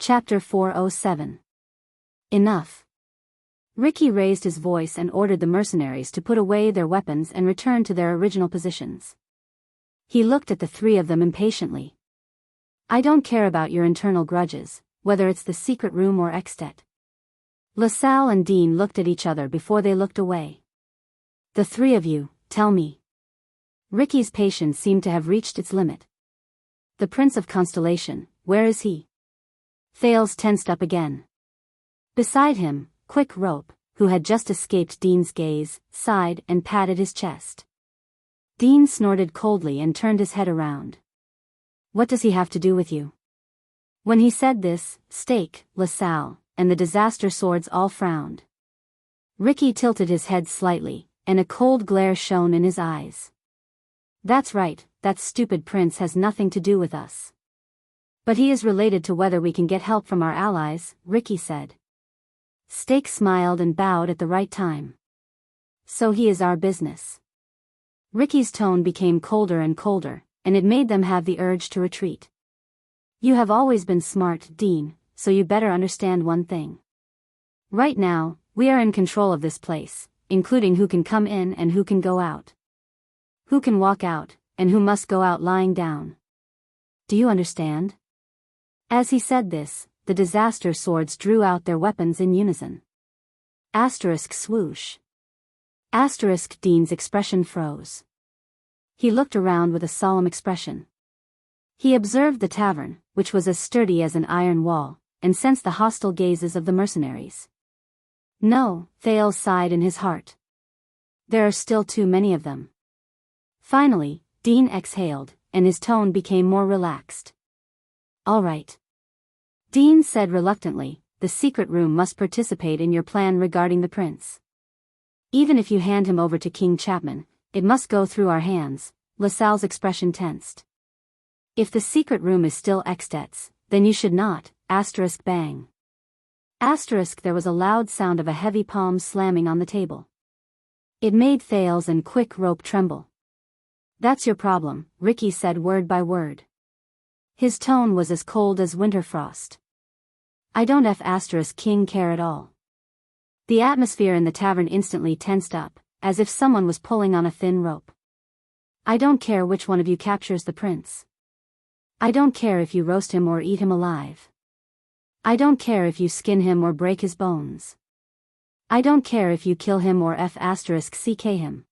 Chapter 407. Enough. Ricky raised his voice and ordered the mercenaries to put away their weapons and return to their original positions. He looked at the three of them impatiently. I don't care about your internal grudges, whether it's the secret room or Extet. LaSalle and Dean looked at each other before they looked away. The three of you, tell me. Ricky's patience seemed to have reached its limit. The Prince of Constellation, where is he? Thales tensed up again. Beside him, Quick Rope, who had just escaped Dean's gaze, sighed and patted his chest. Dean snorted coldly and turned his head around. What does he have to do with you? When he said this, Stake, LaSalle, and the Disaster Swords all frowned. Ricky tilted his head slightly, and a cold glare shone in his eyes. That's right, that stupid prince has nothing to do with us. But he is related to whether we can get help from our allies, Ricky said. Stake smiled and bowed at the right time. So he is our business. Ricky's tone became colder and colder, and it made them have the urge to retreat. You have always been smart, Dean, so you better understand one thing. Right now, we are in control of this place, including who can come in and who can go out. Who can walk out, and who must go out lying down. Do you understand? As he said this, the Disaster Swords drew out their weapons in unison. Asterisk swoosh. Asterisk Dean's expression froze. He looked around with a solemn expression. He observed the tavern, which was as sturdy as an iron wall, and sensed the hostile gazes of the mercenaries. No, Thales sighed in his heart. There are still too many of them. Finally, Dean exhaled, and his tone became more relaxed. All right. Dean said reluctantly, the secret room must participate in your plan regarding the prince. Even if you hand him over to King Chapman, it must go through our hands. LaSalle's expression tensed. If the secret room is still Extet's, then you should not, asterisk bang. Asterisk there was a loud sound of a heavy palm slamming on the table. It made Thales and Quick Rope tremble. That's your problem, Ricky said word by word. His tone was as cold as winter frost. I don't King care at all. The atmosphere in the tavern instantly tensed up, as if someone was pulling on a thin rope. I don't care which one of you captures the prince. I don't care if you roast him or eat him alive. I don't care if you skin him or break his bones. I don't care if you kill him or CK him.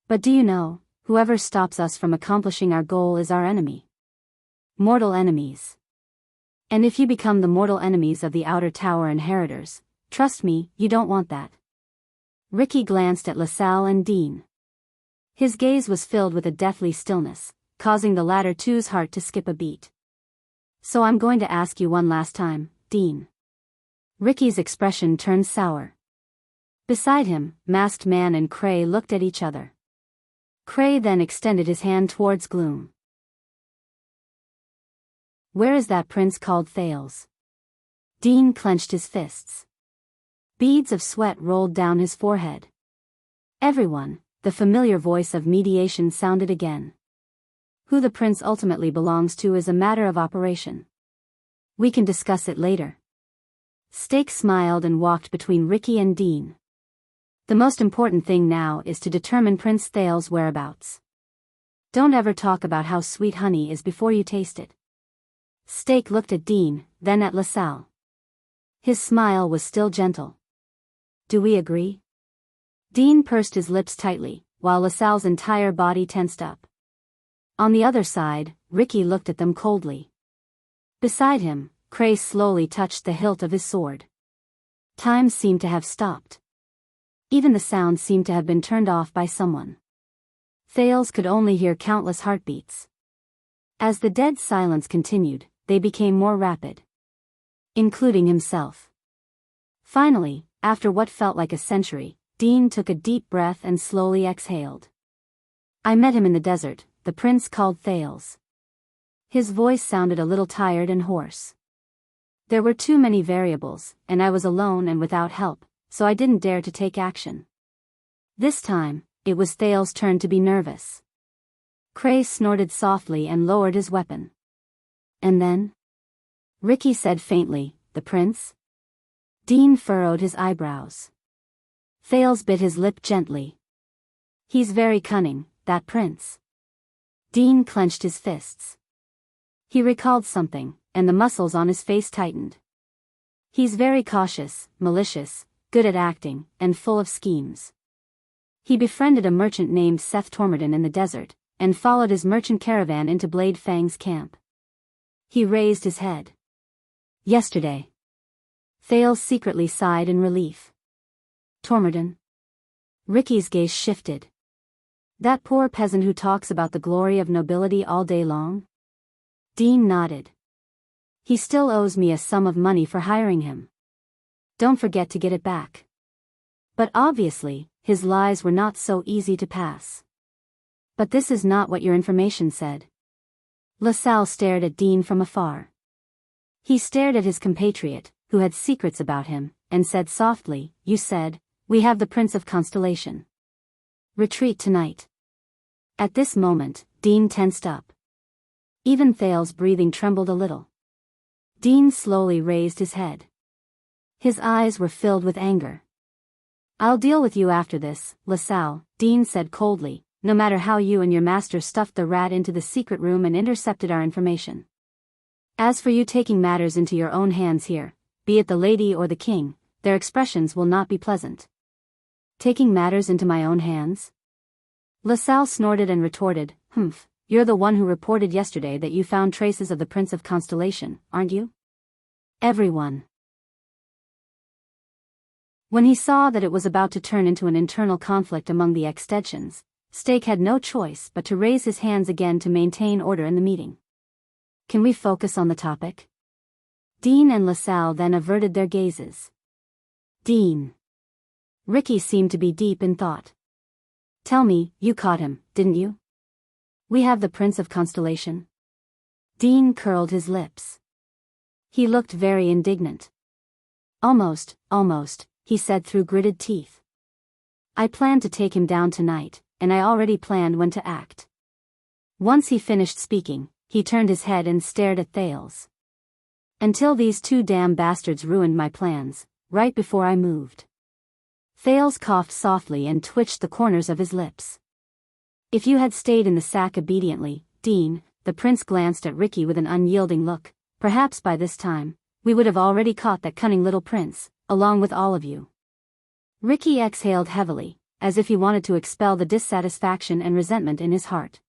But do you know, whoever stops us from accomplishing our goal is our enemy. Mortal enemies. And if you become the mortal enemies of the Outer Tower inheritors, trust me, you don't want that. Ricky glanced at LaSalle and Dean. His gaze was filled with a deathly stillness, causing the latter two's heart to skip a beat. So I'm going to ask you one last time, Dean. Ricky's expression turned sour. Beside him, Masked Man and Cray looked at each other. Cray then extended his hand towards Gloom. Where is that prince called Thales? Dean clenched his fists. Beads of sweat rolled down his forehead. Everyone, the familiar voice of mediation sounded again. Who the prince ultimately belongs to is a matter of operation. We can discuss it later. Stake smiled and walked between Ricky and Dean. The most important thing now is to determine Prince Thales' whereabouts. Don't ever talk about how sweet honey is before you taste it. Stake looked at Dean, then at LaSalle. His smile was still gentle. Do we agree? Dean pursed his lips tightly, while LaSalle's entire body tensed up. On the other side, Ricky looked at them coldly. Beside him, Cray slowly touched the hilt of his sword. Time seemed to have stopped. Even the sound seemed to have been turned off by someone. Thales could only hear countless heartbeats. As the dead silence continued, they became more rapid. Including himself. Finally, after what felt like a century, Dean took a deep breath and slowly exhaled. I met him in the desert, the prince called Thales. His voice sounded a little tired and hoarse. There were too many variables, and I was alone and without help, so I didn't dare to take action. This time, it was Thales' turn to be nervous. Cray snorted softly and lowered his weapon. And then? Ricky said faintly, the prince? Dean furrowed his eyebrows. Thales bit his lip gently. He's very cunning, that prince. Dean clenched his fists. He recalled something, and the muscles on his face tightened. He's very cautious, malicious, good at acting, and full of schemes. He befriended a merchant named Seth Tormodon in the desert, and followed his merchant caravan into Blade Fang's camp. He raised his head. Yesterday. Thales secretly sighed in relief. Tormodon. Ricky's gaze shifted. That poor peasant who talks about the glory of nobility all day long? Dean nodded. He still owes me a sum of money for hiring him. Don't forget to get it back. But obviously, his lies were not so easy to pass. But this is not what your information said. LaSalle stared at Dean from afar. He stared at his compatriot, who had secrets about him, and said softly, you said, we have the Prince of Constellation. Retreat tonight. At this moment, Dean tensed up. Even Thales' breathing trembled a little. Dean slowly raised his head. His eyes were filled with anger. I'll deal with you after this, LaSalle, Dean said coldly, no matter how you and your master stuffed the rat into the secret room and intercepted our information. As for you taking matters into your own hands here, be it the lady or the king, their expressions will not be pleasant. Taking matters into my own hands? LaSalle snorted and retorted, humph, you're the one who reported yesterday that you found traces of the Prince of Constellation, aren't you? Everyone. When he saw that it was about to turn into an internal conflict among the extensions, Stake had no choice but to raise his hands again to maintain order in the meeting. Can we focus on the topic? Dean and LaSalle then averted their gazes. Dean. Ricky seemed to be deep in thought. Tell me, you caught him, didn't you? We have the Prince of Constellation. Dean curled his lips. He looked very indignant. Almost, he said through gritted teeth. I planned to take him down tonight, and I already planned when to act. Once he finished speaking, he turned his head and stared at Thales. Until these two damn bastards ruined my plans, right before I moved. Thales coughed softly and twitched the corners of his lips. If you had stayed in the sack obediently, Dean, the prince glanced at Ricky with an unyielding look, perhaps by this time, we would have already caught that cunning little prince, along with all of you. Ricky exhaled heavily, as if he wanted to expel the dissatisfaction and resentment in his heart.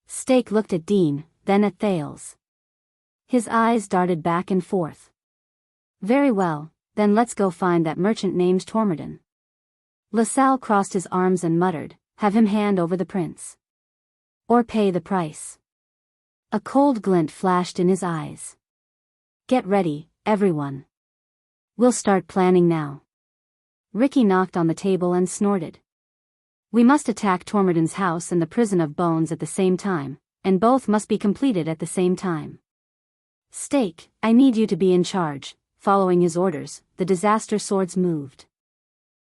Stake looked at Dean, then at Thales. His eyes darted back and forth. Very well, then let's go find that merchant named Tormodon. LaSalle crossed his arms and muttered, have him hand over the prince. Or pay the price. A cold glint flashed in his eyes. Get ready, everyone. We'll start planning now. Ricky knocked on the table and snorted. We must attack Tormodon's house and the prison of bones at the same time, and both must be completed at the same time. Stake, I need you to be in charge. Following his orders, the disaster swords moved.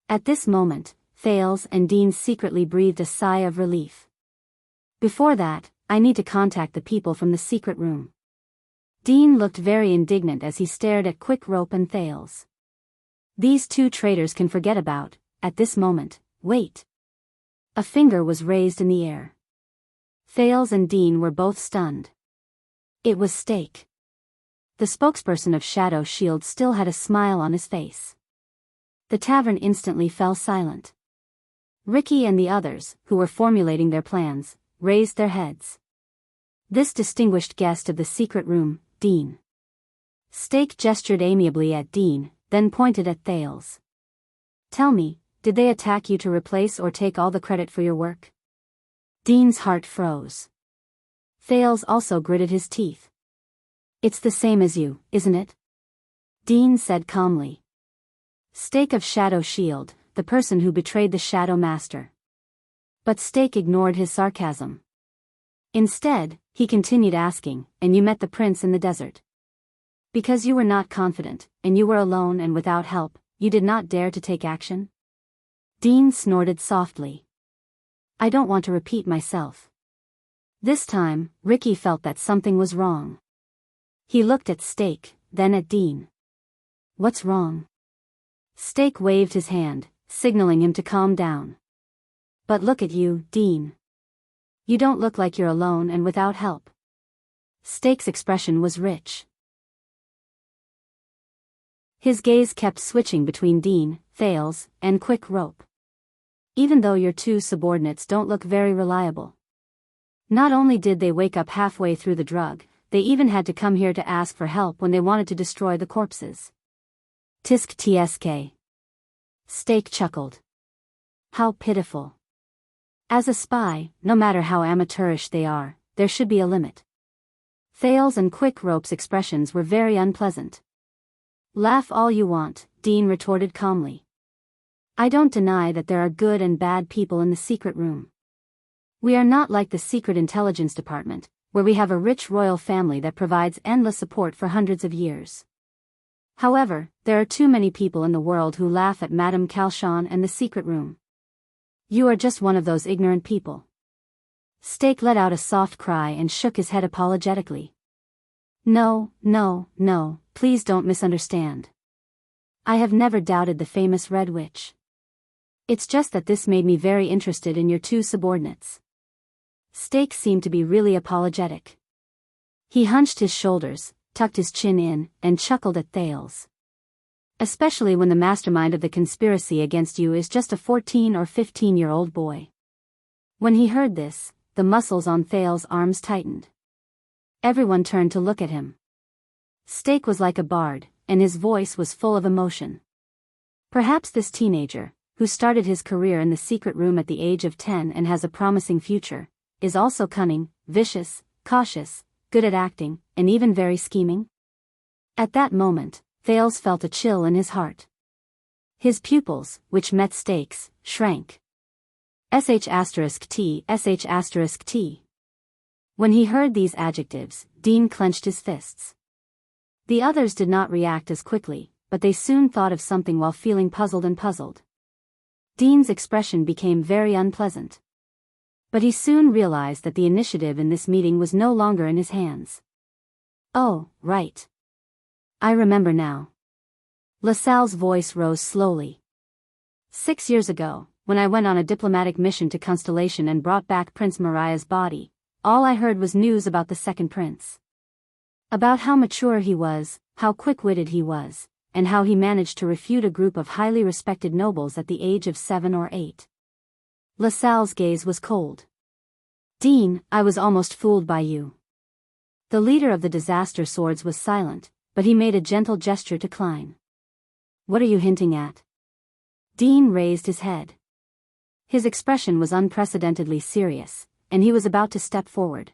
At this moment, Thales and Dean secretly breathed a sigh of relief. Before that, I need to contact the people from the secret room. Dean looked very indignant as he stared at Quick Rope and Thales. These two traitors can forget about, at this moment, wait. A finger was raised in the air. Thales and Dean were both stunned. It was Stake. The spokesperson of Shadow Shield still had a smile on his face. The tavern instantly fell silent. Ricky and the others, who were formulating their plans, raised their heads. This distinguished guest of the secret room, Dean. Stake gestured amiably at Dean, then pointed at Thales. Tell me, did they attack you to replace or take all the credit for your work? Dean's heart froze. Thales also gritted his teeth. It's the same as you, isn't it? Dean said calmly. Stake of Shadow Shield, the person who betrayed the Shadow Master. But Stake ignored his sarcasm. Instead, he continued asking, and you met the prince in the desert. Because you were not confident, and you were alone and without help, you did not dare to take action? Dean snorted softly. I don't want to repeat myself. This time, Ricky felt that something was wrong. He looked at Steak, then at Dean. What's wrong? Steak waved his hand, signaling him to calm down. But look at you, Dean. You don't look like you're alone and without help. Steak's expression was rich. His gaze kept switching between Dean, Thales, and Quick Rope. Even though your two subordinates don't look very reliable. Not only did they wake up halfway through the drug, they even had to come here to ask for help when they wanted to destroy the corpses. Tisk tsk. Steak chuckled. How pitiful. As a spy, no matter how amateurish they are, there should be a limit. Thales and Quick Rope's expressions were very unpleasant. Laugh all you want, Dean retorted calmly. I don't deny that there are good and bad people in the secret room. We are not like the Secret Intelligence Department, where we have a rich royal family that provides endless support for hundreds of years. However, there are too many people in the world who laugh at Madame Calchon and the secret room. You are just one of those ignorant people. Steak let out a soft cry and shook his head apologetically. No, please don't misunderstand. I have never doubted the famous Red Witch. It's just that this made me very interested in your two subordinates. Steak seemed to be really apologetic. He hunched his shoulders, tucked his chin in, and chuckled at Thales. Especially when the mastermind of the conspiracy against you is just a 14 or 15-year-old boy. When he heard this, the muscles on Thales' arms tightened. Everyone turned to look at him. Steak was like a bard, and his voice was full of emotion. Perhaps this teenager, who started his career in the secret room at the age of 10 and has a promising future, is also cunning, vicious, cautious, good at acting, and even very scheming? At that moment, Thales felt a chill in his heart. His pupils, which met Steak's, shrank. sh*t. When he heard these adjectives, Dean clenched his fists. The others did not react as quickly, but they soon thought of something while feeling puzzled. Dean's expression became very unpleasant. But he soon realized that the initiative in this meeting was no longer in his hands. Oh, right. I remember now. LaSalle's voice rose slowly. 6 years ago, when I went on a diplomatic mission to Constellation and brought back Prince Mariah's body, all I heard was news about the second prince. About how mature he was, how quick-witted he was, and how he managed to refute a group of highly respected nobles at the age of 7 or 8. LaSalle's gaze was cold. Dean, I was almost fooled by you. The leader of the Disaster Swords was silent, but he made a gentle gesture to Klein. What are you hinting at? Dean raised his head. His expression was unprecedentedly serious, and he was about to step forward.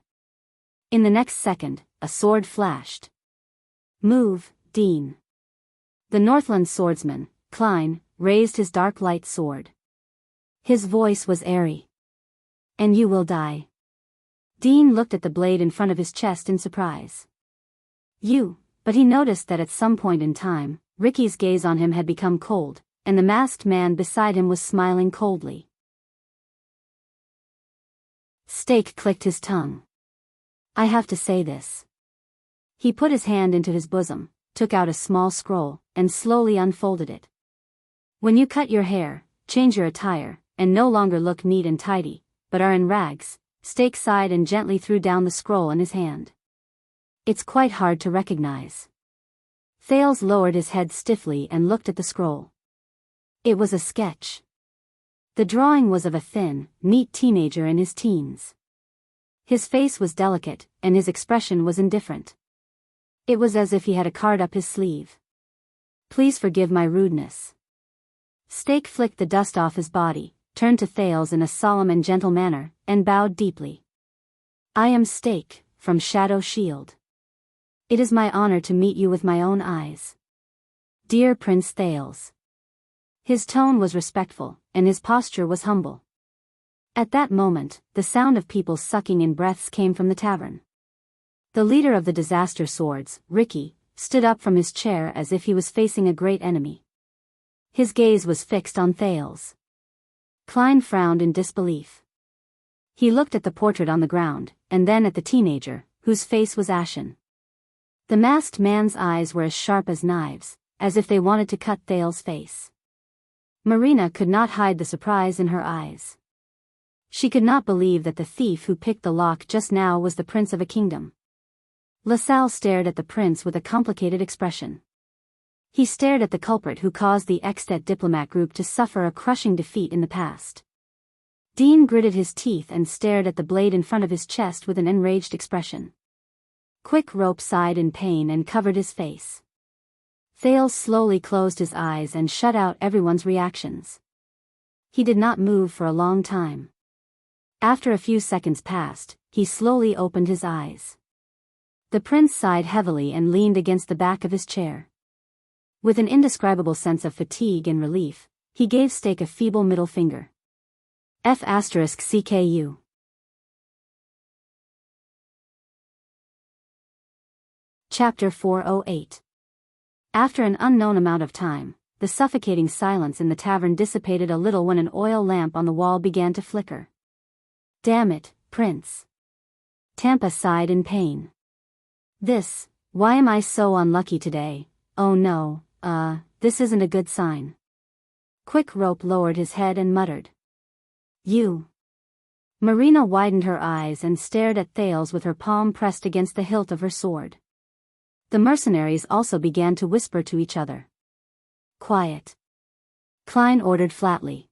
In the next second, a sword flashed. Move, Dean. The Northland swordsman, Klein, raised his dark light sword. His voice was airy. And you will die. Dean looked at the blade in front of his chest in surprise. But he noticed that at some point in time, Ricky's gaze on him had become cold, and the masked man beside him was smiling coldly. Steak clicked his tongue. I have to say this. He put his hand into his bosom, took out a small scroll, and slowly unfolded it. When you cut your hair, change your attire, and no longer look neat and tidy, but are in rags, Steak sighed and gently threw down the scroll in his hand. It's quite hard to recognize. Thales lowered his head stiffly and looked at the scroll. It was a sketch. The drawing was of a thin, neat teenager in his teens. His face was delicate, and his expression was indifferent. It was as if he had a card up his sleeve. Please forgive my rudeness. Steak flicked the dust off his body, turned to Thales in a solemn and gentle manner, and bowed deeply. I am Steak, from Shadow Shield. It is my honor to meet you with my own eyes. Dear Prince Thales. His tone was respectful, and his posture was humble. At that moment, the sound of people sucking in breaths came from the tavern. The leader of the Disaster Swords, Ricky, stood up from his chair as if he was facing a great enemy. His gaze was fixed on Thales. Klein frowned in disbelief. He looked at the portrait on the ground, and then at the teenager, whose face was ashen. The masked man's eyes were as sharp as knives, as if they wanted to cut Thale's face. Marina could not hide the surprise in her eyes. She could not believe that the thief who picked the lock just now was the prince of a kingdom. LaSalle stared at the prince with a complicated expression. He stared at the culprit who caused the Extet diplomat group to suffer a crushing defeat in the past. Dean gritted his teeth and stared at the blade in front of his chest with an enraged expression. Quick Rope sighed in pain and covered his face. Thales slowly closed his eyes and shut out everyone's reactions. He did not move for a long time. After a few seconds passed, he slowly opened his eyes. The prince sighed heavily and leaned against the back of his chair. With an indescribable sense of fatigue and relief, he gave Stake a feeble middle finger. F***CKU. Chapter 408. After an unknown amount of time, the suffocating silence in the tavern dissipated a little when an oil lamp on the wall began to flicker. Damn it, Prince. Tampa sighed in pain. Why am I so unlucky today? Oh no, this isn't a good sign. Quick Rope lowered his head and muttered. You. Marina widened her eyes and stared at Thales with her palm pressed against the hilt of her sword. The mercenaries also began to whisper to each other. Quiet. Klein ordered flatly.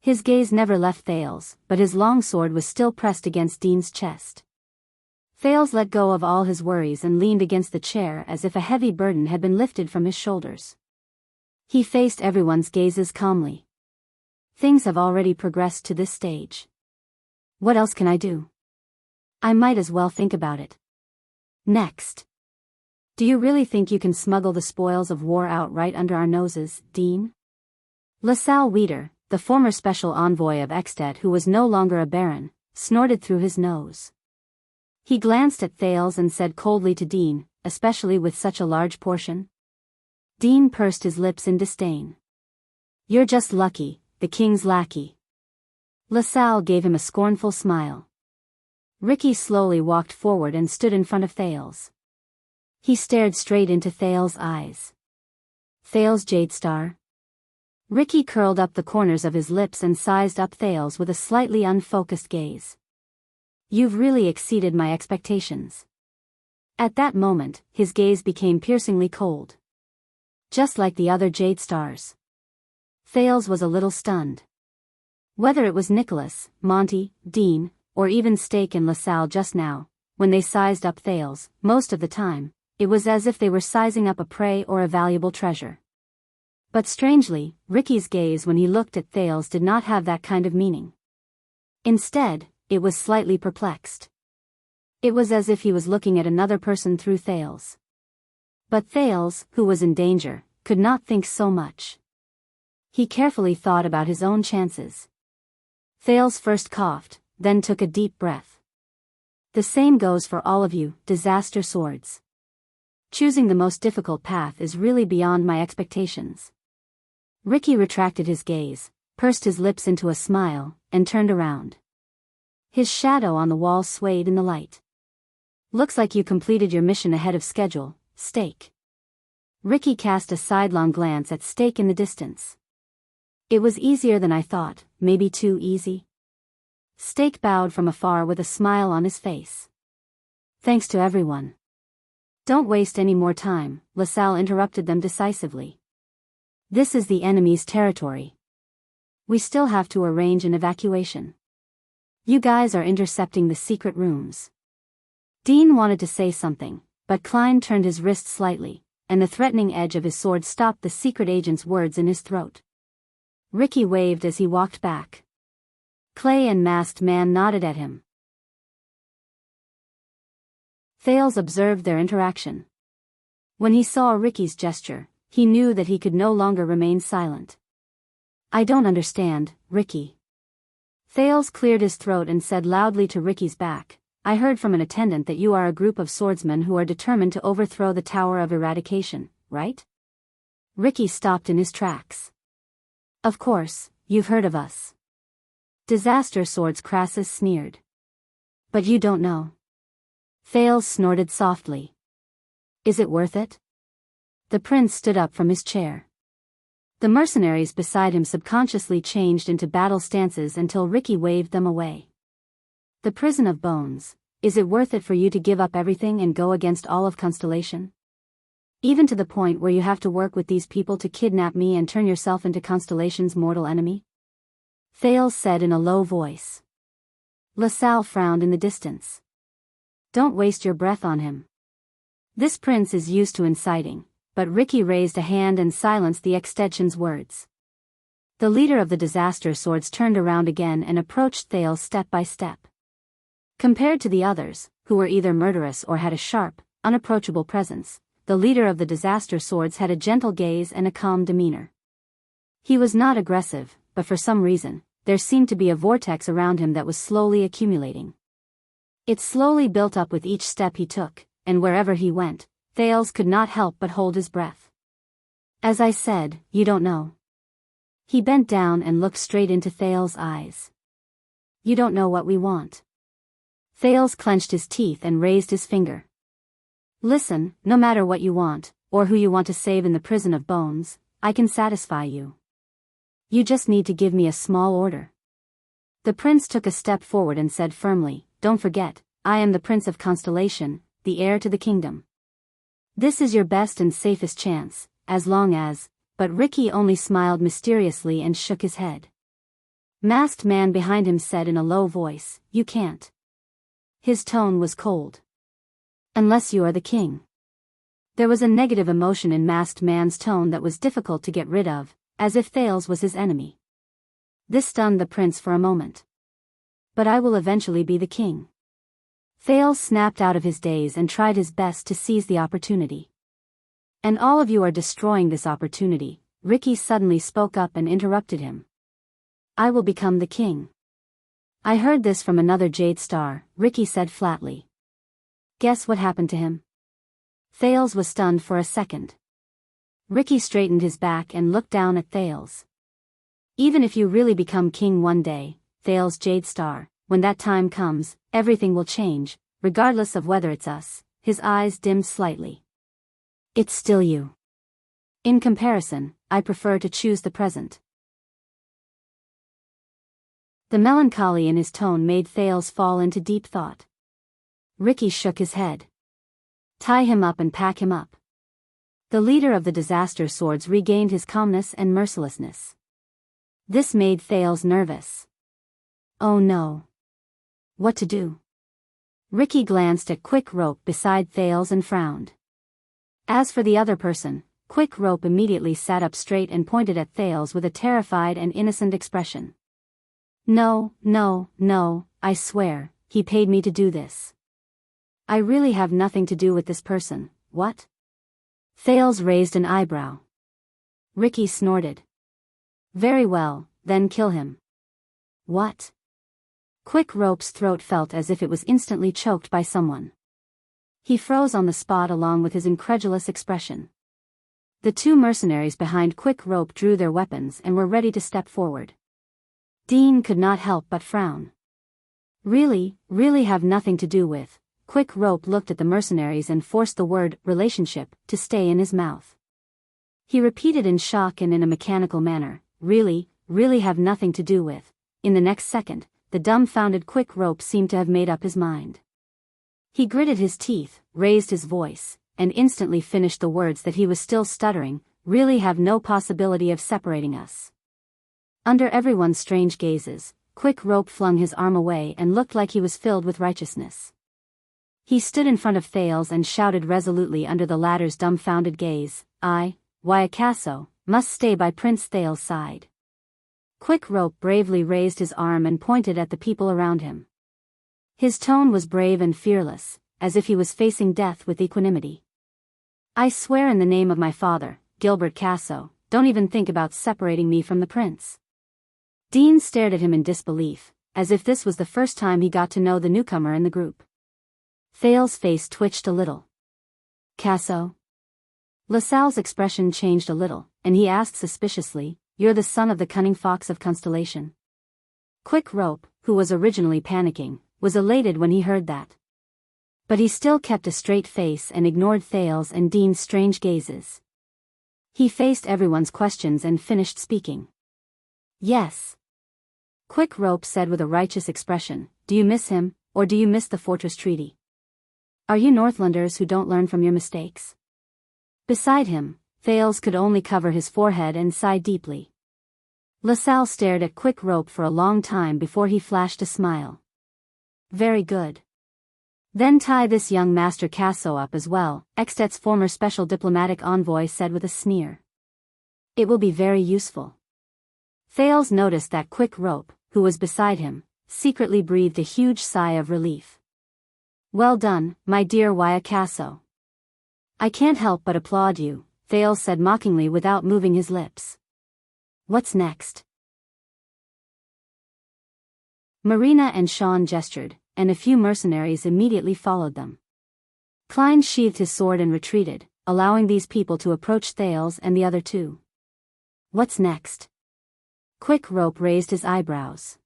His gaze never left Thales, but his long sword was still pressed against Dean's chest. Thales let go of all his worries and leaned against the chair as if a heavy burden had been lifted from his shoulders. He faced everyone's gazes calmly. Things have already progressed to this stage. What else can I do? I might as well think about it. Next. Do you really think you can smuggle the spoils of war out right under our noses, Dean? LaSalle Weeder, the former special envoy of Extet who was no longer a baron, snorted through his nose. He glanced at Thales and said coldly to Dean, especially with such a large portion. Dean pursed his lips in disdain. You're just lucky, the king's lackey. LaSalle gave him a scornful smile. Ricky slowly walked forward and stood in front of Thales. He stared straight into Thales' eyes. Thales Jadestar? Ricky curled up the corners of his lips and sized up Thales with a slightly unfocused gaze. You've really exceeded my expectations. At that moment, his gaze became piercingly cold. Just like the other Jadestars. Thales was a little stunned. Whether it was Nicholas, Monty, Dean, or even Stake and LaSalle just now, when they sized up Thales, most of the time, it was as if they were sizing up a prey or a valuable treasure. But strangely, Ricky's gaze when he looked at Thales did not have that kind of meaning. Instead, it was slightly perplexed. It was as if he was looking at another person through Thales. But Thales, who was in danger, could not think so much. He carefully thought about his own chances. Thales first coughed, then took a deep breath. The same goes for all of you, disaster swords. Choosing the most difficult path is really beyond my expectations. Ricky retracted his gaze, pursed his lips into a smile, and turned around. His shadow on the wall swayed in the light. Looks like you completed your mission ahead of schedule, Stake. Ricky cast a sidelong glance at Stake in the distance. It was easier than I thought, maybe too easy. Stake bowed from afar with a smile on his face. Thanks to everyone. Don't waste any more time, LaSalle interrupted them decisively. This is the enemy's territory. We still have to arrange an evacuation. You guys are intercepting the secret rooms. Dean wanted to say something, but Klein turned his wrist slightly, and the threatening edge of his sword stopped the secret agent's words in his throat. Ricky waved as he walked back. Clay and Masked Man nodded at him. Thales observed their interaction. When he saw Ricky's gesture, he knew that he could no longer remain silent. I don't understand, Ricky. Thales cleared his throat and said loudly to Ricky's back, I heard from an attendant that you are a group of swordsmen who are determined to overthrow the Tower of Eradication, right? Ricky stopped in his tracks. Of course, you've heard of us. Disaster Swords Crassus sneered. But you don't know. Thales snorted softly. Is it worth it? The prince stood up from his chair. The mercenaries beside him subconsciously changed into battle stances until Ricky waved them away. The prison of bones. Is it worth it for you to give up everything and go against all of Constellation? Even to the point where you have to work with these people to kidnap me and turn yourself into Constellation's mortal enemy? Thales said in a low voice. LaSalle frowned in the distance. Don't waste your breath on him. This prince is used to inciting, but Ricky raised a hand and silenced the extension's words. The leader of the disaster swords turned around again and approached Thales step by step. Compared to the others, who were either murderous or had a sharp, unapproachable presence, the leader of the disaster swords had a gentle gaze and a calm demeanor. He was not aggressive, but for some reason, there seemed to be a vortex around him that was slowly accumulating. It slowly built up with each step he took, and wherever he went, Thales could not help but hold his breath. As I said, you don't know. He bent down and looked straight into Thales' eyes. You don't know what we want. Thales clenched his teeth and raised his finger. Listen, no matter what you want, or who you want to save in the prison of bones, I can satisfy you. You just need to give me a small order. The prince took a step forward and said firmly, Don't forget, I am the Prince of Constellation, the heir to the kingdom. This is your best and safest chance, as long as, but Ricky only smiled mysteriously and shook his head. Masked man behind him said in a low voice, You can't. His tone was cold. Unless you are the king. There was a negative emotion in masked man's tone that was difficult to get rid of, as if Thales was his enemy. This stunned the prince for a moment. But I will eventually be the king. Thales snapped out of his daze and tried his best to seize the opportunity. And all of you are destroying this opportunity. Ricky suddenly spoke up and interrupted him. I will become the king. I heard this from another Jade Star, Ricky said flatly. Guess what happened to him? Thales was stunned for a second. Ricky straightened his back and looked down at Thales. Even if you really become king one day, Thales Jade Star, when that time comes, everything will change, regardless of whether it's us. His eyes dimmed slightly. It's still you. In comparison, I prefer to choose the present. The melancholy in his tone made Thales fall into deep thought. Ricky shook his head. Tie him up and pack him up. The leader of the disaster swords regained his calmness and mercilessness. This made Thales nervous. Oh no. What to do? Ricky glanced at Quick Rope beside Thales and frowned. As for the other person, Quick Rope immediately sat up straight and pointed at Thales with a terrified and innocent expression. No, no, no, I swear, he paid me to do this. I really have nothing to do with this person, what? Thales raised an eyebrow. Ricky snorted. Very well, then kill him. What? Quick Rope's throat felt as if it was instantly choked by someone. He froze on the spot along with his incredulous expression. The two mercenaries behind Quick Rope drew their weapons and were ready to step forward. Dean could not help but frown. Really have nothing to do with. Quick Rope looked at the mercenaries and forced the word relationship to stay in his mouth. He repeated in shock and in a mechanical manner, really have nothing to do with. In the next second, the dumbfounded Quick Rope seemed to have made up his mind. He gritted his teeth, raised his voice, and instantly finished the words that he was still stuttering, really have no possibility of separating us. Under everyone's strange gazes, Quick Rope flung his arm away and looked like he was filled with righteousness. He stood in front of Thales and shouted resolutely under the latter's dumbfounded gaze, Wyacasso, must stay by Prince Thales' side. Quick Rope bravely raised his arm and pointed at the people around him. His tone was brave and fearless, as if he was facing death with equanimity. I swear in the name of my father, Gilbert Casso, don't even think about separating me from the prince. Dean stared at him in disbelief, as if this was the first time he got to know the newcomer in the group. Thales' face twitched a little. Casso? LaSalle's expression changed a little, and he asked suspiciously, You're the son of the cunning fox of Constellation? Quick Rope, who was originally panicking, was elated when he heard that. But he still kept a straight face and ignored Thales and Dean's strange gazes. He faced everyone's questions and finished speaking. Yes. Quick Rope said with a righteous expression, do you miss him, or do you miss the Fortress Treaty? Are you Northlanders who don't learn from your mistakes? Beside him, Thales could only cover his forehead and sigh deeply. LaSalle stared at Quick Rope for a long time before he flashed a smile. Very good. Then tie this young Master Casso up as well, Extet's former special diplomatic envoy said with a sneer. It will be very useful. Thales noticed that Quick Rope, who was beside him, secretly breathed a huge sigh of relief. Well done, my dear Waya Casso. I can't help but applaud you, Thales said mockingly without moving his lips. What's next? Marina and Sean gestured, and a few mercenaries immediately followed them. Klein sheathed his sword and retreated, allowing these people to approach Thales and the other two. What's next? Quick Rope raised his eyebrows.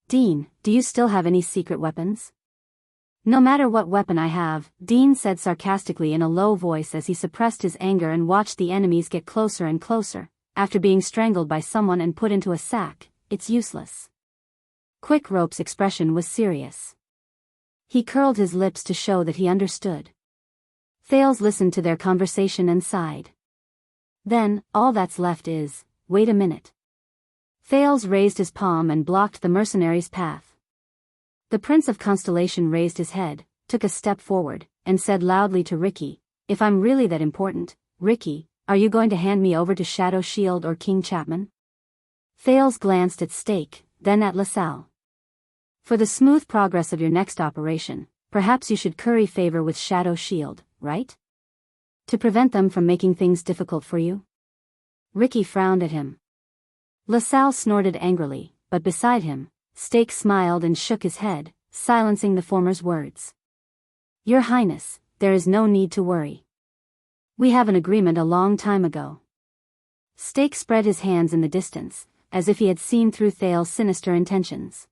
Dean, do you still have any secret weapons? No matter what weapon I have, Dean said sarcastically in a low voice as he suppressed his anger and watched the enemies get closer and closer. After being strangled by someone and put into a sack, it's useless. Quick Rope's expression was serious. He curled his lips to show that he understood. Thales listened to their conversation and sighed. Then, all that's left is, wait a minute. Thales raised his palm and blocked the mercenary's path. The Prince of Constellation raised his head, took a step forward, and said loudly to Ricky, if I'm really that important, Ricky, are you going to hand me over to Shadow Shield or King Chapman? Thales glanced at Stake, then at LaSalle. For the smooth progress of your next operation, perhaps you should curry favor with Shadow Shield, right? To prevent them from making things difficult for you? Ricky frowned at him. LaSalle snorted angrily, but beside him, Stake smiled and shook his head, silencing the former's words. Your Highness, there is no need to worry. We have an agreement a long time ago. Stake spread his hands in the distance, as if he had seen through Thales' sinister intentions.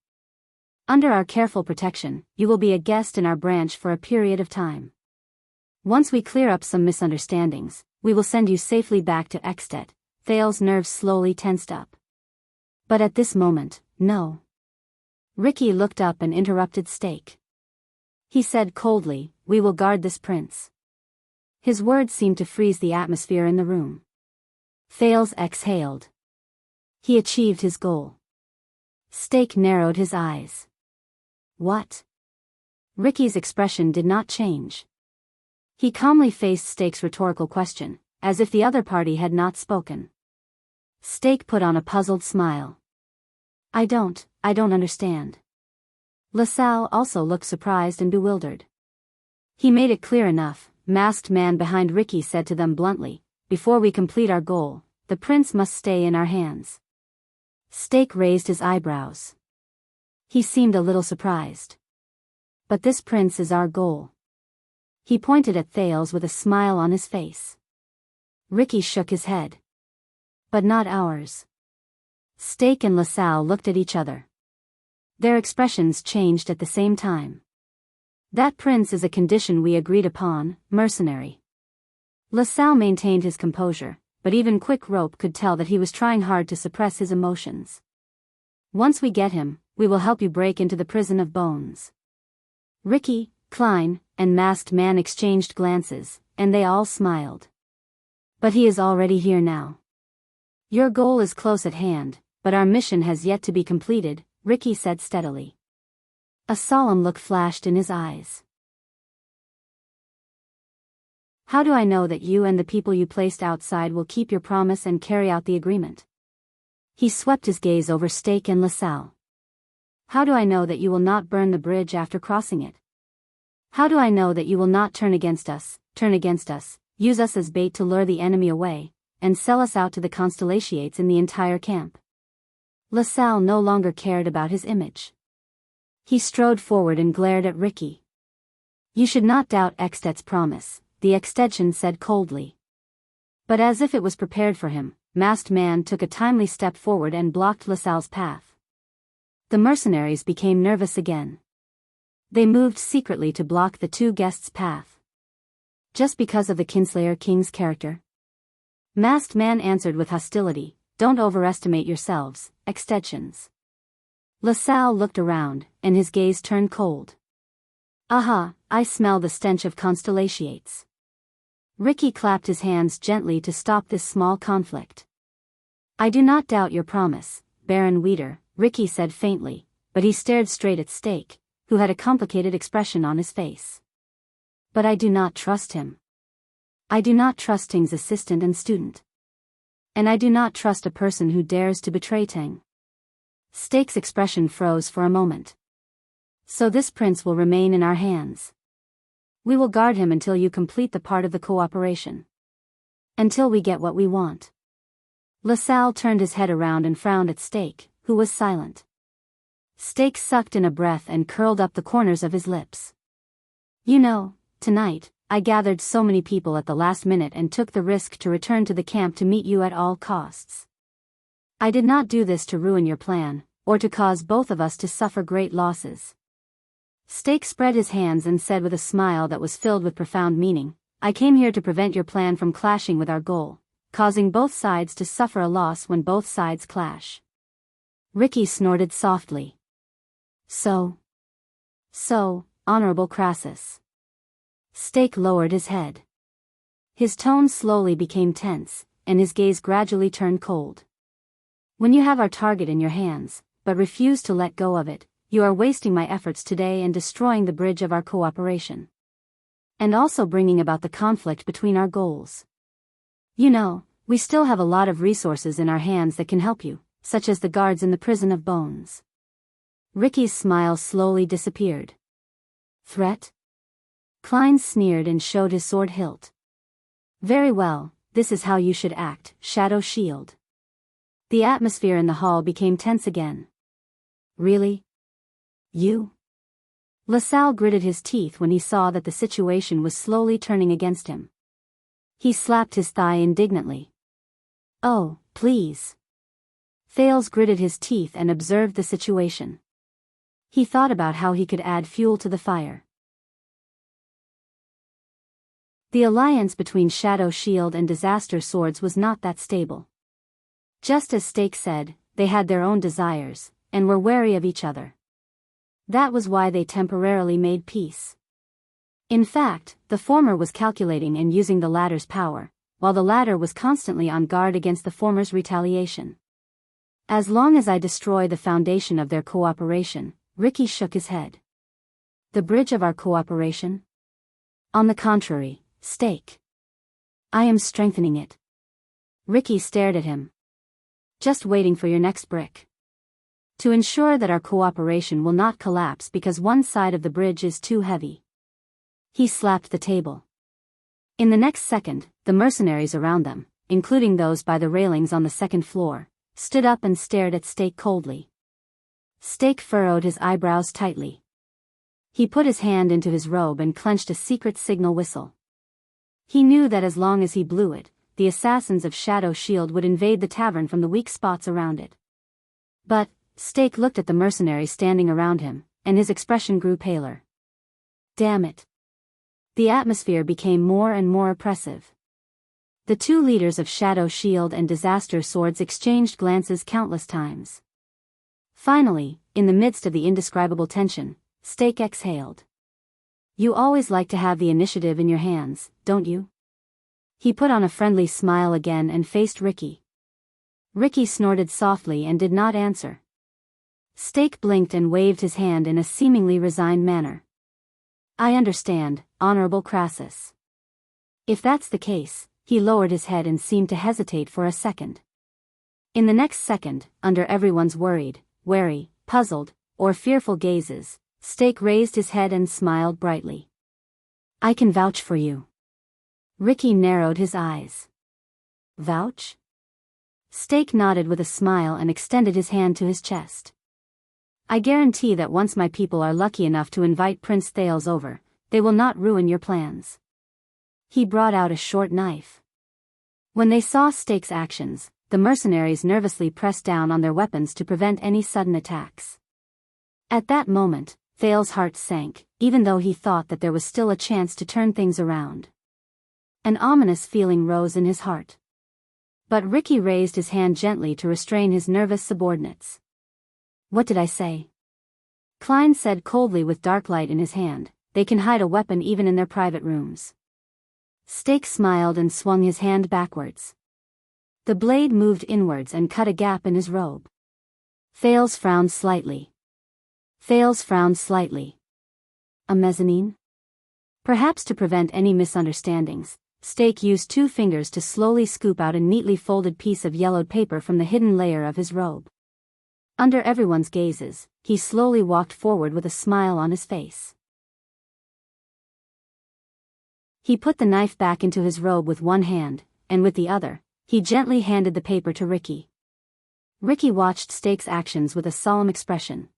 Under our careful protection, you will be a guest in our branch for a period of time. Once we clear up some misunderstandings, we will send you safely back to Extet. Thales' nerves slowly tensed up. But at this moment, no. Ricky looked up and interrupted Stake. He said coldly, we will guard this prince. His words seemed to freeze the atmosphere in the room. Thales exhaled. He achieved his goal. Stake narrowed his eyes. What? Ricky's expression did not change. He calmly faced Stake's rhetorical question, as if the other party had not spoken. Stake put on a puzzled smile. I don't understand. LaSalle also looked surprised and bewildered. He made it clear enough, masked man behind Ricky said to them bluntly, before we complete our goal, the prince must stay in our hands. Stake raised his eyebrows. He seemed a little surprised. But this prince is our goal. He pointed at Thales with a smile on his face. Ricky shook his head. But not ours. Stake and LaSalle looked at each other. Their expressions changed at the same time. That prince is a condition we agreed upon, mercenary. LaSalle maintained his composure, but even Quick Rope could tell that he was trying hard to suppress his emotions. Once we get him, we will help you break into the prison of bones. Ricky, Klein, and Masked Man exchanged glances, and they all smiled. But he is already here now. Your goal is close at hand, but our mission has yet to be completed, Ricky said steadily. A solemn look flashed in his eyes. How do I know that you and the people you placed outside will keep your promise and carry out the agreement? He swept his gaze over Stake and LaSalle. How do I know that you will not burn the bridge after crossing it? How do I know that you will not turn against us, use us as bait to lure the enemy away, and sell us out to the Constellations in the entire camp? LaSalle no longer cared about his image. He strode forward and glared at Ricky. You should not doubt Extet's promise, the extension said coldly. But as if it was prepared for him, Masked Man took a timely step forward and blocked LaSalle's path. The mercenaries became nervous again. They moved secretly to block the two guests' path. Just because of the Kinslayer King's character? Masked Man answered with hostility, "Don't overestimate yourselves, extensions." LaSalle looked around, and his gaze turned cold. "Aha, I smell the stench of constellations." Ricky clapped his hands gently to stop this small conflict. "I do not doubt your promise, Baron Weeder," Ricky said faintly, but he stared straight at Stake, who had a complicated expression on his face. "But I do not trust him. I do not trust Ting's assistant and student. And I do not trust a person who dares to betray Ting." Stake's expression froze for a moment. "So this prince will remain in our hands. We will guard him until you complete the part of the cooperation. Until we get what we want." LaSalle turned his head around and frowned at Stake, who was silent. Stake sucked in a breath and curled up the corners of his lips. "You know, tonight, I gathered so many people at the last minute and took the risk to return to the camp to meet you at all costs. I did not do this to ruin your plan, or to cause both of us to suffer great losses." Stake spread his hands and said with a smile that was filled with profound meaning, "I came here to prevent your plan from clashing with our goal, causing both sides to suffer a loss when both sides clash." Ricky snorted softly. So, Honorable Crassus." Stake lowered his head. His tone slowly became tense, and his gaze gradually turned cold. "When you have our target in your hands, but refuse to let go of it, you are wasting my efforts today and destroying the bridge of our cooperation. And also bringing about the conflict between our goals. You know, we still have a lot of resources in our hands that can help you, such as the guards in the Prison of Bones." Ricky's smile slowly disappeared. "Threat?" Klein sneered and showed his sword hilt. "Very well, this is how you should act, Shadow Shield." The atmosphere in the hall became tense again. "Really? You?" LaSalle gritted his teeth when he saw that the situation was slowly turning against him. He slapped his thigh indignantly. "Oh, please." Thales gritted his teeth and observed the situation. He thought about how he could add fuel to the fire. The alliance between Shadow Shield and Disaster Swords was not that stable. Just as Stake said, they had their own desires, and were wary of each other. That was why they temporarily made peace. In fact, the former was calculating and using the latter's power, while the latter was constantly on guard against the former's retaliation. "As long as I destroy the foundation of their cooperation," Ricky shook his head. "The bridge of our cooperation? On the contrary, Stake. I am strengthening it." Ricky stared at him. "Just waiting for your next brick. To ensure that our cooperation will not collapse because one side of the bridge is too heavy." He slapped the table. In the next second, the mercenaries around them, including those by the railings on the second floor, stood up and stared at Stake coldly. Stake furrowed his eyebrows tightly. He put his hand into his robe and clenched a secret signal whistle. He knew that as long as he blew it, the assassins of Shadow Shield would invade the tavern from the weak spots around it. But Stake looked at the mercenaries standing around him, and his expression grew paler. Damn it. The atmosphere became more and more oppressive. The two leaders of Shadow Shield and Disaster Swords exchanged glances countless times. Finally, in the midst of the indescribable tension, Stake exhaled. "You always like to have the initiative in your hands, don't you?" He put on a friendly smile again and faced Ricky. Ricky snorted softly and did not answer. Stake blinked and waved his hand in a seemingly resigned manner. "I understand, Honorable Crassus." If that's the case, he lowered his head and seemed to hesitate for a second. In the next second, under everyone's worried, wary, puzzled, or fearful gazes, Stake raised his head and smiled brightly. "I can vouch for you." Ricky narrowed his eyes. "Vouch?" Stake nodded with a smile and extended his hand to his chest. "I guarantee that once my people are lucky enough to invite Prince Thales over, they will not ruin your plans." He brought out a short knife. When they saw Stake's actions, the mercenaries nervously pressed down on their weapons to prevent any sudden attacks. At that moment, Thales's heart sank, even though he thought that there was still a chance to turn things around. An ominous feeling rose in his heart. But Ricky raised his hand gently to restrain his nervous subordinates. "What did I say?" Klein said coldly with dark light in his hand. "They can hide a weapon even in their private rooms." Stake smiled and swung his hand backwards. The blade moved inwards and cut a gap in his robe. Thales frowned slightly. A mezzanine? Perhaps to prevent any misunderstandings, Stake used 2 fingers to slowly scoop out a neatly folded piece of yellowed paper from the hidden layer of his robe. Under everyone's gazes, he slowly walked forward with a smile on his face. He put the knife back into his robe with one hand, and with the other, he gently handed the paper to Ricky. Ricky watched Stake's actions with a solemn expression.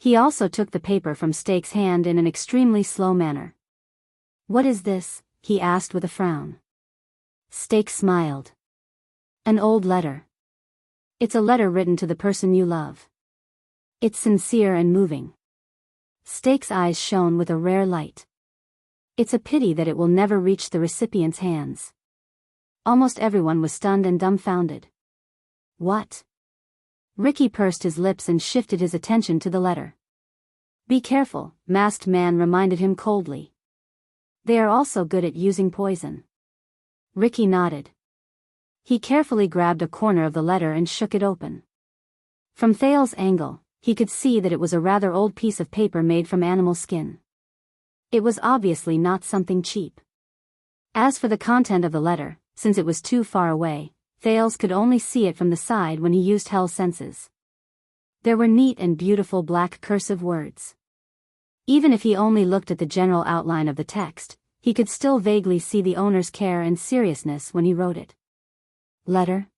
He also took the paper from Stake's hand in an extremely slow manner. "What is this?" he asked with a frown. Stake smiled. "An old letter. It's a letter written to the person you love. It's sincere and moving." Stake's eyes shone with a rare light. "It's a pity that it will never reach the recipient's hands." Almost everyone was stunned and dumbfounded. "What?" Ricky pursed his lips and shifted his attention to the letter. "Be careful," Masked Man reminded him coldly. "They are also good at using poison." Ricky nodded. He carefully grabbed a corner of the letter and shook it open. From Thales's angle, he could see that it was a rather old piece of paper made from animal skin. It was obviously not something cheap. As for the content of the letter, since it was too far away, Thales could only see it from the side when he used Hell's senses. There were neat and beautiful black cursive words. Even if he only looked at the general outline of the text, he could still vaguely see the owner's care and seriousness when he wrote it. "Letter?"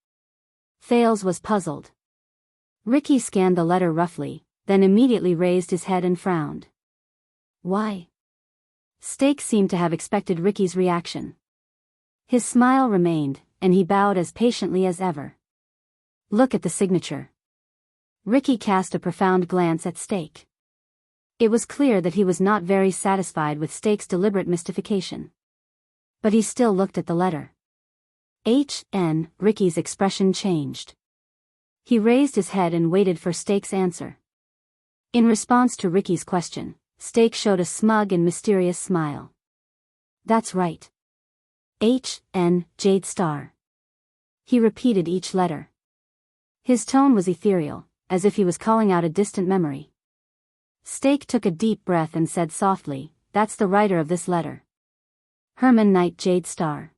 Thales was puzzled. Ricky scanned the letter roughly, then immediately raised his head and frowned. "Why?" Stake seemed to have expected Ricky's reaction. His smile remained, and he bowed as patiently as ever. "Look at the signature." Ricky cast a profound glance at Stake. It was clear that he was not very satisfied with Stake's deliberate mystification. But he still looked at the letter. Ricky's expression changed. He raised his head and waited for Stake's answer. In response to Ricky's question, Stake showed a smug and mysterious smile. "That's right. Jade Star." He repeated each letter. His tone was ethereal, as if he was calling out a distant memory. Stake took a deep breath and said softly, "That's the writer of this letter. Herman Knight Jade Star.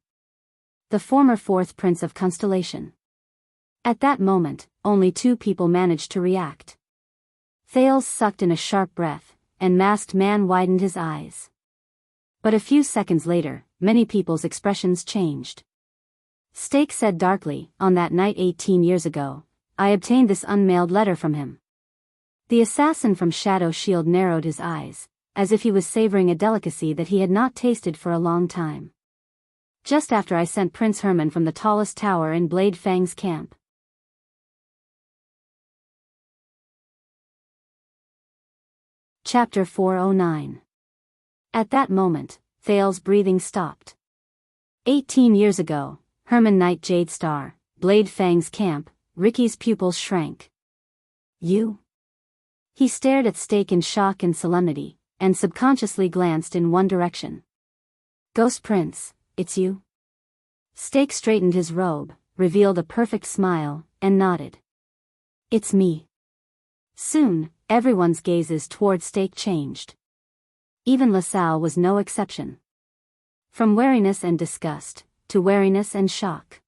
The former 4th Prince of Constellation." At that moment, only 2 people managed to react. Thales sucked in a sharp breath, and Masked Man widened his eyes. But a few seconds later, many people's expressions changed. Stake said darkly, "On that night 18 years ago, I obtained this unmailed letter from him." The assassin from Shadow Shield narrowed his eyes, as if he was savoring a delicacy that he had not tasted for a long time. "Just after I sent Prince Herman from the tallest tower in Blade Fang's camp." Chapter 409. At that moment, Thales' breathing stopped. 18 years ago, Herman Knight Jade Star, Blade Fang's camp. Ricky's pupils shrank. "You?" He stared at Stake in shock and solemnity, and subconsciously glanced in one direction. "Ghost Prince, it's you?" Stake straightened his robe, revealed a perfect smile, and nodded. "It's me." Soon, everyone's gazes toward Stake changed. Even LaSalle was no exception. From wariness and disgust, to wariness and shock.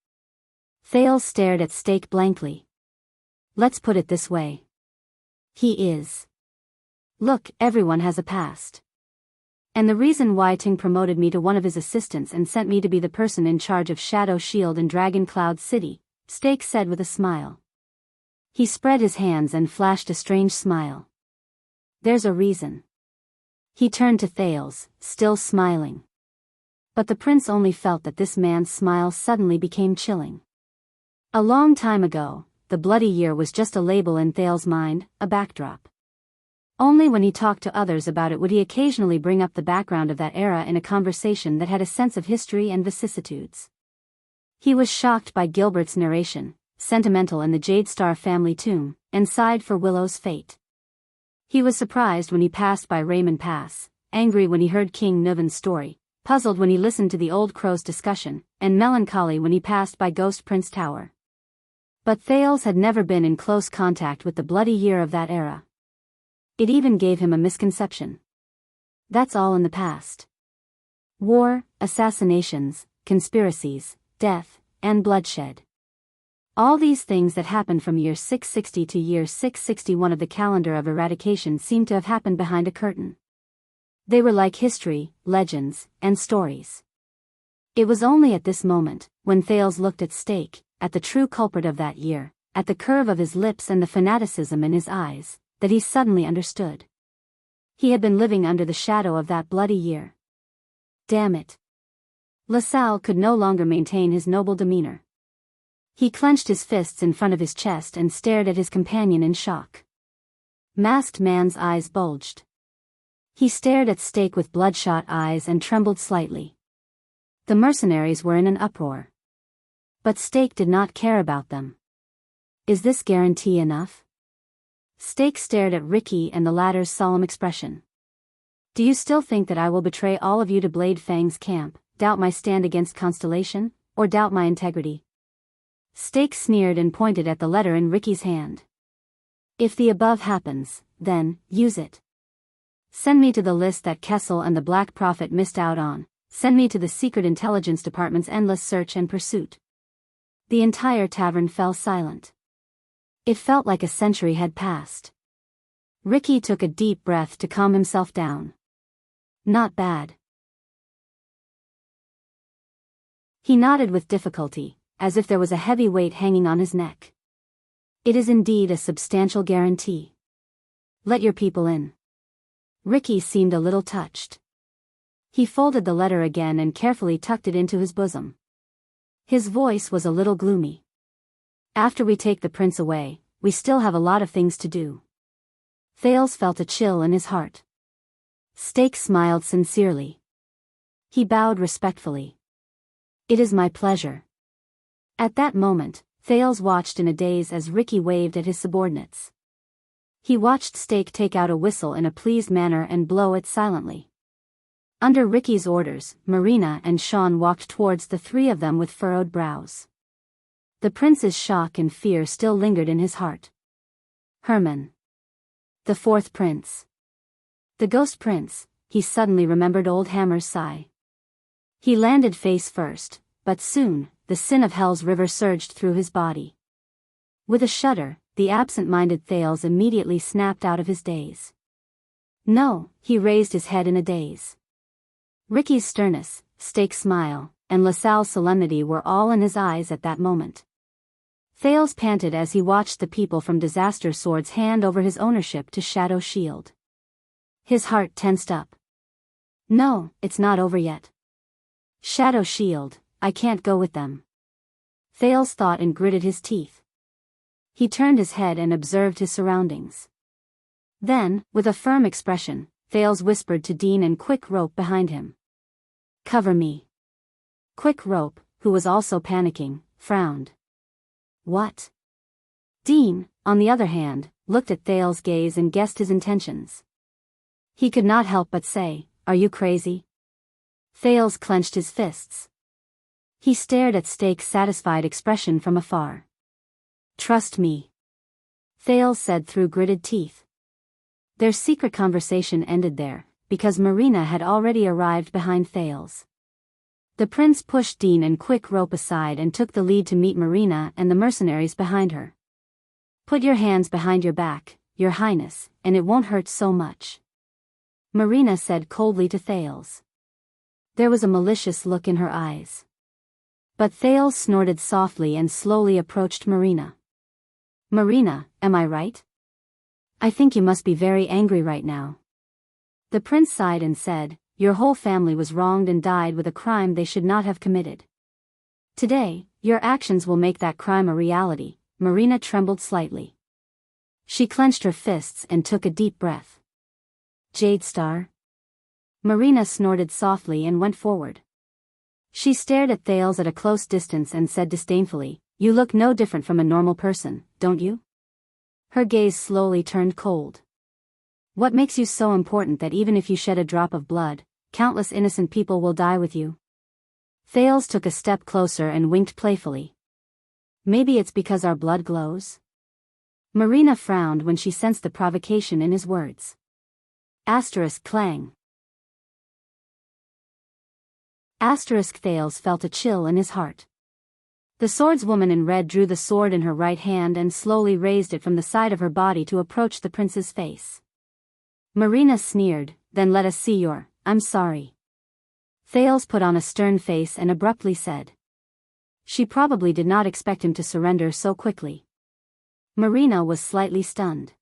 Thales stared at Stake blankly. "Let's put it this way. He is. Look, everyone has a past. And the reason why Ting promoted me to one of his assistants and sent me to be the person in charge of Shadow Shield and Dragon Cloud City," Stake said with a smile. He spread his hands and flashed a strange smile. "There's a reason." He turned to Thales, still smiling. But the prince only felt that this man's smile suddenly became chilling. A long time ago, the bloody year was just a label in Thales' mind, a backdrop. Only when he talked to others about it would he occasionally bring up the background of that era in a conversation that had a sense of history and vicissitudes. He was shocked by Gilbert's narration, sentimental in the Jade Star family tomb, and sighed for Willow's fate. He was surprised when he passed by Raymond Pass, angry when he heard King Nuvan's story, puzzled when he listened to the Old Crow's discussion, and melancholy when he passed by Ghost Prince Tower. But Thales had never been in close contact with the bloody year of that era. It even gave him a misconception. That's all in the past. War, assassinations, conspiracies, death, and bloodshed. All these things that happened from year 660 to year 661 of the calendar of eradication seemed to have happened behind a curtain. They were like history, legends, and stories. It was only at this moment, when Thales looked at Stake, at the true culprit of that year, at the curve of his lips and the fanaticism in his eyes, that he suddenly understood. He had been living under the shadow of that bloody year. Damn it. LaSalle could no longer maintain his noble demeanor. He clenched his fists in front of his chest and stared at his companion in shock. Masked Man's eyes bulged. He stared at Stake with bloodshot eyes and trembled slightly. The mercenaries were in an uproar. But Stake did not care about them. Is this guarantee enough? Stake stared at Ricky and the latter's solemn expression. Do you still think that I will betray all of you to Blade Fang's camp, doubt my stand against Constellation, or doubt my integrity? Stake sneered and pointed at the letter in Ricky's hand. If the above happens, then, use it. Send me to the list that Kessel and the Black Prophet missed out on. Send me to the Secret Intelligence Department's endless search and pursuit. The entire tavern fell silent. It felt like a century had passed. Ricky took a deep breath to calm himself down. Not bad. He nodded with difficulty, as if there was a heavy weight hanging on his neck. It is indeed a substantial guarantee. Let your people in. Ricky seemed a little touched. He folded the letter again and carefully tucked it into his bosom. His voice was a little gloomy. After we take the prince away, we still have a lot of things to do. Thales felt a chill in his heart. Stake smiled sincerely. He bowed respectfully. It is my pleasure. At that moment, Thales watched in a daze as Ricky waved at his subordinates. He watched Stake take out a whistle in a pleased manner and blow it silently. Under Ricky's orders, Marina and Sean walked towards the three of them with furrowed brows. The prince's shock and fear still lingered in his heart. Herman. The fourth prince. The ghost prince, he suddenly remembered old Hammer's sigh. He landed face first, but soon, the sin of Hell's river surged through his body. With a shudder, the absent-minded Thales immediately snapped out of his daze. No, he raised his head in a daze. Ricky's sternness, Stake's smile, and LaSalle's solemnity were all in his eyes at that moment. Thales panted as he watched the people from Disaster Swords hand over his ownership to Shadow Shield. His heart tensed up. No, it's not over yet. Shadow Shield, I can't go with them. Thales thought and gritted his teeth. He turned his head and observed his surroundings. Then, with a firm expression, Thales whispered to Dean and Quick Rope behind him. Cover me. Quick Rope, who was also panicking, frowned. What? Dean, on the other hand, looked at Thales' gaze and guessed his intentions. He could not help but say, Are you crazy? Thales clenched his fists. He stared at Stake's satisfied expression from afar. Trust me. Thales said through gritted teeth. Their secret conversation ended there, because Marina had already arrived behind Thales. The prince pushed Dean and Quick Rope aside and took the lead to meet Marina and the mercenaries behind her. Put your hands behind your back, your highness, and it won't hurt so much. Marina said coldly to Thales. There was a malicious look in her eyes. But Thales snorted softly and slowly approached Marina. Marina, am I right? I think you must be very angry right now. The prince sighed and said, Your whole family was wronged and died with a crime they should not have committed. Today, your actions will make that crime a reality. Marina trembled slightly. She clenched her fists and took a deep breath. Jade Star? Marina snorted softly and went forward. She stared at Thales at a close distance and said disdainfully, "You look no different from a normal person, don't you?" Her gaze slowly turned cold. "What makes you so important that even if you shed a drop of blood, countless innocent people will die with you?" Thales took a step closer and winked playfully. "Maybe it's because our blood glows?" Marina frowned when she sensed the provocation in his words. Clang. Thales felt a chill in his heart. The swordswoman in red drew the sword in her right hand and slowly raised it from the side of her body to approach the prince's face. Marina sneered, "Then let us see your, I'm sorry." Thales put on a stern face and abruptly said. She probably did not expect him to surrender so quickly. Marina was slightly stunned.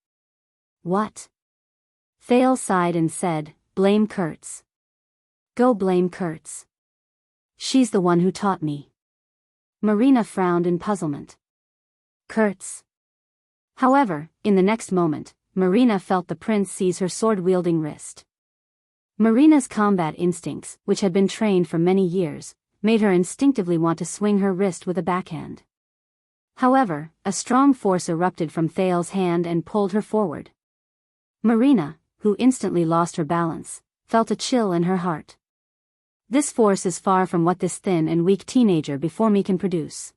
"What?" Thales sighed and said, "Blame Kurtz." "Go blame Kurtz. She's the one who taught me." Marina frowned in puzzlement. Kurtz. However, in the next moment, Marina felt the prince seize her sword-wielding wrist. Marina's combat instincts, which had been trained for many years, made her instinctively want to swing her wrist with a backhand. However, a strong force erupted from Thales' hand and pulled her forward. Marina, who instantly lost her balance, felt a chill in her heart. This force is far from what this thin and weak teenager before me can produce.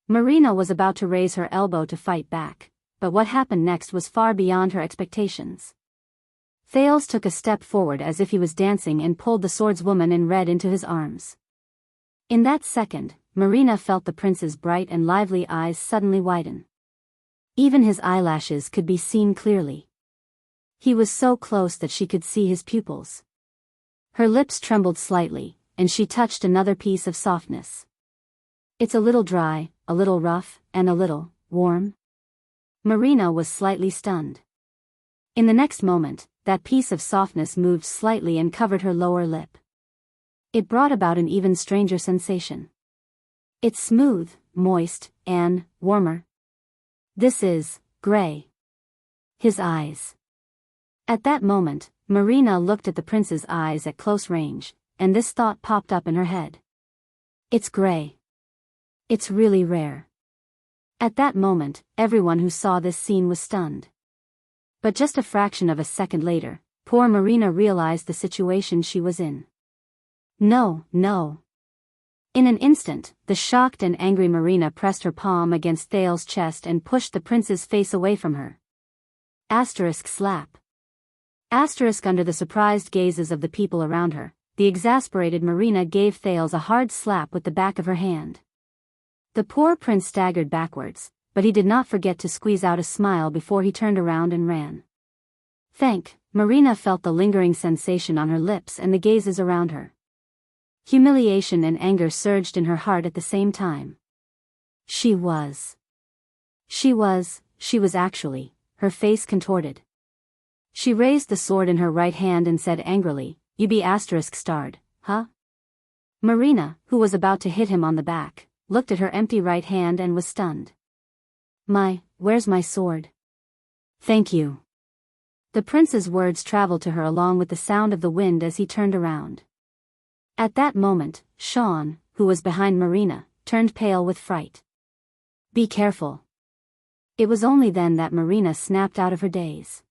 Marina was about to raise her elbow to fight back, but what happened next was far beyond her expectations. Thales took a step forward as if he was dancing and pulled the swordswoman in red into his arms. In that second, Marina felt the prince's bright and lively eyes suddenly widen. Even his eyelashes could be seen clearly. He was so close that she could see his pupils. Her lips trembled slightly, and she touched another piece of softness. "It's a little dry, a little rough, and a little warm." Marina was slightly stunned. In the next moment, that piece of softness moved slightly and covered her lower lip. It brought about an even stranger sensation. "It's smooth, moist, and warmer. This is gray." His eyes. At that moment, Marina looked at the prince's eyes at close range, and this thought popped up in her head. "It's gray. It's really rare." At that moment, everyone who saw this scene was stunned. But just a fraction of a second later, poor Marina realized the situation she was in. No. In an instant, the shocked and angry Marina pressed her palm against Thales' chest and pushed the prince's face away from her. Slap. Under the surprised gazes of the people around her, the exasperated Marina gave Thales a hard slap with the back of her hand. The poor prince staggered backwards, but he did not forget to squeeze out a smile before he turned around and ran. Marina felt the lingering sensation on her lips and the gazes around her. Humiliation and anger surged in her heart at the same time. She was actually, her face contorted. She raised the sword in her right hand and said angrily, "You be starred, huh?" Marina, who was about to hit him on the back, looked at her empty right hand and was stunned. Where's my sword?" "Thank you." The prince's words traveled to her along with the sound of the wind as he turned around. At that moment, Sean, who was behind Marina, turned pale with fright. "Be careful." It was only then that Marina snapped out of her daze.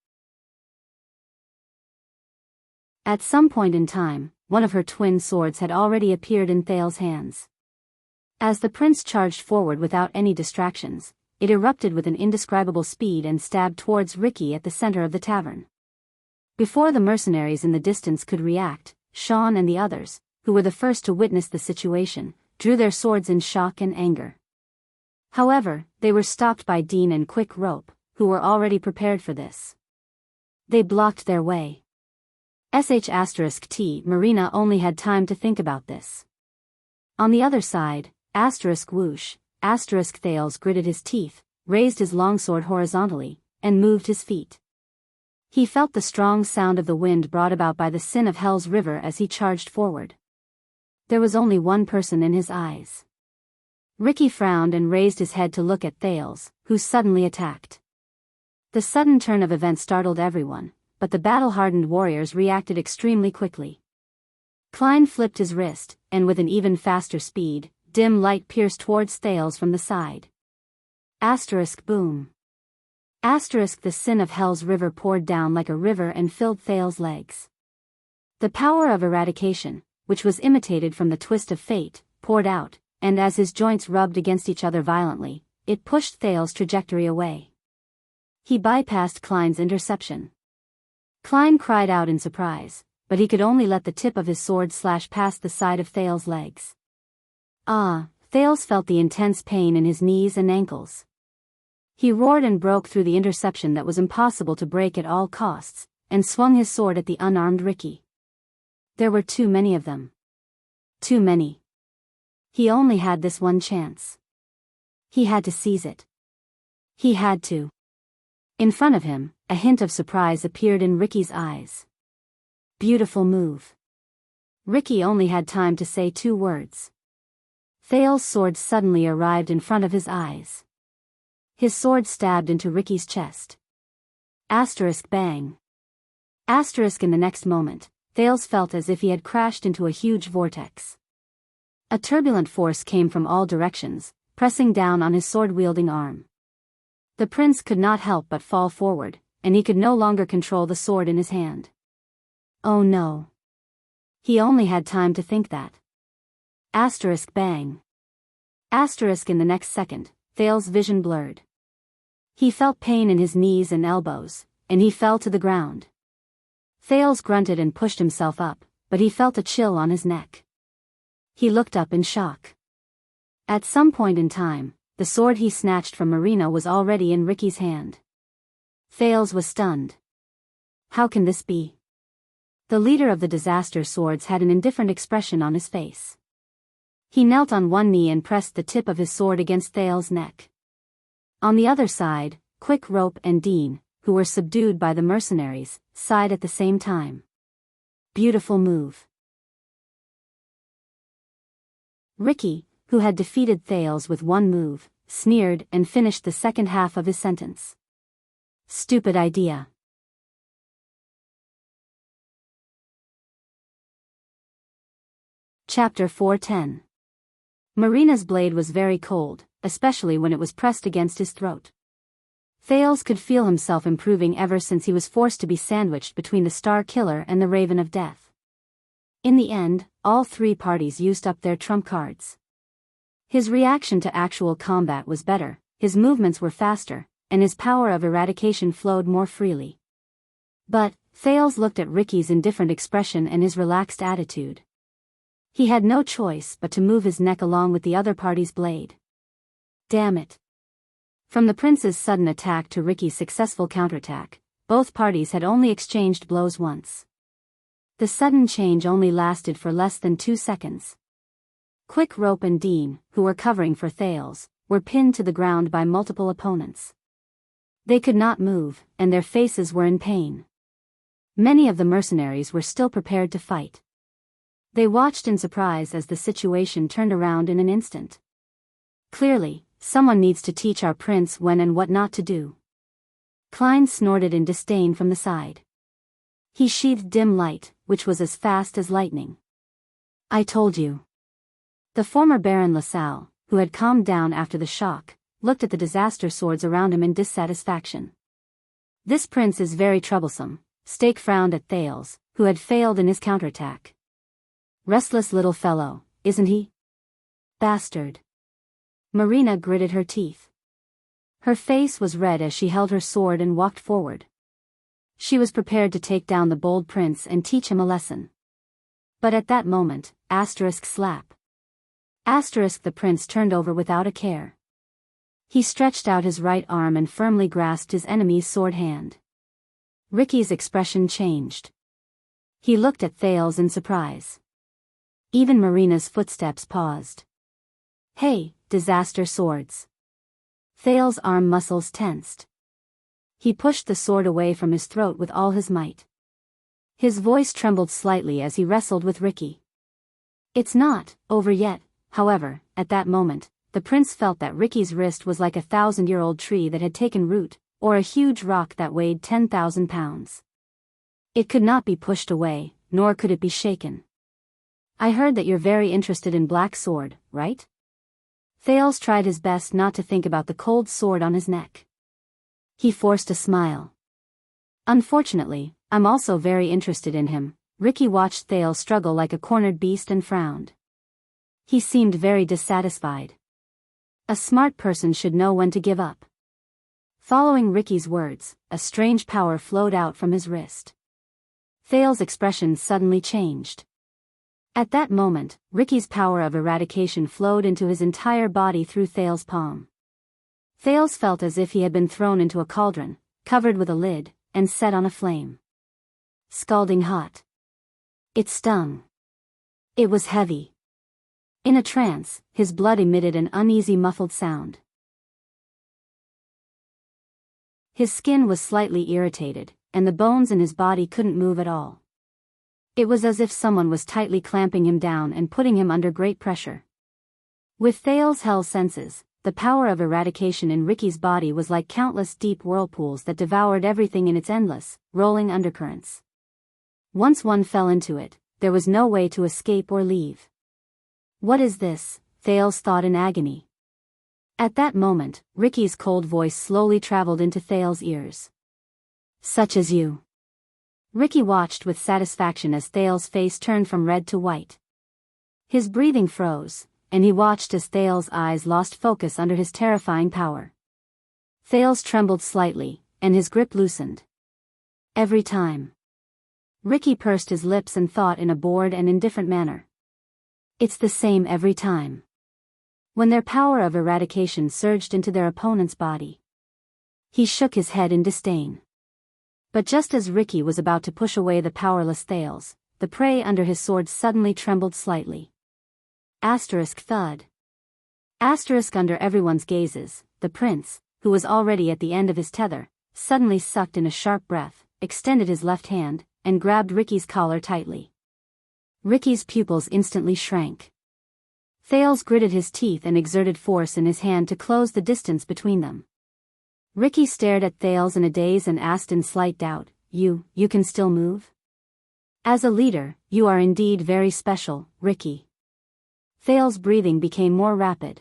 At some point in time, one of her twin swords had already appeared in Thales' hands. As the prince charged forward without any distractions, it erupted with an indescribable speed and stabbed towards Ricky at the center of the tavern. Before the mercenaries in the distance could react, Sean and the others, who were the first to witness the situation, drew their swords in shock and anger. However, they were stopped by Dean and Quick Rope, who were already prepared for this. They blocked their way. Marina only had time to think about this. On the other side, whoosh, Thales gritted his teeth, raised his longsword horizontally, and moved his feet. He felt the strong sound of the wind brought about by the sin of Hell's River as he charged forward. There was only one person in his eyes. Ricky frowned and raised his head to look at Thales, who suddenly attacked. The sudden turn of events startled everyone, but the battle-hardened warriors reacted extremely quickly. Klein flipped his wrist, and with an even faster speed, dim light pierced towards Thales from the side. Asterisk boom. Asterisk the sin of hell's river poured down like a river and filled Thales' legs. The power of eradication, which was imitated from the twist of fate, poured out, and as his joints rubbed against each other violently, it pushed Thales' trajectory away. He bypassed Klein's interception. Klein cried out in surprise, but he could only let the tip of his sword slash past the side of Thales' legs. Ah, Thales felt the intense pain in his knees and ankles. He roared and broke through the interception that was impossible to break at all costs, and swung his sword at the unarmed Ricky. There were too many of them. Too many. He only had this one chance. He had to seize it. He had to. In front of him, a hint of surprise appeared in Ricky's eyes. Beautiful move. Ricky only had time to say 2 words. Thales' sword suddenly arrived in front of his eyes. His sword stabbed into Ricky's chest. Asterisk bang. Asterisk in the next moment, Thales felt as if he had crashed into a huge vortex. A turbulent force came from all directions, pressing down on his sword-wielding arm. The prince could not help but fall forward, and he could no longer control the sword in his hand. Oh no. He only had time to think that. Asterisk bang. Asterisk in the next second, Thales' vision blurred. He felt pain in his knees and elbows, and he fell to the ground. Thales grunted and pushed himself up, but he felt a chill on his neck. He looked up in shock. At some point in time, the sword he snatched from Marina was already in Ricky's hand. Thales was stunned. How can this be? The leader of the disaster swords had an indifferent expression on his face. He knelt on one knee and pressed the tip of his sword against Thales' neck. On the other side, Quick Rope and Dean, who were subdued by the mercenaries, sighed at the same time. Beautiful move. Ricky, who had defeated Thales with one move, sneered and finished the second half of his sentence. Stupid idea. Chapter 410. Marina's blade was very cold, especially when it was pressed against his throat. Thales could feel himself improving ever since he was forced to be sandwiched between the Star Killer and the Raven of Death. In the end, all 3 parties used up their trump cards. His reaction to actual combat was better, his movements were faster, and his power of eradication flowed more freely. But, Thales looked at Ricky's indifferent expression and his relaxed attitude. He had no choice but to move his neck along with the other party's blade. Damn it. From the prince's sudden attack to Ricky's successful counterattack, both parties had only exchanged blows once. The sudden change only lasted for less than 2 seconds. Quick Rope and Dean, who were covering for Thales, were pinned to the ground by multiple opponents. They could not move, and their faces were in pain. Many of the mercenaries were still prepared to fight. They watched in surprise as the situation turned around in an instant. Clearly, someone needs to teach our prince when and what not to do. Klein snorted in disdain from the side. He sheathed dim light, which was as fast as lightning. I told you. The former Baron LaSalle, who had calmed down after the shock, looked at the disaster swords around him in dissatisfaction. This prince is very troublesome. Stake frowned at Thales, who had failed in his counterattack. Restless little fellow, isn't he? Bastard. Marina gritted her teeth. Her face was red as she held her sword and walked forward. She was prepared to take down the bold prince and teach him a lesson. But at that moment, asterisk slap. Asterisk the prince turned over without a care. He stretched out his right arm and firmly grasped his enemy's sword hand. Ricky's expression changed. He looked at Thales in surprise. Even Marina's footsteps paused. Hey, disaster swords. Thales' arm muscles tensed. He pushed the sword away from his throat with all his might. His voice trembled slightly as he wrestled with Ricky. It's not over yet, however, at that moment, the prince felt that Ricky's wrist was like a 1,000-year-old tree that had taken root, or a huge rock that weighed 10,000 pounds. It could not be pushed away, nor could it be shaken. I heard that you're very interested in Black Sword, right? Thales tried his best not to think about the cold sword on his neck. He forced a smile. Unfortunately, I'm also very interested in him. Ricky watched Thales struggle like a cornered beast and frowned. He seemed very dissatisfied. A smart person should know when to give up. Following Ricky's words, a strange power flowed out from his wrist. Thales' expression suddenly changed. At that moment, Ricky's power of eradication flowed into his entire body through Thales' palm. Thales felt as if he had been thrown into a cauldron, covered with a lid, and set on a flame. Scalding hot. It stung. It was heavy. In a trance, his blood emitted an uneasy muffled sound. His skin was slightly irritated, and the bones in his body couldn't move at all. It was as if someone was tightly clamping him down and putting him under great pressure. With Thales' hell's senses, the power of eradication in Ricky's body was like countless deep whirlpools that devoured everything in its endless, rolling undercurrents. Once one fell into it, there was no way to escape or leave. What is this? Thales thought in agony. At that moment, Ricky's cold voice slowly traveled into Thales' ears. Such as you. Ricky watched with satisfaction as Thales' face turned from red to white. His breathing froze, and he watched as Thales' eyes lost focus under his terrifying power. Thales trembled slightly, and his grip loosened. Every time. Ricky pursed his lips and thought in a bored and indifferent manner. It's the same every time. When their power of eradication surged into their opponent's body. He shook his head in disdain. But just as Ricky was about to push away the powerless Thales, the prey under his sword suddenly trembled slightly. Thud. Under everyone's gazes, the prince, who was already at the end of his tether, suddenly sucked in a sharp breath, extended his left hand, and grabbed Ricky's collar tightly. Ricky's pupils instantly shrank. Thales gritted his teeth and exerted force in his hand to close the distance between them. Ricky stared at Thales in a daze and asked in slight doubt, You can still move? As a leader, you are indeed very special, Ricky. Thales' breathing became more rapid.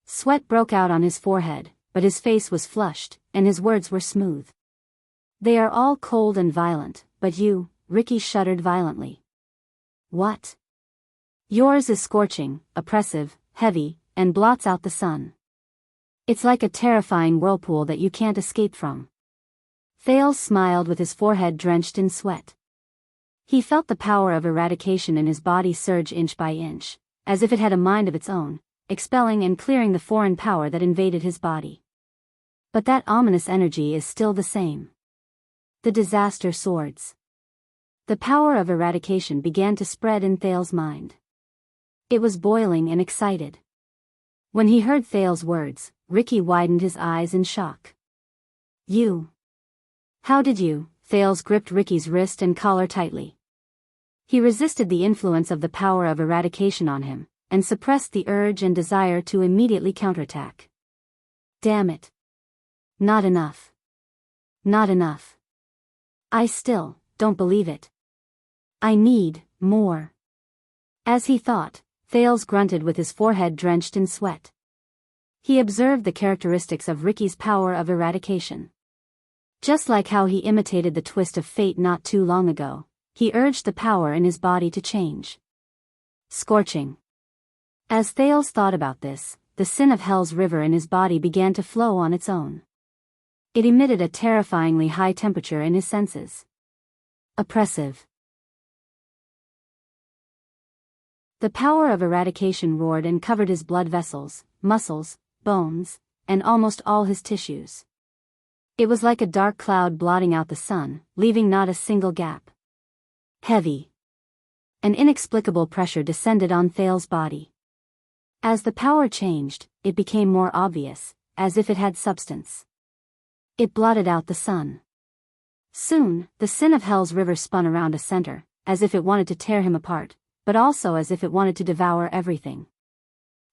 Sweat broke out on his forehead, but his face was flushed, and his words were smooth. They are all cold and violent, but you, Ricky shuddered violently. What? Yours is scorching, oppressive, heavy, and blots out the sun. It's like a terrifying whirlpool that you can't escape from. Thales smiled with his forehead drenched in sweat. He felt the power of eradication in his body surge inch by inch, as if it had a mind of its own, expelling and clearing the foreign power that invaded his body. But that ominous energy is still the same. The disaster swords. The power of eradication began to spread in Thales' mind. It was boiling and excited. When he heard Thales' words, Ricky widened his eyes in shock. You. How did you? Thales gripped Ricky's wrist and collar tightly. He resisted the influence of the power of eradication on him, and suppressed the urge and desire to immediately counterattack. Damn it. Not enough. Not enough. I still don't believe it. I need more. As he thought, Thales grunted with his forehead drenched in sweat. He observed the characteristics of Ricky's power of eradication. Just like how he imitated the twist of fate not too long ago, he urged the power in his body to change. Scorching. As Thales thought about this, the sin of hell's river in his body began to flow on its own. It emitted a terrifyingly high temperature in his senses. Oppressive. The power of eradication roared and covered his blood vessels, muscles, bones, and almost all his tissues. It was like a dark cloud blotting out the sun, leaving not a single gap. Heavy. An inexplicable pressure descended on Thales' body. As the power changed, it became more obvious, as if it had substance. It blotted out the sun. Soon, the sin of hell's river spun around a center, as if it wanted to tear him apart, but also as if it wanted to devour everything.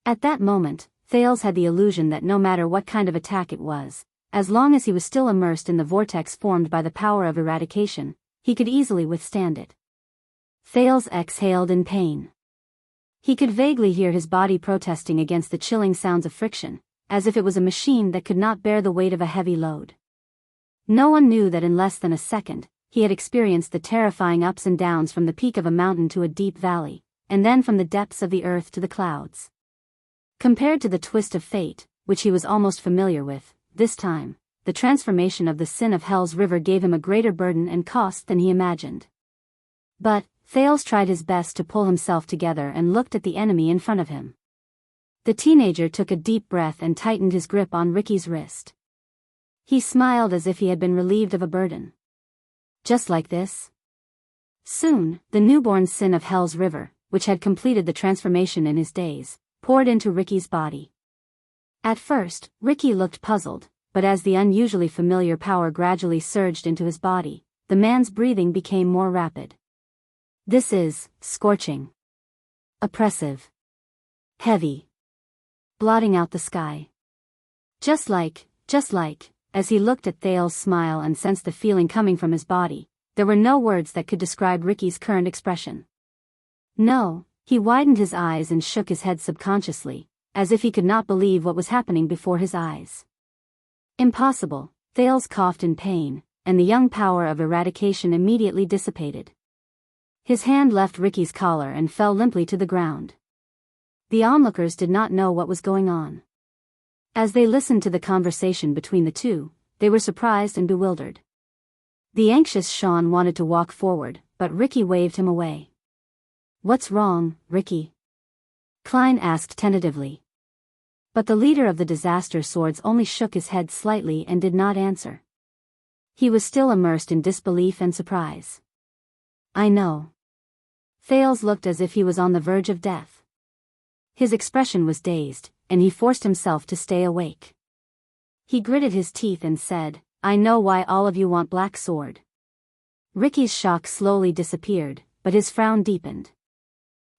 At that moment, Thales had the illusion that no matter what kind of attack it was, as long as he was still immersed in the vortex formed by the power of eradication, he could easily withstand it. Thales exhaled in pain. He could vaguely hear his body protesting against the chilling sounds of friction, as if it was a machine that could not bear the weight of a heavy load. No one knew that in less than a second, he had experienced the terrifying ups and downs from the peak of a mountain to a deep valley, and then from the depths of the earth to the clouds. Compared to the twist of fate, which he was almost familiar with, this time, the transformation of the sin of Hell's River gave him a greater burden and cost than he imagined. But, Thales tried his best to pull himself together and looked at the enemy in front of him. The teenager took a deep breath and tightened his grip on Ricky's wrist. He smiled as if he had been relieved of a burden. Just like this? Soon, the newborn sin of Hell's River, which had completed the transformation in his days, poured into Ricky's body. At first, Ricky looked puzzled, but as the unusually familiar power gradually surged into his body, the man's breathing became more rapid. This is scorching. Oppressive. Heavy. Blotting out the sky. Just like, as he looked at Thales' smile and sensed the feeling coming from his body, there were no words that could describe Ricky's current expression. No, he widened his eyes and shook his head subconsciously, as if he could not believe what was happening before his eyes. Impossible, Thales coughed in pain, and the young power of eradication immediately dissipated. His hand left Ricky's collar and fell limply to the ground. The onlookers did not know what was going on. As they listened to the conversation between the two, they were surprised and bewildered. The anxious Sean wanted to walk forward, but Ricky waved him away. "What's wrong, Ricky?" Klein asked tentatively. But the leader of the disaster swords only shook his head slightly and did not answer. He was still immersed in disbelief and surprise. "I know." Thales looked as if he was on the verge of death. His expression was dazed, and he forced himself to stay awake. He gritted his teeth and said, "I know why all of you want Black Sword." Ricky's shock slowly disappeared, but his frown deepened.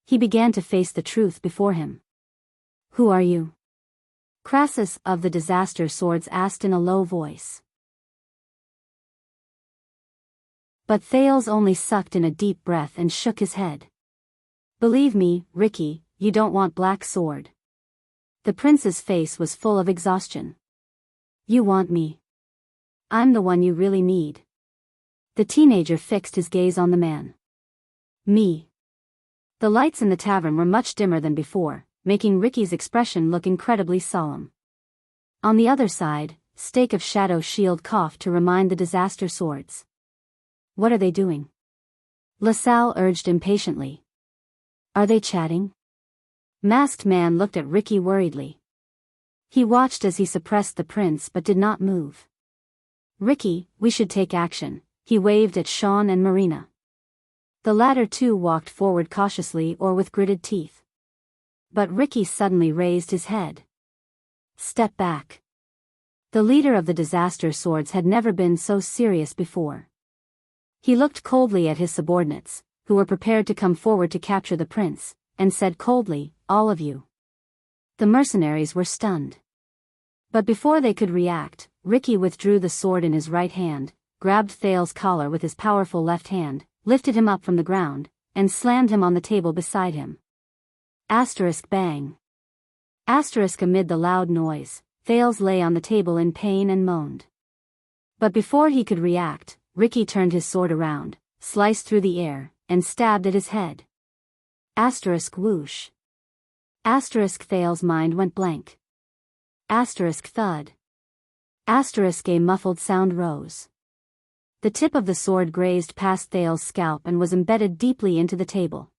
He began to face the truth before him. "Who are you?" Crassus of the disaster swords asked in a low voice. But Thales only sucked in a deep breath and shook his head. "Believe me, Ricky, you don't want Black Sword." The prince's face was full of exhaustion. "You want me. I'm the one you really need." The teenager fixed his gaze on the man. "Me." The lights in the tavern were much dimmer than before, making Ricky's expression look incredibly solemn. On the other side, Stake of Shadow Shield coughed to remind the disaster swords. "What are they doing?" LaSalle urged impatiently. "Are they chatting?" Masked Man looked at Ricky worriedly. He watched as he suppressed the prince but did not move. "Ricky, we should take action," he waved at Sean and Marina. The latter too walked forward cautiously or with gritted teeth. But Ricky suddenly raised his head. "Step back." The leader of the disaster swords had never been so serious before. He looked coldly at his subordinates, who were prepared to come forward to capture the prince, and said coldly, "All of you." The mercenaries were stunned. But before they could react, Ricky withdrew the sword in his right hand, grabbed Thales' collar with his powerful left hand, lifted him up from the ground, and slammed him on the table beside him. Bang. Amid the loud noise, Thales lay on the table in pain and moaned. But before he could react, Ricky turned his sword around, sliced through the air, and stabbed at his head. Whoosh. Thales' mind went blank. Thud. A muffled sound rose. The tip of the sword grazed past Thales' scalp and was embedded deeply into the table.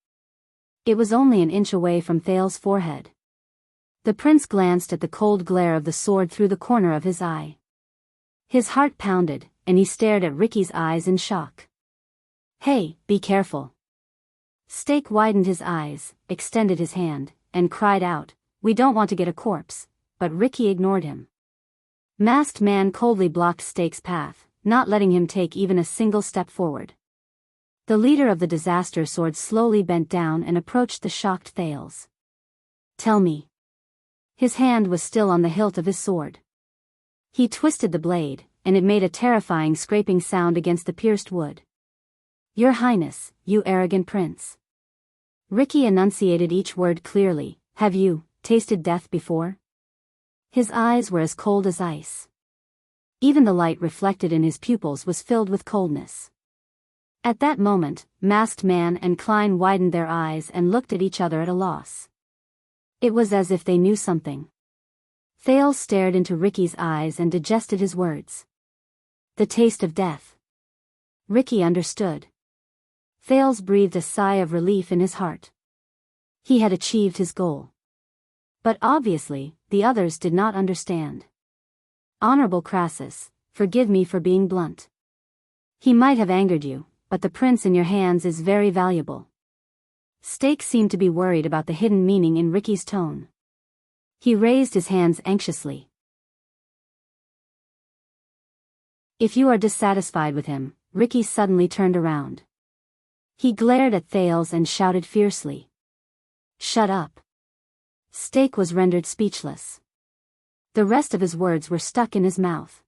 It was only an inch away from Thales' forehead. The prince glanced at the cold glare of the sword through the corner of his eye. His heart pounded, and he stared at Ricky's eyes in shock. "Hey, be careful." Stake widened his eyes, extended his hand, and cried out, "We don't want to get a corpse," but Ricky ignored him. Masked Man coldly blocked Stake's path, not letting him take even a single step forward. The leader of the disaster sword slowly bent down and approached the shocked Thales. "Tell me." His hand was still on the hilt of his sword. He twisted the blade, and it made a terrifying scraping sound against the pierced wood. Your Highness, you arrogant prince. Ricky enunciated each word clearly. Have you tasted death before? His eyes were as cold as ice. Even the light reflected in his pupils was filled with coldness. At that moment, Masked Man and Klein widened their eyes and looked at each other at a loss. It was as if they knew something. Thales stared into Ricky's eyes and digested his words. The taste of death. Ricky understood. Thales breathed a sigh of relief in his heart. He had achieved his goal. But obviously, the others did not understand. Honorable Crassus, forgive me for being blunt. He might have angered you, but the prince in your hands is very valuable. Stake seemed to be worried about the hidden meaning in Ricky's tone. He raised his hands anxiously. If you are dissatisfied with him, Ricky suddenly turned around. He glared at Thales and shouted fiercely. Shut up. Stake was rendered speechless. The rest of his words were stuck in his mouth.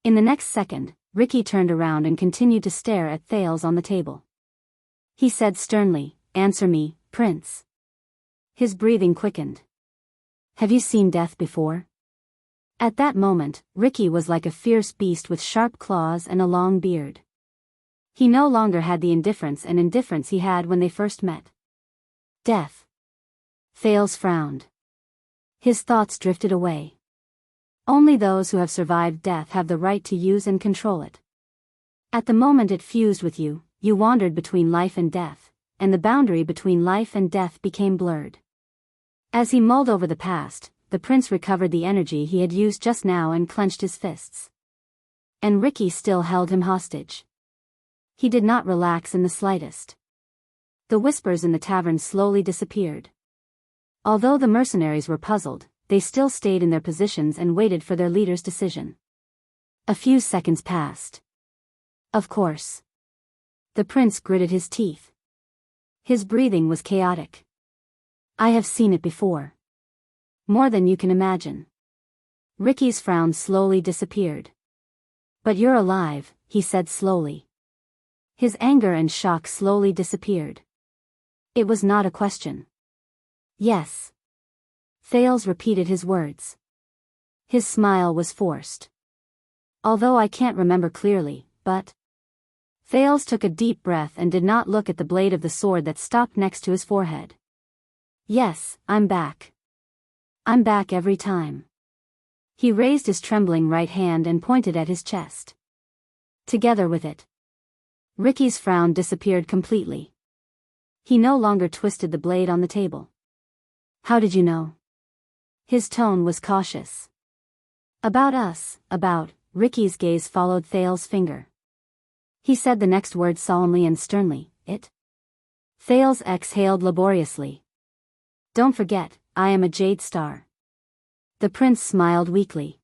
In the next second, Ricky turned around and continued to stare at Thales on the table. He said sternly, Answer me, Prince. His breathing quickened. Have you seen death before? At that moment, Ricky was like a fierce beast with sharp claws and a long beard. He no longer had the indifference he had when they first met. Death. Thales frowned. His thoughts drifted away. Only those who have survived death have the right to use and control it. At the moment it fused with you, you wandered between life and death, and the boundary between life and death became blurred. As he mulled over the past, the prince recovered the energy he had used just now and clenched his fists. And Ricky still held him hostage. He did not relax in the slightest. The whispers in the tavern slowly disappeared. Although the mercenaries were puzzled, they still stayed in their positions and waited for their leader's decision. A few seconds passed. Of course. The prince gritted his teeth. His breathing was chaotic. I have seen it before. More than you can imagine. Ricky's frown slowly disappeared. But you're alive, he said slowly. His anger and shock slowly disappeared. It was not a question. Yes. Thales repeated his words. His smile was forced. Although I can't remember clearly, but... Thales took a deep breath and did not look at the blade of the sword that stopped next to his forehead. Yes, I'm back. I'm back every time. He raised his trembling right hand and pointed at his chest. Together with it. Ricky's frown disappeared completely. He no longer twisted the blade on the table. How did you know? His tone was cautious. About us, about, Ricky's gaze followed Thales' finger. He said the next word solemnly and sternly, it. Thales exhaled laboriously. Don't forget, I am a jade star. The prince smiled weakly.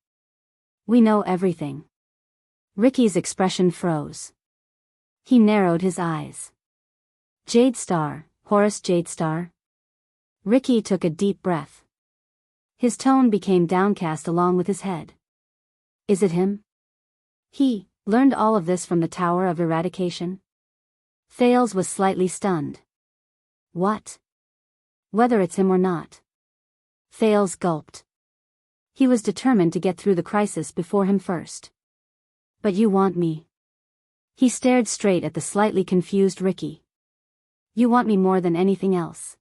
We know everything. Ricky's expression froze. He narrowed his eyes. Jade Star, Horus Jade Star? Ricky took a deep breath. His tone became downcast along with his head. Is it him? He learned all of this from the Tower of Eradication? Thales was slightly stunned. What? Whether it's him or not. Thales gulped. He was determined to get through the crisis before him first. But you want me? He stared straight at the slightly confused Ricky. You want me more than anything else.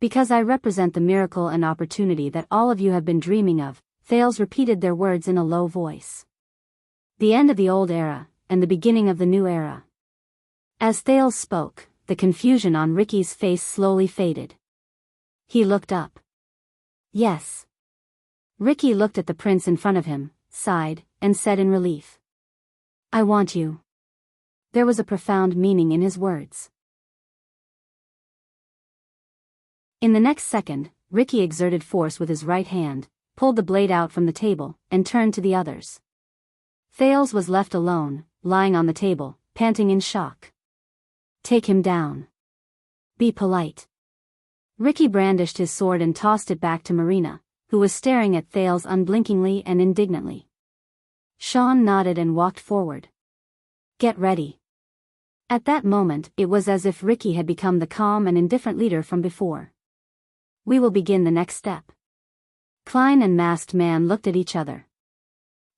Because I represent the miracle and opportunity that all of you have been dreaming of, Thales repeated their words in a low voice. The end of the old era, and the beginning of the new era. As Thales spoke, the confusion on Ricky's face slowly faded. He looked up. Yes. Ricky looked at the prince in front of him, sighed, and said in relief. I want you. There was a profound meaning in his words. In the next second, Ricky exerted force with his right hand, pulled the blade out from the table, and turned to the others. Thales was left alone, lying on the table, panting in shock. Take him down. Be polite. Ricky brandished his sword and tossed it back to Marina, who was staring at Thales unblinkingly and indignantly. Sean nodded and walked forward. Get ready. At that moment, it was as if Ricky had become the calm and indifferent leader from before. We will begin the next step. Klein and Masked Man looked at each other.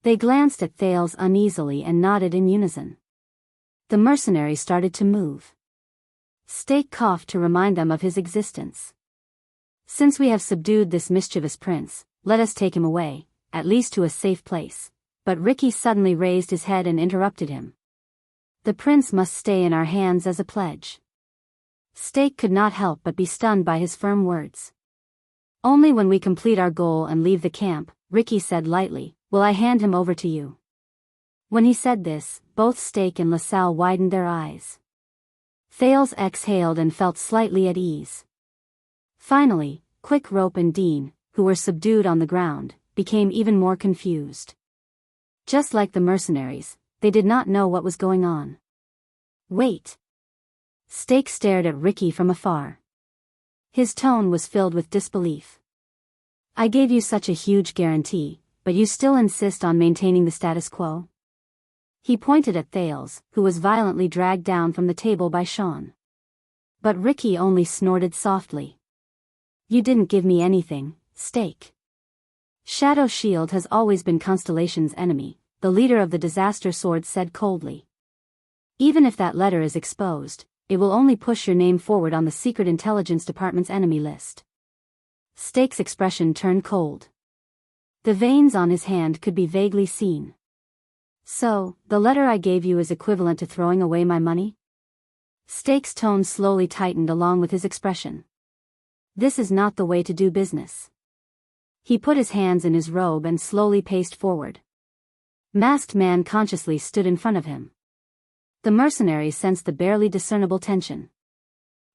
They glanced at Thales uneasily and nodded in unison. The mercenary started to move. Stake coughed to remind them of his existence. Since we have subdued this mischievous prince, let us take him away, at least to a safe place. But Ricky suddenly raised his head and interrupted him. The prince must stay in our hands as a pledge. Stake could not help but be stunned by his firm words. Only when we complete our goal and leave the camp, Ricky said lightly, will I hand him over to you. When he said this, both Stake and LaSalle widened their eyes. Thales exhaled and felt slightly at ease. Finally, Quick Rope and Dean, who were subdued on the ground, became even more confused. Just like the mercenaries, they did not know what was going on. Wait. Stake stared at Ricky from afar. His tone was filled with disbelief. I gave you such a huge guarantee, but you still insist on maintaining the status quo? He pointed at Thales, who was violently dragged down from the table by Sean. But Ricky only snorted softly. You didn't give me anything, Stake. Shadow Shield has always been Constellation's enemy, the leader of the Disaster Sword said coldly. Even if that letter is exposed, it will only push your name forward on the Secret Intelligence Department's enemy list. Stake's expression turned cold. The veins on his hand could be vaguely seen. So, the letter I gave you is equivalent to throwing away my money? Stake's tone slowly tightened along with his expression. This is not the way to do business. He put his hands in his robe and slowly paced forward. Masked Man consciously stood in front of him. The mercenaries sensed the barely discernible tension.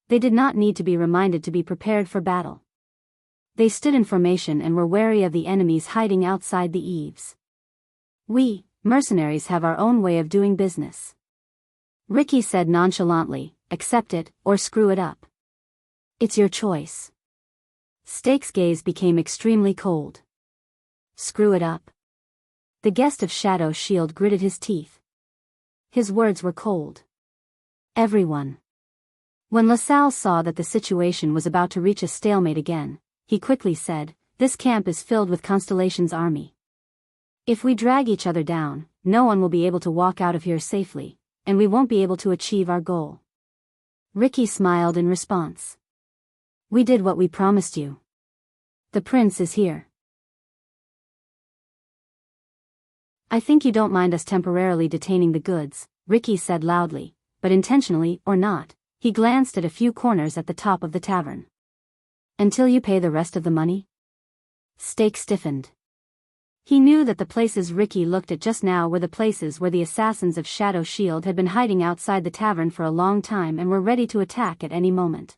They did not need to be reminded to be prepared for battle. They stood in formation and were wary of the enemies hiding outside the eaves. We, mercenaries, have our own way of doing business. Ricky said nonchalantly, accept it, or screw it up. It's your choice. Stake's gaze became extremely cold. Screw it up. The guest of Shadow Shield gritted his teeth. His words were cold. Everyone. When LaSalle saw that the situation was about to reach a stalemate again, he quickly said, this camp is filled with Constellation's army. If we drag each other down, no one will be able to walk out of here safely, and we won't be able to achieve our goal. Ricky smiled in response. We did what we promised you. The prince is here. I think you don't mind us temporarily detaining the goods, Ricky said loudly, but intentionally or not, he glanced at a few corners at the top of the tavern. Until you pay the rest of the money? Stake stiffened. He knew that the places Ricky looked at just now were the places where the assassins of Shadow Shield had been hiding outside the tavern for a long time and were ready to attack at any moment.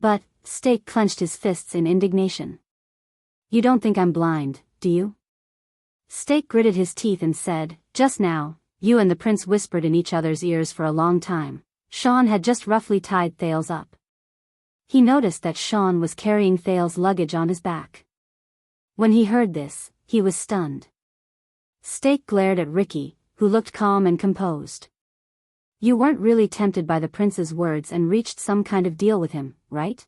But, Stake clenched his fists in indignation. You don't think I'm blind, do you? Stake gritted his teeth and said, just now, you and the prince whispered in each other's ears for a long time. Sean had just roughly tied Thales up. He noticed that Sean was carrying Thales' luggage on his back. When he heard this, he was stunned. Stake glared at Ricky, who looked calm and composed. You weren't really tempted by the prince's words and reached some kind of deal with him, right?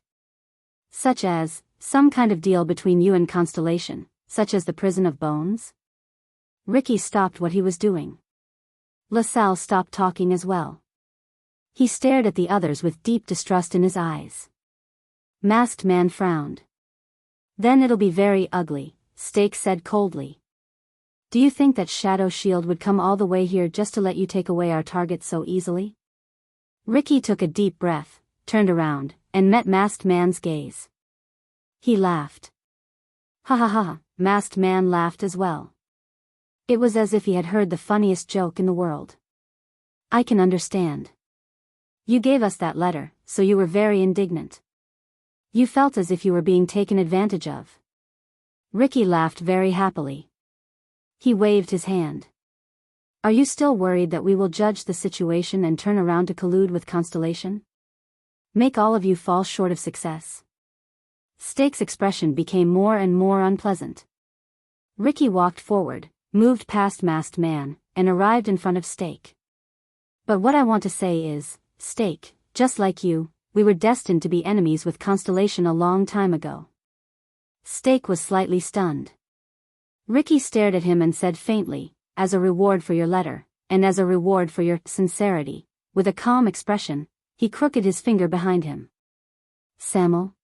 Such as, some kind of deal between you and Constellation, such as the prison of bones? Ricky stopped what he was doing. LaSalle stopped talking as well. He stared at the others with deep distrust in his eyes. Masked Man frowned. Then it'll be very ugly, Stake said coldly. Do you think that Shadow Shield would come all the way here just to let you take away our target so easily? Ricky took a deep breath, turned around, and met Masked Man's gaze. He laughed. Ha ha ha, Masked Man laughed as well. It was as if he had heard the funniest joke in the world. I can understand. You gave us that letter, so you were very indignant. You felt as if you were being taken advantage of. Ricky laughed very happily. He waved his hand. Are you still worried that we will judge the situation and turn around to collude with Constellation? Make all of you fall short of success? Stake's expression became more and more unpleasant. Ricky walked forward, moved past Masked Man, and arrived in front of Stake. But what I want to say is, Stake, just like you, we were destined to be enemies with Constellation a long time ago. Stake was slightly stunned. Ricky stared at him and said faintly, as a reward for your letter, and as a reward for your sincerity, with a calm expression, he crooked his finger behind him. Samuel?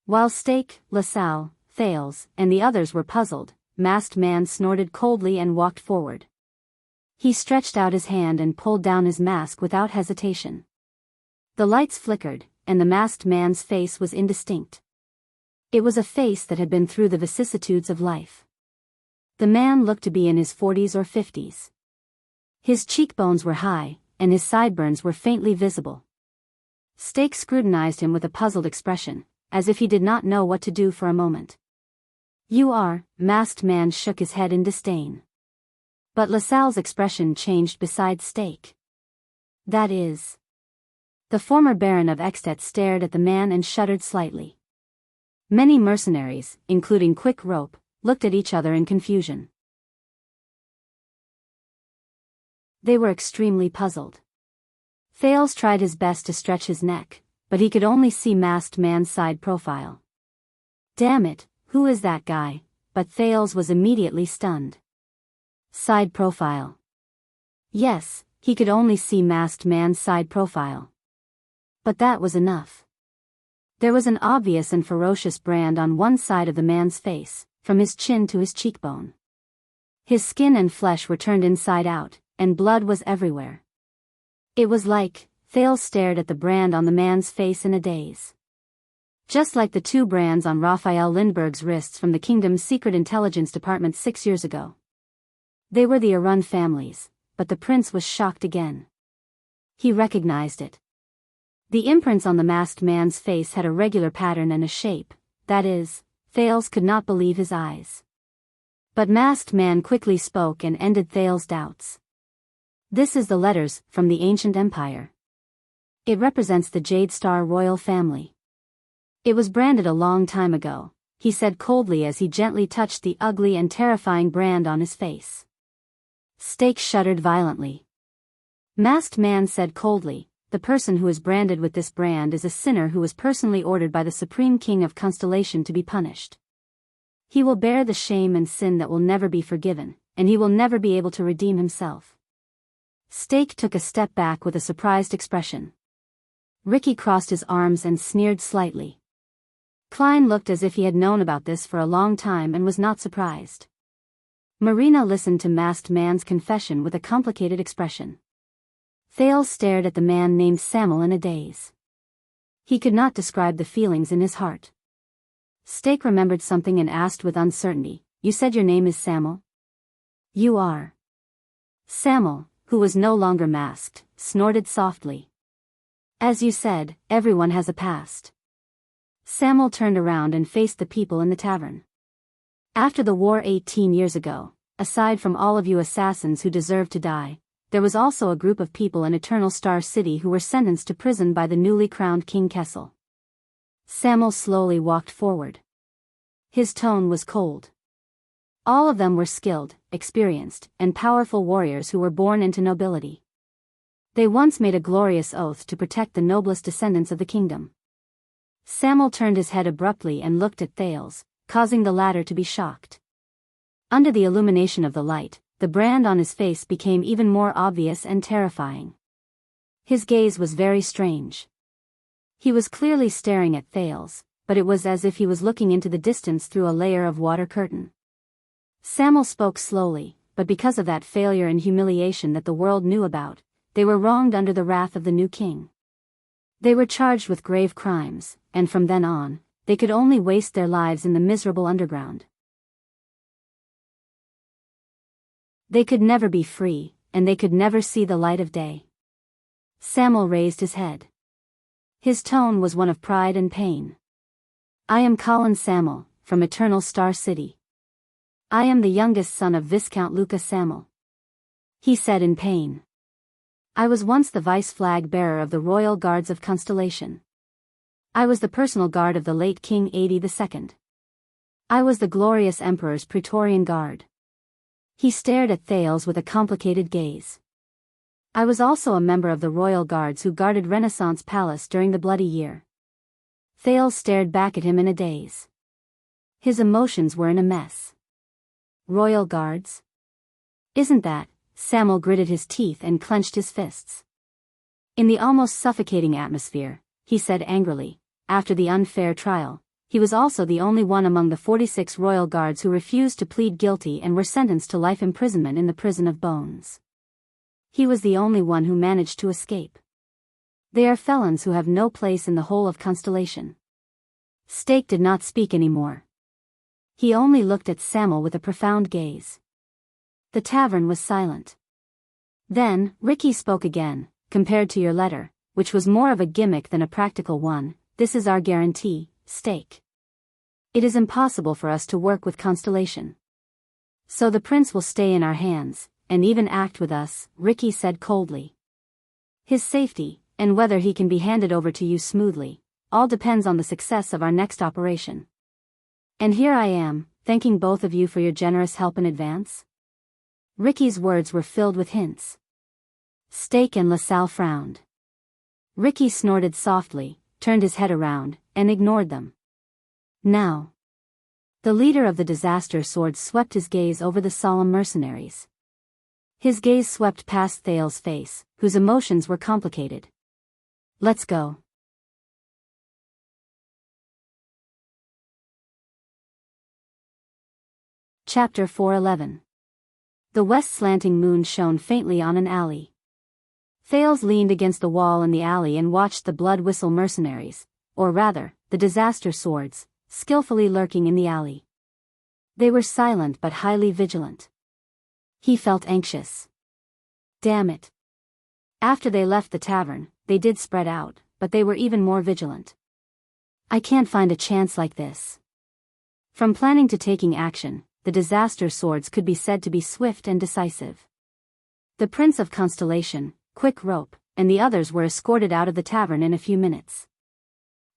While Stake, LaSalle, Thales, and the others were puzzled, Masked Man snorted coldly and walked forward. He stretched out his hand and pulled down his mask without hesitation. The lights flickered, and the masked man's face was indistinct. It was a face that had been through the vicissitudes of life. The man looked to be in his 40s or 50s. His cheekbones were high, and his sideburns were faintly visible. Stake scrutinized him with a puzzled expression, as if he did not know what to do for a moment. You are, Masked Man shook his head in disdain. But LaSalle's expression changed beside Stake. That is. The former Baron of Extet stared at the man and shuddered slightly. Many mercenaries, including Quick Rope, looked at each other in confusion. They were extremely puzzled. Thales tried his best to stretch his neck, but he could only see Masked Man's side profile. Damn it, who is that guy? But Thales was immediately stunned. Side profile. Yes, he could only see Masked Man's side profile. But that was enough. There was an obvious and ferocious brand on one side of the man's face, from his chin to his cheekbone. His skin and flesh were turned inside out, and blood was everywhere. It was like, Thales stared at the brand on the man's face in a daze. Just like the two brands on Raphael Lindbergh's wrists from the Kingdom's Secret Intelligence Department 6 years ago. They were the Arun families, but the prince was shocked again. He recognized it. The imprints on the masked man's face had a regular pattern and a shape, that is, Thales could not believe his eyes. But Masked Man quickly spoke and ended Thales' doubts. This is the letters from the ancient empire. It represents the Jade Star royal family. It was branded a long time ago, he said coldly as he gently touched the ugly and terrifying brand on his face. Stake shuddered violently. Masked Man said coldly, the person who is branded with this brand is a sinner who was personally ordered by the Supreme King of Constellation to be punished. He will bear the shame and sin that will never be forgiven, and he will never be able to redeem himself. Stake took a step back with a surprised expression. Ricky crossed his arms and sneered slightly. Klein looked as if he had known about this for a long time and was not surprised. Marina listened to Masked Man's confession with a complicated expression. Thales stared at the man named Samuel in a daze. He could not describe the feelings in his heart. Stake remembered something and asked with uncertainty, you said your name is Samuel? You are. Samuel, who was no longer masked, snorted softly. As you said, everyone has a past. Samuel turned around and faced the people in the tavern. After the war 18 years ago, aside from all of you assassins who deserved to die, there was also a group of people in Eternal Star City who were sentenced to prison by the newly crowned King Kessel. Samuel slowly walked forward. His tone was cold. All of them were skilled, experienced, and powerful warriors who were born into nobility. They once made a glorious oath to protect the noblest descendants of the kingdom. Samuel turned his head abruptly and looked at Thales, causing the latter to be shocked. Under the illumination of the light, the brand on his face became even more obvious and terrifying. His gaze was very strange. He was clearly staring at Thales, but it was as if he was looking into the distance through a layer of water curtain. Samuel spoke slowly, but because of that failure and humiliation that the world knew about, they were wronged under the wrath of the new king. They were charged with grave crimes, and from then on, they could only waste their lives in the miserable underground. They could never be free, and they could never see the light of day. Samuel raised his head. His tone was one of pride and pain. I am Colin Samuel, from Eternal Star City. I am the youngest son of Viscount Lucas Samuel. He said in pain. I was once the vice flag bearer of the Royal Guards of Constellation. I was the personal guard of the late King 82nd. I was the glorious Emperor's Praetorian Guard. He stared at Thales with a complicated gaze. I was also a member of the royal guards who guarded Renaissance Palace during the Bloody Year. Thales stared back at him in a daze. His emotions were in a mess. Royal guards? Isn't that? Samuel gritted his teeth and clenched his fists. In the almost suffocating atmosphere, he said angrily, after the unfair trial, he was also the only one among the 46 royal guards who refused to plead guilty and were sentenced to life imprisonment in the prison of bones. He was the only one who managed to escape. They are felons who have no place in the whole of Constellation. Stake did not speak anymore. He only looked at Samuel with a profound gaze. The tavern was silent. Then, Ricky spoke again. Compared to your letter, which was more of a gimmick than a practical one, this is our guarantee, Stake. It is impossible for us to work with Constellation. So the prince will stay in our hands, and even act with us, Ricky said coldly. His safety, and whether he can be handed over to you smoothly, all depends on the success of our next operation. And here I am, thanking both of you for your generous help in advance. Ricky's words were filled with hints. Stake and LaSalle frowned. Ricky snorted softly, turned his head around, and ignored them. Now. The leader of the Disaster Swords swept his gaze over the solemn mercenaries. His gaze swept past Thales' face, whose emotions were complicated. Let's go. Chapter 411. The west slanting moon shone faintly on an alley. Thales leaned against the wall in the alley and watched the blood whistle mercenaries, or rather, the Disaster Swords, skillfully lurking in the alley. They were silent but highly vigilant. He felt anxious. Damn it. After they left the tavern, they did spread out, but they were even more vigilant. I can't find a chance like this. From planning to taking action, the Disaster Swords could be said to be swift and decisive. The Prince of Constellation, Quick Rope, and the others were escorted out of the tavern in a few minutes.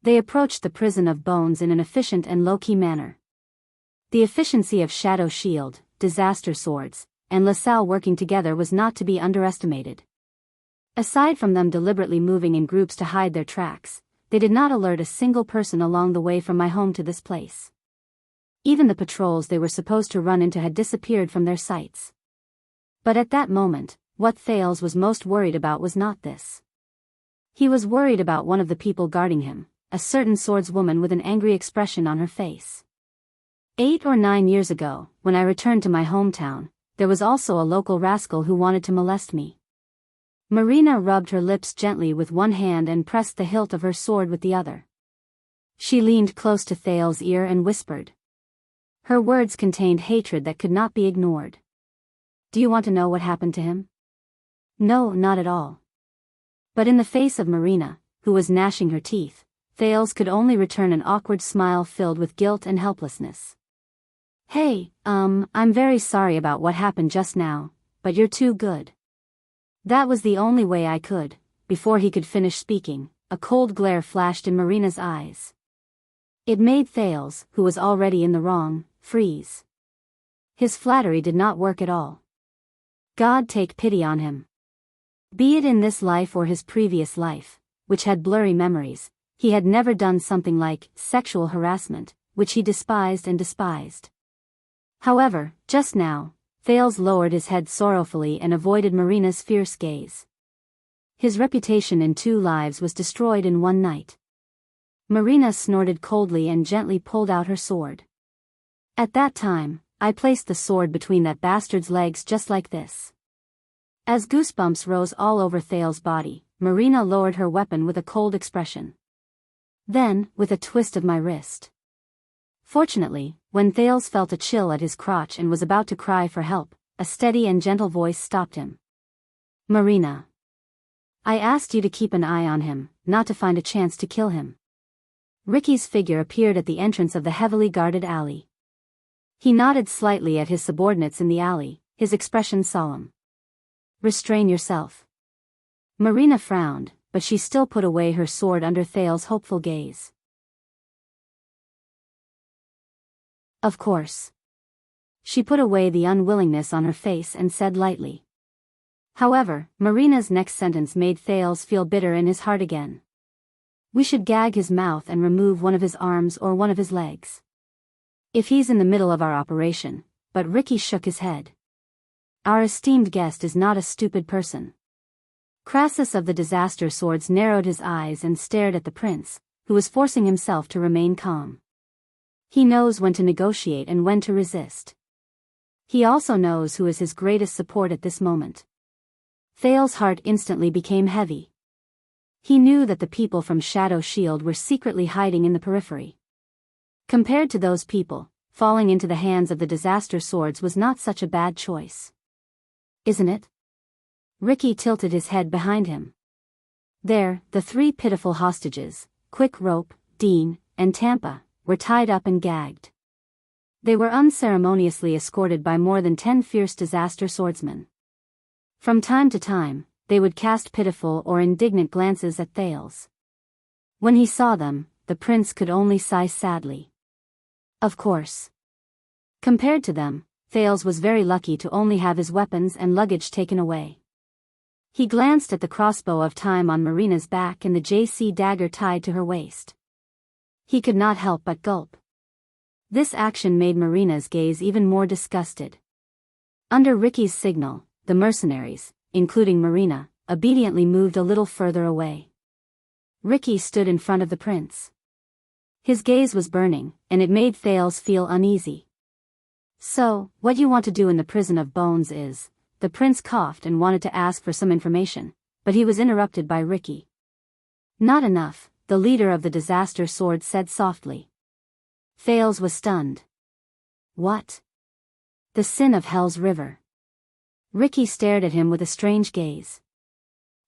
They approached the prison of bones in an efficient and low-key manner. The efficiency of Shadow Shield, Disaster Swords, and LaSalle working together was not to be underestimated. Aside from them deliberately moving in groups to hide their tracks, they did not alert a single person along the way from my home to this place. Even the patrols they were supposed to run into had disappeared from their sights. But at that moment, what Thales was most worried about was not this. He was worried about one of the people guarding him, a certain swordswoman with an angry expression on her face. 8 or 9 years ago, when I returned to my hometown, there was also a local rascal who wanted to molest me. Marina rubbed her lips gently with one hand and pressed the hilt of her sword with the other. She leaned close to Thales' ear and whispered. Her words contained hatred that could not be ignored. Do you want to know what happened to him? No, not at all. But in the face of Marina, who was gnashing her teeth, Thales could only return an awkward smile filled with guilt and helplessness. Hey, I'm very sorry about what happened just now, but you're too good. That was the only way I could. Before he could finish speaking, a cold glare flashed in Marina's eyes. It made Thales, who was already in the wrong, freeze. His flattery did not work at all. God take pity on him. Be it in this life or his previous life, which had blurry memories, he had never done something like sexual harassment, which he despised and despised. However, just now, Thales lowered his head sorrowfully and avoided Marina's fierce gaze. His reputation in 2 lives was destroyed in one night. Marina snorted coldly and gently pulled out her sword. At that time, I placed the sword between that bastard's legs just like this. As goosebumps rose all over Thales' body, Marina lowered her weapon with a cold expression. Then, with a twist of my wrist. Fortunately, when Thales felt a chill at his crotch and was about to cry for help, a steady and gentle voice stopped him. Marina. I asked you to keep an eye on him, not to find a chance to kill him. Ricky's figure appeared at the entrance of the heavily guarded alley. He nodded slightly at his subordinates in the alley, his expression solemn. Restrain yourself. Marina frowned, but she still put away her sword under Thales' hopeful gaze. Of course. She put away the unwillingness on her face and said lightly. However, Marina's next sentence made Thales feel bitter in his heart again. We should gag his mouth and remove one of his arms or one of his legs. If he's in the middle of our operation, but Ricky shook his head. Our esteemed guest is not a stupid person. Crassus of the Disaster Swords narrowed his eyes and stared at the prince, who was forcing himself to remain calm. He knows when to negotiate and when to resist. He also knows who is his greatest support at this moment. Thales' heart instantly became heavy. He knew that the people from Shadow Shield were secretly hiding in the periphery. Compared to those people, falling into the hands of the Disaster Swords was not such a bad choice. Isn't it? Ricky tilted his head behind him. There, the three pitiful hostages, Quick Rope, Dean, and Tampa, were tied up and gagged. They were unceremoniously escorted by more than 10 fierce Disaster Swordsmen. From time to time, they would cast pitiful or indignant glances at Thales. When he saw them, the prince could only sigh sadly. Of course. Compared to them, Thales was very lucky to only have his weapons and luggage taken away. He glanced at the crossbow of time on Marina's back and the JC dagger tied to her waist. He could not help but gulp. This action made Marina's gaze even more disgusted. Under Ricky's signal, the mercenaries, including Marina, obediently moved a little further away. Ricky stood in front of the prince. His gaze was burning, and it made Thales feel uneasy. So, what you want to do in the prison of bones is... The prince coughed and wanted to ask for some information, but he was interrupted by Ricky. Not enough, the leader of the Disaster Sword said softly. Thales was stunned. What? The sin of Hell's River. Ricky stared at him with a strange gaze.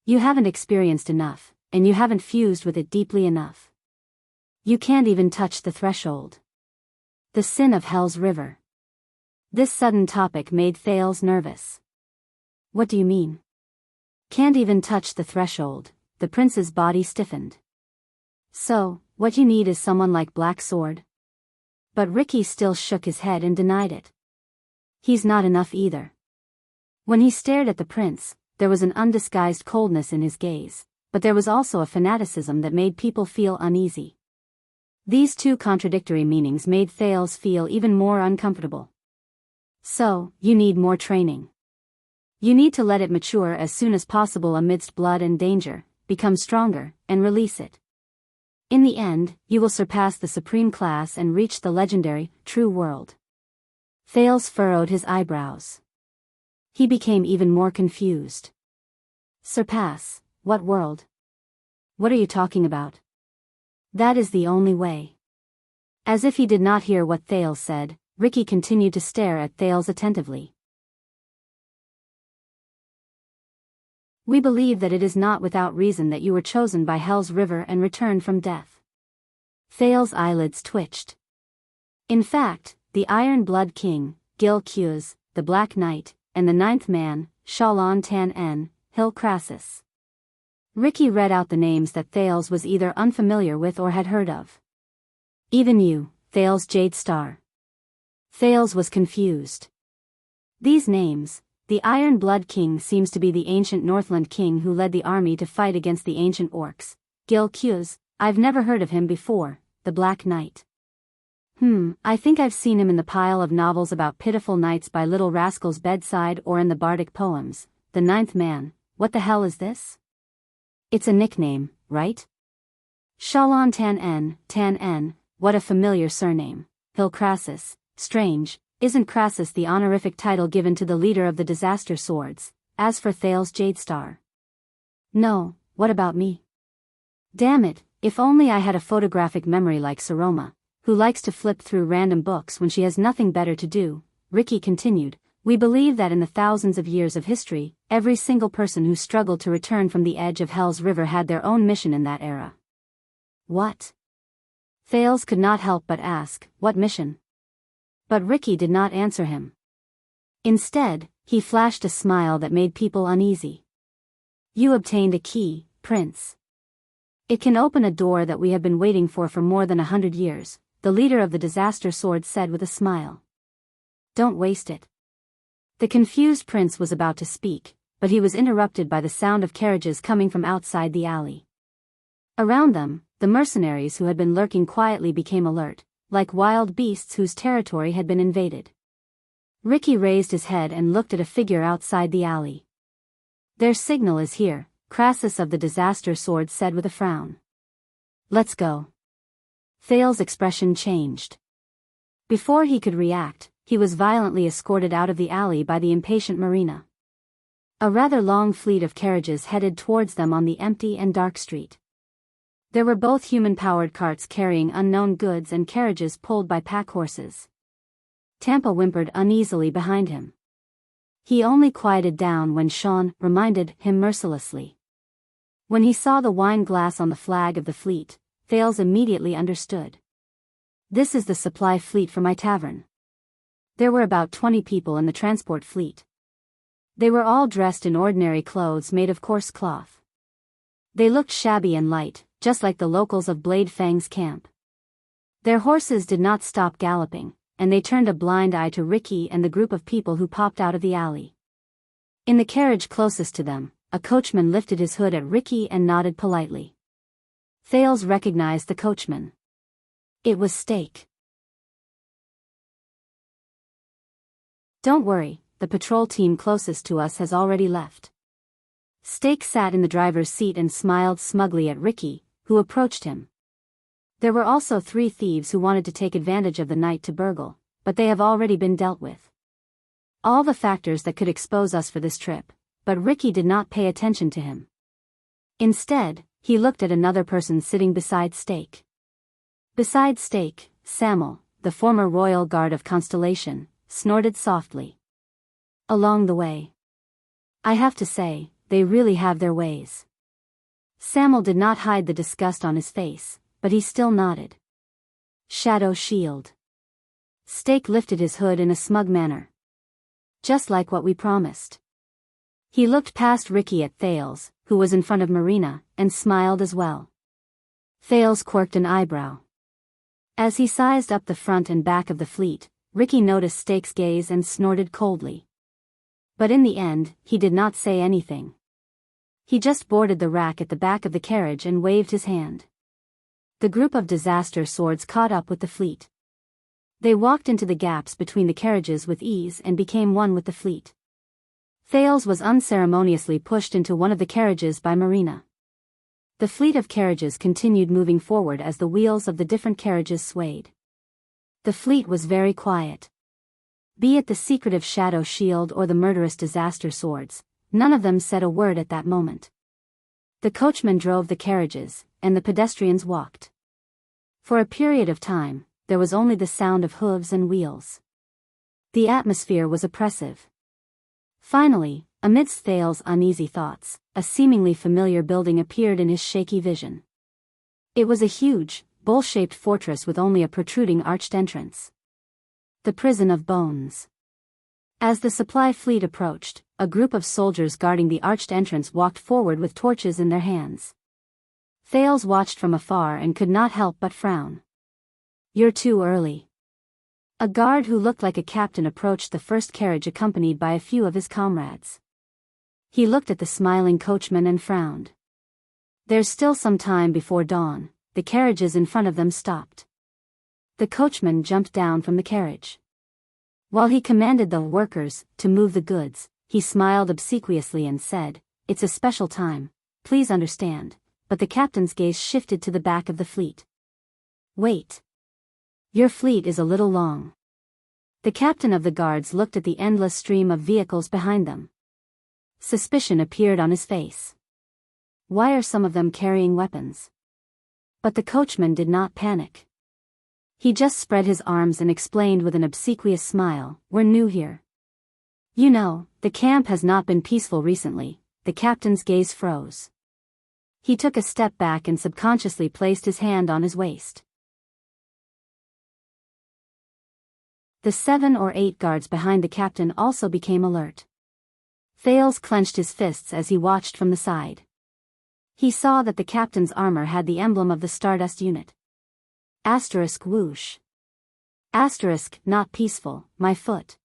You haven't experienced enough, and you haven't fused with it deeply enough. You can't even touch the threshold. The sin of Hell's River. This sudden topic made Thales nervous. What do you mean? Can't even touch the threshold, the prince's body stiffened. So, what you need is someone like Black Sword? But Ricky still shook his head and denied it. He's not enough either. When he stared at the prince, there was an undisguised coldness in his gaze, but there was also a fanaticism that made people feel uneasy. These two contradictory meanings made Thales feel even more uncomfortable. So, you need more training. You need to let it mature as soon as possible amidst blood and danger, become stronger, and release it. In the end, you will surpass the supreme class and reach the legendary, true world. Thales furrowed his eyebrows. He became even more confused. Surpass, what world? What are you talking about? That is the only way. As if he did not hear what Thales said, Ricky continued to stare at Thales attentively. We believe that it is not without reason that you were chosen by Hell's River and returned from death. Thales' eyelids twitched. In fact, the Iron Blood King, Gil Quz, the Black Knight, and the Ninth Man, Shalon Tan En, Hill Crassus. Ricky read out the names that Thales was either unfamiliar with or had heard of. Even you, Thales Jade Star. Thales was confused. These names... The Iron Blood King seems to be the ancient Northland king who led the army to fight against the ancient orcs. Gil Quz, I've never heard of him before, the Black Knight. I think I've seen him in the pile of novels about pitiful knights by Little Rascal's bedside or in the bardic poems. The Ninth Man, what the hell is this? It's a nickname, right? Shalon Tan En, what a familiar surname. Hill Crassus, strange. Isn't Crassus the honorific title given to the leader of the Disaster Swords? As for Thales Jadestar. No, what about me? Damn it, if only I had a photographic memory like Saroma, who likes to flip through random books when she has nothing better to do. Ricky continued, we believe that in the thousands of years of history, every single person who struggled to return from the edge of Hell's River had their own mission in that era. What? Thales could not help but ask, what mission? But Ricky did not answer him. Instead, he flashed a smile that made people uneasy. You obtained a key, Prince. It can open a door that we have been waiting for more than 100 years, the leader of the Disaster Sword said with a smile. Don't waste it. The confused prince was about to speak, but he was interrupted by the sound of carriages coming from outside the alley. Around them, the mercenaries who had been lurking quietly became alert, like wild beasts whose territory had been invaded. Ricky raised his head and looked at a figure outside the alley. "Their signal is here," Crassus of the Disaster Sword said with a frown. "Let's go." Thale's expression changed. Before he could react, he was violently escorted out of the alley by the impatient Marina. A rather long fleet of carriages headed towards them on the empty and dark street. There were both human-powered carts carrying unknown goods and carriages pulled by pack horses. Tampa whimpered uneasily behind him. He only quieted down when Sean reminded him mercilessly. When he saw the wine glass on the flag of the fleet, Thales immediately understood. "This is the supply fleet for my tavern." There were about 20 people in the transport fleet. They were all dressed in ordinary clothes made of coarse cloth. They looked shabby and light, just like the locals of Blade Fang's camp. Their horses did not stop galloping, and they turned a blind eye to Ricky and the group of people who popped out of the alley. In the carriage closest to them, a coachman lifted his hood at Ricky and nodded politely. Thales recognized the coachman. It was Stake. "Don't worry, the patrol team closest to us has already left." Stake sat in the driver's seat and smiled smugly at Ricky, who approached him. "There were also 3 thieves who wanted to take advantage of the night to burgle, but they have already been dealt with." All the factors that could expose us for this trip, but Ricky did not pay attention to him. Instead, he looked at another person sitting beside Stake. Beside Stake, Samuel, the former royal guard of Constellation, snorted softly. "Along the way. I have to say, they really have their ways." Samuel did not hide the disgust on his face, but he still nodded. "Shadow Shield." Stake lifted his hood in a smug manner. "Just like what we promised." He looked past Ricky at Thales, who was in front of Marina, and smiled as well. Thales quirked an eyebrow. As he sized up the front and back of the fleet, Ricky noticed Stake's gaze and snorted coldly. But in the end, he did not say anything. He just boarded the rack at the back of the carriage and waved his hand. The group of Disaster Swords caught up with the fleet. They walked into the gaps between the carriages with ease and became one with the fleet. Thales was unceremoniously pushed into one of the carriages by Marina. The fleet of carriages continued moving forward as the wheels of the different carriages swayed. The fleet was very quiet. Be it the secretive Shadow Shield or the murderous Disaster Swords, none of them said a word at that moment. The coachman drove the carriages, and the pedestrians walked. For a period of time, there was only the sound of hooves and wheels. The atmosphere was oppressive. Finally, amidst Thales' uneasy thoughts, a seemingly familiar building appeared in his shaky vision. It was a huge, bowl-shaped fortress with only a protruding arched entrance. The Prison of Bones. As the supply fleet approached, a group of soldiers guarding the arched entrance walked forward with torches in their hands. Thales watched from afar and could not help but frown. "You're too early." A guard who looked like a captain approached the first carriage accompanied by a few of his comrades. He looked at the smiling coachman and frowned. There's still some time before dawn. The carriages in front of them stopped. The coachman jumped down from the carriage. While he commanded the workers to move the goods, he smiled obsequiously and said, "It's a special time, please understand," but the captain's gaze shifted to the back of the fleet. "Wait. Your fleet is a little long." The captain of the guards looked at the endless stream of vehicles behind them. Suspicion appeared on his face. Why are some of them carrying weapons? But the coachman did not panic. He just spread his arms and explained with an obsequious smile, "We're new here. You know, the camp has not been peaceful recently." The captain's gaze froze. He took a step back and subconsciously placed his hand on his waist. The 7 or 8 guards behind the captain also became alert. Thales clenched his fists as he watched from the side. He saw that the captain's armor had the emblem of the Stardust unit. Asterisk whoosh. Asterisk not peaceful, my foot.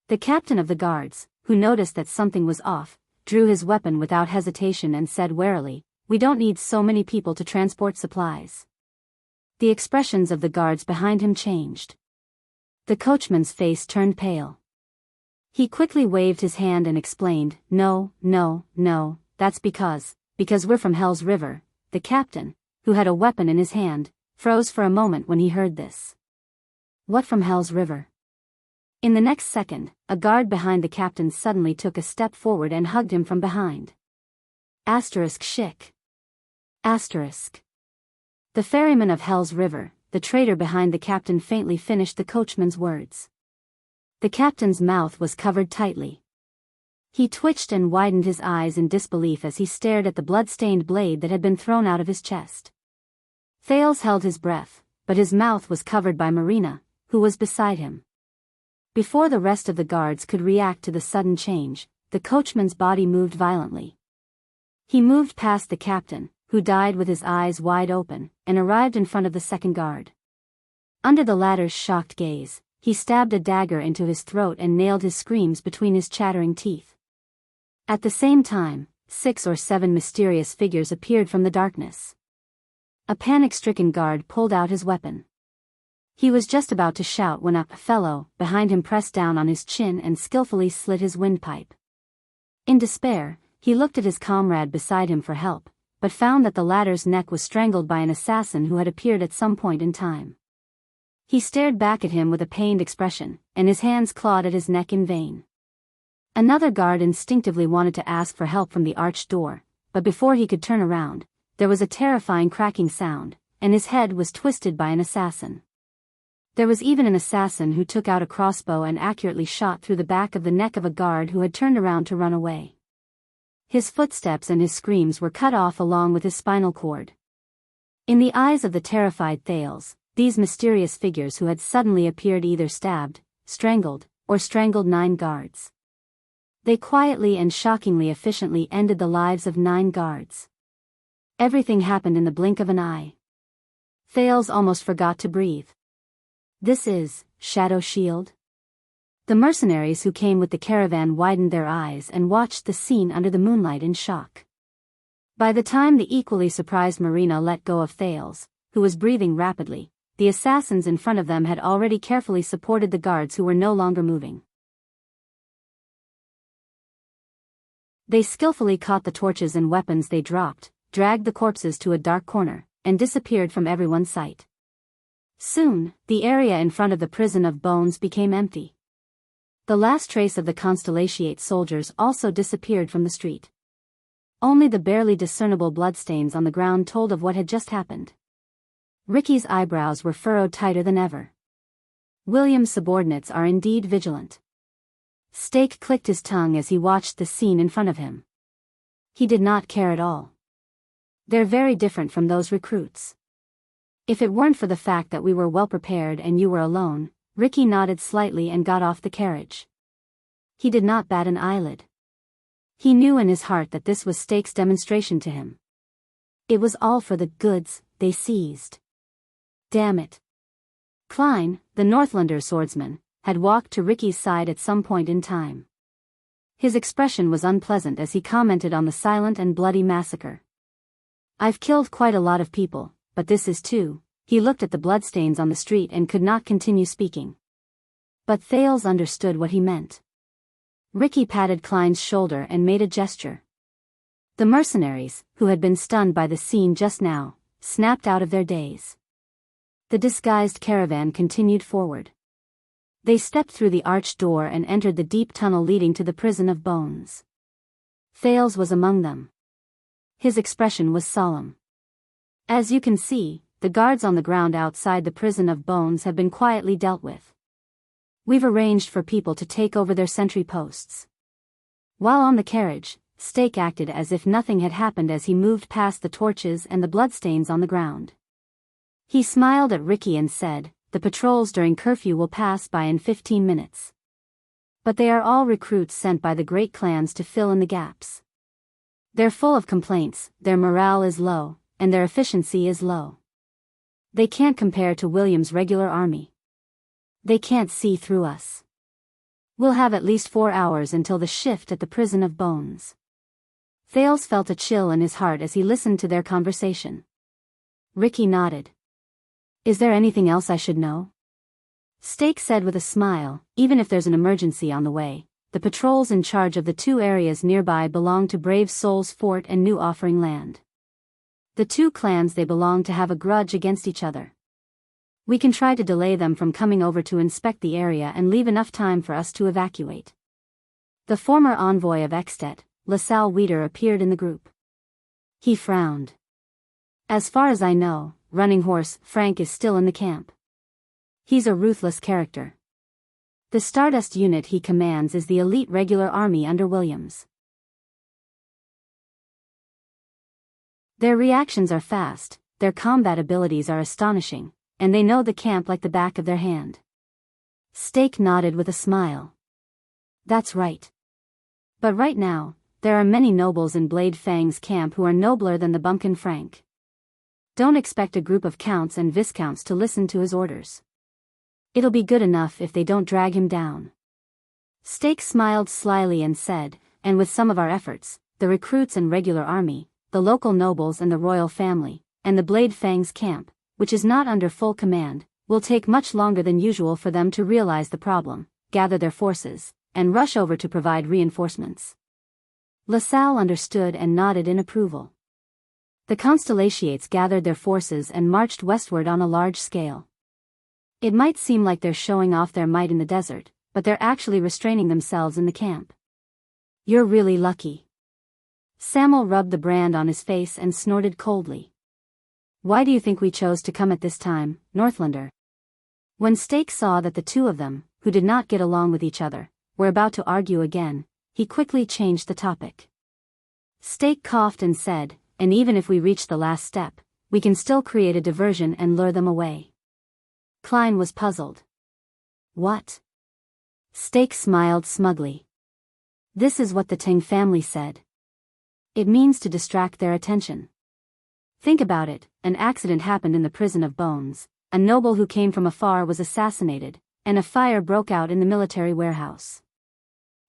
The captain of the guards, who noticed that something was off, drew his weapon without hesitation and said warily, "We don't need so many people to transport supplies." The expressions of the guards behind him changed. The coachman's face turned pale. He quickly waved his hand and explained, "No, no, no, that's because we're from Hell's River." The captain, who had a weapon in his hand, froze for a moment when he heard this. What from Hell's River? In the next second, a guard behind the captain suddenly took a step forward and hugged him from behind. Schick. The ferryman of Hell's River, the traitor behind the captain, faintly finished the coachman's words. The captain's mouth was covered tightly. He twitched and widened his eyes in disbelief as he stared at the blood-stained blade that had been thrown out of his chest. Thales held his breath, but his mouth was covered by Marina, who was beside him. Before the rest of the guards could react to the sudden change, the coachman's body moved violently. He moved past the captain, who died with his eyes wide open, and arrived in front of the second guard. Under the latter's shocked gaze, he stabbed a dagger into his throat and nailed his screams between his chattering teeth. At the same time, 6 or 7 mysterious figures appeared from the darkness. A panic-stricken guard pulled out his weapon. He was just about to shout when a fellow behind him pressed down on his chin and skillfully slit his windpipe. In despair, he looked at his comrade beside him for help, but found that the latter's neck was strangled by an assassin who had appeared at some point in time. He stared back at him with a pained expression, and his hands clawed at his neck in vain. Another guard instinctively wanted to ask for help from the arched door, but before he could turn around, there was a terrifying cracking sound, and his head was twisted by an assassin. There was even an assassin who took out a crossbow and accurately shot through the back of the neck of a guard who had turned around to run away. His footsteps and his screams were cut off along with his spinal cord. In the eyes of the terrified Thales, these mysterious figures who had suddenly appeared either stabbed, strangled, or strangled 9 guards. They quietly and shockingly efficiently ended the lives of 9 guards. Everything happened in the blink of an eye. Thales almost forgot to breathe. This is Shadow Shield? The mercenaries who came with the caravan widened their eyes and watched the scene under the moonlight in shock. By the time the equally surprised Marina let go of Thales, who was breathing rapidly, the assassins in front of them had already carefully supported the guards who were no longer moving. They skillfully caught the torches and weapons they dropped, dragged the corpses to a dark corner, and disappeared from everyone's sight. Soon, the area in front of the prison of bones became empty. The last trace of the Constellatiate soldiers also disappeared from the street. Only the barely discernible bloodstains on the ground told of what had just happened. Ricky's eyebrows were furrowed tighter than ever. William's subordinates are indeed vigilant. Stake clicked his tongue as he watched the scene in front of him. He did not care at all. They're very different from those recruits. If it weren't for the fact that we were well prepared and you were alone, Ricky nodded slightly and got off the carriage. He did not bat an eyelid. He knew in his heart that this was Stake's demonstration to him. It was all for the goods they seized. Damn it. Klein, the Northlander swordsman, had walked to Ricky's side at some point in time. His expression was unpleasant as he commented on the silent and bloody massacre. "I've killed quite a lot of people, but this is too." He looked at the bloodstains on the street and could not continue speaking. But Thales understood what he meant. Ricky patted Klein's shoulder and made a gesture. The mercenaries, who had been stunned by the scene just now, snapped out of their daze. The disguised caravan continued forward. They stepped through the arched door and entered the deep tunnel leading to the prison of bones. Thales was among them. His expression was solemn. "As you can see, the guards on the ground outside the prison of bones have been quietly dealt with. We've arranged for people to take over their sentry posts." While on the carriage, Stake acted as if nothing had happened as he moved past the torches and the bloodstains on the ground. He smiled at Ricky and said, "The patrols during curfew will pass by in 15 minutes. But they are all recruits sent by the great clans to fill in the gaps. They're full of complaints, their morale is low, and their efficiency is low. They can't compare to William's regular army. They can't see through us. We'll have at least 4 hours until the shift at the prison of bones. Thales felt a chill in his heart as he listened to their conversation. Ricky nodded. Is there anything else I should know? Stake said with a smile, even if there's an emergency on the way, the patrols in charge of the two areas nearby belong to Brave Souls Fort and New Offering Land. The two clans they belong to have a grudge against each other. We can try to delay them from coming over to inspect the area and leave enough time for us to evacuate. The former envoy of Extet, LaSalle Weeder, appeared in the group. He frowned. As far as I know, Running Horse Frank is still in the camp. He's a ruthless character. The Stardust unit he commands is the elite regular army under Williams. Their reactions are fast, their combat abilities are astonishing, and they know the camp like the back of their hand. Stake nodded with a smile. That's right. But right now, there are many nobles in Blade Fang's camp who are nobler than the bumpkin Frank. Don't expect a group of counts and viscounts to listen to his orders. It'll be good enough if they don't drag him down. Stake smiled slyly and said, and with some of our efforts, the recruits and regular army, the local nobles and the royal family, and the Blade Fang's camp, which is not under full command, will take much longer than usual for them to realize the problem, gather their forces, and rush over to provide reinforcements. LaSalle understood and nodded in approval. The Constellations gathered their forces and marched westward on a large scale. It might seem like they're showing off their might in the desert, but they're actually restraining themselves in the camp. You're really lucky. Samuel rubbed the brand on his face and snorted coldly. Why do you think we chose to come at this time, Northlander? When Stake saw that the two of them, who did not get along with each other, were about to argue again, he quickly changed the topic. Stake coughed and said, and even if we reach the last step, we can still create a diversion and lure them away. Klein was puzzled. What? Stake smiled smugly. This is what the Ting family said. It means to distract their attention. Think about it, an accident happened in the Prison of Bones, a noble who came from afar was assassinated, and a fire broke out in the military warehouse.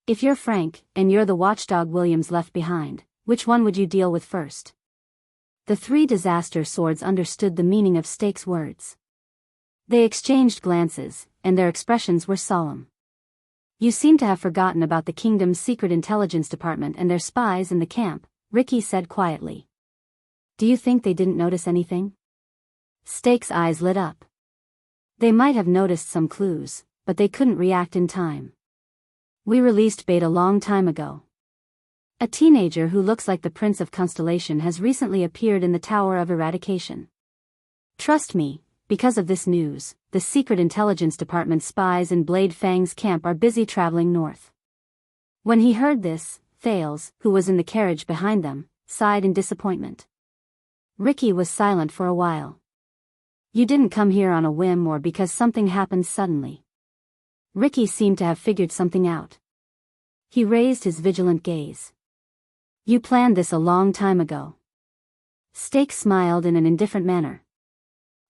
If you're Frank, and you're the watchdog Williams left behind, which one would you deal with first? The three disaster swords understood the meaning of Stake's words. They exchanged glances, and their expressions were solemn. You seem to have forgotten about the kingdom's secret intelligence department and their spies in the camp, Ricky said quietly. Do you think they didn't notice anything? Stake's eyes lit up. They might have noticed some clues, but they couldn't react in time. We released Bait a long time ago. A teenager who looks like the Prince of Constellation has recently appeared in the Tower of Eradication. Trust me, because of this news, the Secret Intelligence Department spies in Blade Fang's camp are busy traveling north. When he heard this, Thales, who was in the carriage behind them, sighed in disappointment. Ricky was silent for a while. You didn't come here on a whim or because something happened suddenly. Ricky seemed to have figured something out. He raised his vigilant gaze. You planned this a long time ago. Stake smiled in an indifferent manner.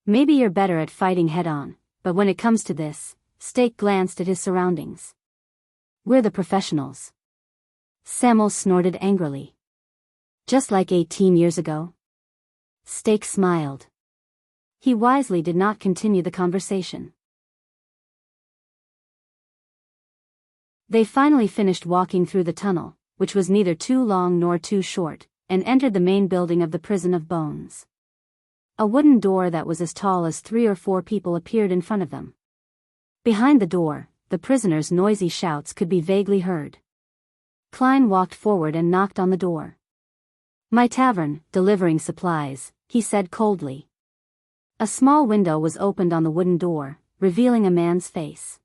Maybe you're better at fighting head-on, but when it comes to this, Stake glanced at his surroundings. We're the professionals. Samuel snorted angrily. Just like 18 years ago? Stake smiled. He wisely did not continue the conversation. They finally finished walking through the tunnel, which was neither too long nor too short, and entered the main building of the Prison of Bones. A wooden door that was as tall as 3 or 4 people appeared in front of them. Behind the door, the prisoners' noisy shouts could be vaguely heard. Klein walked forward and knocked on the door. My tavern, delivering supplies, he said coldly. A small window was opened on the wooden door, revealing a man's face.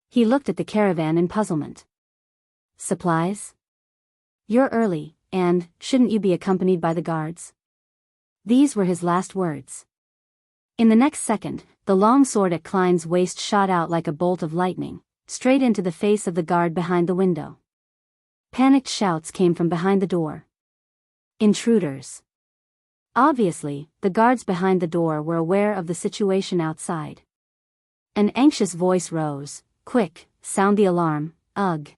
He looked at the caravan in puzzlement. Supplies? You're early, and shouldn't you be accompanied by the guards? These were his last words. In the next second, the long sword at Klein's waist shot out like a bolt of lightning, straight into the face of the guard behind the window. Panicked shouts came from behind the door. Intruders. Obviously, the guards behind the door were aware of the situation outside. An anxious voice rose. Quick, sound the alarm, ugh.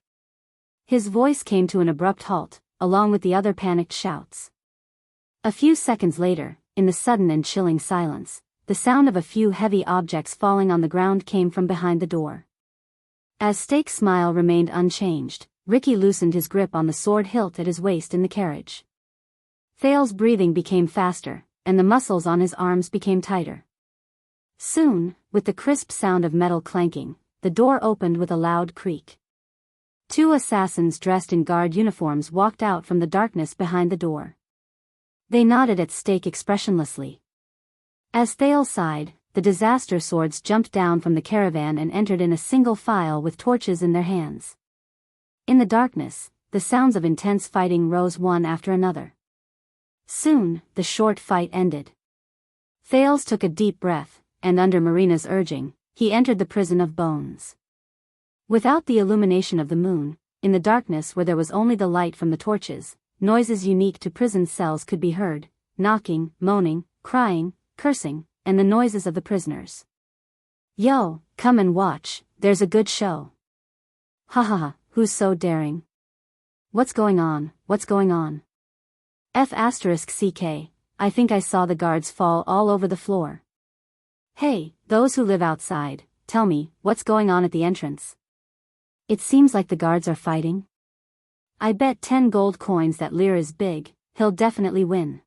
His voice came to an abrupt halt, along with the other panicked shouts. A few seconds later, in the sudden and chilling silence, the sound of a few heavy objects falling on the ground came from behind the door. As Steak's smile remained unchanged, Ricky loosened his grip on the sword hilt at his waist in the carriage. Thale's breathing became faster, and the muscles on his arms became tighter. Soon, with the crisp sound of metal clanking, the door opened with a loud creak. Two assassins dressed in guard uniforms walked out from the darkness behind the door. They nodded at Steak expressionlessly. As Thale sighed, the disaster swords jumped down from the caravan and entered in a single file with torches in their hands. In the darkness, the sounds of intense fighting rose one after another. Soon, the short fight ended. Thales took a deep breath, and under Marina's urging, he entered the prison of bones. Without the illumination of the moon, in the darkness where there was only the light from the torches, noises unique to prison cells could be heard: knocking, moaning, crying, cursing, and the noises of the prisoners. "Yo, come and watch, there's a good show." "Ha ha ha, who's so daring? What's going on, what's going on?" F***ck, I think I saw the guards fall all over the floor. "Hey, those who live outside, tell me, what's going on at the entrance? It seems like the guards are fighting. I bet 10 gold coins that Lear is big, he'll definitely win.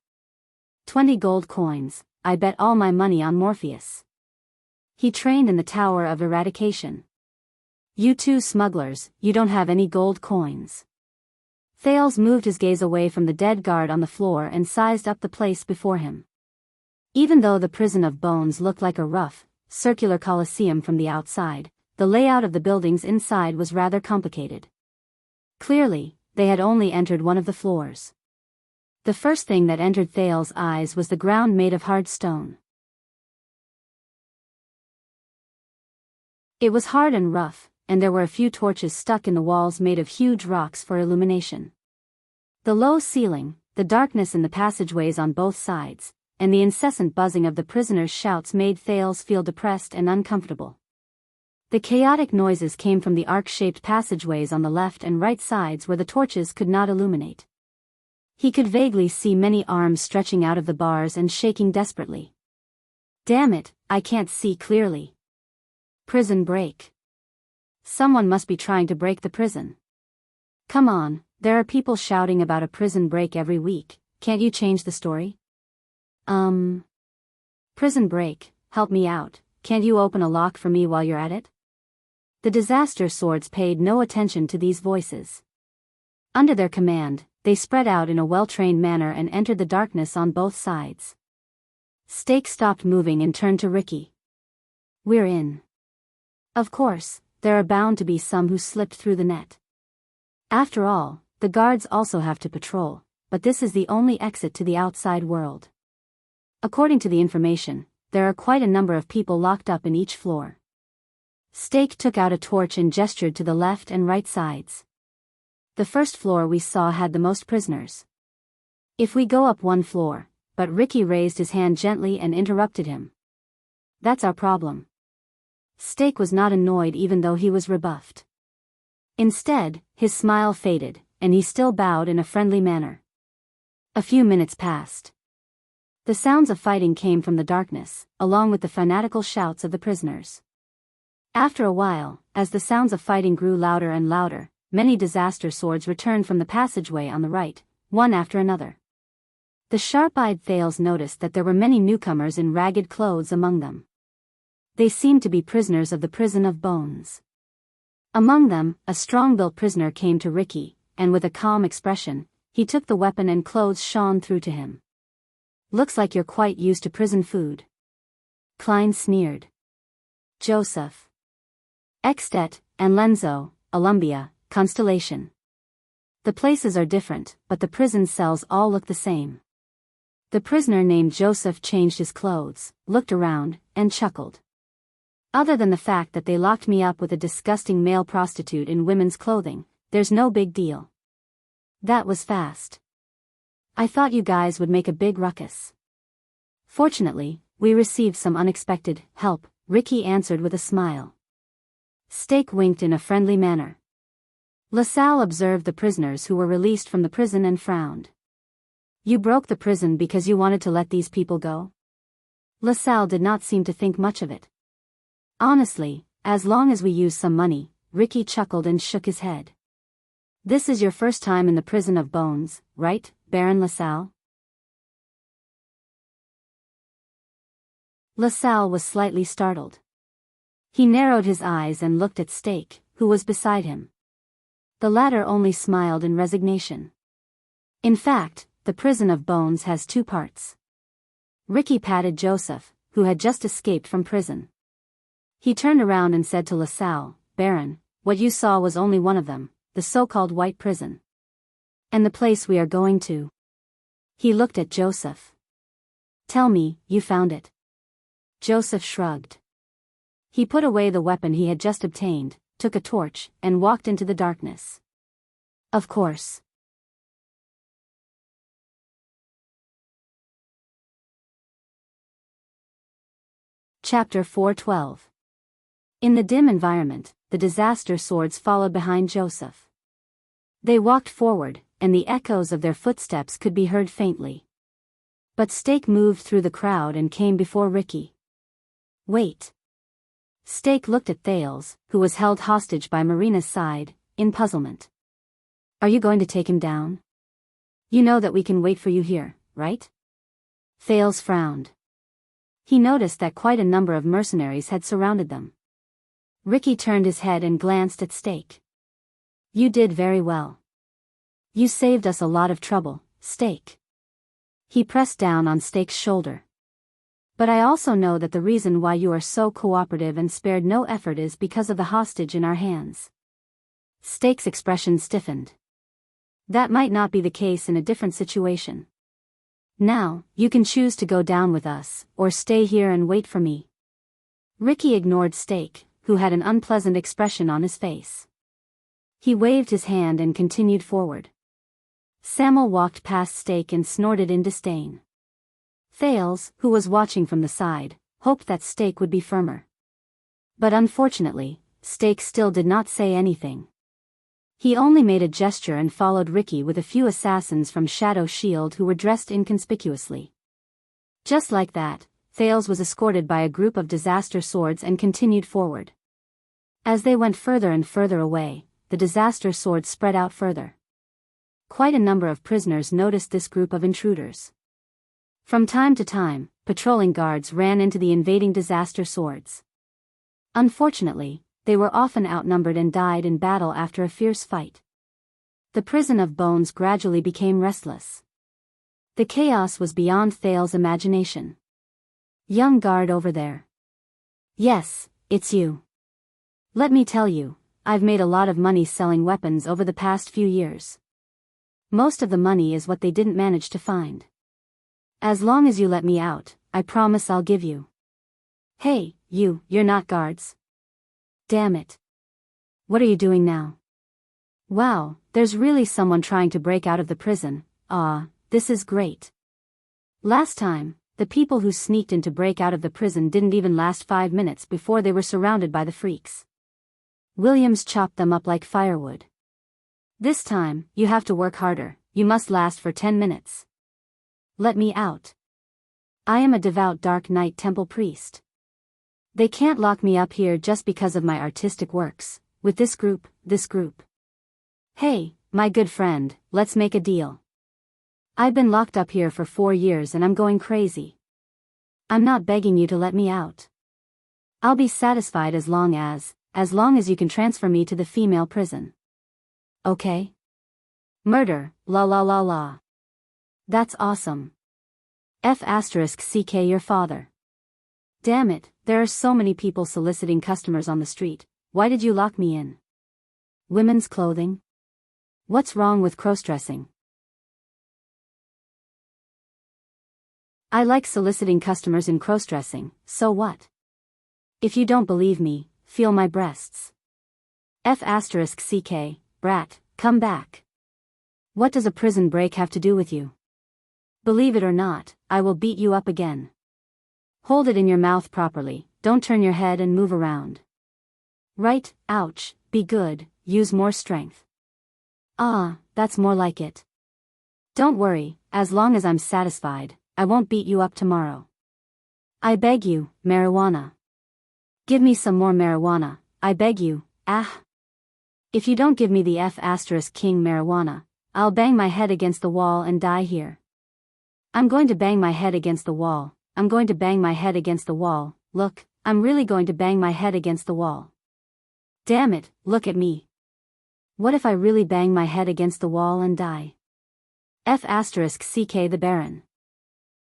20 gold coins, I bet all my money on Morpheus. He trained in the Tower of Eradication. You two smugglers, you don't have any gold coins." Thales moved his gaze away from the dead guard on the floor and sized up the place before him. Even though the prison of bones looked like a rough, circular coliseum from the outside, the layout of the buildings inside was rather complicated. Clearly, they had only entered one of the floors. The first thing that entered Thales' eyes was the ground made of hard stone. It was hard and rough, and there were a few torches stuck in the walls made of huge rocks for illumination. The low ceiling, the darkness in the passageways on both sides, and the incessant buzzing of the prisoners' shouts made Thales feel depressed and uncomfortable. The chaotic noises came from the arc-shaped passageways on the left and right sides where the torches could not illuminate. He could vaguely see many arms stretching out of the bars and shaking desperately. "Damn it, I can't see clearly. Prison break. Someone must be trying to break the prison. Come on, there are people shouting about a prison break every week, can't you change the story? Prison break, help me out, can't you open a lock for me while you're at it?" The disaster swords paid no attention to these voices. Under their command, they spread out in a well-trained manner and entered the darkness on both sides. Steak stopped moving and turned to Ricky. "We're in. Of course, there are bound to be some who slipped through the net. After all, the guards also have to patrol, but this is the only exit to the outside world. According to the information, there are quite a number of people locked up in each floor." Steak took out a torch and gestured to the left and right sides. "The first floor we saw had the most prisoners. If we go up one floor," but Ricky raised his hand gently and interrupted him. "That's our problem." Steak was not annoyed even though he was rebuffed. Instead, his smile faded, and he still bowed in a friendly manner. A few minutes passed. The sounds of fighting came from the darkness, along with the fanatical shouts of the prisoners. After a while, as the sounds of fighting grew louder and louder, many disaster swords returned from the passageway on the right, one after another. The sharp-eyed Thales noticed that there were many newcomers in ragged clothes among them. They seemed to be prisoners of the prison of bones. Among them, a strong-built prisoner came to Ricky, and with a calm expression, he took the weapon and clothes shone through to him. "Looks like you're quite used to prison food." Klein sneered. "Joseph. Extet, and Lenzo, Olumbia, Constellation. The places are different, but the prison cells all look the same." The prisoner named Joseph changed his clothes, looked around, and chuckled. "Other than the fact that they locked me up with a disgusting male prostitute in women's clothing, there's no big deal." "That was fast. I thought you guys would make a big ruckus." "Fortunately, we received some unexpected help," Ricky answered with a smile. Steak winked in a friendly manner. LaSalle observed the prisoners who were released from the prison and frowned. You broke the prison because you wanted to let these people go? LaSalle did not seem to think much of it. Honestly, as long as we use some money, Ricky chuckled and shook his head. This is your first time in the prison of bones, right, Baron LaSalle? LaSalle was slightly startled. He narrowed his eyes and looked at Stake, who was beside him. The latter only smiled in resignation. In fact, the prison of bones has two parts. Ricky patted Joseph, who had just escaped from prison. He turned around and said to LaSalle, Baron, what you saw was only one of them, the so-called white prison. And the place we are going to. He looked at Joseph. Tell me, you found it. Joseph shrugged. He put away the weapon he had just obtained, took a torch, and walked into the darkness. Of course. Chapter 4:12. In the dim environment, the disaster swords followed behind Joseph. They walked forward, and the echoes of their footsteps could be heard faintly. But Stake moved through the crowd and came before Ricky. Wait. Stake looked at Thales, who was held hostage by Marina's side, in puzzlement. Are you going to take him down? You know that we can wait for you here, right? Thales frowned. He noticed that quite a number of mercenaries had surrounded them. Ricky turned his head and glanced at Stake. You did very well. You saved us a lot of trouble, Stake. He pressed down on Stake's shoulder. But I also know that the reason why you are so cooperative and spared no effort is because of the hostage in our hands. Stake's expression stiffened. That might not be the case in a different situation. Now, you can choose to go down with us, or stay here and wait for me. Ricky ignored Stake, who had an unpleasant expression on his face. He waved his hand and continued forward. Samuel walked past Stake and snorted in disdain. Thales, who was watching from the side, hoped that Stake would be firmer. But unfortunately, Stake still did not say anything. He only made a gesture and followed Ricky with a few assassins from Shadow Shield who were dressed inconspicuously. Just like that, Thales was escorted by a group of disaster swords and continued forward. As they went further and further away, the disaster swords spread out further. Quite a number of prisoners noticed this group of intruders. From time to time, patrolling guards ran into the invading disaster swords. Unfortunately, they were often outnumbered and died in battle after a fierce fight. The prison of bones gradually became restless. The chaos was beyond Thales' imagination. Young guard over there. Yes, it's you. Let me tell you, I've made a lot of money selling weapons over the past few years. Most of the money is what they didn't manage to find. As long as you let me out, I promise I'll give you. Hey, you're not guards. Damn it. What are you doing now? Wow, there's really someone trying to break out of the prison. This is great. Last time, the people who sneaked in to break out of the prison didn't even last 5 minutes before they were surrounded by the freaks. Williams chopped them up like firewood. This time, you have to work harder. You must last for 10 minutes. Let me out. I am a devout Dark Knight Temple priest. They can't lock me up here just because of my artistic works, with this group. Hey, my good friend, let's make a deal. I've been locked up here for 4 years and I'm going crazy. I'm not begging you to let me out. I'll be satisfied as long as you can transfer me to the female prison. Okay? Murder, la la la la. That's awesome. F***ck your father. Damn it, there are so many people soliciting customers on the street. Why did you lock me in? Women's clothing? What's wrong with cross-dressing? I like soliciting customers in cross-dressing, so what? If you don't believe me, feel my breasts. F***ck, brat, come back. What does a prison break have to do with you? Believe it or not, I will beat you up again. Hold it in your mouth properly, don't turn your head and move around. Right, ouch, be good, use more strength. Ah, that's more like it. Don't worry, as long as I'm satisfied, I won't beat you up tomorrow. I beg you, marijuana. Give me some more marijuana, I beg you, ah. If you don't give me the F*King marijuana, I'll bang my head against the wall and die here. I'm going to bang my head against the wall, I'm going to bang my head against the wall, look, I'm really going to bang my head against the wall. Damn it, look at me. What if I really bang my head against the wall and die? F*CK the Baron.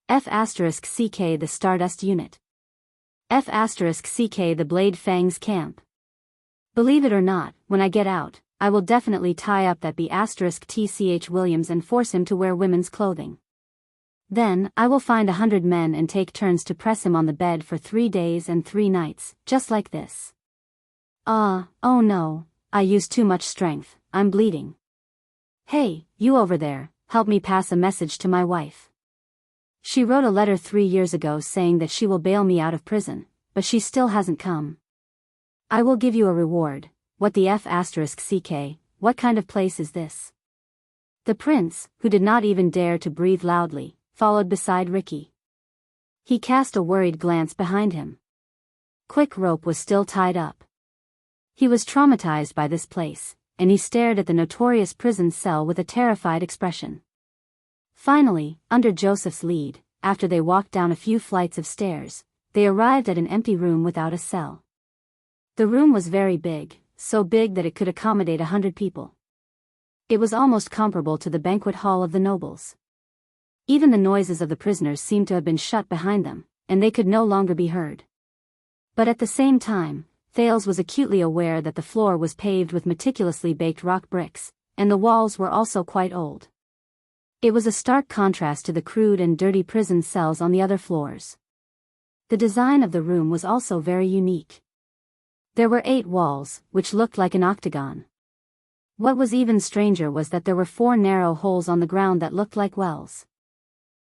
F*CK the Stardust Unit. F*CK the Blade Fangs Camp. Believe it or not, when I get out, I will definitely tie up that B*TCH Williams and force him to wear women's clothing. Then, I will find 100 men and take turns to press him on the bed for 3 days and 3 nights, just like this. Oh no, I used too much strength, I'm bleeding. Hey, you over there, help me pass a message to my wife. She wrote a letter 3 years ago saying that she will bail me out of prison, but she still hasn't come. I will give you a reward. What the F*CK, what kind of place is this? The prince, who did not even dare to breathe loudly, followed beside Ricky. He cast a worried glance behind him. Quick Rope was still tied up. He was traumatized by this place, and he stared at the notorious prison cell with a terrified expression. Finally, under Joseph's lead, after they walked down a few flights of stairs, they arrived at an empty room without a cell. The room was very big, so big that it could accommodate 100 people. It was almost comparable to the banquet hall of the nobles. Even the noises of the prisoners seemed to have been shut behind them, and they could no longer be heard. But at the same time, Thales was acutely aware that the floor was paved with meticulously baked rock bricks, and the walls were also quite old. It was a stark contrast to the crude and dirty prison cells on the other floors. The design of the room was also very unique. There were 8 walls, which looked like an octagon. What was even stranger was that there were 4 narrow holes on the ground that looked like wells.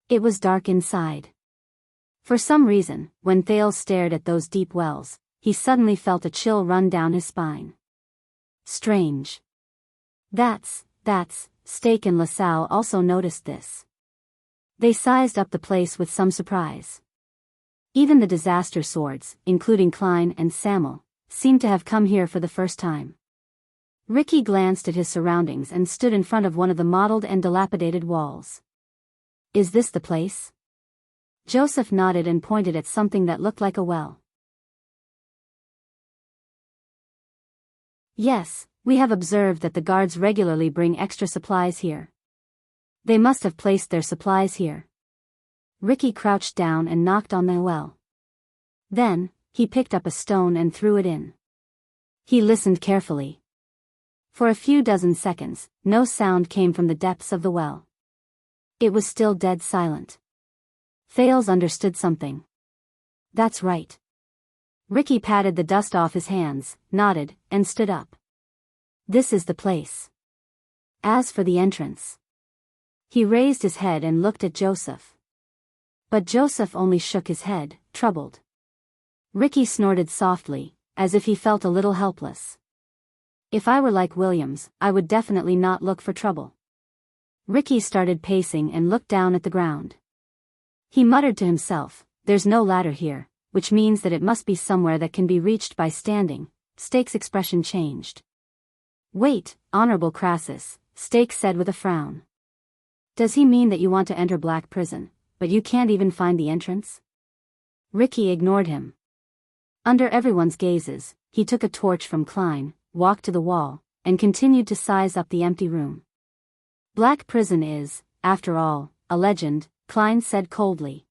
It was dark inside. For some reason, when Thales stared at those deep wells, he suddenly felt a chill run down his spine. Strange. That's, Steak and LaSalle also noticed this. They sized up the place with some surprise. Even the disaster swords, including Klein and Samuel, seemed to have come here for the first time. Ricky glanced at his surroundings and stood in front of one of the mottled and dilapidated walls. Is this the place? Joseph nodded and pointed at something that looked like a well. Yes, we have observed that the guards regularly bring extra supplies here. They must have placed their supplies here. Ricky crouched down and knocked on the well. Then, he picked up a stone and threw it in. He listened carefully. For a few dozen seconds, no sound came from the depths of the well. It was still dead silent. Thales understood something. That's right. Ricky patted the dust off his hands, nodded, and stood up. This is the place. As for the entrance. He raised his head and looked at Joseph. But Joseph only shook his head, troubled. Ricky snorted softly, as if he felt a little helpless. If I were like Williams, I would definitely not look for trouble. Ricky started pacing and looked down at the ground. He muttered to himself, there's no ladder here, which means that it must be somewhere that can be reached by standing. Steak's expression changed. Wait, Honorable Crassus, Steak said with a frown. Does he mean that you want to enter Black Prison, but you can't even find the entrance? Ricky ignored him. Under everyone's gazes, he took a torch from Klein, walked to the wall, and continued to size up the empty room. Black Prison is, after all, a legend, Klein said coldly.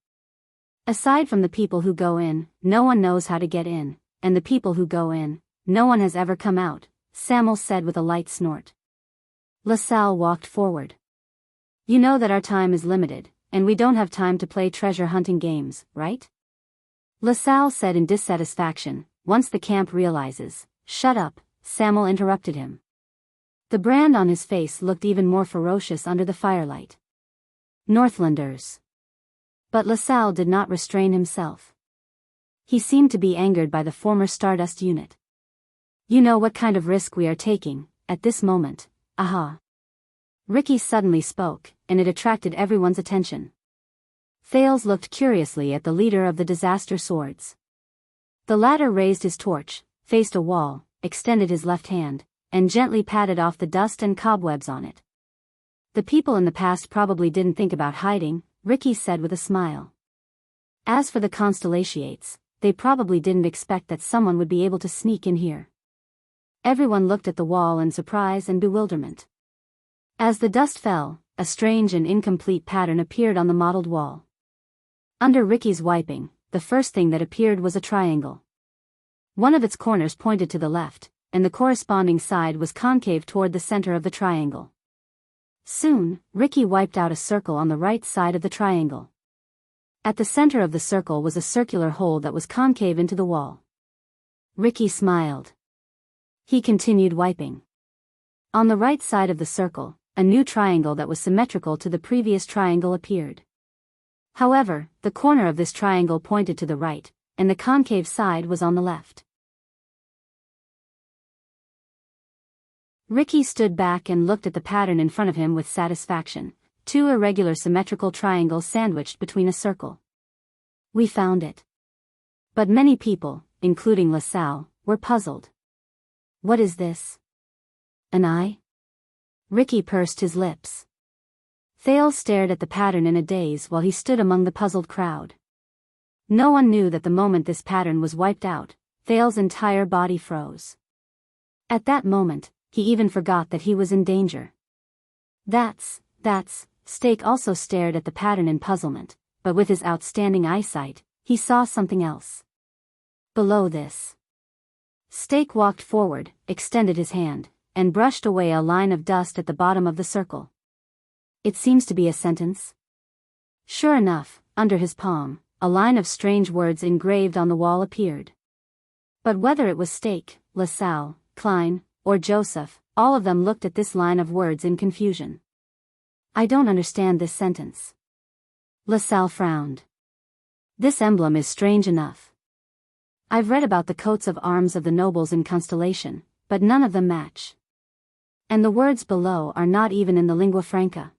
Aside from the people who go in, no one knows how to get in, and the people who go in, no one has ever come out, Samuel said with a light snort. LaSalle walked forward. You know that our time is limited, and we don't have time to play treasure hunting games, right? LaSalle said in dissatisfaction. Once the camp realizes. Shut up, Samuel interrupted him. The brand on his face looked even more ferocious under the firelight. Northlanders. But LaSalle did not restrain himself. He seemed to be angered by the former Stardust unit. You know what kind of risk we are taking, at this moment, aha. Ricky suddenly spoke, and it attracted everyone's attention. Thales looked curiously at the leader of the disaster swords. The latter raised his torch, faced a wall, extended his left hand, and gently patted off the dust and cobwebs on it. The people in the past probably didn't think about hiding, Ricky said with a smile. As for the Constellations, they probably didn't expect that someone would be able to sneak in here. Everyone looked at the wall in surprise and bewilderment. As the dust fell, a strange and incomplete pattern appeared on the mottled wall. Under Ricky's wiping, the first thing that appeared was a triangle. One of its corners pointed to the left, and the corresponding side was concave toward the center of the triangle. Soon, Ricky wiped out a circle on the right side of the triangle. At the center of the circle was a circular hole that was concave into the wall. Ricky smiled. He continued wiping. On the right side of the circle, a new triangle that was symmetrical to the previous triangle appeared. However, the corner of this triangle pointed to the right, and the concave side was on the left. Ricky stood back and looked at the pattern in front of him with satisfaction, two irregular symmetrical triangles sandwiched between a circle. We found it. But many people, including LaSalle, were puzzled. What is this? An eye? Ricky pursed his lips. Thales stared at the pattern in a daze while he stood among the puzzled crowd. No one knew that the moment this pattern was wiped out, Thales' entire body froze. At that moment, he even forgot that he was in danger. That's, Stake also stared at the pattern in puzzlement, but with his outstanding eyesight, he saw something else. Below this. Stake walked forward, extended his hand, and brushed away a line of dust at the bottom of the circle. It seems to be a sentence. Sure enough, under his palm, a line of strange words engraved on the wall appeared. But whether it was Stake, LaSalle, Klein, or Joseph, all of them looked at this line of words in confusion. I don't understand this sentence. LaSalle frowned. This emblem is strange enough. I've read about the coats of arms of the nobles in Constellation, but none of them match. And the words below are not even in the lingua franca.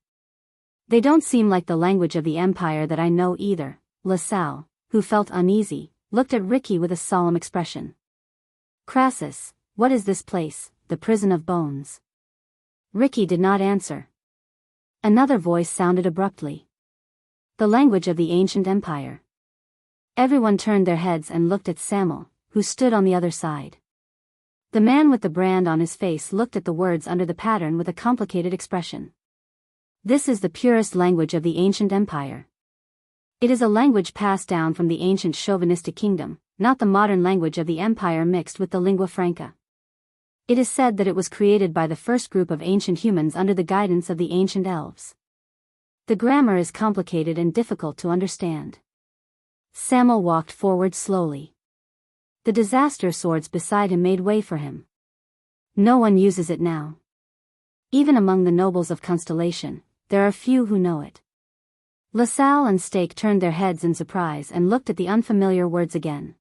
They don't seem like the language of the empire that I know either. LaSalle, who felt uneasy, looked at Ricky with a solemn expression. Crassus, what is this place, the prison of bones? Ricky did not answer. Another voice sounded abruptly. The language of the ancient empire. Everyone turned their heads and looked at Samuel, who stood on the other side. The man with the brand on his face looked at the words under the pattern with a complicated expression. This is the purest language of the ancient empire. It is a language passed down from the ancient chauvinistic kingdom, not the modern language of the empire mixed with the lingua franca. It is said that it was created by the first group of ancient humans under the guidance of the ancient elves. The grammar is complicated and difficult to understand. Samuel walked forward slowly. The disaster swords beside him made way for him. No one uses it now. Even among the nobles of Constellation, there are few who know it. LaSalle and Stake turned their heads in surprise and looked at the unfamiliar words again.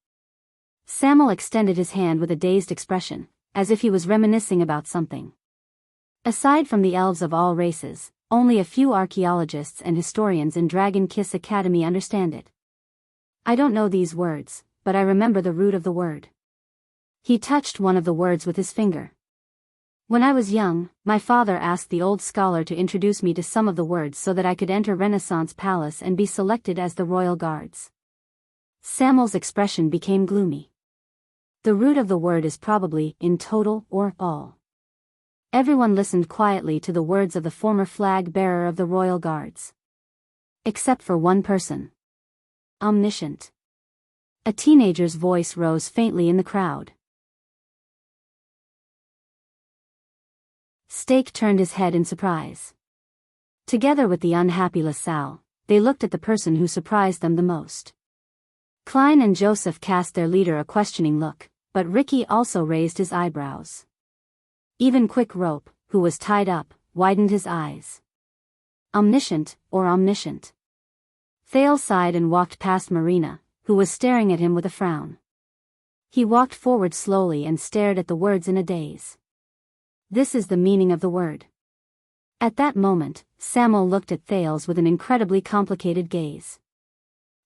Samuel extended his hand with a dazed expression, as if he was reminiscing about something. Aside from the elves of all races, only a few archaeologists and historians in Dragon Kiss Academy understand it. I don't know these words, but I remember the root of the word. He touched one of the words with his finger. When I was young, my father asked the old scholar to introduce me to some of the words so that I could enter Renaissance Palace and be selected as the royal guards. Samuel's expression became gloomy. The root of the word is probably in total or all. Everyone listened quietly to the words of the former flag bearer of the royal guards. Except for one person. Omniscient. A teenager's voice rose faintly in the crowd. Stake turned his head in surprise. Together with the unhappy LaSalle, they looked at the person who surprised them the most. Klein and Joseph cast their leader a questioning look, but Ricky also raised his eyebrows. Even Quick Rope, who was tied up, widened his eyes. Omniscient, or omniscient? Thales sighed and walked past Marina, who was staring at him with a frown. He walked forward slowly and stared at the words in a daze. This is the meaning of the word. At that moment, Samuel looked at Thales with an incredibly complicated gaze.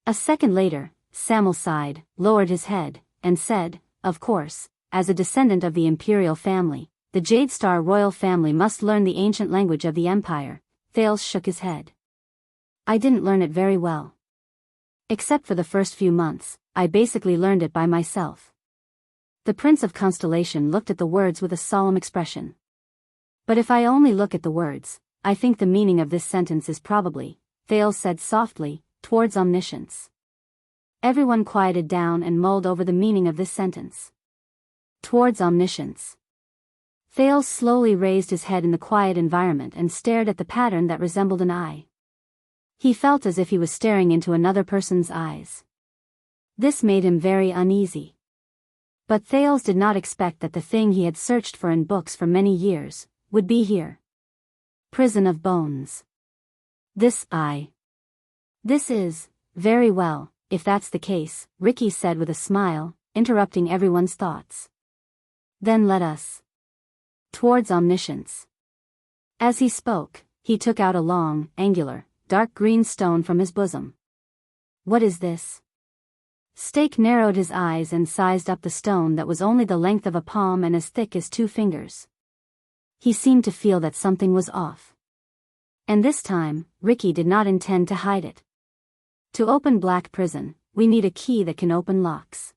A second later, Samuel sighed, lowered his head, and said, "Of course, as a descendant of the imperial family, the Jade Star royal family must learn the ancient language of the empire." Thales shook his head. "I didn't learn it very well. Except for the first few months, I basically learned it by myself." The Prince of Constellation looked at the words with a solemn expression. "But if I only look at the words, I think the meaning of this sentence is probably," Thales said softly, "towards omniscience." Everyone quieted down and mulled over the meaning of this sentence. Towards omniscience. Thales slowly raised his head in the quiet environment and stared at the pattern that resembled an eye. He felt as if he was staring into another person's eyes. This made him very uneasy. But Thales did not expect that the thing he had searched for in books for many years would be here. Prison of bones. This is, very well, if that's the case, Ricky said with a smile, interrupting everyone's thoughts. Then let us. Towards omniscience. As he spoke, he took out a long, angular, dark green stone from his bosom. What is this? Stake narrowed his eyes and sized up the stone that was only the length of a palm and as thick as 2 fingers. He seemed to feel that something was off. And this time, Ricky did not intend to hide it. To open Black Prison, we need a key that can open locks.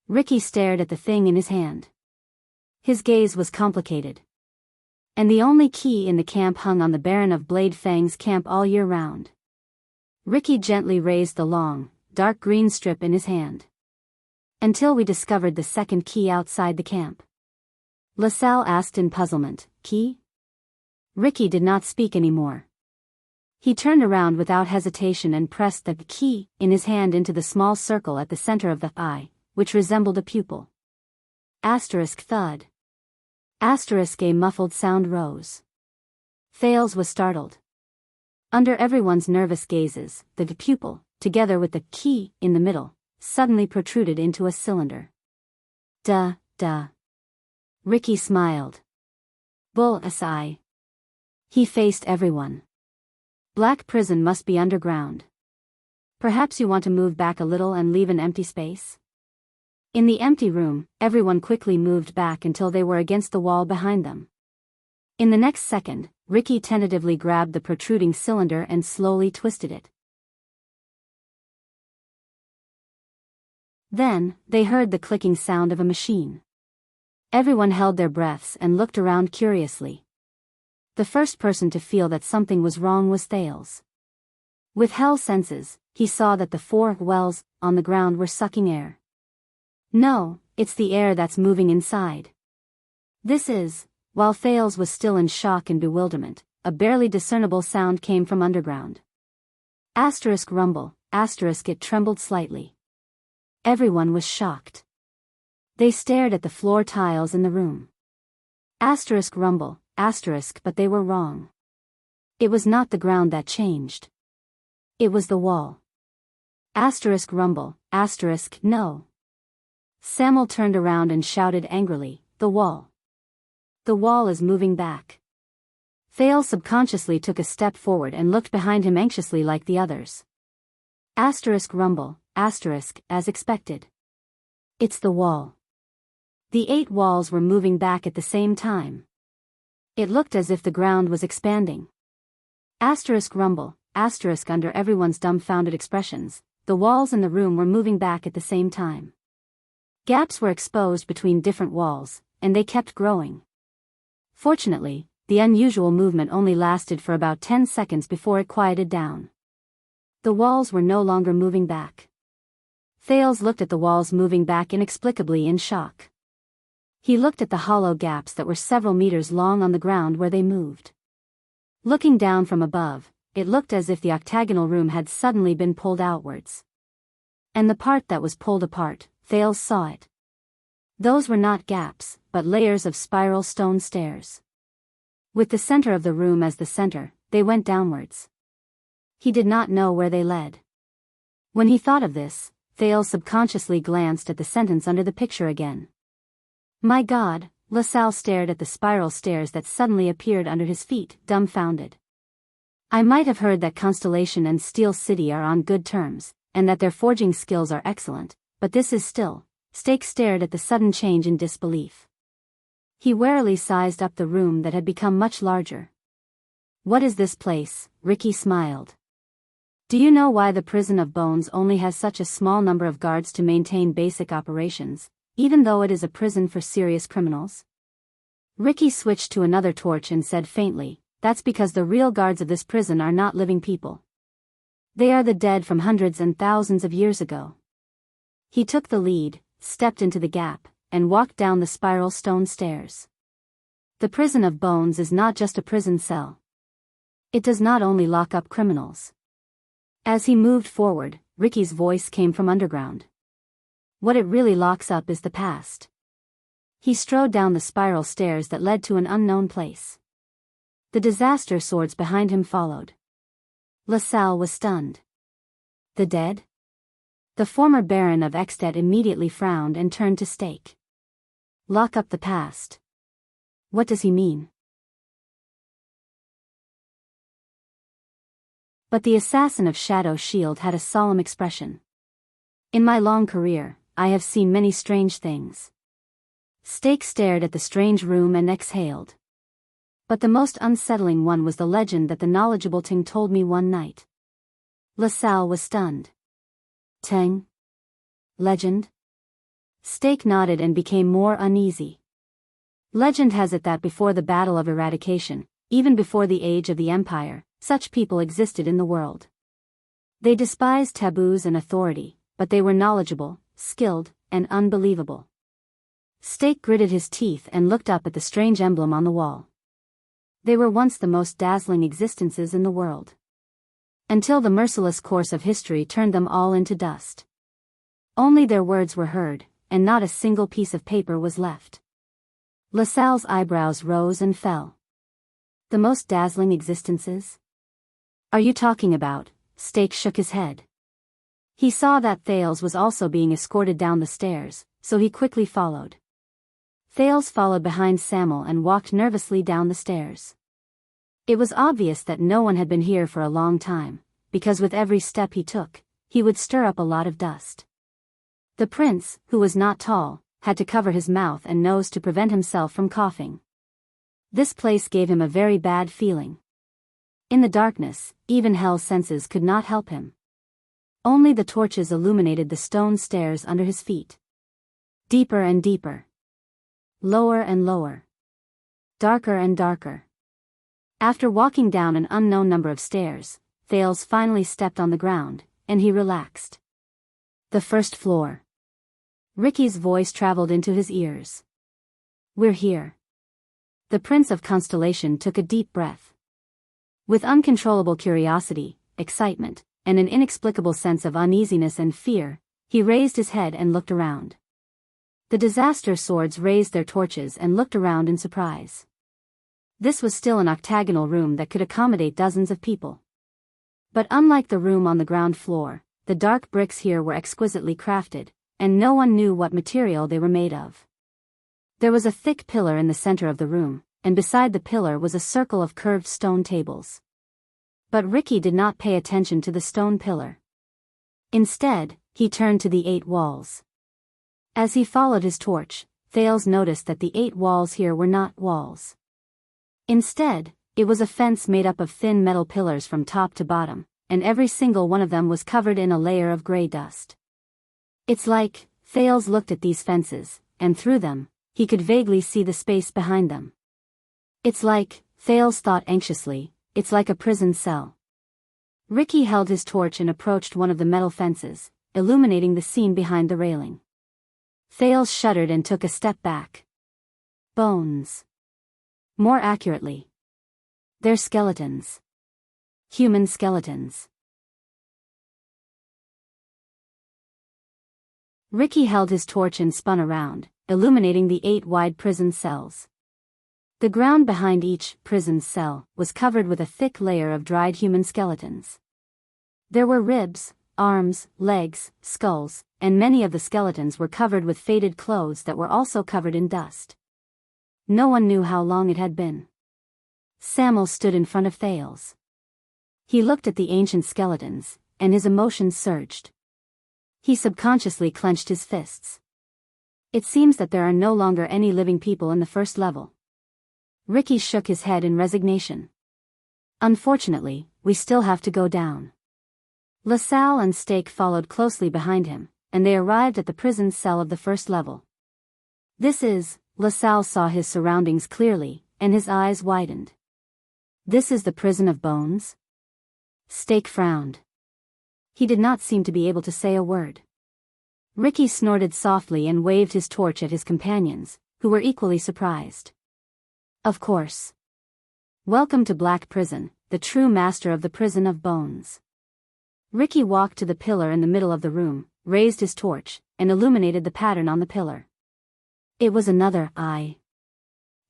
Ricky stared at the thing in his hand. His gaze was complicated. And the only key in the camp hung on the Baron of Blade Fang's camp all year round. Ricky gently raised the long, dark green strip in his hand. Until we discovered the second key outside the camp. LaSalle asked in puzzlement, "Key?" Ricky did not speak anymore. He turned around without hesitation and pressed the key in his hand into the small circle at the center of the eye, which resembled a pupil. Asterisk thud. Asterisk a muffled sound rose. Thales was startled. Under everyone's nervous gazes, the pupil, together with the key in the middle, suddenly protruded into a cylinder. Duh. Ricky smiled. Bull-si. He faced everyone. Black Prison must be underground. Perhaps you want to move back a little and leave an empty space? In the empty room, everyone quickly moved back until they were against the wall behind them. In the next second, Ricky tentatively grabbed the protruding cylinder and slowly twisted it. Then, they heard the clicking sound of a machine. Everyone held their breaths and looked around curiously. The first person to feel that something was wrong was Thales. With hell senses, he saw that the 4 wells on the ground were sucking air. No, it's the air that's moving inside. This is, while Thales was still in shock and bewilderment, a barely discernible sound came from underground. Asterisk rumble, asterisk it trembled slightly. Everyone was shocked. They stared at the floor tiles in the room. Asterisk rumble, asterisk but they were wrong. It was not the ground that changed. It was the wall. Asterisk rumble, asterisk no. Samuel turned around and shouted angrily, "The wall. The wall is moving back." Thales subconsciously took a step forward and looked behind him anxiously like the others. Asterisk rumble, asterisk, as expected. It's the wall. The 8 walls were moving back at the same time. It looked as if the ground was expanding. Asterisk rumble, asterisk under everyone's dumbfounded expressions, the walls in the room were moving back at the same time. Gaps were exposed between different walls, and they kept growing. Fortunately, the unusual movement only lasted for about 10 seconds before it quieted down. The walls were no longer moving back. Thales looked at the walls moving back inexplicably in shock. He looked at the hollow gaps that were several meters long on the ground where they moved. Looking down from above, it looked as if the octagonal room had suddenly been pulled outwards. And the part that was pulled apart, Thales saw it. Those were not gaps, but layers of spiral stone stairs. With the center of the room as the center, they went downwards. He did not know where they led. When he thought of this, Thales subconsciously glanced at the sentence under the picture again. My God, LaSalle stared at the spiral stairs that suddenly appeared under his feet, dumbfounded. I might have heard that Constellation and Steel City are on good terms, and that their forging skills are excellent, but this is still. Stake stared at the sudden change in disbelief. He warily sized up the room that had become much larger. What is this place? Ricky smiled. Do you know why the Prison of Bones only has such a small number of guards to maintain basic operations, even though it is a prison for serious criminals? Ricky switched to another torch and said faintly, that's because the real guards of this prison are not living people. They are the dead from hundreds and thousands of years ago. He took the lead, stepped into the gap, and walked down the spiral stone stairs. The Prison of Bones is not just a prison cell. It does not only lock up criminals. As he moved forward, Ricky's voice came from underground. What it really locks up is the past. He strode down the spiral stairs that led to an unknown place. The disaster swords behind him followed. LaSalle was stunned. The dead? The former Baron of Extet immediately frowned and turned to Stake. Lock up the past. What does he mean? But the assassin of Shadow Shield had a solemn expression. In my long career, I have seen many strange things. Stake stared at the strange room and exhaled. But the most unsettling one was the legend that the knowledgeable Ting told me one night. LaSalle was stunned. Ting? Legend? Stake nodded and became more uneasy. Legend has it that before the Battle of Eradication, even before the age of the Empire, such people existed in the world. They despised taboos and authority, but they were knowledgeable, skilled, and unbelievable. Stake gritted his teeth and looked up at the strange emblem on the wall. They were once the most dazzling existences in the world. Until the merciless course of history turned them all into dust. Only their words were heard, and not a single piece of paper was left. LaSalle's eyebrows rose and fell. The most dazzling existences? Are you talking about? Stake shook his head. He saw that Thales was also being escorted down the stairs, so he quickly followed. Thales followed behind Samuel and walked nervously down the stairs. It was obvious that no one had been here for a long time, because with every step he took, he would stir up a lot of dust. The prince, who was not tall, had to cover his mouth and nose to prevent himself from coughing. This place gave him a very bad feeling. In the darkness, even Hell's senses could not help him. Only the torches illuminated the stone stairs under his feet. Deeper and deeper. Lower and lower. Darker and darker. After walking down an unknown number of stairs, Thales finally stepped on the ground, and he relaxed. The first floor. Ricky's voice traveled into his ears. We're here. The Prince of Constellation took a deep breath. With uncontrollable curiosity, excitement, and an inexplicable sense of uneasiness and fear, he raised his head and looked around. The disaster swords raised their torches and looked around in surprise. This was still an octagonal room that could accommodate dozens of people. But unlike the room on the ground floor, the dark bricks here were exquisitely crafted, and no one knew what material they were made of. There was a thick pillar in the center of the room, and beside the pillar was a circle of curved stone tables. But Ricky did not pay attention to the stone pillar. Instead, he turned to the 8 walls. As he followed his torch, Thales noticed that the 8 walls here were not walls. Instead, it was a fence made up of thin metal pillars from top to bottom, and every single one of them was covered in a layer of gray dust. It's like, Thales looked at these fences, and through them, he could vaguely see the space behind them. It's like, Thales thought anxiously, it's like a prison cell. Ricky held his torch and approached one of the metal fences, illuminating the scene behind the railing. Thales shuddered and took a step back. Bones. More accurately, they're skeletons. Human skeletons. Ricky held his torch and spun around, illuminating the 8 wide prison cells. The ground behind each prison cell was covered with a thick layer of dried human skeletons. There were ribs, arms, legs, skulls, and many of the skeletons were covered with faded clothes that were also covered in dust. No one knew how long it had been. Samuel stood in front of Thales. He looked at the ancient skeletons, and his emotions surged. He subconsciously clenched his fists. It seems that there are no longer any living people in the first level. Ricky shook his head in resignation. Unfortunately, we still have to go down. LaSalle and Stake followed closely behind him, and they arrived at the prison cell of the first level. LaSalle saw his surroundings clearly, and his eyes widened. This is the prison of bones? Stake frowned. He did not seem to be able to say a word. Ricky snorted softly and waved his torch at his companions, who were equally surprised. Of course. Welcome to Black Prison, the true master of the prison of bones. Ricky walked to the pillar in the middle of the room, raised his torch, and illuminated the pattern on the pillar. It was another eye.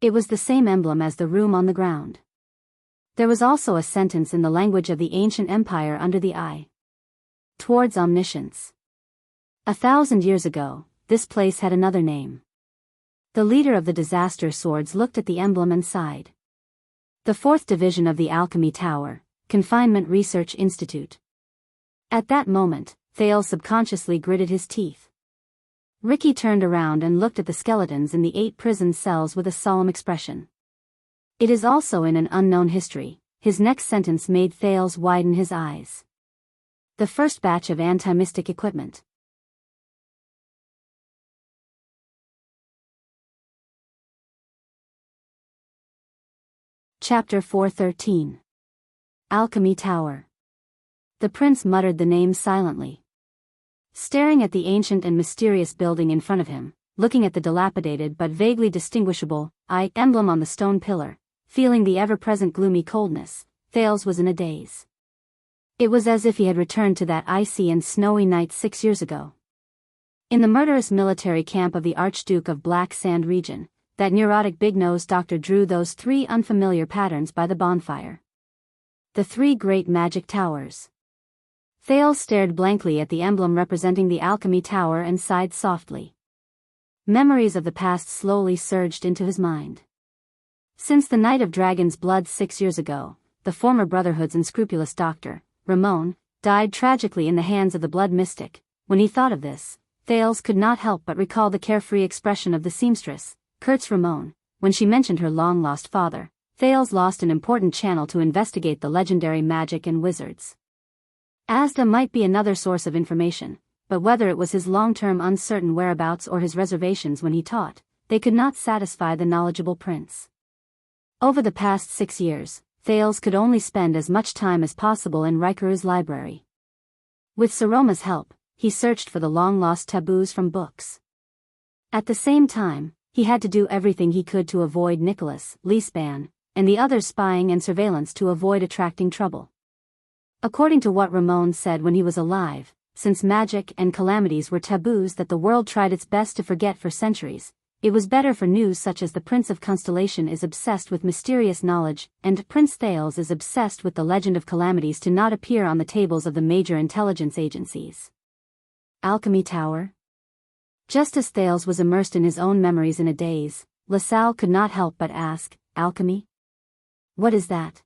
It was the same emblem as the room on the ground. There was also a sentence in the language of the ancient empire under the eye. Towards omniscience. 1,000 years ago, this place had another name. The leader of the disaster swords looked at the emblem and sighed. The 4th Division of the Alchemy Tower, Confinement Research Institute. At that moment, Thales subconsciously gritted his teeth. Ricky turned around and looked at the skeletons in the 8 prison cells with a solemn expression. It is also in an unknown history. His next sentence made Thales widen his eyes. The first batch of anti-mystic equipment. Chapter 413. Alchemy Tower. The prince muttered the name silently. Staring at the ancient and mysterious building in front of him, looking at the dilapidated but vaguely distinguishable eye emblem on the stone pillar, feeling the ever-present gloomy coldness, Thales was in a daze. It was as if he had returned to that icy and snowy night 6 years ago. In the murderous military camp of the Archduke of Black Sand region, that neurotic big-nosed doctor drew those 3 unfamiliar patterns by the bonfire. The 3 great magic towers. Thales stared blankly at the emblem representing the alchemy tower and sighed softly. Memories of the past slowly surged into his mind. Since the night of Dragon's Blood 6 years ago, the former Brotherhood's unscrupulous doctor, Ramon, died tragically in the hands of the blood mystic. When he thought of this, Thales could not help but recall the carefree expression of the seamstress, Kurtz Ramon, when she mentioned her long-lost father. Thales lost an important channel to investigate the legendary magic and wizards. Asda might be another source of information, but whether it was his long-term uncertain whereabouts or his reservations when he taught, they could not satisfy the knowledgeable prince. Over the past 6 years, Thales could only spend as much time as possible in Rikuru's library. With Saroma's help, he searched for the long-lost taboos from books. At the same time, he had to do everything he could to avoid Nicholas, Leespan, and the others spying and surveillance to avoid attracting trouble. According to what Ramon said when he was alive, since magic and calamities were taboos that the world tried its best to forget for centuries, it was better for news such as the Prince of Constellation is obsessed with mysterious knowledge, and Prince Thales is obsessed with the legend of calamities to not appear on the tables of the major intelligence agencies. Alchemy Tower? Just as Thales was immersed in his own memories in a daze, LaSalle could not help but ask, alchemy? What is that?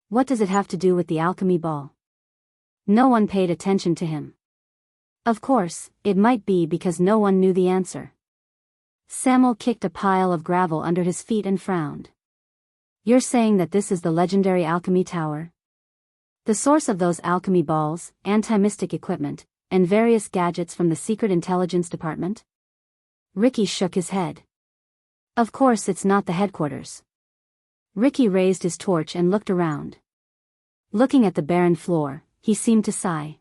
What does it have to do with the alchemy ball? No one paid attention to him. Of course, it might be because no one knew the answer. Samuel kicked a pile of gravel under his feet and frowned. You're saying that this is the legendary alchemy tower? The source of those alchemy balls, anti-mystic equipment, and various gadgets from the Secret Intelligence Department? Ricky shook his head. Of course it's not the headquarters. Ricky raised his torch and looked around. Looking at the barren floor, he seemed to sigh.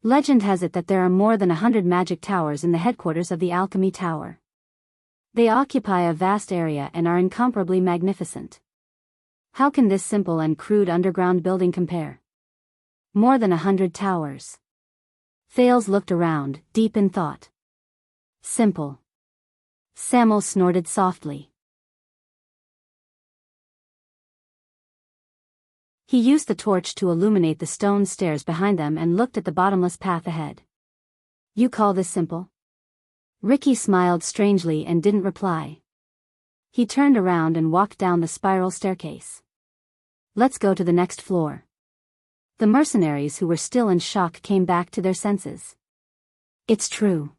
Legend has it that there are more than 100 magic towers in the headquarters of the Alchemy Tower. They occupy a vast area and are incomparably magnificent. How can this simple and crude underground building compare? More than 100 towers. Thales looked around, deep in thought. Simple. Samuel snorted softly. He used the torch to illuminate the stone stairs behind them and looked at the bottomless path ahead. You call this simple? Ricky smiled strangely and didn't reply. He turned around and walked down the spiral staircase. Let's go to the next floor. The mercenaries who were still in shock came back to their senses. It's true.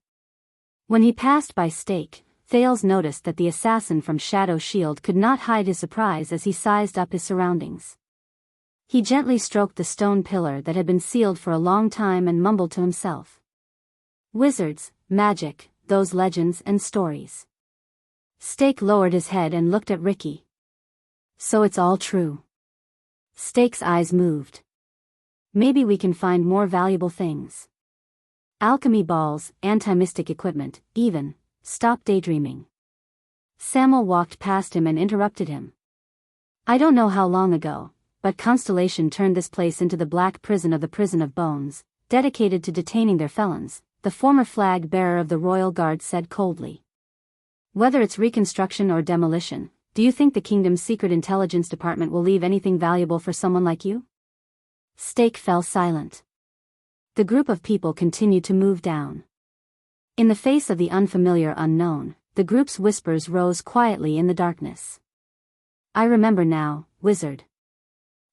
When he passed by Stake, Thales noticed that the assassin from Shadow Shield could not hide his surprise as he sized up his surroundings. He gently stroked the stone pillar that had been sealed for a long time and mumbled to himself. Wizards, magic, those legends and stories. Stake lowered his head and looked at Ricky. So it's all true. Stake's eyes moved. Maybe we can find more valuable things. Alchemy balls, anti-mystic equipment, even. Stop daydreaming. Samuel walked past him and interrupted him. I don't know how long ago, but Constellation turned this place into the Black Prison of the Prison of Bones, dedicated to detaining their felons, the former flag bearer of the Royal Guard said coldly. Whether it's reconstruction or demolition, do you think the kingdom's secret intelligence department will leave anything valuable for someone like you? Stake fell silent. The group of people continued to move down. In the face of the unfamiliar unknown, the group's whispers rose quietly in the darkness. I remember now, wizard.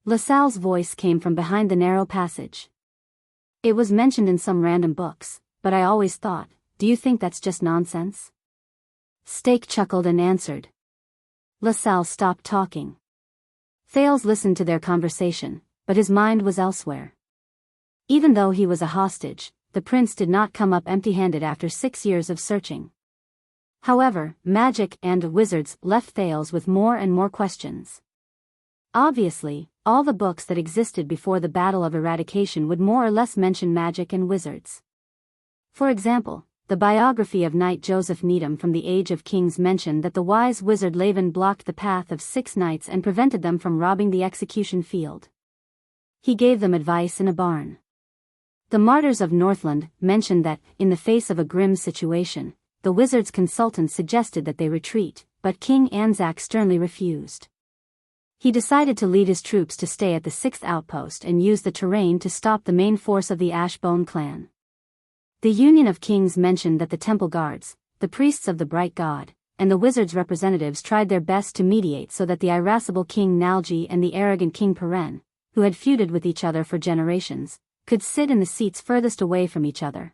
LaSalle's voice came from behind the narrow passage. It was mentioned in some random books, but I always thought, do you think that's just nonsense? Stake chuckled and answered. LaSalle stopped talking. Thales listened to their conversation, but his mind was elsewhere. Even though he was a hostage, the prince did not come up empty-handed after 6 years of searching. However, magic and wizards left Thales with more and more questions. Obviously, all the books that existed before the Battle of Eradication would more or less mention magic and wizards. For example, the biography of Knight Joseph Needham from the Age of Kings mentioned that the wise wizard Laven blocked the path of 6 knights and prevented them from robbing the execution field. He gave them advice in a barn. The Martyrs of Northland mentioned that, in the face of a grim situation, the wizard's consultant suggested that they retreat, but King Anzac sternly refused. He decided to lead his troops to stay at the 6th outpost and use the terrain to stop the main force of the Ashbone clan. The Union of Kings mentioned that the temple guards, the priests of the Bright God, and the wizards' representatives tried their best to mediate so that the irascible King Nalgi and the arrogant King Peren, who had feuded with each other for generations, could sit in the seats furthest away from each other.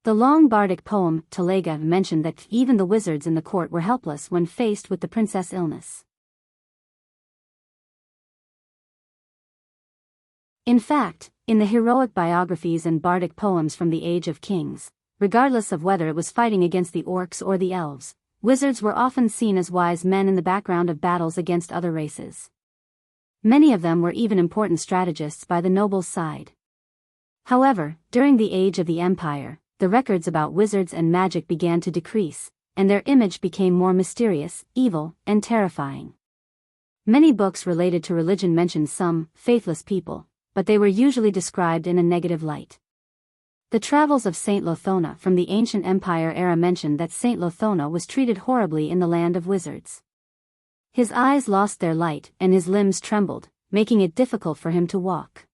The long bardic poem, Talega, mentioned that even the wizards in the court were helpless when faced with the princess' illness. In fact, in the heroic biographies and bardic poems from the Age of Kings, regardless of whether it was fighting against the orcs or the elves, wizards were often seen as wise men in the background of battles against other races. Many of them were even important strategists by the nobles' side. However, during the Age of the Empire, the records about wizards and magic began to decrease, and their image became more mysterious, evil, and terrifying. Many books related to religion mentioned some faithless people, but they were usually described in a negative light. The Travels of Saint Lothona from the Ancient Empire era mentioned that Saint Lothona was treated horribly in the land of wizards. His eyes lost their light and his limbs trembled, making it difficult for him to walk.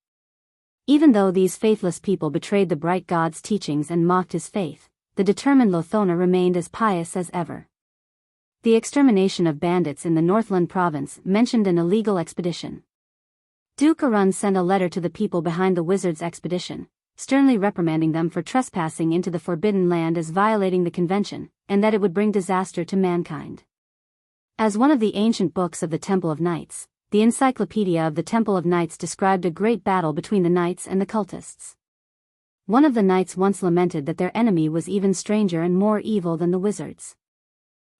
Even though these faithless people betrayed the bright god's teachings and mocked his faith, the determined Lothona remained as pious as ever. The extermination of bandits in the Northland province mentioned an illegal expedition. Duke Arun sent a letter to the people behind the wizards' expedition, sternly reprimanding them for trespassing into the Forbidden Land as violating the convention, and that it would bring disaster to mankind. As one of the ancient books of the Temple of Knights, the Encyclopedia of the Temple of Knights described a great battle between the knights and the cultists. One of the knights once lamented that their enemy was even stranger and more evil than the wizards.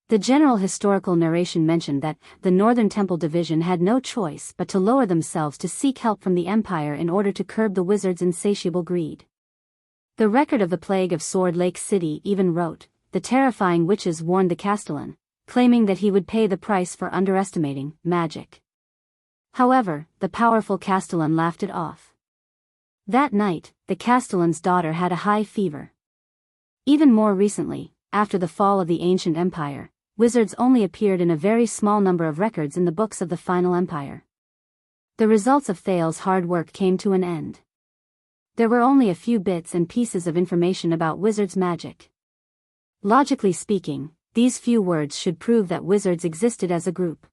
The general historical narration mentioned that the Northern Temple Division had no choice but to lower themselves to seek help from the Empire in order to curb the wizards' insatiable greed. The record of the Plague of Sword Lake City even wrote, the terrifying witches warned the Castellan, claiming that he would pay the price for underestimating magic. However, the powerful Castellan laughed it off. That night, the Castellan's daughter had a high fever. Even more recently, after the fall of the ancient empire, wizards only appeared in a very small number of records in the books of the final empire. The results of Thales' hard work came to an end. There were only a few bits and pieces of information about wizards' magic. Logically speaking, these few words should prove that wizards existed as a group.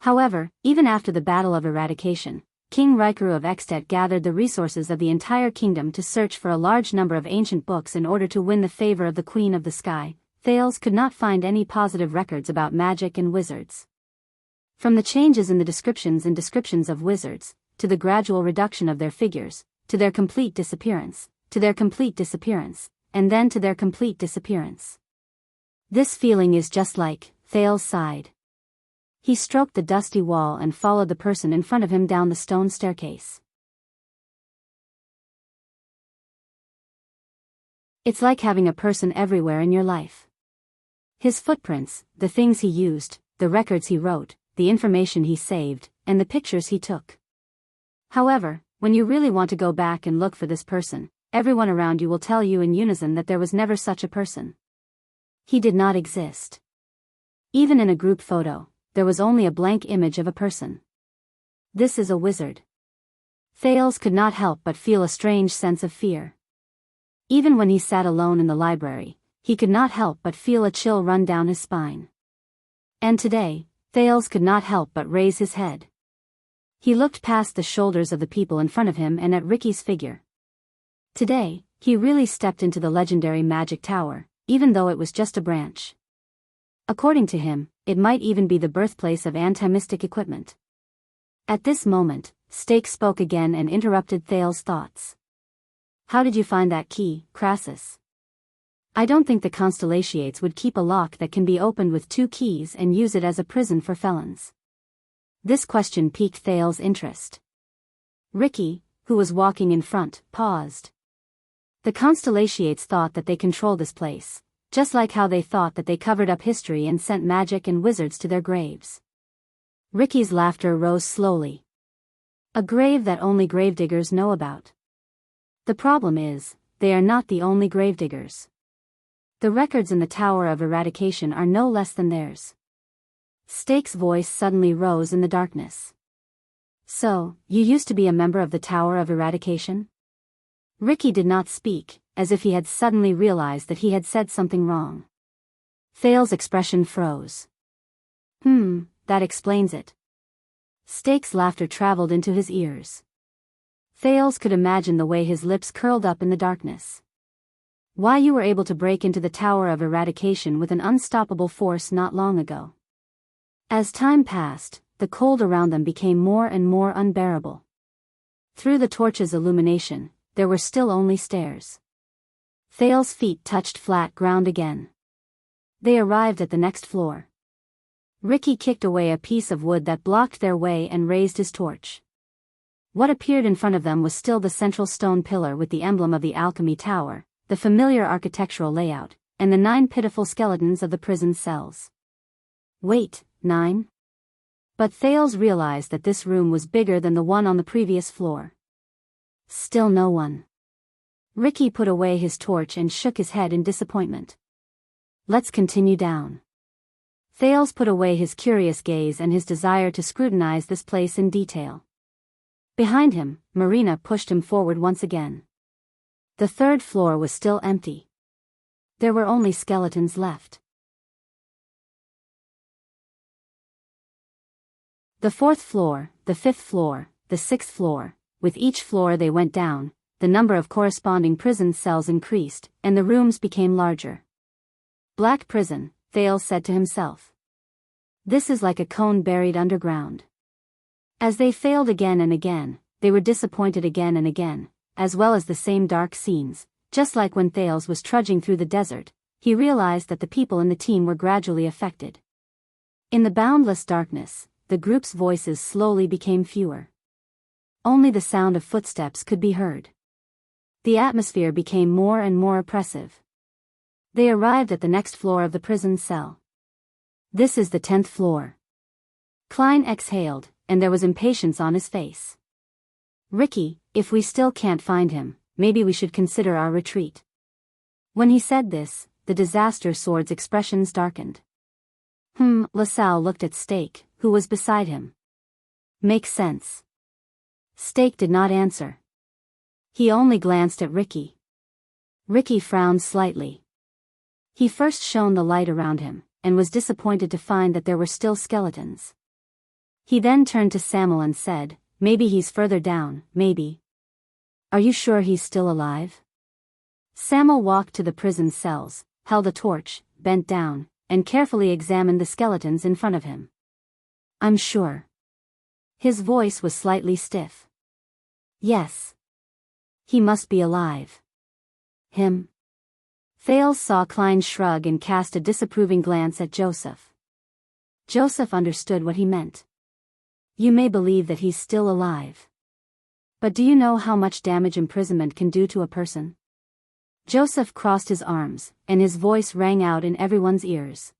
However, even after the Battle of Eradication, King Rikuru of Extet gathered the resources of the entire kingdom to search for a large number of ancient books in order to win the favor of the Queen of the Sky. Thales could not find any positive records about magic and wizards. From the changes in the descriptions of wizards, to the gradual reduction of their figures, to their complete disappearance, and then to their complete disappearance. This feeling is just like, Thales sighed. He stroked the dusty wall and followed the person in front of him down the stone staircase. It's like having a person everywhere in your life. His footprints, the things he used, the records he wrote, the information he saved, and the pictures he took. However, when you really want to go back and look for this person, everyone around you will tell you in unison that there was never such a person. He did not exist. Even in a group photo, there was only a blank image of a person. This is a wizard. Thales could not help but feel a strange sense of fear. Even when he sat alone in the library, he could not help but feel a chill run down his spine. And today, Thales could not help but raise his head. He looked past the shoulders of the people in front of him and at Ricky's figure. Today, he really stepped into the legendary magic tower, even though it was just a branch. According to him, it might even be the birthplace of anti-mystic equipment. At this moment, Stake spoke again and interrupted Thales' thoughts. How did you find that key, Crassus? I don't think the Constellations would keep a lock that can be opened with 2 keys and use it as a prison for felons. This question piqued Thales' interest. Ricky, who was walking in front, paused. The Constellations thought that they controlled this place, just like how they thought that they covered up history and sent magic and wizards to their graves. Ricky's laughter rose slowly. A grave that only gravediggers know about. The problem is, they are not the only gravediggers. The records in the Tower of Eradication are no less than theirs. Stake's voice suddenly rose in the darkness. So, you used to be a member of the Tower of Eradication? Ricky did not speak, as if he had suddenly realized that he had said something wrong. Thales' expression froze. That explains it. Stake's laughter traveled into his ears. Thales could imagine the way his lips curled up in the darkness. Why you were able to break into the Tower of Eradication with an unstoppable force not long ago. As time passed, the cold around them became more and more unbearable. Through the torch's illumination, there were still only stairs. Thales' feet touched flat ground again. They arrived at the next floor. Ricky kicked away a piece of wood that blocked their way and raised his torch. What appeared in front of them was still the central stone pillar with the emblem of the Alchemy Tower, the familiar architectural layout, and the 9 pitiful skeletons of the prison cells. Wait, 9? But Thales realized that this room was bigger than the one on the previous floor. Still no one. Ricky put away his torch and shook his head in disappointment. Let's continue down. Thales put away his curious gaze and his desire to scrutinize this place in detail. Behind him, Marina pushed him forward once again. The 3rd floor was still empty. There were only skeletons left. The 4th floor, the 5th floor, the 6th floor, with each floor they went down, the number of corresponding prison cells increased, and the rooms became larger. Black prison, Thales said to himself. This is like a cone buried underground. As they failed again and again, they were disappointed again and again, as well as the same dark scenes, just like when Thales was trudging through the desert, he realized that the people in the team were gradually affected. In the boundless darkness, the group's voices slowly became fewer. Only the sound of footsteps could be heard. The atmosphere became more and more oppressive. They arrived at the next floor of the prison cell. This is the 10th floor. Klein exhaled, and there was impatience on his face. Ricky, if we still can't find him, maybe we should consider our retreat. When he said this, the disaster sword's expressions darkened. LaSalle looked at Stake, who was beside him. Makes sense. Stake did not answer. He only glanced at Ricky. Ricky frowned slightly. He first shone the light around him, and was disappointed to find that there were still skeletons. He then turned to Samuel and said, "Maybe he's further down, maybe. Are you sure he's still alive?" Samuel walked to the prison cells, held a torch, bent down, and carefully examined the skeletons in front of him. "I'm sure." His voice was slightly stiff. "Yes. He must be alive." "Him?" Thales saw Klein shrug and cast a disapproving glance at Joseph. Joseph understood what he meant. "You may believe that he's still alive. But do you know how much damage imprisonment can do to a person?" Joseph crossed his arms, and his voice rang out in everyone's ears.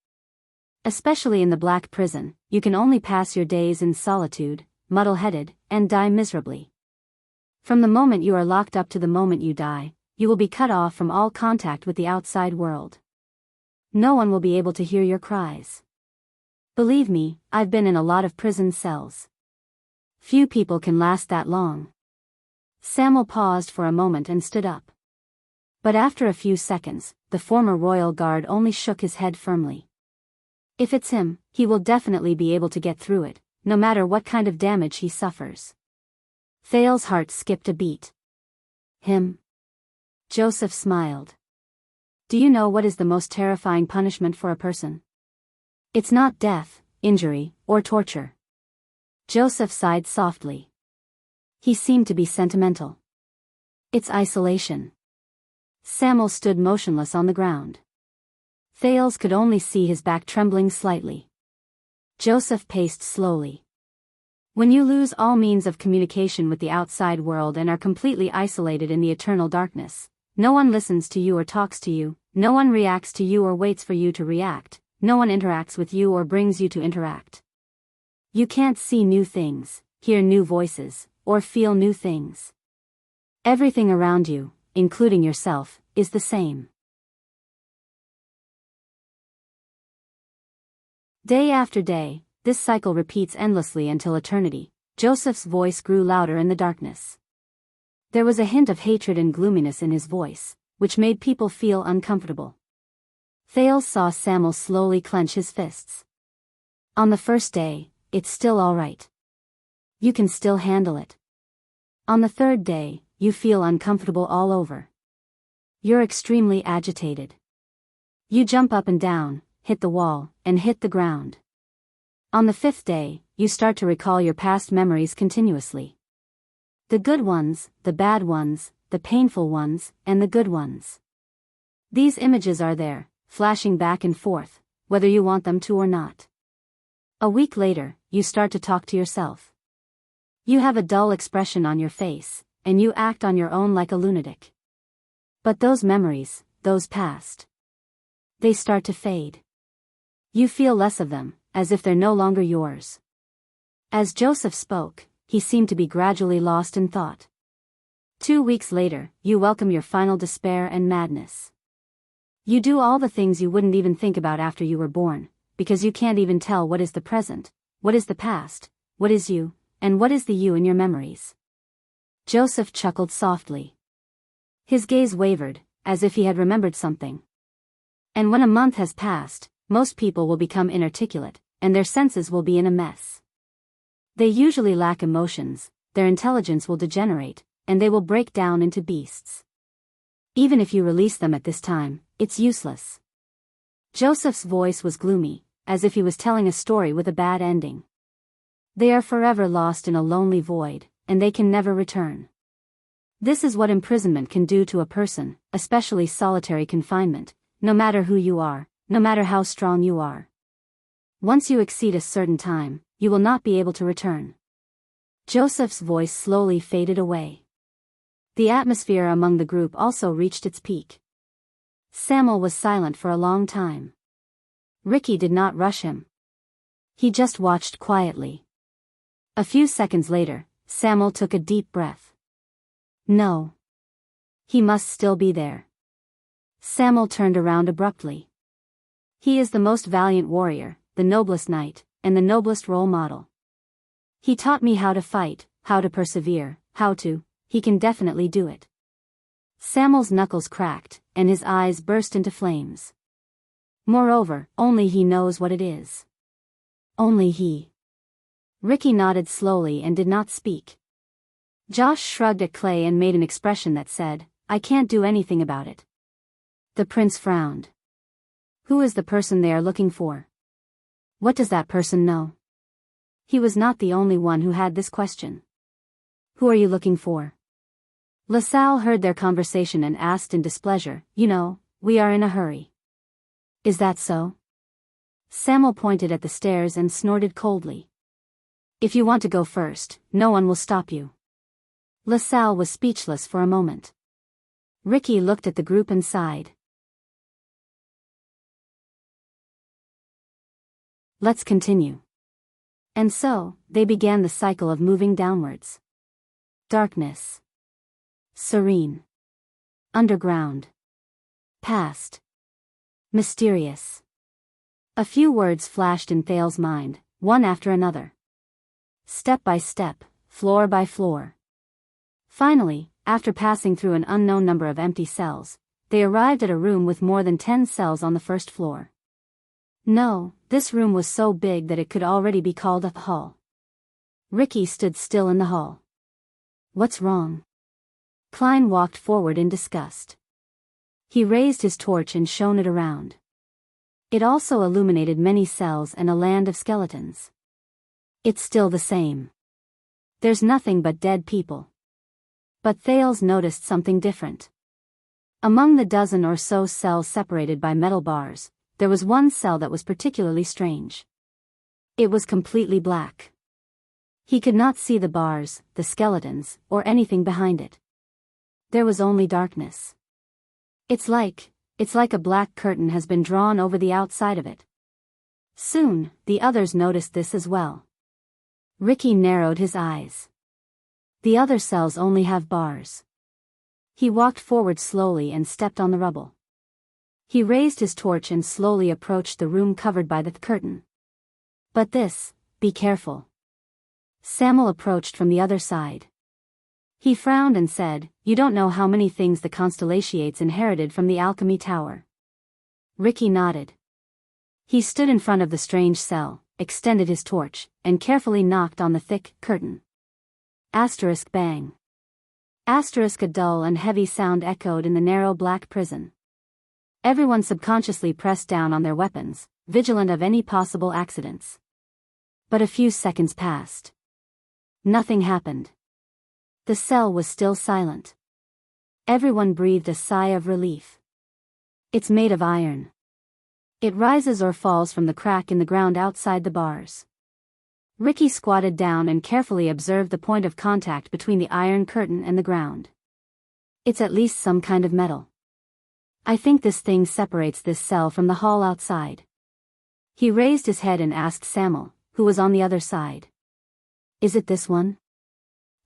"Especially in the black prison, you can only pass your days in solitude, muddle-headed, and die miserably. From the moment you are locked up to the moment you die, you will be cut off from all contact with the outside world. No one will be able to hear your cries. Believe me, I've been in a lot of prison cells. Few people can last that long." Samuel paused for a moment and stood up. But after a few seconds, the former royal guard only shook his head firmly. "If it's him, he will definitely be able to get through it, no matter what kind of damage he suffers." Thales' heart skipped a beat. "Him?" Joseph smiled. "Do you know what is the most terrifying punishment for a person? It's not death, injury, or torture." Joseph sighed softly. He seemed to be sentimental. "It's isolation." Samuel stood motionless on the ground. Thales could only see his back trembling slightly. Joseph paced slowly. "When you lose all means of communication with the outside world and are completely isolated in the eternal darkness, no one listens to you or talks to you, no one reacts to you or waits for you to react, no one interacts with you or brings you to interact. You can't see new things, hear new voices, or feel new things. Everything around you, including yourself, is the same." Day after day, this cycle repeats endlessly until eternity. Joseph's voice grew louder in the darkness. There was a hint of hatred and gloominess in his voice, which made people feel uncomfortable. Thales saw Samuel slowly clench his fists. "On the first day, it's still all right. You can still handle it. On the third day, you feel uncomfortable all over. You're extremely agitated. You jump up and down, hit the wall, and hit the ground. On the fifth day, you start to recall your past memories continuously. The good ones, the bad ones, the painful ones, and the good ones. These images are there, flashing back and forth, whether you want them to or not. A week later, you start to talk to yourself. You have a dull expression on your face, and you act on your own like a lunatic. But those memories, those past, they start to fade. You feel less of them, as if they're no longer yours." As Joseph spoke, he seemed to be gradually lost in thought. 2 weeks later, you welcome your final despair and madness. You do all the things you wouldn't even think about after you were born, because you can't even tell what is the present, what is the past, what is you, and what is the you in your memories. Joseph chuckled softly. His gaze wavered, as if he had remembered something. "And when a month has passed, most people will become inarticulate, and their senses will be in a mess. They usually lack emotions, their intelligence will degenerate, and they will break down into beasts. Even if you release them at this time, it's useless." Joseph's voice was gloomy, as if he was telling a story with a bad ending. "They are forever lost in a lonely void, and they can never return. This is what imprisonment can do to a person, especially solitary confinement, no matter who you are, no matter how strong you are. Once you exceed a certain time, you will not be able to return." Joseph's voice slowly faded away. The atmosphere among the group also reached its peak. Samuel was silent for a long time. Ricky did not rush him. He just watched quietly. A few seconds later, Samuel took a deep breath. No. He must still be there. Samuel turned around abruptly. He is the most valiant warrior, the noblest knight, and the noblest role model. He taught me how to fight, how to persevere, he can definitely do it. Samuel's knuckles cracked, and his eyes burst into flames. Moreover, only he knows what it is. Only he. Ricky nodded slowly and did not speak. Josh shrugged at Clay and made an expression that said, "I can't do anything about it." The prince frowned. Who is the person they are looking for? What does that person know? He was not the only one who had this question. Who are you looking for? LaSalle heard their conversation and asked in displeasure, "You know, we are in a hurry." Is that so? Samuel pointed at the stairs and snorted coldly. If you want to go first, no one will stop you. LaSalle was speechless for a moment. Ricky looked at the group and sighed. Let's continue. And so, they began the cycle of moving downwards. Darkness. Serene. Underground. Past. Mysterious. A few words flashed in Thale's mind, one after another. Step by step, floor by floor. Finally, after passing through an unknown number of empty cells, they arrived at a room with more than 10 cells on the first floor. No, this room was so big that it could already be called a hall. Ricky stood still in the hall. What's wrong? Klein walked forward in disgust. He raised his torch and shone it around. It also illuminated many cells and a land of skeletons. It's still the same. There's nothing but dead people. But Thales noticed something different. Among the dozen or so cells separated by metal bars, there was one cell that was particularly strange. It was completely black. He could not see the bars, the skeletons, or anything behind it. There was only darkness. It's like a black curtain has been drawn over the outside of it. Soon, the others noticed this as well. Ricky narrowed his eyes. The other cells only have bars. He walked forward slowly and stepped on the rubble. He raised his torch and slowly approached the room covered by the curtain. But be careful. Samuel approached from the other side. He frowned and said, "You don't know how many things the Constellations inherited from the alchemy tower." Ricky nodded. He stood in front of the strange cell, extended his torch, and carefully knocked on the thick curtain. Asterisk bang. Asterisk a dull and heavy sound echoed in the narrow black prison. Everyone subconsciously pressed down on their weapons, vigilant of any possible accidents. But a few seconds passed. Nothing happened. The cell was still silent. Everyone breathed a sigh of relief. It's made of iron. It rises or falls from the crack in the ground outside the bars. Ricky squatted down and carefully observed the point of contact between the iron curtain and the ground. It's at least some kind of metal. I think this thing separates this cell from the hall outside. He raised his head and asked Samuel, who was on the other side. Is it this one?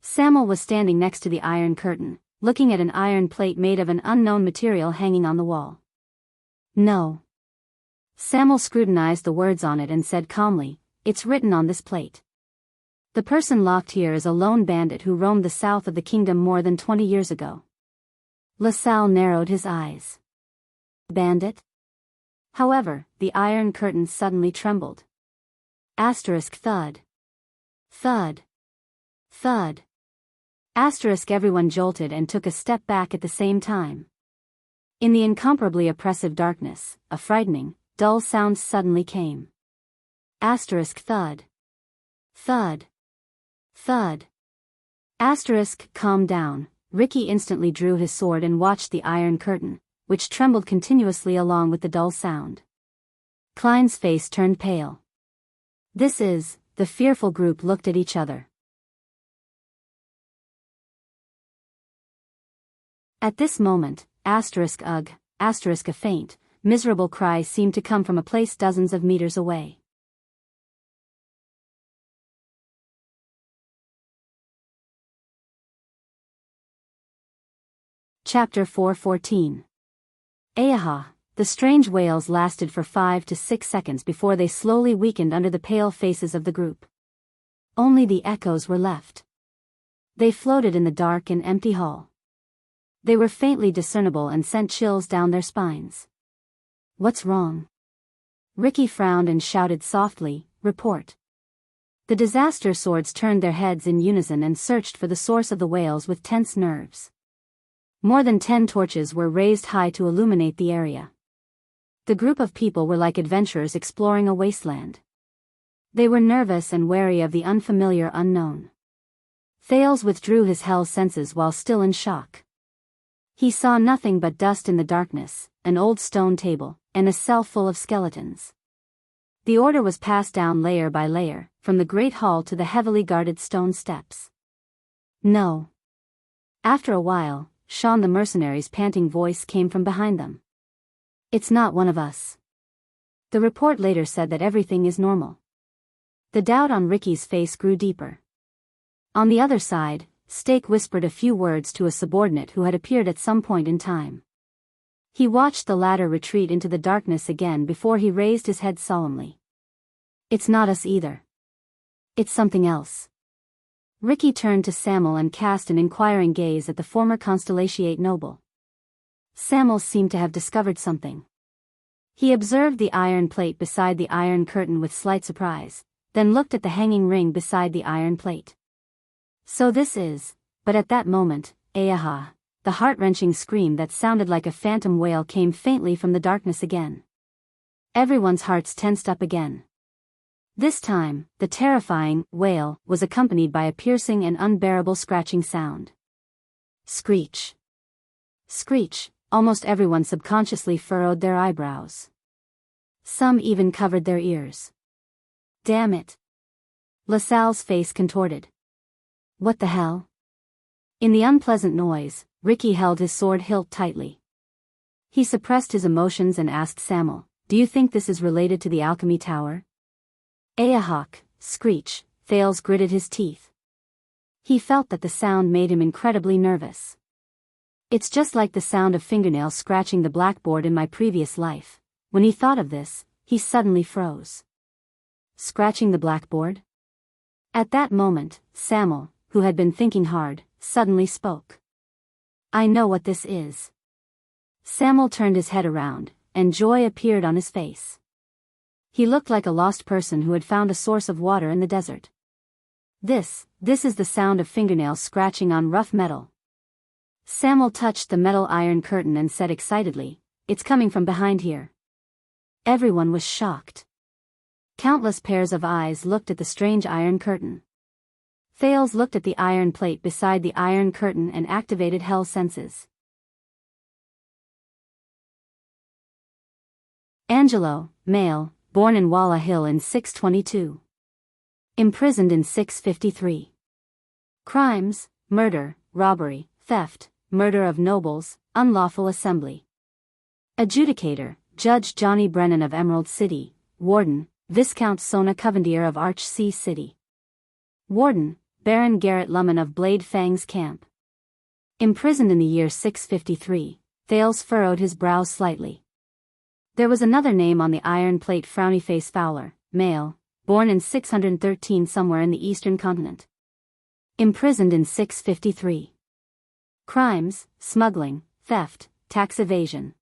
Samuel was standing next to the iron curtain, looking at an iron plate made of an unknown material hanging on the wall. No. Samuel scrutinized the words on it and said calmly, "It's written on this plate. The person locked here is a lone bandit who roamed the south of the kingdom more than 20 years ago." LaSalle narrowed his eyes. Bandit? However, the iron curtain suddenly trembled. Asterisk thud. Thud. Thud. Asterisk everyone jolted and took a step back at the same time. In the incomparably oppressive darkness, a frightening, dull sound suddenly came. Asterisk thud. Thud. Thud. Asterisk calm down. Ricky instantly drew his sword and watched the iron curtain, which trembled continuously along with the dull sound. Klein's face turned pale. The fearful group looked at each other. At this moment, asterisk ugh, asterisk a faint, miserable cry seemed to come from a place dozens of meters away. Chapter 4:14. Ayaha. The strange wails lasted for 5 to 6 seconds before they slowly weakened under the pale faces of the group. Only the echoes were left. They floated in the dark and empty hall. They were faintly discernible and sent chills down their spines. What's wrong? Ricky frowned and shouted softly, "Report." The disaster swords turned their heads in unison and searched for the source of the wails with tense nerves. More than 10 torches were raised high to illuminate the area. The group of people were like adventurers exploring a wasteland. They were nervous and wary of the unfamiliar unknown. Thales withdrew his hell senses while still in shock. He saw nothing but dust in the darkness, an old stone table, and a cell full of skeletons. The order was passed down layer by layer, from the great hall to the heavily guarded stone steps. "No." After a while, Sean the mercenary's panting voice came from behind them. "It's not one of us." The report later said that everything is normal. The doubt on Ricky's face grew deeper. On the other side, Stake whispered a few words to a subordinate who had appeared at some point in time. He watched the latter retreat into the darkness again before he raised his head solemnly. "It's not us either. It's something else." Ricky turned to Samuel and cast an inquiring gaze at the former Constellatiate noble. Samuel seemed to have discovered something. He observed the iron plate beside the iron curtain with slight surprise, then looked at the hanging ring beside the iron plate. "So this is," but at that moment, "Ayaha," the heart-wrenching scream that sounded like a phantom wail came faintly from the darkness again. Everyone's hearts tensed up again. This time, the terrifying wail was accompanied by a piercing and unbearable scratching sound. Screech. Screech. Almost everyone subconsciously furrowed their eyebrows. Some even covered their ears. "Damn it." LaSalle's face contorted. "What the hell?" In the unpleasant noise, Ricky held his sword hilt tightly. He suppressed his emotions and asked Samuel, "Do you think this is related to the alchemy tower?" "Ayahawk," Screech. Thales gritted his teeth. He felt that the sound made him incredibly nervous. "It's just like the sound of fingernails scratching the blackboard in my previous life." When he thought of this, he suddenly froze. Scratching the blackboard? At that moment, Samuel, who had been thinking hard, suddenly spoke. "I know what this is." Samuel turned his head around, and joy appeared on his face. He looked like a lost person who had found a source of water in the desert. This is the sound of fingernails scratching on rough metal." Samuel touched the metal iron curtain and said excitedly, "It's coming from behind here." Everyone was shocked. Countless pairs of eyes looked at the strange iron curtain. Thales looked at the iron plate beside the iron curtain and activated hell senses. Angelo, male, born in Walla Hill in 622. Imprisoned in 653. Crimes: murder, robbery, theft, murder of nobles, unlawful assembly. Adjudicator: Judge Johnny Brennan of Emerald City. Warden: Viscount Sona Covendier of Arch Sea City. Warden: Baron Garrett Lummen of Blade Fang's Camp. Imprisoned in the year 653, Thales furrowed his brows slightly. There was another name on the iron plate: Frowny-Face Fowler, male, born in 613 somewhere in the eastern continent. Imprisoned in 653. Crimes: smuggling, theft, tax evasion.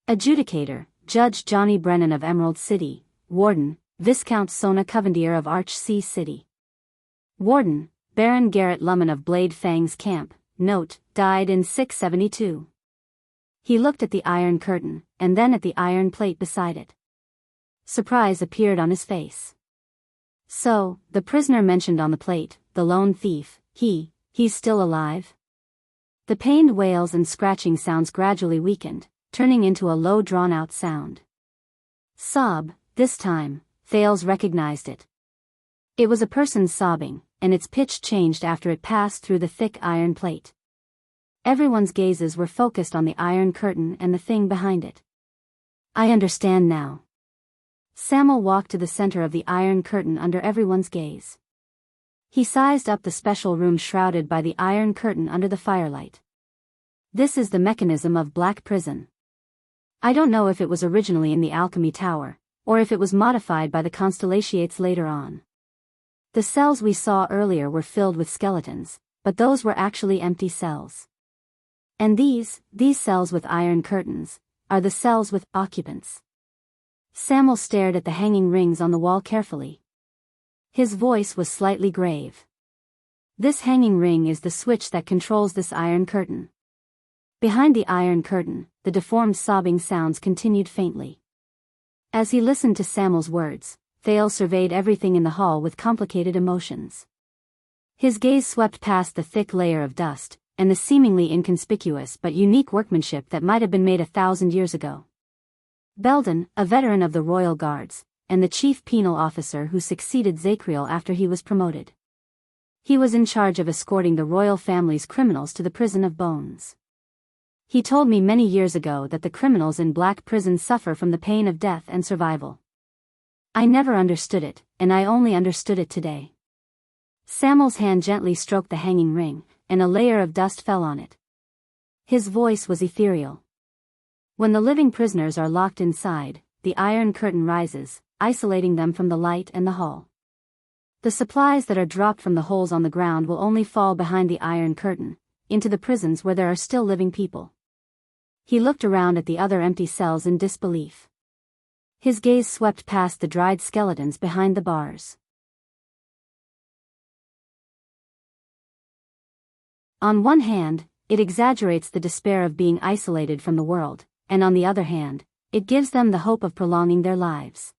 Adjudicator: Judge Johnny Brennan of Emerald City. Warden: Viscount Sona Covendier of Arch Sea City. Warden: Baron Garrett Lummen of Blade Fang's Camp. Note: died in 672. He looked at the iron curtain, and then at the iron plate beside it. Surprise appeared on his face. "So, the prisoner mentioned on the plate, the lone thief, he's still alive?" The pained wails and scratching sounds gradually weakened, turning into a low drawn-out sound. Sob, this time, Thales recognized it. It was a person sobbing, and its pitch changed after it passed through the thick iron plate. Everyone's gazes were focused on the iron curtain and the thing behind it. "I understand now." Samuel walked to the center of the iron curtain under everyone's gaze. He sized up the special room shrouded by the iron curtain under the firelight. "This is the mechanism of Black Prison. I don't know if it was originally in the Alchemy Tower, or if it was modified by the Constellatiates later on. The cells we saw earlier were filled with skeletons, but those were actually empty cells. And these cells with iron curtains, are the cells with occupants. Samuel stared at the hanging rings on the wall carefully. His voice was slightly grave. This hanging ring is the switch that controls this iron curtain. Behind the iron curtain, the deformed sobbing sounds continued faintly. As he listened to Samuel's words, Thale surveyed everything in the hall with complicated emotions. His gaze swept past the thick layer of dust, and the seemingly inconspicuous but unique workmanship that might have been made 1,000 years ago. Belden, a veteran of the Royal Guards, and the chief penal officer who succeeded Zacriel after he was promoted. He was in charge of escorting the royal family's criminals to the prison of bones. He told me many years ago that the criminals in black prisons suffer from the pain of death and survival. I never understood it, and I only understood it today. Samuel's hand gently stroked the hanging ring, and a layer of dust fell on it. His voice was ethereal. When the living prisoners are locked inside, the iron curtain rises, isolating them from the light and the hall. The supplies that are dropped from the holes on the ground will only fall behind the iron curtain, into the prisons where there are still living people. He looked around at the other empty cells in disbelief. His gaze swept past the dried skeletons behind the bars. On one hand, it exaggerates the despair of being isolated from the world, and on the other hand, it gives them the hope of prolonging their lives.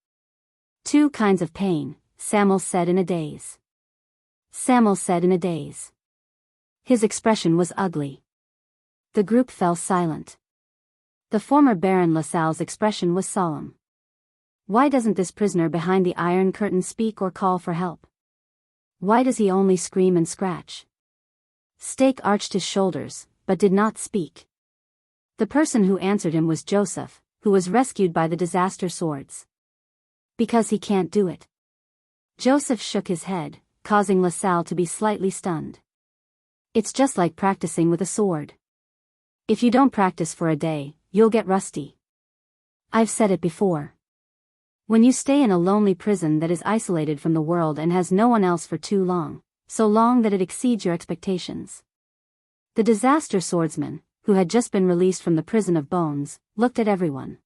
Two kinds of pain, Samuel said in a daze. Samuel said in a daze. His expression was ugly. The group fell silent. The former Baron LaSalle's expression was solemn. Why doesn't this prisoner behind the iron curtain speak or call for help? Why does he only scream and scratch? Stake arched his shoulders, but did not speak. The person who answered him was Joseph, who was rescued by the disaster swords. Because he can't do it. Joseph shook his head, causing LaSalle to be slightly stunned. It's just like practicing with a sword. If you don't practice for a day, you'll get rusty. I've said it before. When you stay in a lonely prison that is isolated from the world and has no one else for too long, so long that it exceeds your expectations. The disaster swordsman, who had just been released from the prison of bones, looked at everyone.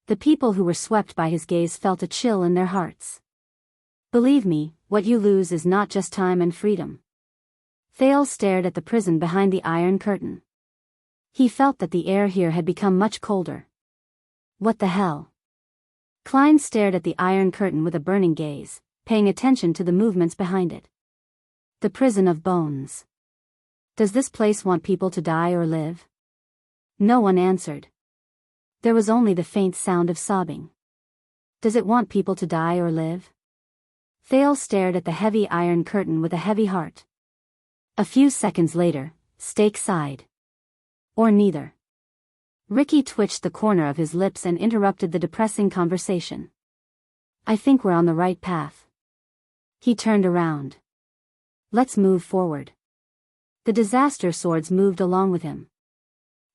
The people who were swept by his gaze felt a chill in their hearts. Believe me, what you lose is not just time and freedom. Thale stared at the prison behind the iron curtain. He felt that the air here had become much colder. What the hell? Klein stared at the iron curtain with a burning gaze, paying attention to the movements behind it. The prison of bones. Does this place want people to die or live? No one answered. There was only the faint sound of sobbing. Does it want people to die or live? Thale stared at the heavy iron curtain with a heavy heart. A few seconds later, Stake sighed. Or neither. Ricky twitched the corner of his lips and interrupted the depressing conversation. I think we're on the right path. He turned around. Let's move forward. The disaster swords moved along with him.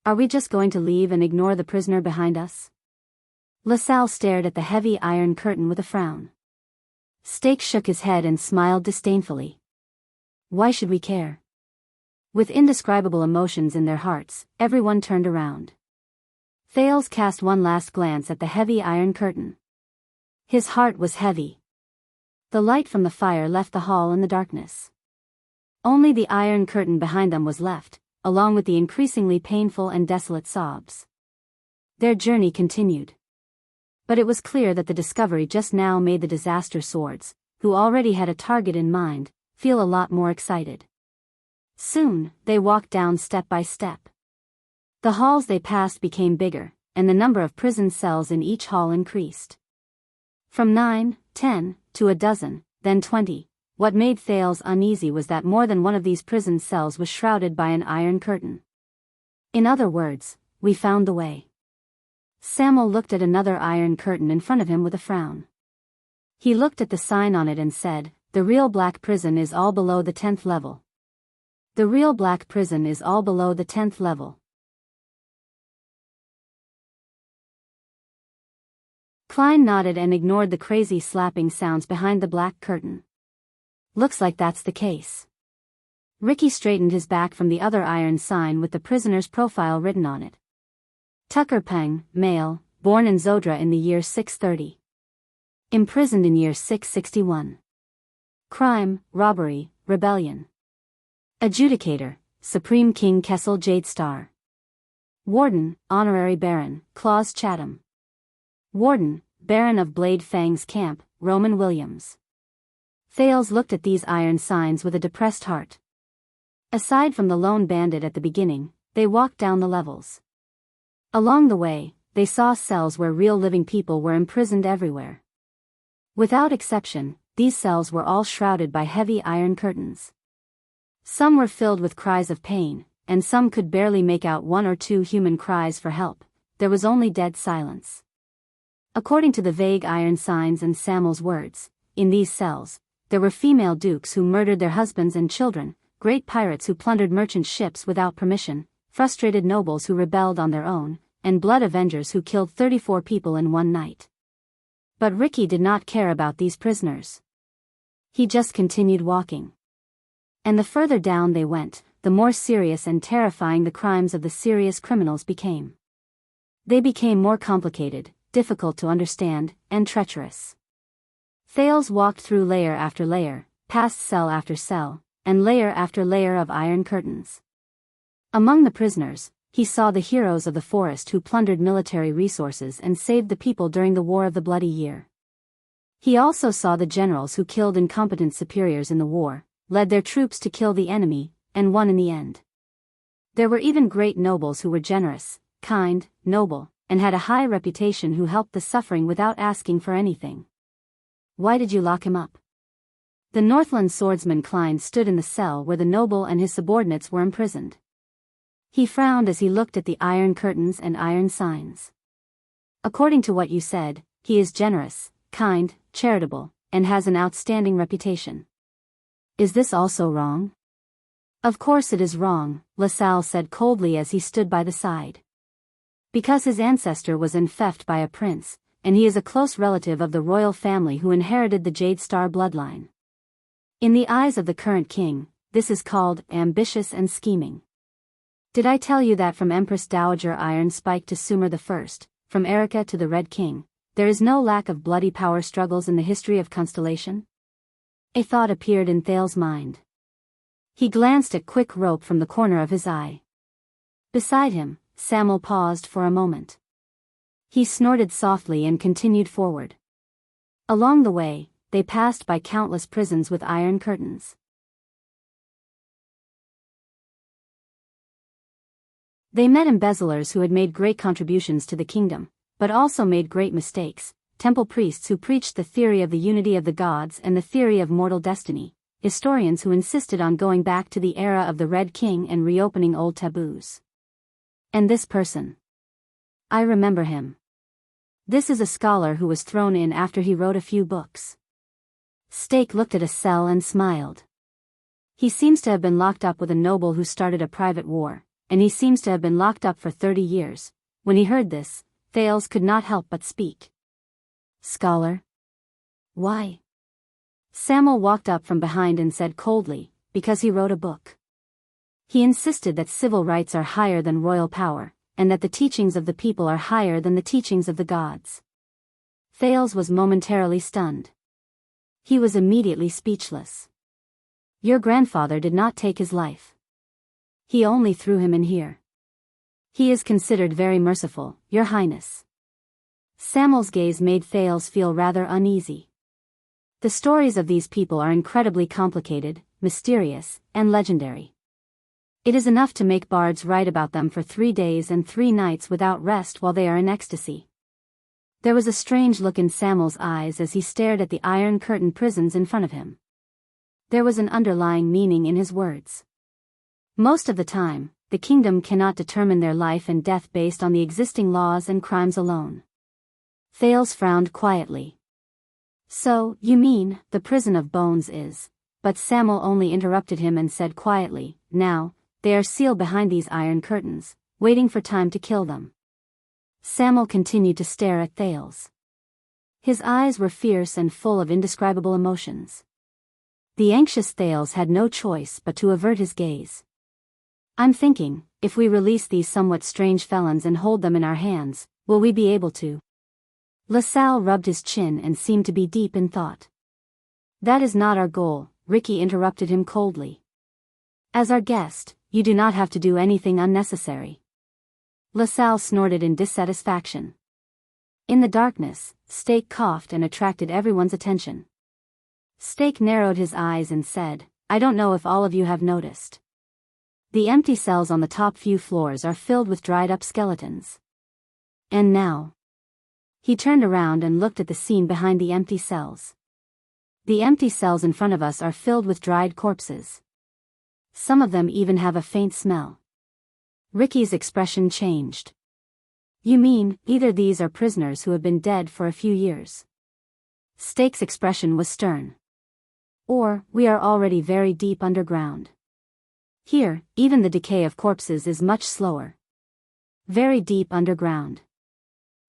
Are we just going to leave and ignore the prisoner behind us? LaSalle stared at the heavy iron curtain with a frown. Stake shook his head and smiled disdainfully. Why should we care? With indescribable emotions in their hearts, everyone turned around. Thales cast one last glance at the heavy iron curtain. His heart was heavy. The light from the fire left the hall in the darkness. Only the iron curtain behind them was left, along with the increasingly painful and desolate sobs. Their journey continued. But it was clear that the discovery just now made the disaster swords, who already had a target in mind, feel a lot more excited. Soon, they walked down step by step. The halls they passed became bigger, and the number of prison cells in each hall increased. From 9, 10, to a dozen, then 20. What made Thales uneasy was that more than one of these prison cells was shrouded by an iron curtain. In other words, we found the way. Samuel looked at another iron curtain in front of him with a frown. He looked at the sign on it and said, "The real black prison is all below the 10th level. The real black prison is all below the 10th level." Klein nodded and ignored the crazy slapping sounds behind the black curtain. Looks like that's the case. Ricky straightened his back from the other iron sign with the prisoner's profile written on it. Tucker Peng, male, born in Zodra in the year 630. Imprisoned in year 661. Crime, robbery, rebellion. Adjudicator, Supreme King Kessel Jadestar. Warden, Honorary Baron, Claus Chatham. Warden, Baron of Blade Fang's Camp, Roman Williams. Thales looked at these iron signs with a depressed heart. Aside from the lone bandit at the beginning, they walked down the levels. Along the way, they saw cells where real living people were imprisoned everywhere. Without exception, these cells were all shrouded by heavy iron curtains. Some were filled with cries of pain, and some could barely make out one or two human cries for help. There was only dead silence. According to the vague iron signs and Samuel's words, in these cells, there were female dukes who murdered their husbands and children, great pirates who plundered merchant ships without permission, frustrated nobles who rebelled on their own, and blood avengers who killed 34 people in one night. But Ricky did not care about these prisoners. He just continued walking. And the further down they went, the more serious and terrifying the crimes of the serious criminals became. They became more complicated, difficult to understand, and treacherous. Thales walked through layer after layer, past cell after cell, and layer after layer of iron curtains. Among the prisoners, he saw the heroes of the forest who plundered military resources and saved the people during the War of the Bloody Year. He also saw the generals who killed incompetent superiors in the war, led their troops to kill the enemy, and won in the end. There were even great nobles who were generous, kind, noble, and had a high reputation who helped the suffering without asking for anything. Why did you lock him up? The Northland swordsman Klein stood in the cell where the noble and his subordinates were imprisoned. He frowned as he looked at the iron curtains and iron signs. According to what you said, he is generous, kind, charitable, and has an outstanding reputation. Is this also wrong? Of course it is wrong, LaSalle said coldly as he stood by the side. Because his ancestor was in theft by a prince, and he is a close relative of the royal family who inherited the Jadestar bloodline. In the eyes of the current king, this is called ambitious and scheming. Did I tell you that from Empress Dowager Iron Spike to Sumer I, from Erica to the Red King, there is no lack of bloody power struggles in the history of Constellation? A thought appeared in Thales' mind. He glanced at Quick Rope from the corner of his eye. Beside him, Samuel paused for a moment. He snorted softly and continued forward. Along the way, they passed by countless prisons with iron curtains. They met embezzlers who had made great contributions to the kingdom, but also made great mistakes, temple priests who preached the theory of the unity of the gods and the theory of mortal destiny, historians who insisted on going back to the era of the Red King and reopening old taboos. And this person. I remember him. This is a scholar who was thrown in after he wrote a few books. Stake looked at a cell and smiled. He seems to have been locked up with a noble who started a private war, and he seems to have been locked up for 30 years. When he heard this, Thales could not help but speak. Scholar? Why? Samuel walked up from behind and said coldly, because he wrote a book. He insisted that civil rights are higher than royal power, and that the teachings of the people are higher than the teachings of the gods. Thales was momentarily stunned. He was immediately speechless. Your grandfather did not take his life. He only threw him in here. He is considered very merciful, Your Highness. Samuel's gaze made Thales feel rather uneasy. The stories of these people are incredibly complicated, mysterious, and legendary. It is enough to make bards write about them for 3 days and 3 nights without rest while they are in ecstasy. There was a strange look in Samuel's eyes as he stared at the iron curtain prisons in front of him. There was an underlying meaning in his words. Most of the time, the kingdom cannot determine their life and death based on the existing laws and crimes alone. Thales frowned quietly. So, you mean, the prison of bones is... But Samuel only interrupted him and said quietly, now, they are sealed behind these iron curtains, waiting for time to kill them. Samuel continued to stare at Thales. His eyes were fierce and full of indescribable emotions. The anxious Thales had no choice but to avert his gaze. I'm thinking, if we release these somewhat strange felons and hold them in our hands, Will we be able to? LaSalle rubbed his chin and seemed to be deep in thought. That is not our goal, Ricky interrupted him coldly. As our guest, you do not have to do anything unnecessary. LaSalle snorted in dissatisfaction. In the darkness, Steak coughed and attracted everyone's attention. Steak narrowed his eyes and said, I don't know if all of you have noticed. The empty cells on the top few floors are filled with dried-up skeletons. And now. He turned around and looked at the scene behind the empty cells. The empty cells in front of us are filled with dried corpses. Some of them even have a faint smell. Ricky's expression changed. You mean, either these are prisoners who have been dead for a few years. Steak's expression was stern. Or, we are already very deep underground. Here, even the decay of corpses is much slower. Very deep underground.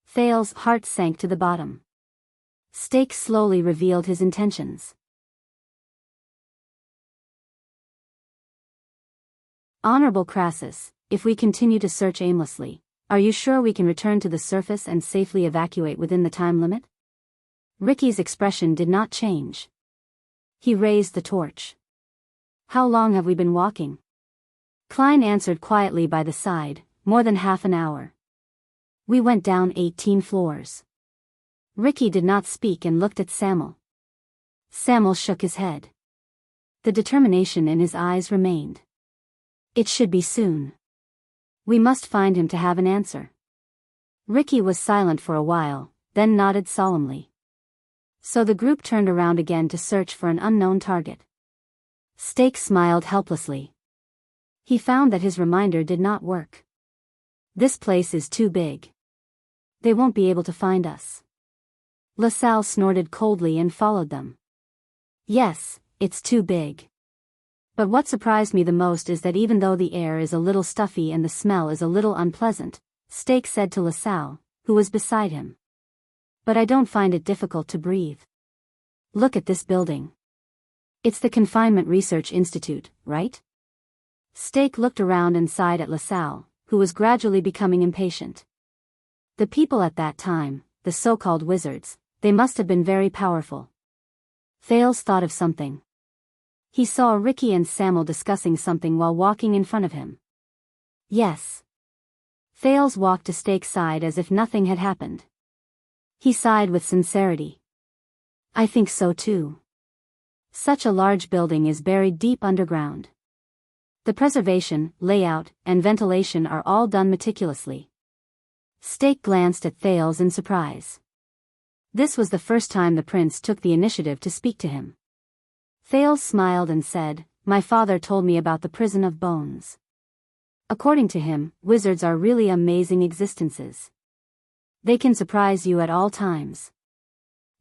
Thale's heart sank to the bottom. Steak slowly revealed his intentions. Honorable Crassus, if we continue to search aimlessly, are you sure we can return to the surface and safely evacuate within the time limit? Ricky's expression did not change. He raised the torch. How long have we been walking? Klein answered quietly by the side, more than half an hour. We went down 18 floors. Ricky did not speak and looked at Samuel. Samuel shook his head. The determination in his eyes remained. It should be soon. We must find him to have an answer. Ricky was silent for a while, then nodded solemnly. So the group turned around again to search for an unknown target. Steak smiled helplessly. He found that his reminder did not work. This place is too big. They won't be able to find us. LaSalle snorted coldly and followed them. Yes, it's too big. But what surprised me the most is that even though the air is a little stuffy and the smell is a little unpleasant, Steak said to LaSalle, who was beside him. But I don't find it difficult to breathe. Look at this building. It's the Confinement Research Institute, right? Steak looked around and sighed at LaSalle, who was gradually becoming impatient. The people at that time, the so-called wizards, they must have been very powerful. Thales thought of something. He saw Ricky and Samuel discussing something while walking in front of him. Yes. Thales walked to Steak's side as if nothing had happened. He sighed with sincerity. I think so too. Such a large building is buried deep underground. The preservation, layout, and ventilation are all done meticulously. Steak glanced at Thales in surprise. This was the first time the prince took the initiative to speak to him. Thales smiled and said, My father told me about the prison of bones. According to him, wizards are really amazing existences. They can surprise you at all times.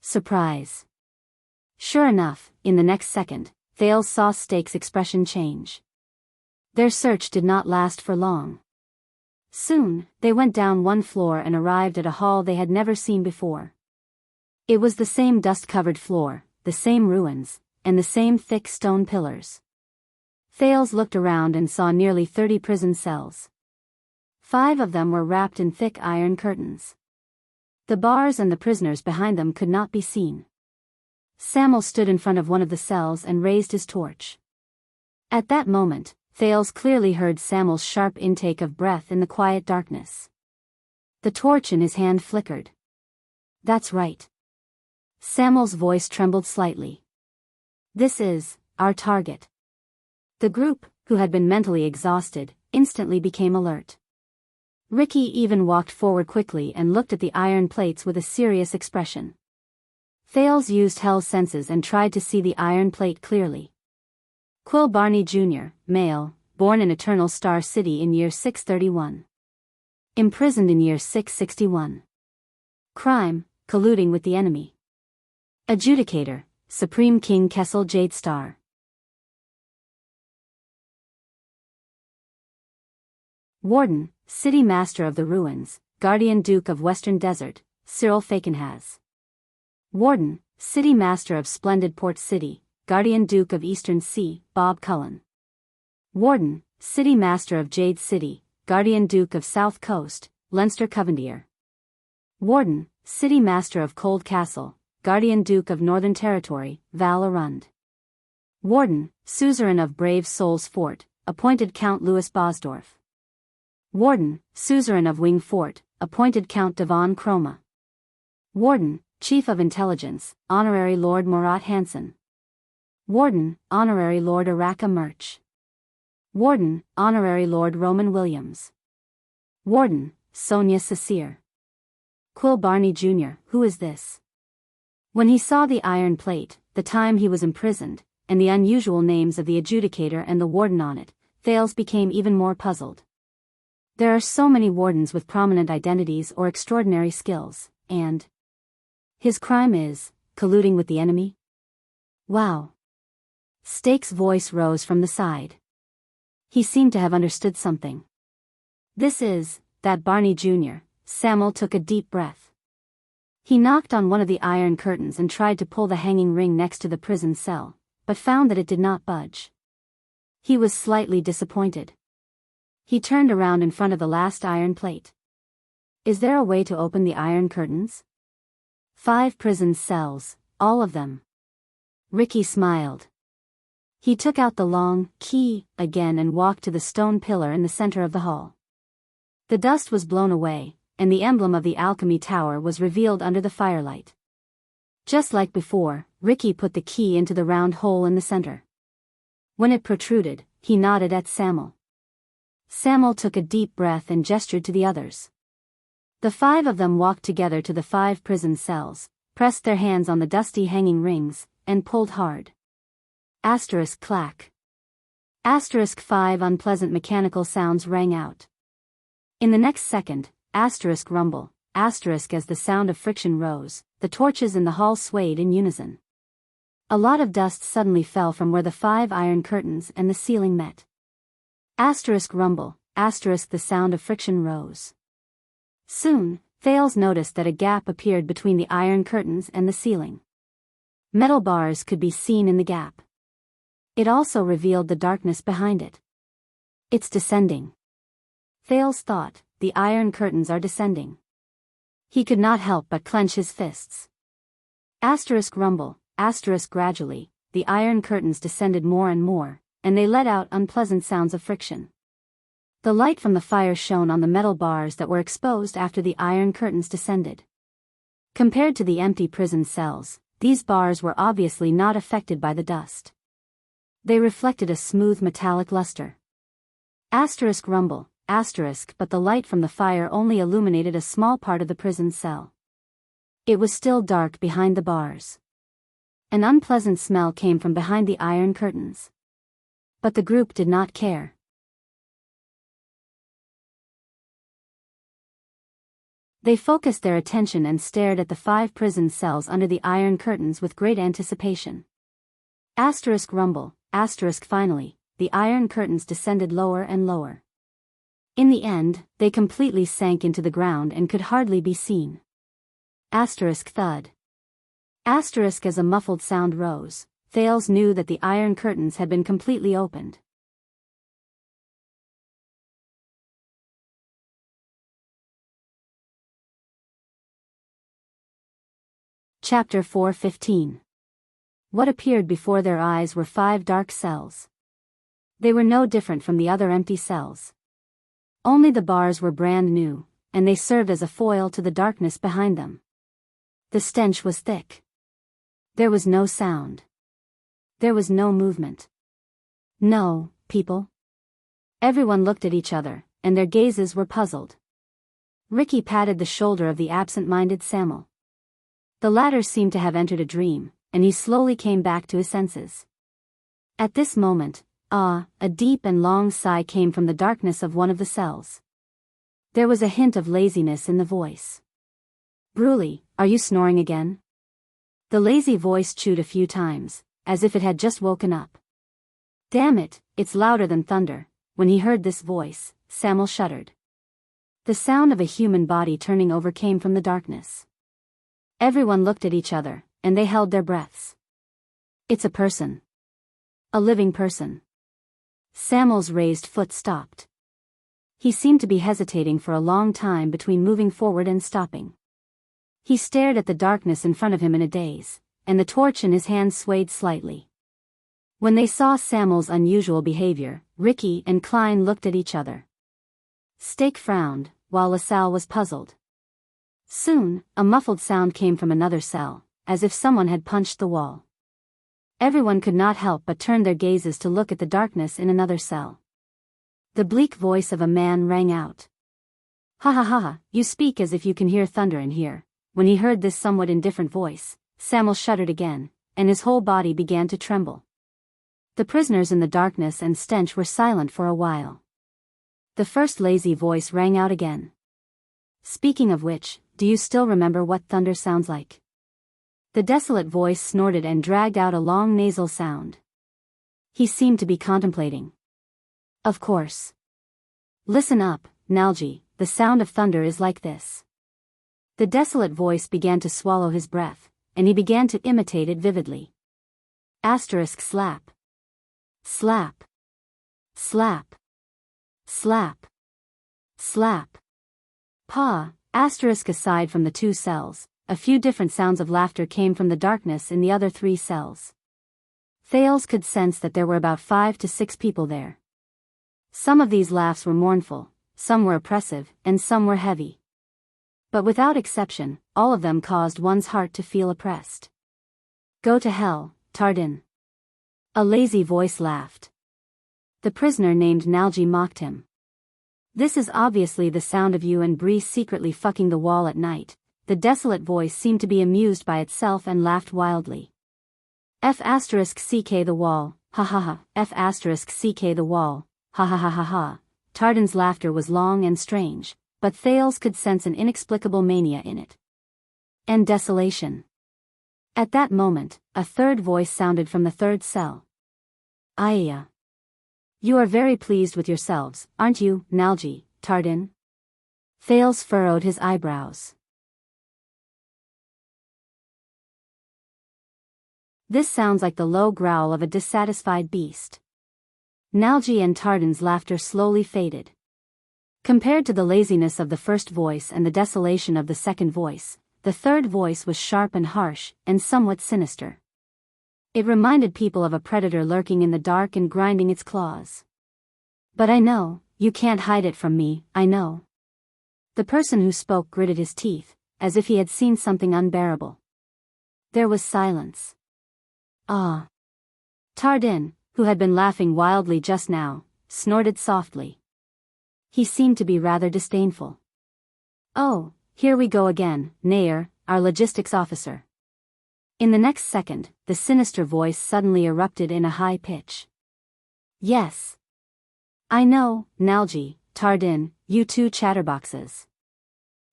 Surprise. Sure enough, in the next second, Thales saw Steak's expression change. Their search did not last for long. Soon, they went down one floor and arrived at a hall they had never seen before. It was the same dust-covered floor, the same ruins, and the same thick stone pillars. Thales looked around and saw nearly 30 prison cells. 5 of them were wrapped in thick iron curtains. The bars and the prisoners behind them could not be seen. Samuel stood in front of one of the cells and raised his torch. At that moment, Thales clearly heard Samuel's sharp intake of breath in the quiet darkness. The torch in his hand flickered. That's right. Samuel's voice trembled slightly. This is our target. The group, who had been mentally exhausted, instantly became alert. Ricky even walked forward quickly and looked at the iron plates with a serious expression. Thales used Hell's senses and tried to see the iron plate clearly. Quill Barney Jr., male, born in Eternal Star City in year 631. Imprisoned in year 661. Crime, colluding with the enemy. Adjudicator, Supreme King Kessel Jade Star. Warden, City Master of the Ruins, Guardian Duke of Western Desert, Cyril Fakenhaz. Warden, City Master of Splendid Port City, Guardian Duke of Eastern Sea, Bob Cullen. Warden, City Master of Jade City, Guardian Duke of South Coast, Leinster Covendier. Warden, City Master of Cold Castle, Guardian Duke of Northern Territory, Val Arund. Warden, Suzerain of Brave Souls Fort, appointed Count Louis Bosdorf. Warden, Suzerain of Wing Fort, appointed Count Devon Chroma. Warden, Chief of Intelligence, Honorary Lord Murat Hansen. Warden, Honorary Lord Araka Murch. Warden, Honorary Lord Roman Williams. Warden, Sonia Cecere. Quill Barney Jr., who is this? When he saw the iron plate, the time he was imprisoned, and the unusual names of the adjudicator and the warden on it, Thales became even more puzzled. There are so many wardens with prominent identities or extraordinary skills, and his crime is colluding with the enemy? Wow. Stake's voice rose from the side. He seemed to have understood something. This is that Barney Jr., Samuel took a deep breath. He knocked on one of the iron curtains and tried to pull the hanging ring next to the prison cell, but found that it did not budge. He was slightly disappointed. He turned around in front of the last iron plate. Is there a way to open the iron curtains? 5 prison cells, all of them. Ricky smiled. He took out the long key again and walked to the stone pillar in the center of the hall. The dust was blown away, and the emblem of the alchemy tower was revealed under the firelight. Just like before, Ricky put the key into the round hole in the center. When it protruded, he nodded at Samuel. Samuel took a deep breath and gestured to the others. The 5 of them walked together to the 5 prison cells, pressed their hands on the dusty hanging rings, and pulled hard. Asterisk clack. Asterisk 5 unpleasant mechanical sounds rang out. In the next second, asterisk rumble, asterisk as the sound of friction rose, the torches in the hall swayed in unison. A lot of dust suddenly fell from where the 5 iron curtains and the ceiling met. Asterisk rumble, asterisk the sound of friction rose. Soon, Thales noticed that a gap appeared between the iron curtains and the ceiling. Metal bars could be seen in the gap. It also revealed the darkness behind it. It's descending. Thales thought, the iron curtains are descending. He could not help but clench his fists. Asterisk rumble, asterisk gradually, the iron curtains descended more and more, and they let out unpleasant sounds of friction. The light from the fire shone on the metal bars that were exposed after the iron curtains descended. Compared to the empty prison cells, these bars were obviously not affected by the dust. They reflected a smooth metallic luster. Asterisk rumble, asterisk but the light from the fire only illuminated a small part of the prison cell. It was still dark behind the bars. An unpleasant smell came from behind the iron curtains. But the group did not care. They focused their attention and stared at the 5 prison cells under the iron curtains with great anticipation. Asterisk rumble, asterisk finally, the iron curtains descended lower and lower. In the end, they completely sank into the ground and could hardly be seen. Asterisk thud. Asterisk as a muffled sound rose, Thales knew that the iron curtains had been completely opened. Chapter 4:15. What appeared before their eyes were 5 dark cells. They were no different from the other empty cells. Only the bars were brand new, and they served as a foil to the darkness behind them. The stench was thick. There was no sound. There was no movement. No, people. Everyone looked at each other, and their gazes were puzzled. Ricky patted the shoulder of the absent-minded Samuel. The latter seemed to have entered a dream, and he slowly came back to his senses. At this moment, a deep and long sigh came from the darkness of one of the cells. There was a hint of laziness in the voice. "Bruley, are you snoring again?" The lazy voice chewed a few times, as if it had just woken up. Damn it, it's louder than thunder. When he heard this voice, Samuel shuddered. The sound of a human body turning over came from the darkness. Everyone looked at each other, and they held their breaths. It's a person. A living person. Samuel's raised foot stopped. He seemed to be hesitating for a long time between moving forward and stopping. He stared at the darkness in front of him in a daze, and the torch in his hand swayed slightly. When they saw Samuel's unusual behavior, Ricky and Klein looked at each other. Stake frowned, while LaSalle was puzzled. Soon, a muffled sound came from another cell, as if someone had punched the wall. Everyone could not help but turn their gazes to look at the darkness in another cell. The bleak voice of a man rang out. "Ha ha ha, you speak as if you can hear thunder in here." When he heard this somewhat indifferent voice, Samuel shuddered again, and his whole body began to tremble. The prisoners in the darkness and stench were silent for a while. The first lazy voice rang out again. "Speaking of which, do you still remember what thunder sounds like?" The desolate voice snorted and dragged out a long nasal sound. He seemed to be contemplating. "Of course. Listen up, Nalji, the sound of thunder is like this." The desolate voice began to swallow his breath, and he began to imitate it vividly. Asterisk slap. Slap. Slap. Slap. Slap. Pa, asterisk aside from the two cells, a few different sounds of laughter came from the darkness in the other 3 cells. Thales could sense that there were about 5 to 6 people there. Some of these laughs were mournful, some were oppressive, and some were heavy. But without exception, all of them caused one's heart to feel oppressed. "Go to hell, Tardin." A lazy voice laughed. The prisoner named Nalji mocked him. "This is obviously the sound of you and Bree secretly fucking the wall at night." The desolate voice seemed to be amused by itself and laughed wildly. "F*ck the wall, ha ha ha, F*ck the wall, ha ha ha ha ha." Tardin's laughter was long and strange, but Thales could sense an inexplicable mania in it. And desolation. At that moment, a third voice sounded from the third cell. "Aya. You are very pleased with yourselves, aren't you, Nalji, Tardin?" Thales furrowed his eyebrows. This sounds like the low growl of a dissatisfied beast. Nalji and Tardin's laughter slowly faded. Compared to the laziness of the first voice and the desolation of the second voice, the third voice was sharp and harsh, and somewhat sinister. It reminded people of a predator lurking in the dark and grinding its claws. "But I know, you can't hide it from me, I know." The person who spoke gritted his teeth, as if he had seen something unbearable. There was silence. "Ah." Tardin, who had been laughing wildly just now, snorted softly. He seemed to be rather disdainful. "Oh, here we go again, Nair, our logistics officer." In the next second, the sinister voice suddenly erupted in a high pitch. "Yes. I know, Nalji, Tardin, you two chatterboxes.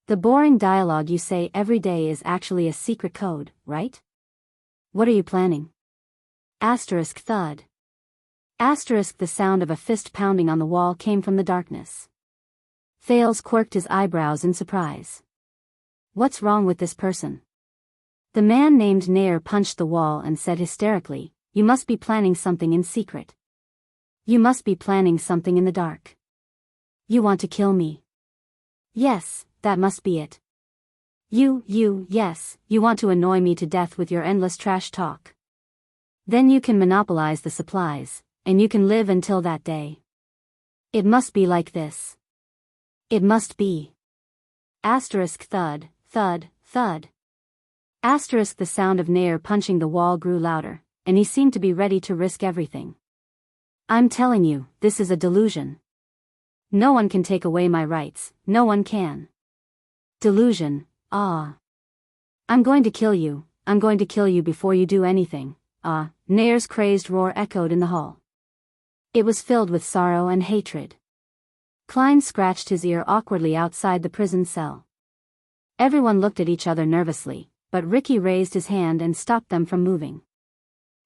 The boring dialogue you say every day is actually a secret code, right? What are you planning?" Asterisk thud. Asterisk the sound of a fist pounding on the wall came from the darkness. Thales quirked his eyebrows in surprise. "What's wrong with this person?" The man named Nair punched the wall and said hysterically, "You must be planning something in secret. You must be planning something in the dark. You want to kill me. Yes, that must be it. Yes, you want to annoy me to death with your endless trash talk. Then you can monopolize the supplies, and you can live until that day. It must be like this. It must be." Asterisk thud, thud, thud. Asterisk the sound of Nair punching the wall grew louder, and he seemed to be ready to risk everything. "I'm telling you, this is a delusion. No one can take away my rights, no one can." "Delusion, ah. I'm going to kill you, I'm going to kill you before you do anything, ah." Nair's crazed roar echoed in the hall. It was filled with sorrow and hatred. Klein scratched his ear awkwardly outside the prison cell. Everyone looked at each other nervously, but Ricky raised his hand and stopped them from moving.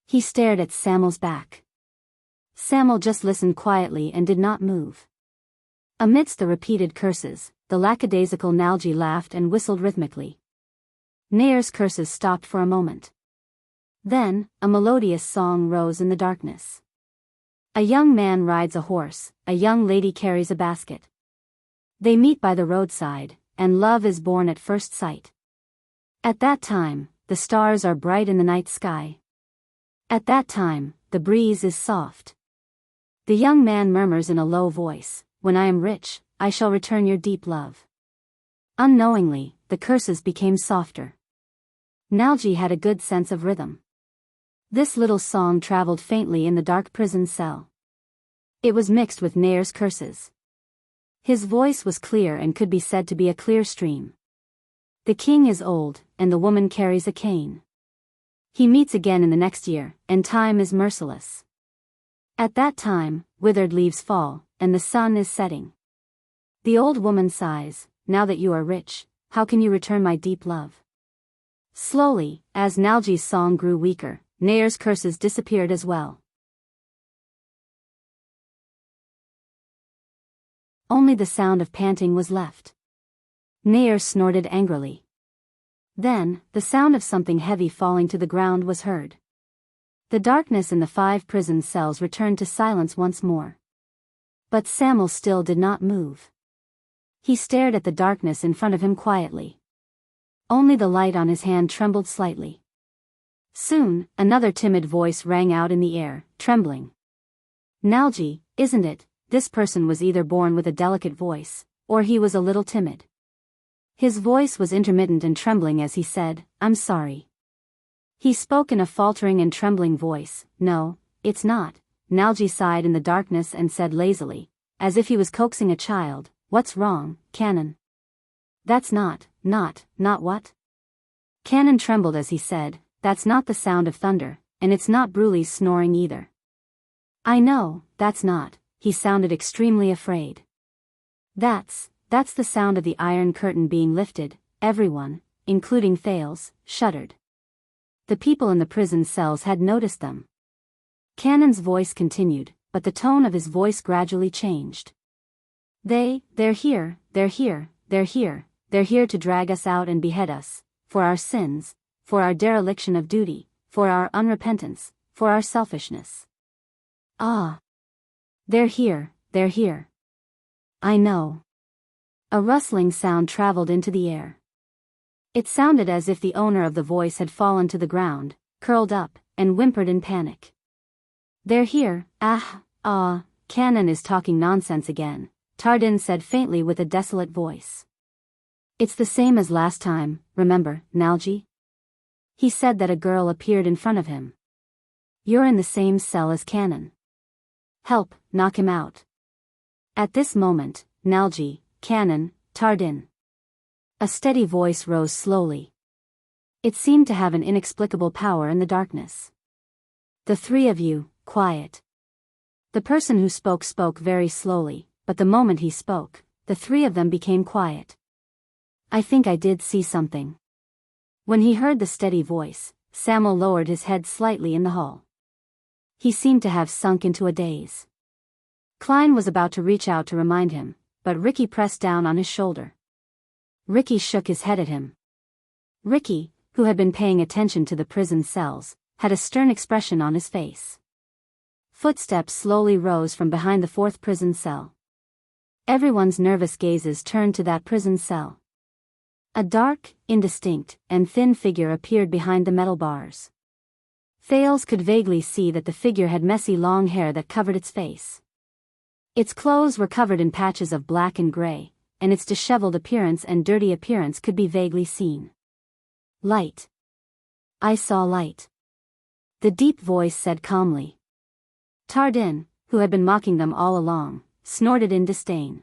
He stared at Samuel's back. Samuel just listened quietly and did not move. Amidst the repeated curses, the lackadaisical Nalji laughed and whistled rhythmically. Nair's curses stopped for a moment. Then, a melodious song rose in the darkness. A young man rides a horse, a young lady carries a basket. They meet by the roadside, and love is born at first sight. At that time, the stars are bright in the night sky. At that time, the breeze is soft. The young man murmurs in a low voice, when I am rich, I shall return your deep love. Unknowingly, the curses became softer. Nalji had a good sense of rhythm. This little song traveled faintly in the dark prison cell. It was mixed with Nair's curses. His voice was clear and could be said to be a clear stream. The king is old, and the woman carries a cane. He meets again in the next year, and time is merciless. At that time, withered leaves fall, and the sun is setting. The old woman sighs, now that you are rich, how can you return my deep love? Slowly, as Nalji's song grew weaker, Nair's curses disappeared as well. Only the sound of panting was left. Nair snorted angrily. Then, the sound of something heavy falling to the ground was heard. The darkness in the 5 prison cells returned to silence once more. But Samuel still did not move. He stared at the darkness in front of him quietly. Only the light on his hand trembled slightly. Soon, another timid voice rang out in the air, trembling. Nalji, isn't it? This person was either born with a delicate voice, or he was a little timid. His voice was intermittent and trembling as he said, I'm sorry. He spoke in a faltering and trembling voice, no, it's not. Nalji sighed in the darkness and said lazily, as if he was coaxing a child, what's wrong, Canon? That's not what? Canon trembled as he said, that's not the sound of thunder, and it's not Brulee's snoring either. I know, that's not, he sounded extremely afraid. That's the sound of the iron curtain being lifted. Everyone, including Thales, shuddered. The people in the prison cells had noticed them. Canon's voice continued, but the tone of his voice gradually changed. They're here to drag us out and behead us, for our sins, for our dereliction of duty, for our unrepentance, for our selfishness. Ah! They're here. I know. A rustling sound traveled into the air. It sounded as if the owner of the voice had fallen to the ground, curled up, and whimpered in panic. They're here, Canon is talking nonsense again, Tardin said faintly with a desolate voice. It's the same as last time, remember, Nalji? He said that a girl appeared in front of him. You're in the same cell as Canon. Help, knock him out. At this moment, Nalji, Canon, Tardin. A steady voice rose slowly. It seemed to have an inexplicable power in the darkness. The 3 of you, quiet. The person who spoke very slowly, but the moment he spoke, the 3 of them became quiet. I think I did see something. When he heard the steady voice, Samuel lowered his head slightly in the hall. He seemed to have sunk into a daze. Klein was about to reach out to remind him, but Ricky pressed down on his shoulder. Ricky shook his head at him. Ricky, who had been paying attention to the prison cells, had a stern expression on his face. Footsteps slowly rose from behind the 4th prison cell. Everyone's nervous gazes turned to that prison cell. A dark, indistinct, and thin figure appeared behind the metal bars. Thales could vaguely see that the figure had messy long hair that covered its face. Its clothes were covered in patches of black and gray, and its disheveled appearance and dirty appearance could be vaguely seen. Light. I saw light. The deep voice said calmly. Tardin, who had been mocking them all along, snorted in disdain.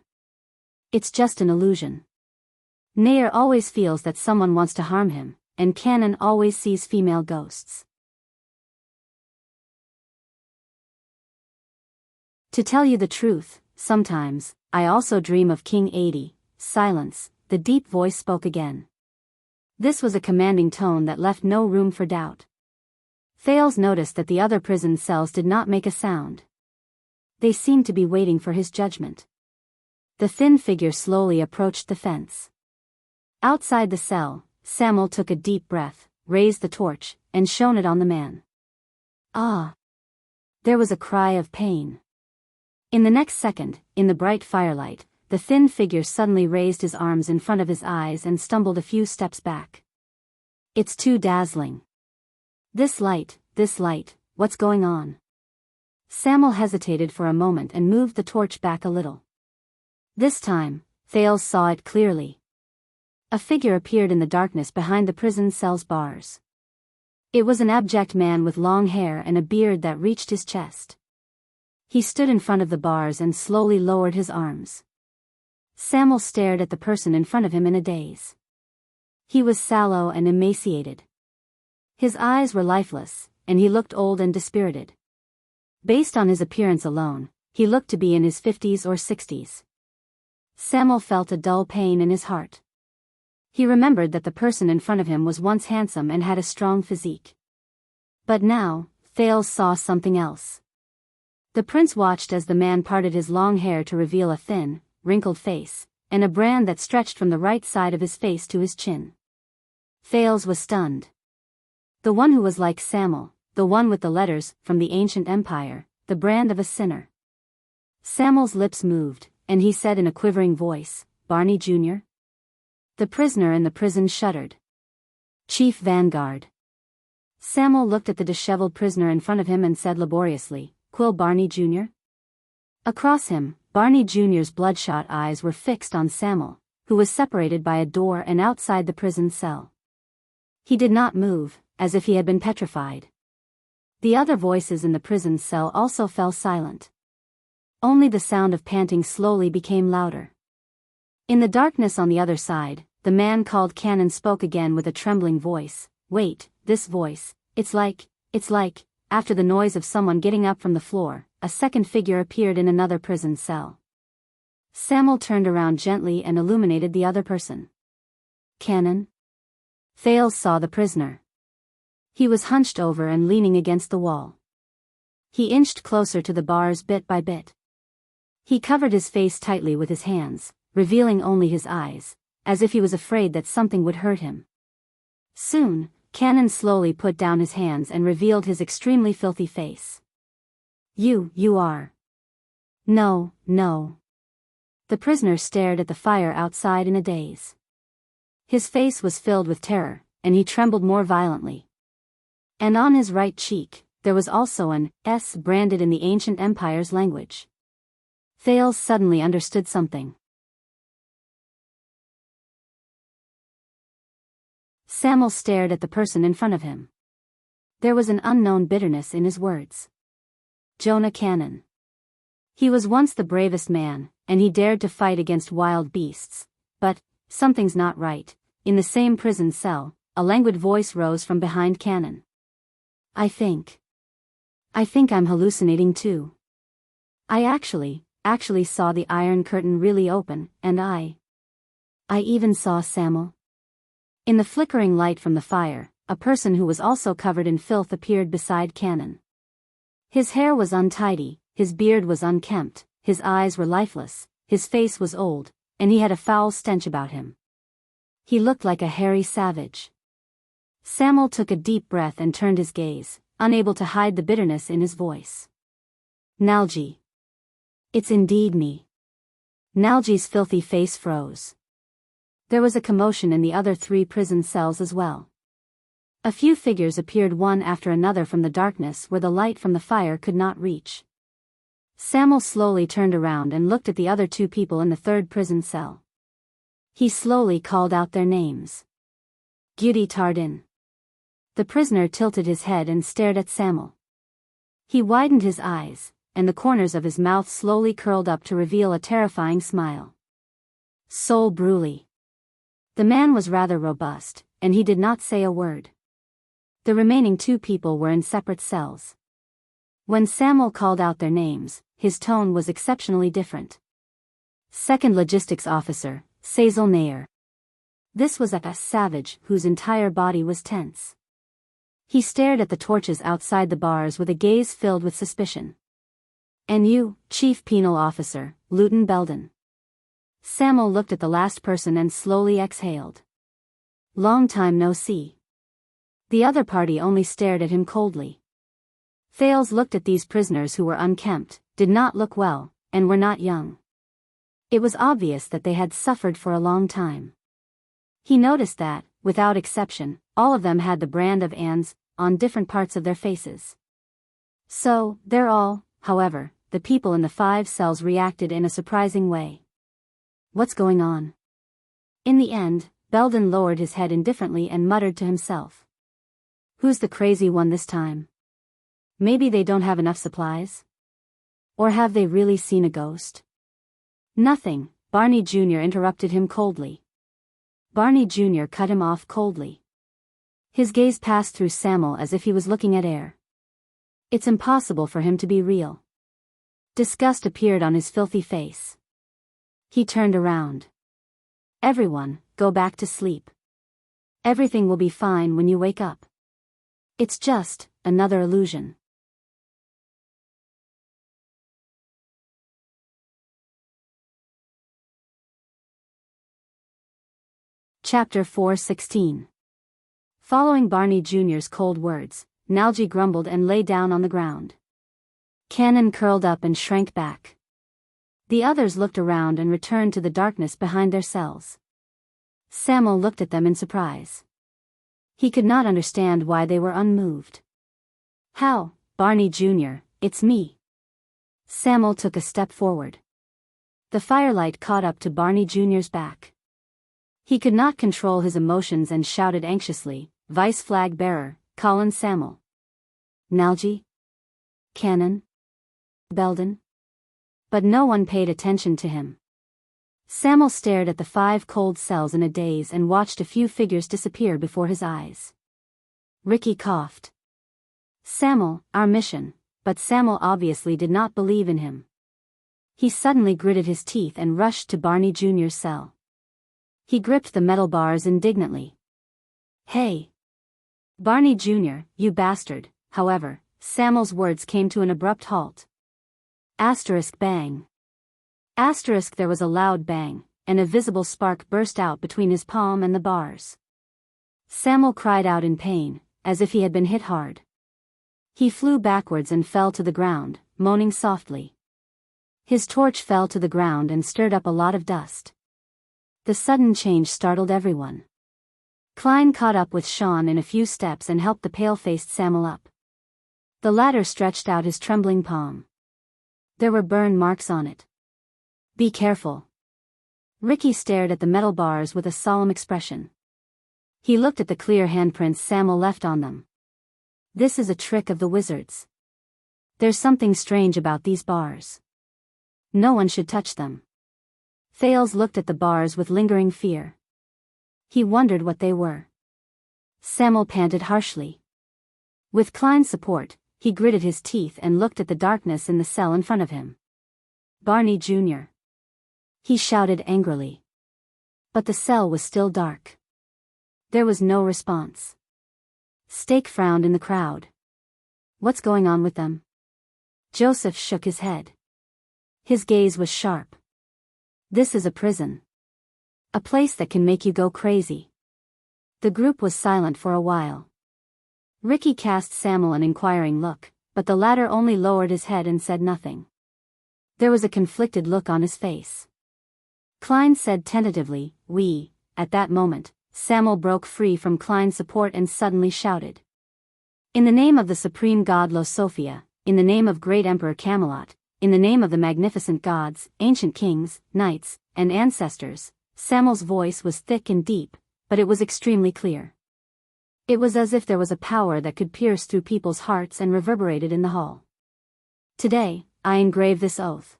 It's just an illusion. Nair always feels that someone wants to harm him, and Canon always sees female ghosts. To tell you the truth, sometimes, I also dream of King 80. Silence, the deep voice spoke again. This was a commanding tone that left no room for doubt. Thales noticed that the other prison cells did not make a sound. They seemed to be waiting for his judgment. The thin figure slowly approached the fence. Outside the cell, Samuel took a deep breath, raised the torch, and shone it on the man. Ah! There was a cry of pain. In the next second, in the bright firelight, the thin figure suddenly raised his arms in front of his eyes and stumbled a few steps back. It's too dazzling. This light, what's going on? Samuel hesitated for a moment and moved the torch back a little. This time, Thales saw it clearly. A figure appeared in the darkness behind the prison cell's bars. It was an abject man with long hair and a beard that reached his chest. He stood in front of the bars and slowly lowered his arms. Samuel stared at the person in front of him in a daze. He was sallow and emaciated. His eyes were lifeless, and he looked old and dispirited. Based on his appearance alone, he looked to be in his 50s or 60s. Samuel felt a dull pain in his heart. He remembered that the person in front of him was once handsome and had a strong physique. But now, Thales saw something else. The prince watched as the man parted his long hair to reveal a thin, wrinkled face, and a brand that stretched from the right side of his face to his chin. Thales was stunned. The one who was like Samuel, the one with the letters, from the ancient empire, the brand of a sinner. Samuel's lips moved, and he said in a quivering voice, "Barney Jr.?" The prisoner in the prison shuddered. "Chief Vanguard." Samuel looked at the disheveled prisoner in front of him and said laboriously, "Quill Barney Jr.?" Across him, Barney Jr.'s bloodshot eyes were fixed on Samuel, who was separated by a door and outside the prison cell. He did not move, as if he had been petrified. The other voices in the prison cell also fell silent. Only the sound of panting slowly became louder. In the darkness on the other side, the man called Cannon spoke again with a trembling voice. "Wait, this voice, it's like, after the noise of someone getting up from the floor, a second figure appeared in another prison cell." Samuel turned around gently and illuminated the other person. "Cannon?" Thales saw the prisoner. He was hunched over and leaning against the wall. He inched closer to the bars bit by bit. He covered his face tightly with his hands, revealing only his eyes, as if he was afraid that something would hurt him. Soon, Cannon slowly put down his hands and revealed his extremely filthy face. You are." No. The prisoner stared at the fire outside in a daze. His face was filled with terror, and he trembled more violently. And on his right cheek, there was also an S branded in the ancient empire's language. Thales suddenly understood something. Samuel stared at the person in front of him. There was an unknown bitterness in his words. Jonah Cannon. He was once the bravest man, and he dared to fight against wild beasts. But, something's not right. In the same prison cell, a languid voice rose from behind Cannon. I think I'm hallucinating too. I actually saw the iron curtain really open, and I even saw Samuel." In the flickering light from the fire, a person who was also covered in filth appeared beside Cannon. His hair was untidy, his beard was unkempt, his eyes were lifeless, his face was old, and he had a foul stench about him. He looked like a hairy savage. Samuel took a deep breath and turned his gaze, unable to hide the bitterness in his voice. "Nalji. It's indeed me." Nalji's filthy face froze. There was a commotion in the other 3 prison cells as well. A few figures appeared one after another from the darkness where the light from the fire could not reach. Samuel slowly turned around and looked at the other 2 people in the 3rd prison cell. He slowly called out their names. "Gyuri Tardin." The prisoner tilted his head and stared at Samuel. He widened his eyes, and the corners of his mouth slowly curled up to reveal a terrifying smile. "Sol Bruley." The man was rather robust, and he did not say a word. The remaining 2 people were in separate cells. When Samuel called out their names, his tone was exceptionally different. "Second Logistics Officer, Cecil Nair." This was a savage whose entire body was tense. He stared at the torches outside the bars with a gaze filled with suspicion. "And you, Chief Penal Officer, Luton Belden." Samuel looked at the last person and slowly exhaled. "Long time no see." The other party only stared at him coldly. Thales looked at these prisoners who were unkempt, did not look well, and were not young. It was obvious that they had suffered for a long time. He noticed that, without exception, all of them had the brand of Anne's on different parts of their faces. So, they're all, however, the people in the 5 cells reacted in a surprising way. What's going on? In the end, Belden lowered his head indifferently and muttered to himself. Who's the crazy one this time? Maybe they don't have enough supplies? Or have they really seen a ghost? Nothing, Barney Jr. interrupted him coldly. Barney Jr. cut him off coldly. His gaze passed through Samuel as if he was looking at air. It's impossible for him to be real. Disgust appeared on his filthy face. He turned around. Everyone, go back to sleep. Everything will be fine when you wake up. It's just another illusion. Chapter 4:16. Following Barney Jr.'s cold words, Nalji grumbled and lay down on the ground. Cannon curled up and shrank back. The others looked around and returned to the darkness behind their cells. Samuel looked at them in surprise. He could not understand why they were unmoved. How, Barney Jr., it's me. Samuel took a step forward. The firelight caught up to Barney Jr.'s back. He could not control his emotions and shouted anxiously, Vice Flag Bearer, Colin Samuel. Nalji? Cannon? Belden? But no one paid attention to him. Samuel stared at the 5 cold cells in a daze and watched a few figures disappear before his eyes. Ricky coughed. Samuel, our mission, but Samuel obviously did not believe in him. He suddenly gritted his teeth and rushed to Barney Jr.'s cell. He gripped the metal bars indignantly. Hey! Barney Jr., you bastard, however, Samuel's words came to an abrupt halt. Asterisk bang. Asterisk there was a loud bang, and a visible spark burst out between his palm and the bars. Samuel cried out in pain, as if he had been hit hard. He flew backwards and fell to the ground, moaning softly. His torch fell to the ground and stirred up a lot of dust. The sudden change startled everyone. Klein caught up with Sean in a few steps and helped the pale-faced Samuel up. The latter stretched out his trembling palm. There were burn marks on it. Be careful. Ricky stared at the metal bars with a solemn expression. He looked at the clear handprints Samuel left on them. This is a trick of the wizards. There's something strange about these bars. No one should touch them. Thales looked at the bars with lingering fear. He wondered what they were. Samuel panted harshly. With Klein's support, he gritted his teeth and looked at the darkness in the cell in front of him. Barney Jr. He shouted angrily. But the cell was still dark. There was no response. Stake frowned in the crowd. What's going on with them? Joseph shook his head. His gaze was sharp. This is a prison. A place that can make you go crazy. The group was silent for a while. Ricky cast Samuel an inquiring look, but the latter only lowered his head and said nothing. There was a conflicted look on his face. Klein said tentatively, "We." At that moment, Samuel broke free from Klein's support and suddenly shouted. In the name of the supreme god Lo Sophia, in the name of great Emperor Camelot, in the name of the magnificent gods, ancient kings, knights, and ancestors, Samuel's voice was thick and deep, but it was extremely clear. It was as if there was a power that could pierce through people's hearts and reverberated in the hall. Today, I engrave this oath.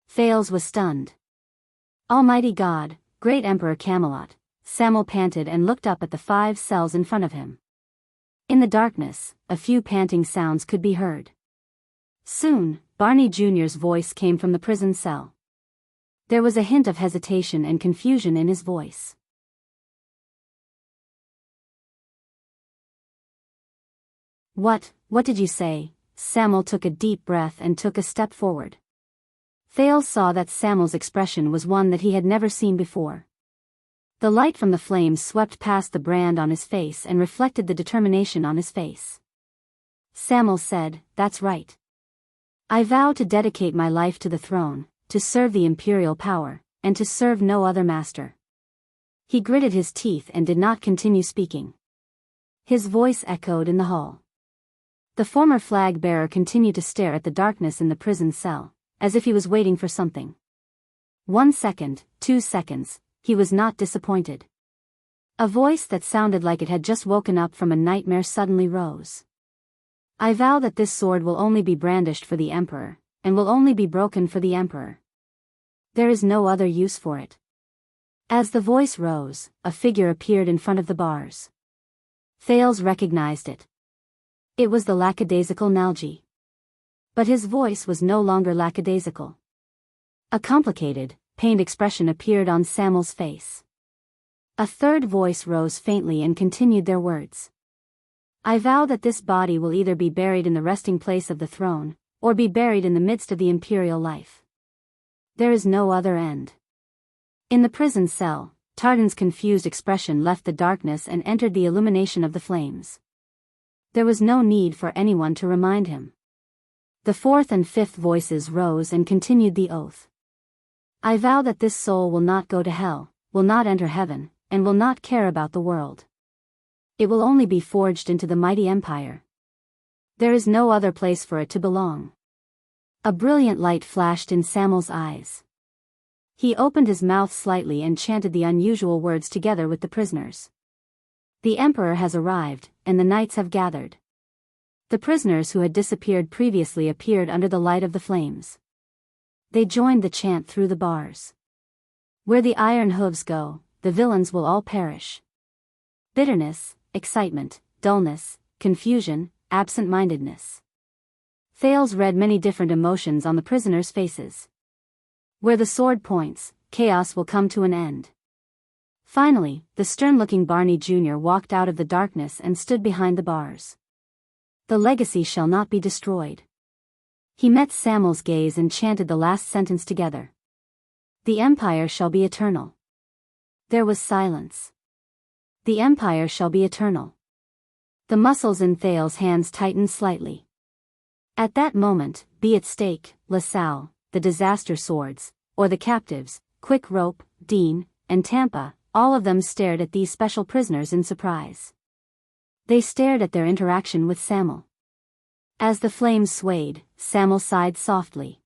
Thales was stunned. Almighty God, great Emperor Camelot, Samuel panted and looked up at the 5 cells in front of him. In the darkness, a few panting sounds could be heard. Soon, Barney Jr.'s voice came from the prison cell. There was a hint of hesitation and confusion in his voice. What did you say? Samuel took a deep breath and took a step forward. Thales saw that Samuel's expression was one that he had never seen before. The light from the flames swept past the brand on his face and reflected the determination on his face. Samuel said, "That's right. I vow to dedicate my life to the throne, to serve the imperial power, and to serve no other master." He gritted his teeth and did not continue speaking. His voice echoed in the hall. The former flag bearer continued to stare at the darkness in the prison cell, as if he was waiting for something. 1 second, 2 seconds, he was not disappointed. A voice that sounded like it had just woken up from a nightmare suddenly rose. I vow that this sword will only be brandished for the Emperor, and will only be broken for the Emperor. There is no other use for it. As the voice rose, a figure appeared in front of the bars. Thales recognized it. It was the lackadaisical Nalji. But his voice was no longer lackadaisical. A complicated, pained expression appeared on Samuel's face. A third voice rose faintly and continued their words. I vow that this body will either be buried in the resting place of the throne, or be buried in the midst of the imperial life. There is no other end. In the prison cell, Tardan's confused expression left the darkness and entered the illumination of the flames. There was no need for anyone to remind him. The fourth and fifth voices rose and continued the oath. I vow that this soul will not go to hell, will not enter heaven, and will not care about the world. It will only be forged into the mighty empire. There is no other place for it to belong. A brilliant light flashed in Samuel's eyes. He opened his mouth slightly and chanted the unusual words together with the prisoners. The Emperor has arrived, and the knights have gathered. The prisoners who had disappeared previously appeared under the light of the flames. They joined the chant through the bars. Where the iron hooves go, the villains will all perish. Bitterness, excitement, dullness, confusion, absent-mindedness. Thales read many different emotions on the prisoners' faces. Where the sword points, chaos will come to an end. Finally, the stern-looking Barney Jr. walked out of the darkness and stood behind the bars. The legacy shall not be destroyed. He met Samuel's gaze and chanted the last sentence together. The empire shall be eternal. There was silence. The empire shall be eternal. The muscles in Thales' hands tightened slightly. At that moment, be it Stake, LaSalle, the disaster swords, or the captives, Quick Rope, Dean, and Tampa, all of them stared at these special prisoners in surprise. They stared at their interaction with Samuel. As the flames swayed, Samuel sighed softly.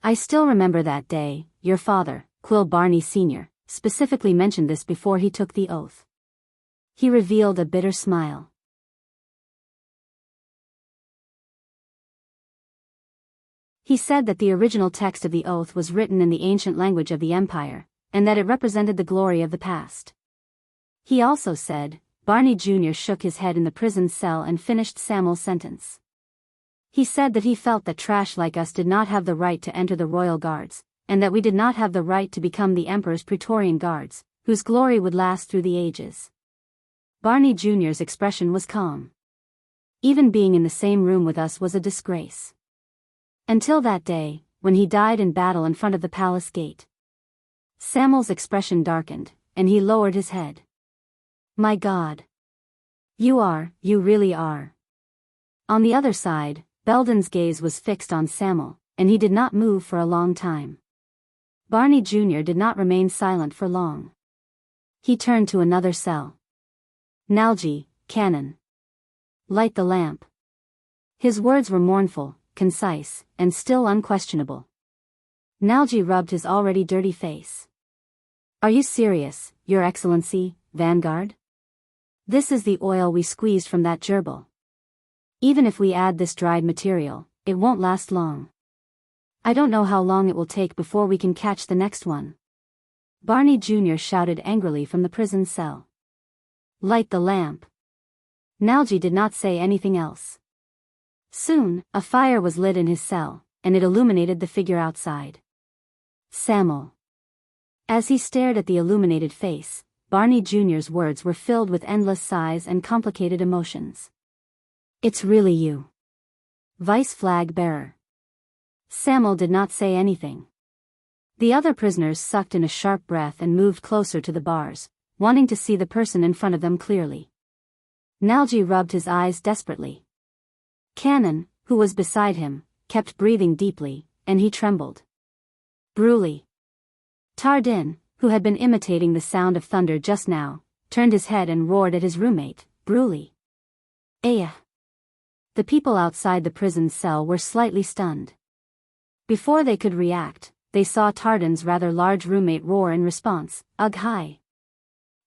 I still remember that day. Your father, Quill Barney Sr., specifically mentioned this before he took the oath. He revealed a bitter smile. He said that the original text of the oath was written in the ancient language of the Empire, and that it represented the glory of the past. He also said, Barney Jr. shook his head in the prison cell and finished Samuel's sentence. He said that he felt that trash like us did not have the right to enter the royal guards, and that we did not have the right to become the Emperor's Praetorian guards, whose glory would last through the ages. Barney Jr.'s expression was calm. Even being in the same room with us was a disgrace. Until that day, when he died in battle in front of the palace gate. Samuel's expression darkened, and he lowered his head. My God. You really are. On the other side, Belden's gaze was fixed on Samuel, and he did not move for a long time. Barney Jr. did not remain silent for long. He turned to another cell. Nalji, Cannon. Light the lamp. His words were mournful, concise, and still unquestionable. Nalji rubbed his already dirty face. Are you serious, Your Excellency, Vanguard? This is the oil we squeezed from that gerbil. Even if we add this dried material, it won't last long. I don't know how long it will take before we can catch the next one. Barney Jr. shouted angrily from the prison cell. Light the lamp. Nalji did not say anything else. Soon, a fire was lit in his cell, and it illuminated the figure outside. Samuel. As he stared at the illuminated face, Barney Jr.'s words were filled with endless sighs and complicated emotions. It's really you. Vice flag bearer. Samuel did not say anything. The other prisoners sucked in a sharp breath and moved closer to the bars, wanting to see the person in front of them clearly. Nalji rubbed his eyes desperately. Cannon, who was beside him, kept breathing deeply, and he trembled. Bruley. Tardin, who had been imitating the sound of thunder just now, turned his head and roared at his roommate, Bruley. Aya! The people outside the prison cell were slightly stunned. Before they could react, they saw Tardan's rather large roommate roar in response, Ugh hi!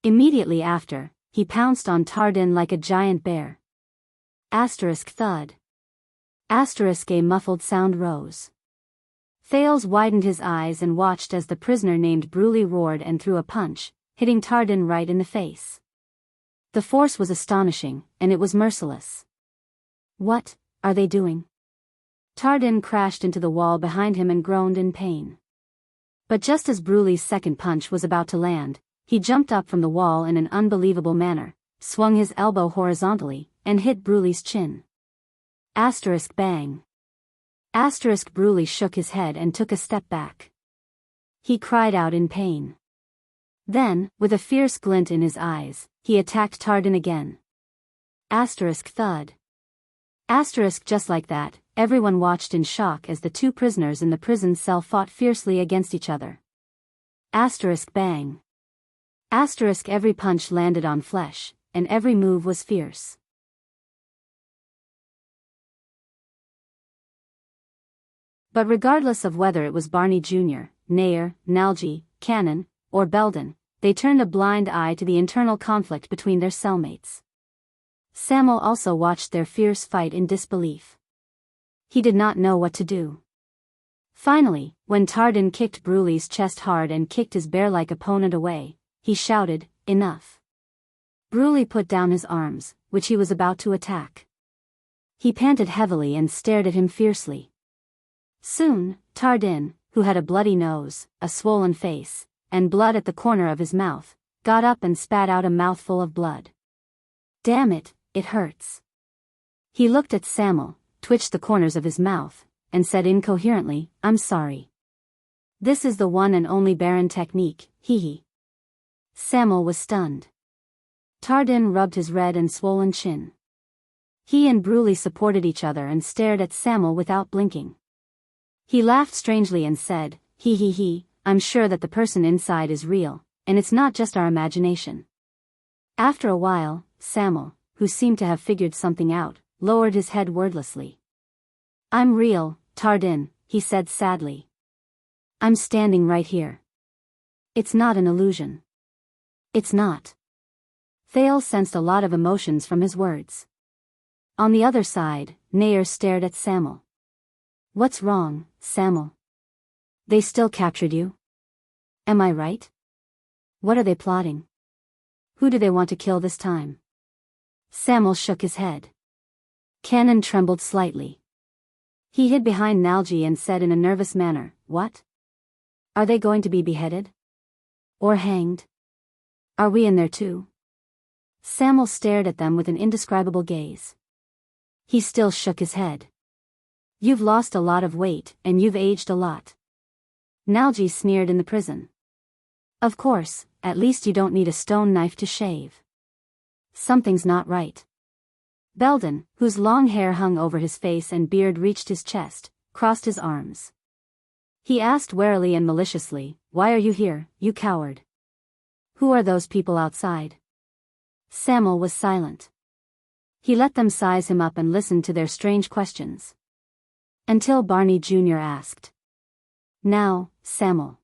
Immediately after, he pounced on Tardan like a giant bear. Asterisk thud. Asterisk a muffled sound rose. Thales widened his eyes and watched as the prisoner named Bruley roared and threw a punch, hitting Tardan right in the face. The force was astonishing, and it was merciless. What are they doing? Tardan crashed into the wall behind him and groaned in pain. But just as Bruley's second punch was about to land, he jumped up from the wall in an unbelievable manner, swung his elbow horizontally, and hit Bruley's chin. Asterisk bang. Asterisk Bruley shook his head and took a step back. He cried out in pain. Then, with a fierce glint in his eyes, he attacked Tardan again. Asterisk thud. Asterisk just like that, everyone watched in shock as the two prisoners in the prison cell fought fiercely against each other. Asterisk bang. Asterisk every punch landed on flesh, and every move was fierce. But regardless of whether it was Barney Jr., Nair, Nalji, Cannon, or Belden, they turned a blind eye to the internal conflict between their cellmates. Samuel also watched their fierce fight in disbelief. He did not know what to do. Finally, when Tardan kicked Bruley's chest hard and kicked his bear-like opponent away, he shouted, "Enough." Bruley put down his arms, which he was about to attack. He panted heavily and stared at him fiercely. Soon, Tardan, who had a bloody nose, a swollen face, and blood at the corner of his mouth, got up and spat out a mouthful of blood. "Damn it, it hurts." He looked at Samuel, twitched the corners of his mouth, and said incoherently, "I'm sorry. This is the one and only Baron technique, hee." Samuel was stunned. Tardan rubbed his red and swollen chin. He and Bruley supported each other and stared at Samuel without blinking. He laughed strangely and said, "He, I'm sure that the person inside is real, and it's not just our imagination." After a while, Samuel, who seemed to have figured something out, lowered his head wordlessly. "I'm real, Tardan," he said sadly. "I'm standing right here. It's not an illusion. It's not." Thales sensed a lot of emotions from his words. On the other side, Nair stared at Samuel. "What's wrong, Samuel? They still captured you? Am I right? What are they plotting? Who do they want to kill this time?" Samuel shook his head. Cannon trembled slightly. He hid behind Nalji and said in a nervous manner, "What? Are they going to be beheaded? Or hanged? Are we in there too?" Samuel stared at them with an indescribable gaze. He still shook his head. "You've lost a lot of weight, and you've aged a lot." Nalji sneered in the prison. "Of course, at least you don't need a stone knife to shave." "Something's not right." Belden, whose long hair hung over his face and beard reached his chest, crossed his arms. He asked warily and maliciously, "Why are you here, you coward? Who are those people outside?" Samuel was silent. He let them size him up and listened to their strange questions. Until Barney Jr. asked, "Now, Samuel."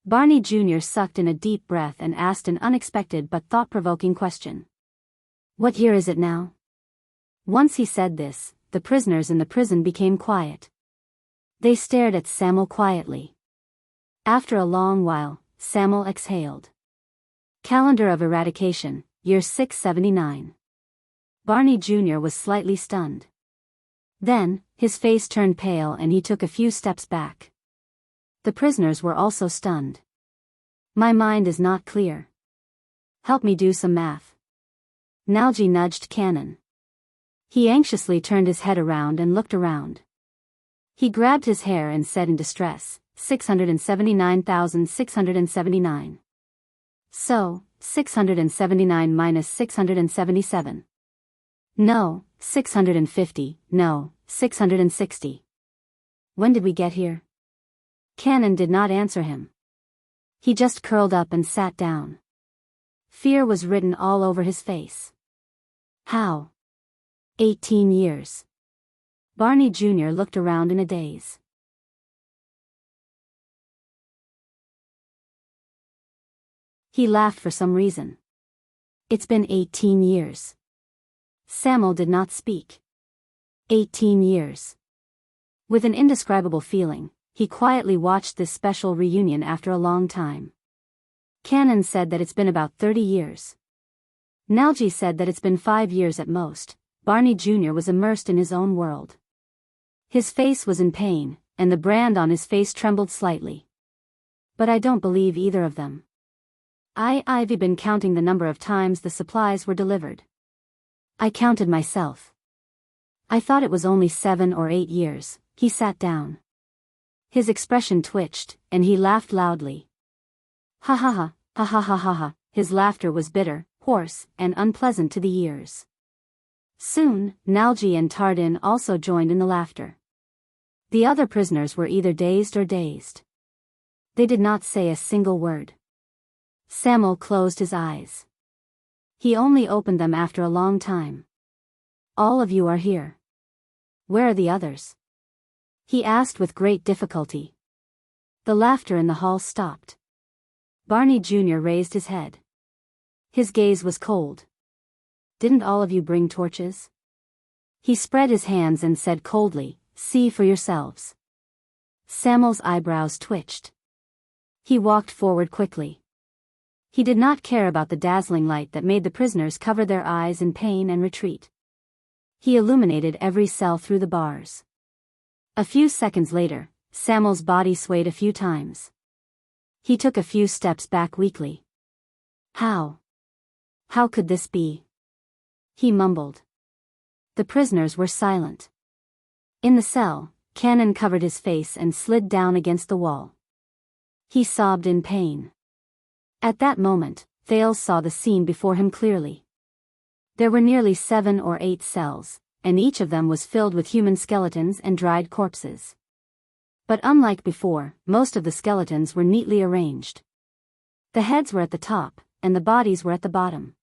Barney Jr. sucked in a deep breath and asked an unexpected but thought-provoking question. "What year is it now?" Once he said this, the prisoners in the prison became quiet. They stared at Samuel quietly. After a long while, Samuel exhaled. "Calendar of Eradication, year 679. Barney Jr. was slightly stunned. Then, his face turned pale and he took a few steps back. The prisoners were also stunned. "My mind is not clear. Help me do some math." Nalji nudged Cannon. He anxiously turned his head around and looked around. He grabbed his hair and said in distress, 679,679. "So, 679 minus 677. No, 650, no, 660. When did we get here?" Cannon did not answer him. He just curled up and sat down. Fear was written all over his face. How? 18 years. Barney Jr. looked around in a daze. He laughed for some reason. It's been 18 years. Samuel did not speak. 18 years. With an indescribable feeling, he quietly watched this special reunion after a long time. Canon said that it's been about 30 years. Nalji said that it's been 5 years at most. Barney Jr. was immersed in his own world. His face was in pain, and the brand on his face trembled slightly. But I don't believe either of them. I've been counting the number of times the supplies were delivered. I counted myself. I thought it was only 7 or 8 years. He sat down. His expression twitched, and he laughed loudly. Ha ha ha, ha ha ha ha ha. His laughter was bitter, hoarse, and unpleasant to the ears. Soon, Nalji and Tardin also joined in the laughter. The other prisoners were either dazed or dazed. They did not say a single word. Samuel closed his eyes. He only opened them after a long time. All of you are here. Where are the others? He asked with great difficulty. The laughter in the hall stopped. Barney Jr. raised his head. His gaze was cold. Didn't all of you bring torches? He spread his hands and said coldly, "See for yourselves." Samuel's eyebrows twitched. He walked forward quickly. He did not care about the dazzling light that made the prisoners cover their eyes in pain and retreat. He illuminated every cell through the bars. A few seconds later, Samuel's body swayed a few times. He took a few steps back weakly. How? How could this be? He mumbled. The prisoners were silent. In the cell, Canon covered his face and slid down against the wall. He sobbed in pain. At that moment, Thales saw the scene before him clearly. There were nearly 7 or 8 cells, and each of them was filled with human skeletons and dried corpses. But unlike before, most of the skeletons were neatly arranged. The heads were at the top, and the bodies were at the bottom.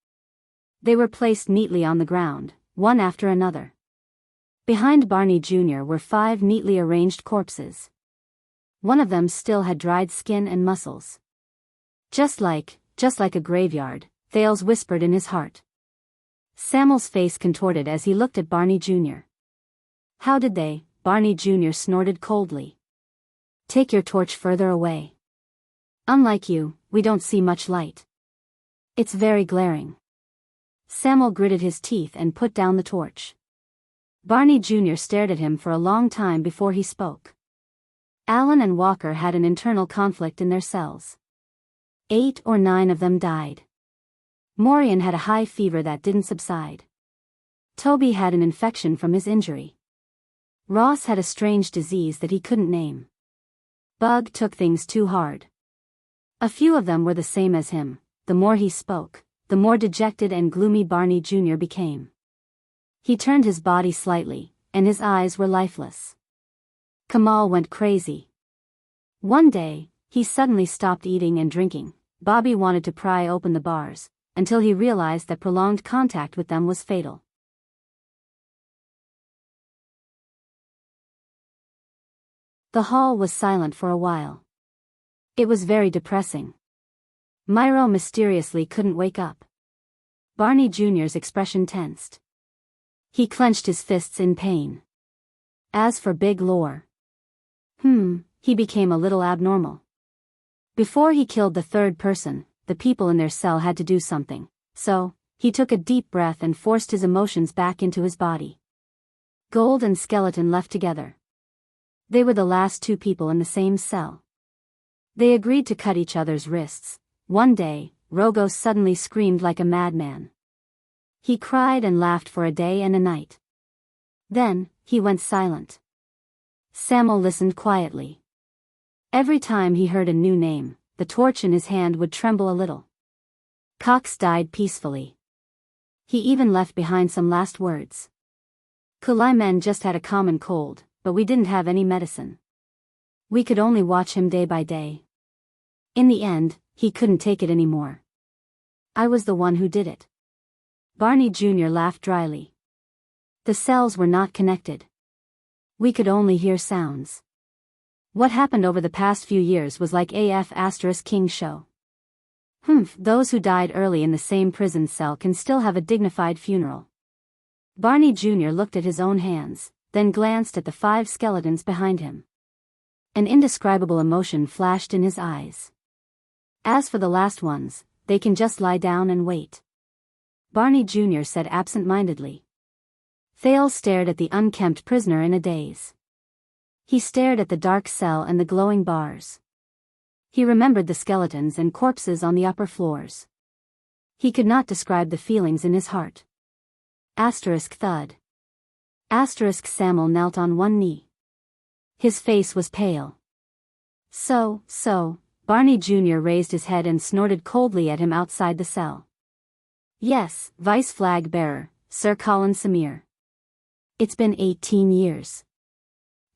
They were placed neatly on the ground, one after another. Behind Barney Jr. were 5 neatly arranged corpses. One of them still had dried skin and muscles. Just like a graveyard, Thales whispered in his heart. Samuel's face contorted as he looked at Barney Jr. How did they? Barney Jr. snorted coldly. Take your torch further away. Unlike you, we don't see much light. It's very glaring. Samuel gritted his teeth and put down the torch. Barney Jr. stared at him for a long time before he spoke. Alan and Walker had an internal conflict in their cells. 8 or 9 of them died. Morian had a high fever that didn't subside. Toby had an infection from his injury. Ross had a strange disease that he couldn't name. Bug took things too hard. A few of them were the same as him. The more he spoke, the more dejected and gloomy Barney Jr. became. He turned his body slightly, and his eyes were lifeless. Kamal went crazy. One day, he suddenly stopped eating and drinking. Bobby wanted to pry open the bars, until he realized that prolonged contact with them was fatal. The hall was silent for a while. It was very depressing. Myro mysteriously couldn't wake up. Barney Jr.'s expression tensed. He clenched his fists in pain. As for Big Lore, he became a little abnormal. Before he killed the third person, the people in their cell had to do something, so he took a deep breath and forced his emotions back into his body. Gold and Skeleton left together. They were the last 2 people in the same cell. They agreed to cut each other's wrists. One day, Rogo suddenly screamed like a madman. He cried and laughed for a day and a night. Then, he went silent. Samuel listened quietly. Every time he heard a new name, the torch in his hand would tremble a little. Cox died peacefully. He even left behind some last words. Kulaimen just had a common cold, but we didn't have any medicine. We could only watch him day by day. In the end, he couldn't take it anymore. I was the one who did it. Barney Jr. laughed dryly. The cells were not connected. We could only hear sounds. What happened over the past few years was like King show. Those who died early in the same prison cell can still have a dignified funeral. Barney Jr. looked at his own hands, then glanced at the 5 skeletons behind him. An indescribable emotion flashed in his eyes. As for the last ones, they can just lie down and wait. Barney Jr. said absent-mindedly. Thales stared at the unkempt prisoner in a daze. He stared at the dark cell and the glowing bars. He remembered the skeletons and corpses on the upper floors. He could not describe the feelings in his heart. Thud. Samuel knelt on one knee. His face was pale. So, Barney Jr. raised his head and snorted coldly at him outside the cell. Yes, Vice Flag Bearer, Sir Colin Samir. It's been 18 years.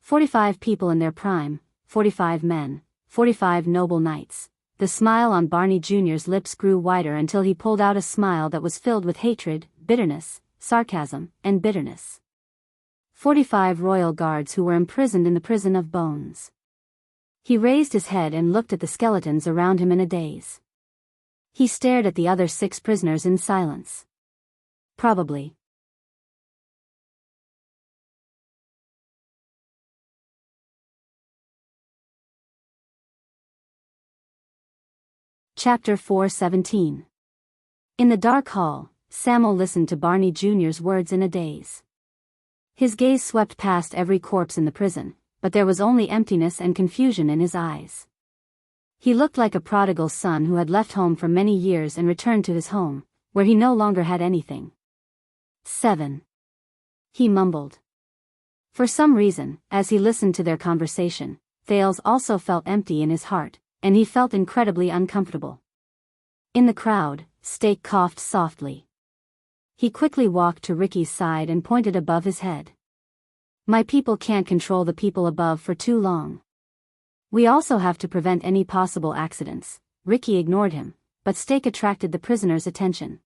45 people in their prime, 45 men, 45 noble knights. The smile on Barney Jr.'s lips grew wider until he pulled out a smile that was filled with hatred, bitterness, sarcasm, and bitterness. 45 royal guards who were imprisoned in the prison of bones. He raised his head and looked at the skeletons around him in a daze. He stared at the other 6 prisoners in silence. Probably. Chapter 4:17. In the dark hall, Samuel listened to Barney Jr.'s words in a daze. His gaze swept past every corpse in the prison, but there was only emptiness and confusion in his eyes. He looked like a prodigal son who had left home for many years and returned to his home, where he no longer had anything. 7. He mumbled. For some reason, as he listened to their conversation, Thales also felt empty in his heart, and he felt incredibly uncomfortable. In the crowd, Steak coughed softly. He quickly walked to Ricky's side and pointed above his head. My people can't control the people above for too long. We also have to prevent any possible accidents. Ricky ignored him, but Steak attracted the prisoner's attention.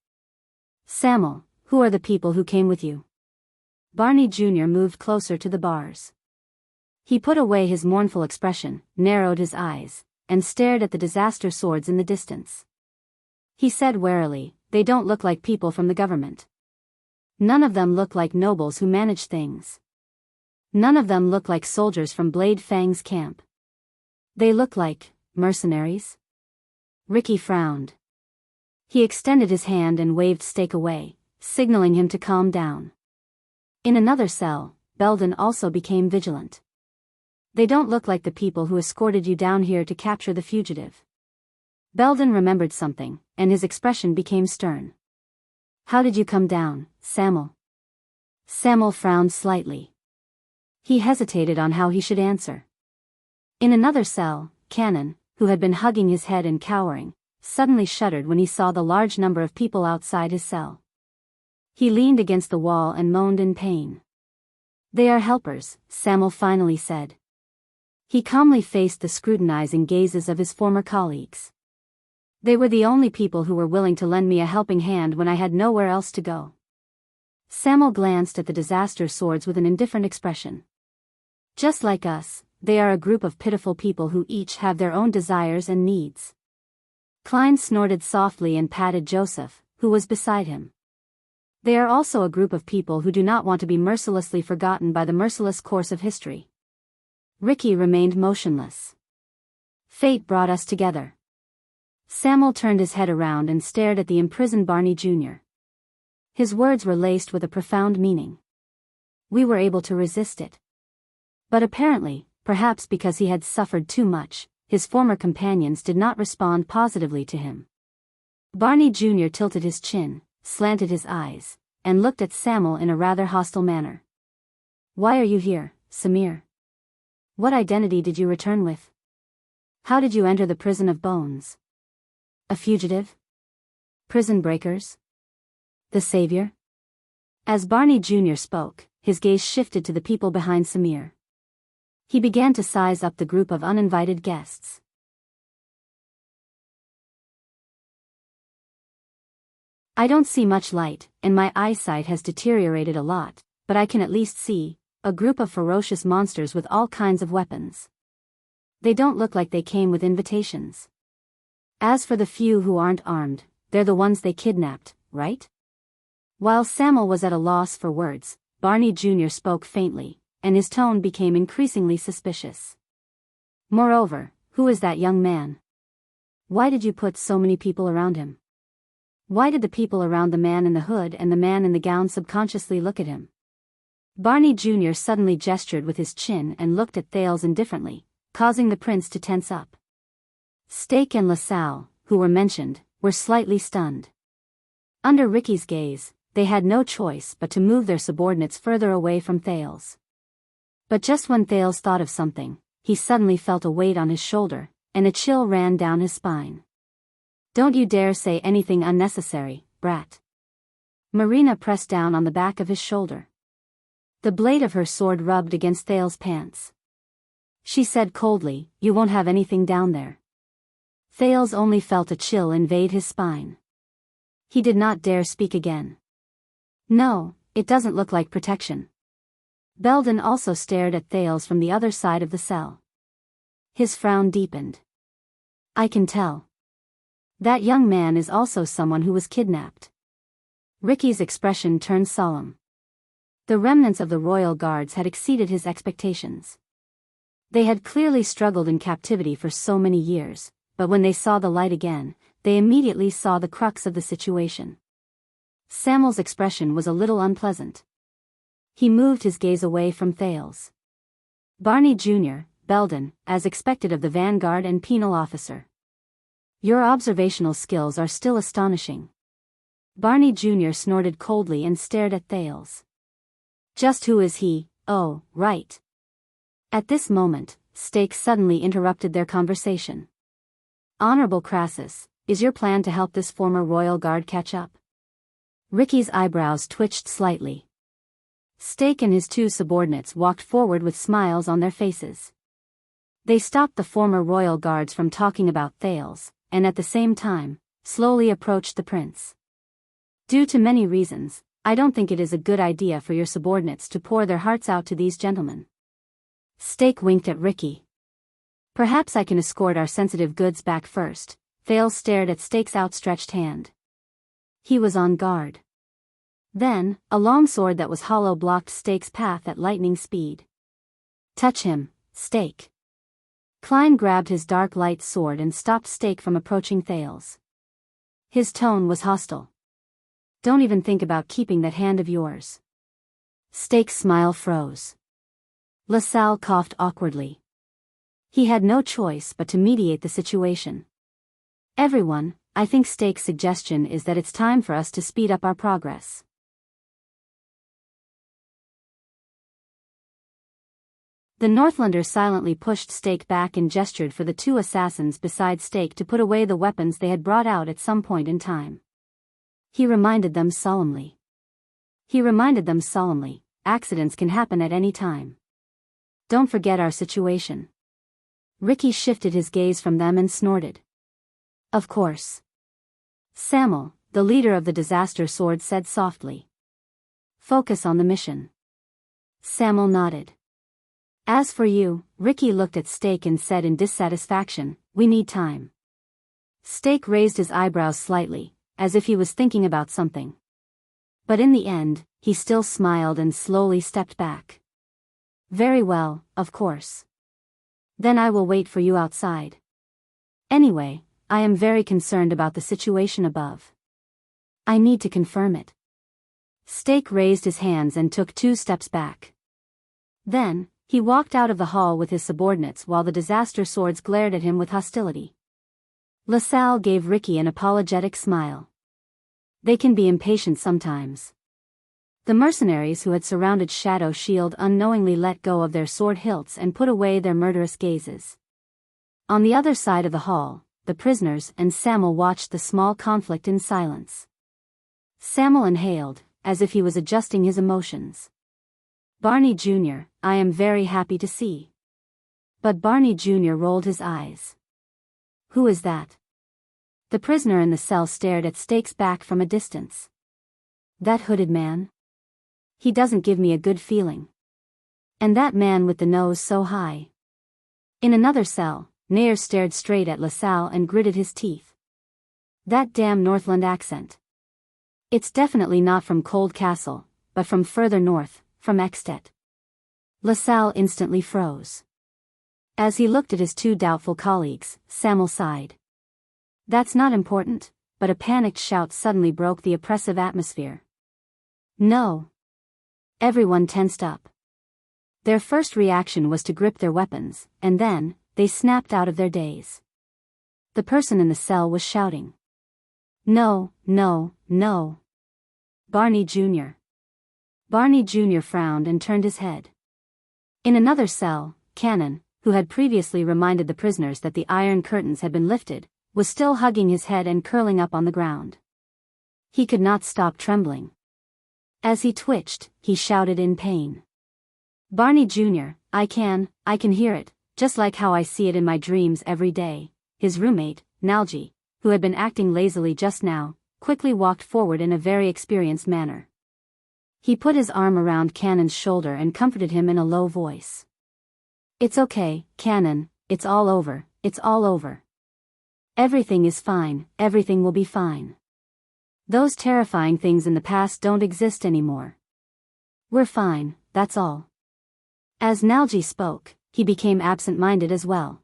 Samuel, who are the people who came with you? Barney Jr. moved closer to the bars. He put away his mournful expression, narrowed his eyes, and stared at the disaster swords in the distance. He said warily, they don't look like people from the government. None of them look like nobles who manage things. None of them look like soldiers from Blade Fang's camp. They look like mercenaries. Ricky frowned. He extended his hand and waved Steak away, signaling him to calm down. In another cell, Belden also became vigilant. They don't look like the people who escorted you down here to capture the fugitive. Belden remembered something, and his expression became stern. How did you come down, Samuel? Samuel frowned slightly. He hesitated on how he should answer. In another cell, Cannon, who had been hugging his head and cowering, suddenly shuddered when he saw the large number of people outside his cell. He leaned against the wall and moaned in pain. They are helpers, Samuel finally said. He calmly faced the scrutinizing gazes of his former colleagues. They were the only people who were willing to lend me a helping hand when I had nowhere else to go. Samuel glanced at the disaster swords with an indifferent expression. Just like us, they are a group of pitiful people who each have their own desires and needs. Klein snorted softly and patted Joseph, who was beside him. They are also a group of people who do not want to be mercilessly forgotten by the merciless course of history. Ricky remained motionless. Fate brought us together. Samuel turned his head around and stared at the imprisoned Barney Jr. His words were laced with a profound meaning. We were able to resist it. But apparently, perhaps because he had suffered too much, his former companions did not respond positively to him. Barney Jr. tilted his chin, slanted his eyes, and looked at Samuel in a rather hostile manner. Why are you here, Samir? What identity did you return with? How did you enter the prison of bones? A fugitive? Prison breakers? The savior? As Barney Jr. spoke, his gaze shifted to the people behind Samir. He began to size up the group of uninvited guests. I don't see much light, and my eyesight has deteriorated a lot, but I can at least see a group of ferocious monsters with all kinds of weapons. They don't look like they came with invitations. As for the few who aren't armed, they're the ones they kidnapped, right? While Samuel was at a loss for words, Barney Jr. spoke faintly, and his tone became increasingly suspicious. Moreover, who is that young man? Why did you put so many people around him? Why did the people around the man in the hood and the man in the gown subconsciously look at him? Barney Jr. suddenly gestured with his chin and looked at Thales indifferently, causing the prince to tense up. Stake and LaSalle, who were mentioned, were slightly stunned. Under Ricky's gaze, they had no choice but to move their subordinates further away from Thales. But just when Thales thought of something, he suddenly felt a weight on his shoulder, and a chill ran down his spine. Don't you dare say anything unnecessary, brat. Marina pressed down on the back of his shoulder. The blade of her sword rubbed against Thales' pants. She said coldly, you won't have anything down there. Thales only felt a chill invade his spine. He did not dare speak again. No, it doesn't look like protection. Belden also stared at Thales from the other side of the cell. His frown deepened. I can tell. That young man is also someone who was kidnapped. Ricky's expression turned solemn. The remnants of the royal guards had exceeded his expectations. They had clearly struggled in captivity for so many years, but when they saw the light again, they immediately saw the crux of the situation. Samuel's expression was a little unpleasant. He moved his gaze away from Thales. Barney Jr., Belden, as expected of the vanguard and penal officer. Your observational skills are still astonishing. Barney Jr. snorted coldly and stared at Thales. Just who is he? Oh, right. At this moment, Stake suddenly interrupted their conversation. Honorable Crassus, is your plan to help this former royal guard catch up? Ricky's eyebrows twitched slightly. Stake and his two subordinates walked forward with smiles on their faces. They stopped the former royal guards from talking about Thales, and at the same time, slowly approached the prince. Due to many reasons, I don't think it is a good idea for your subordinates to pour their hearts out to these gentlemen. Stake winked at Ricky. Perhaps I can escort our sensitive goods back first. Thales stared at Stake's outstretched hand. He was on guard. Then, a long sword that was hollow blocked Stake's path at lightning speed. Touch him, Stake. Klein grabbed his dark light sword and stopped Stake from approaching Thales. His tone was hostile. Don't even think about keeping that hand of yours. Stake's smile froze. LaSalle coughed awkwardly. He had no choice but to mediate the situation. Everyone, I think Stake's suggestion is that it's time for us to speed up our progress. The Northlander silently pushed Stake back and gestured for the two assassins beside Stake to put away the weapons they had brought out at some point in time. He reminded them solemnly. Accidents can happen at any time. Don't forget our situation. Ricky shifted his gaze from them and snorted. Of course. Samuel, the leader of the disaster sword, said softly. Focus on the mission. Samuel nodded. As for you, Ricky looked at Stake and said in dissatisfaction, we need time. Stake raised his eyebrows slightly, as if he was thinking about something. But in the end, he still smiled and slowly stepped back. Very well, of course. Then I will wait for you outside. Anyway, I am very concerned about the situation above. I need to confirm it. Stake raised his hands and took 2 steps back. Then, he walked out of the hall with his subordinates while the disaster swords glared at him with hostility. LaSalle gave Ricky an apologetic smile. They can be impatient sometimes. The mercenaries who had surrounded Shadow Shield unknowingly let go of their sword hilts and put away their murderous gazes. On the other side of the hall, the prisoners and Samuel watched the small conflict in silence. Samuel inhaled, as if he was adjusting his emotions. Barney Jr., I am very happy to see. But Barney Jr. rolled his eyes. Who is that? The prisoner in the cell stared at Stakes back from a distance. That hooded man? He doesn't give me a good feeling. And that man with the nose so high. In another cell, Nair stared straight at LaSalle and gritted his teeth. That damn Northland accent. It's definitely not from Cold Castle, but from further north, from Extet. LaSalle instantly froze. As he looked at his two doubtful colleagues, Samuel sighed. That's not important, but a panicked shout suddenly broke the oppressive atmosphere. No. Everyone tensed up. Their first reaction was to grip their weapons, and then, they snapped out of their daze. The person in the cell was shouting. No, no, no. Barney Jr. Barney Jr. frowned and turned his head. In another cell, Cannon, who had previously reminded the prisoners that the iron curtains had been lifted, was still hugging his head and curling up on the ground. He could not stop trembling. As he twitched, he shouted in pain. Barney Jr., I can hear it, just like how I see it in my dreams every day. His roommate, Nalji, who had been acting lazily just now, quickly walked forward in a very experienced manner. He put his arm around Cannon's shoulder and comforted him in a low voice. It's okay, Cannon, it's all over, it's all over. Everything is fine, everything will be fine. Those terrifying things in the past don't exist anymore. We're fine, that's all. As Nalji spoke, he became absent-minded as well.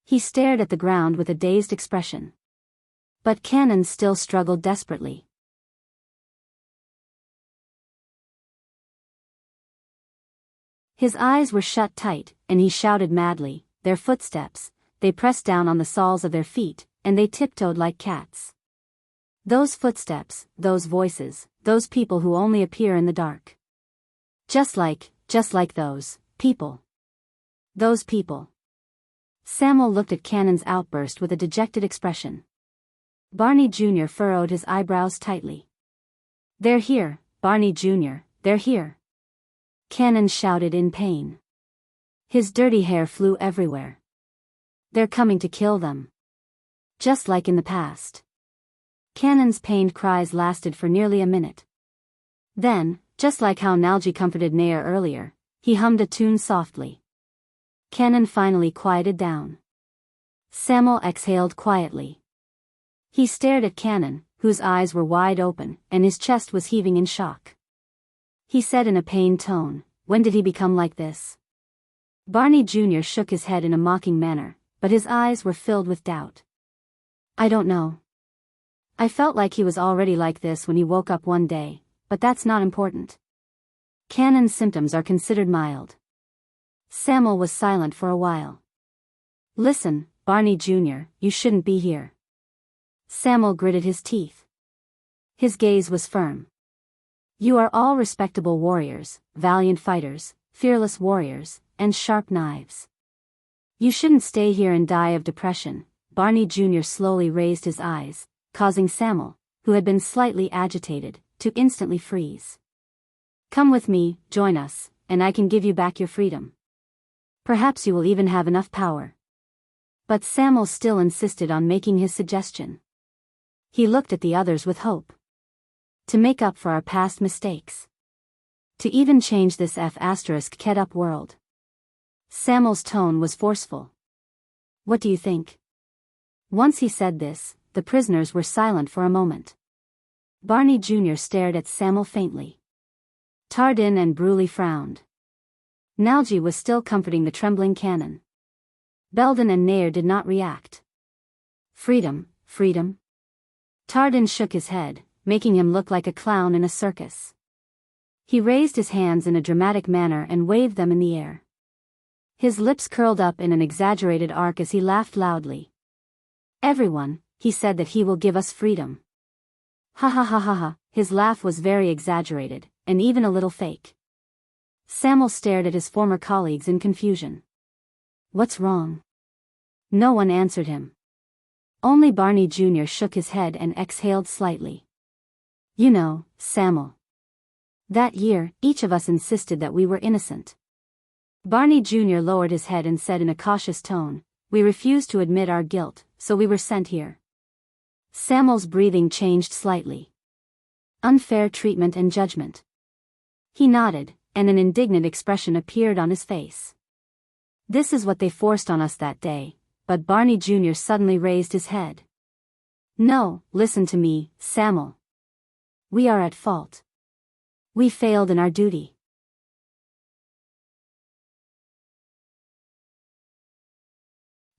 He stared at the ground with a dazed expression. But Cannon still struggled desperately. His eyes were shut tight, and he shouted madly, their footsteps, they pressed down on the soles of their feet, and they tiptoed like cats. Those footsteps, those voices, those people who only appear in the dark. Just like those people. Those people. Samuel looked at Cannon's outburst with a dejected expression. Barney Jr. furrowed his eyebrows tightly. They're here, Barney Jr., they're here. Cannon shouted in pain. His dirty hair flew everywhere. They're coming to kill them. Just like in the past. Cannon's pained cries lasted for nearly a minute. Then, just like how Nalji comforted Nair earlier, he hummed a tune softly. Cannon finally quieted down. Samuel exhaled quietly. He stared at Cannon, whose eyes were wide open, and his chest was heaving in shock. He said in a pained tone, when did he become like this? Barney Jr. shook his head in a mocking manner, but his eyes were filled with doubt. I don't know. I felt like he was already like this when he woke up one day, but that's not important. Cannon's symptoms are considered mild. Samuel was silent for a while. Listen, Barney Jr., you shouldn't be here. Samuel gritted his teeth. His gaze was firm. You are all respectable warriors, valiant fighters, fearless warriors, and sharp knives. You shouldn't stay here and die of depression. Barney Jr. slowly raised his eyes, causing Samuel, who had been slightly agitated, to instantly freeze. Come with me, join us, and I can give you back your freedom. Perhaps you will even have enough power. But Samuel still insisted on making his suggestion. He looked at the others with hope. To make up for our past mistakes. To even change this F***ed-up world. Samuel's tone was forceful. What do you think? Once he said this, the prisoners were silent for a moment. Barney Jr. stared at Samuel faintly. Tardin and Bruley frowned. Nalji was still comforting the trembling Cannon. Belden and Nair did not react. Freedom, freedom. Tardin shook his head, making him look like a clown in a circus. He raised his hands in a dramatic manner and waved them in the air. His lips curled up in an exaggerated arc as he laughed loudly. Everyone, he said that he will give us freedom. Ha ha ha ha ha, his laugh was very exaggerated, and even a little fake. Samuel stared at his former colleagues in confusion. What's wrong? No one answered him. Only Barney Jr. shook his head and exhaled slightly. You know, Samuel. That year, each of us insisted that we were innocent. Barney Jr. lowered his head and said in a cautious tone, we refused to admit our guilt, so we were sent here. Samuel's breathing changed slightly. Unfair treatment and judgment. He nodded, and an indignant expression appeared on his face. This is what they forced on us that day, but Barney Jr. suddenly raised his head. No, listen to me, Samuel. We are at fault. We failed in our duty.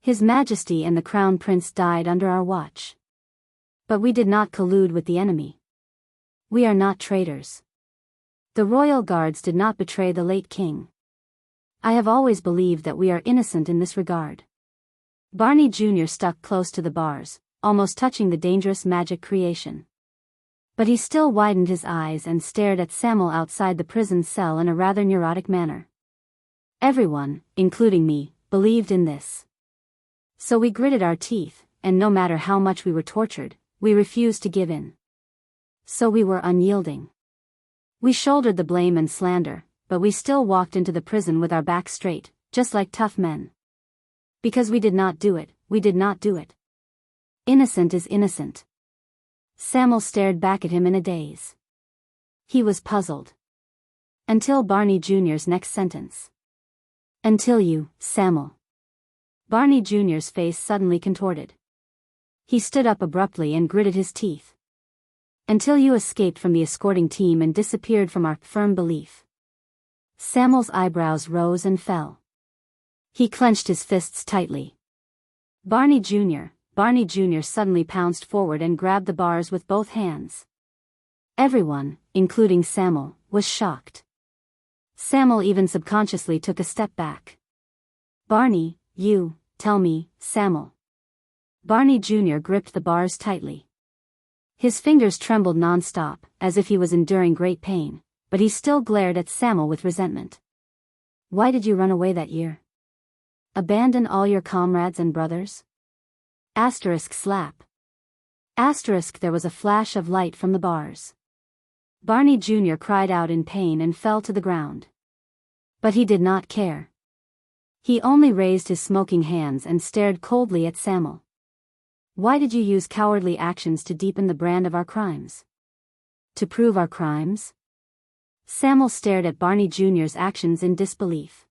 His Majesty and the Crown Prince died under our watch. But we did not collude with the enemy. We are not traitors. The royal guards did not betray the late king. I have always believed that we are innocent in this regard. Barney Jr. stuck close to the bars, almost touching the dangerous magic creation. But he still widened his eyes and stared at Samuel outside the prison cell in a rather neurotic manner. Everyone, including me, believed in this. So we gritted our teeth, and no matter how much we were tortured, we refused to give in. So we were unyielding. We shouldered the blame and slander, but we still walked into the prison with our backs straight, just like tough men. Because we did not do it, we did not do it. Innocent is innocent. Samuel stared back at him in a daze. He was puzzled. Until Barney Jr.'s next sentence. Until you, Samuel. Barney Jr.'s face suddenly contorted. He stood up abruptly and gritted his teeth. Until you escaped from the escorting team and disappeared from our firm belief. Samuel's eyebrows rose and fell. He clenched his fists tightly. Barney Jr. suddenly pounced forward and grabbed the bars with both hands. Everyone, including Samuel, was shocked. Samuel even subconsciously took a step back. Barney, you, tell me, Samuel. Barney Jr. gripped the bars tightly. His fingers trembled non-stop, as if he was enduring great pain, but he still glared at Samuel with resentment. Why did you run away that year? Abandon all your comrades and brothers? Slap. There was a flash of light from the bars. Barney Jr. cried out in pain and fell to the ground. But he did not care. He only raised his smoking hands and stared coldly at Samuel. Why did you use cowardly actions to deepen the brand of our crimes? To prove our crimes? Samuel stared at Barney Jr.'s actions in disbelief.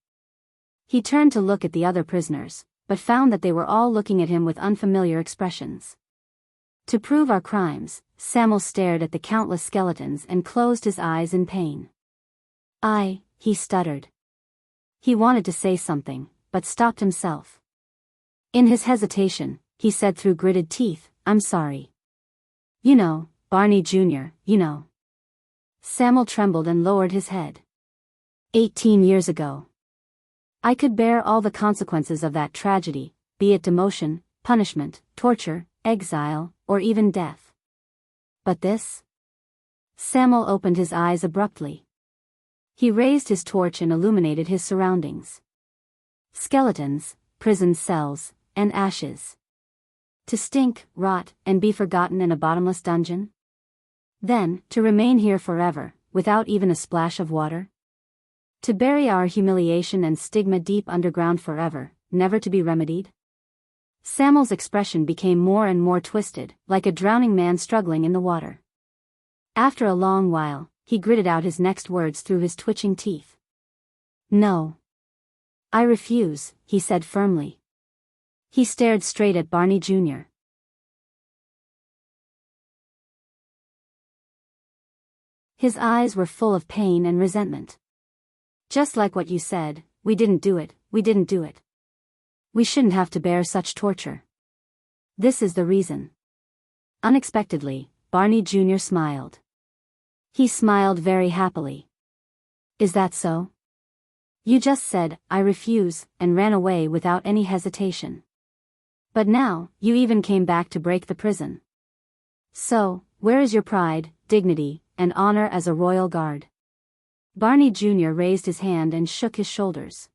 He turned to look at the other prisoners, but found that they were all looking at him with unfamiliar expressions. To prove our crimes, Samuel stared at the countless skeletons and closed his eyes in pain. He stuttered. He wanted to say something, but stopped himself. In his hesitation, he said through gritted teeth, I'm sorry. You know, Barney Jr., you know. Samuel trembled and lowered his head. 18 years ago. I could bear all the consequences of that tragedy, be it demotion, punishment, torture, exile, or even death. But this? Samuel opened his eyes abruptly. He raised his torch and illuminated his surroundings. Skeletons, prison cells, and ashes. To stink, rot, and be forgotten in a bottomless dungeon? Then, to remain here forever, without even a splash of water? To bury our humiliation and stigma deep underground forever, never to be remedied? Samuel's expression became more and more twisted, like a drowning man struggling in the water. After a long while, he gritted out his next words through his twitching teeth. No. I refuse, he said firmly. He stared straight at Barney Jr. His eyes were full of pain and resentment. Just like what you said, we didn't do it, we didn't do it. We shouldn't have to bear such torture. This is the reason. Unexpectedly, Barney Jr. smiled. He smiled very happily. Is that so? You just said, I refuse, and ran away without any hesitation. But now, you even came back to break the prison. So, where is your pride, dignity, and honor as a royal guard? Barney Jr. raised his hand and shook his shoulders.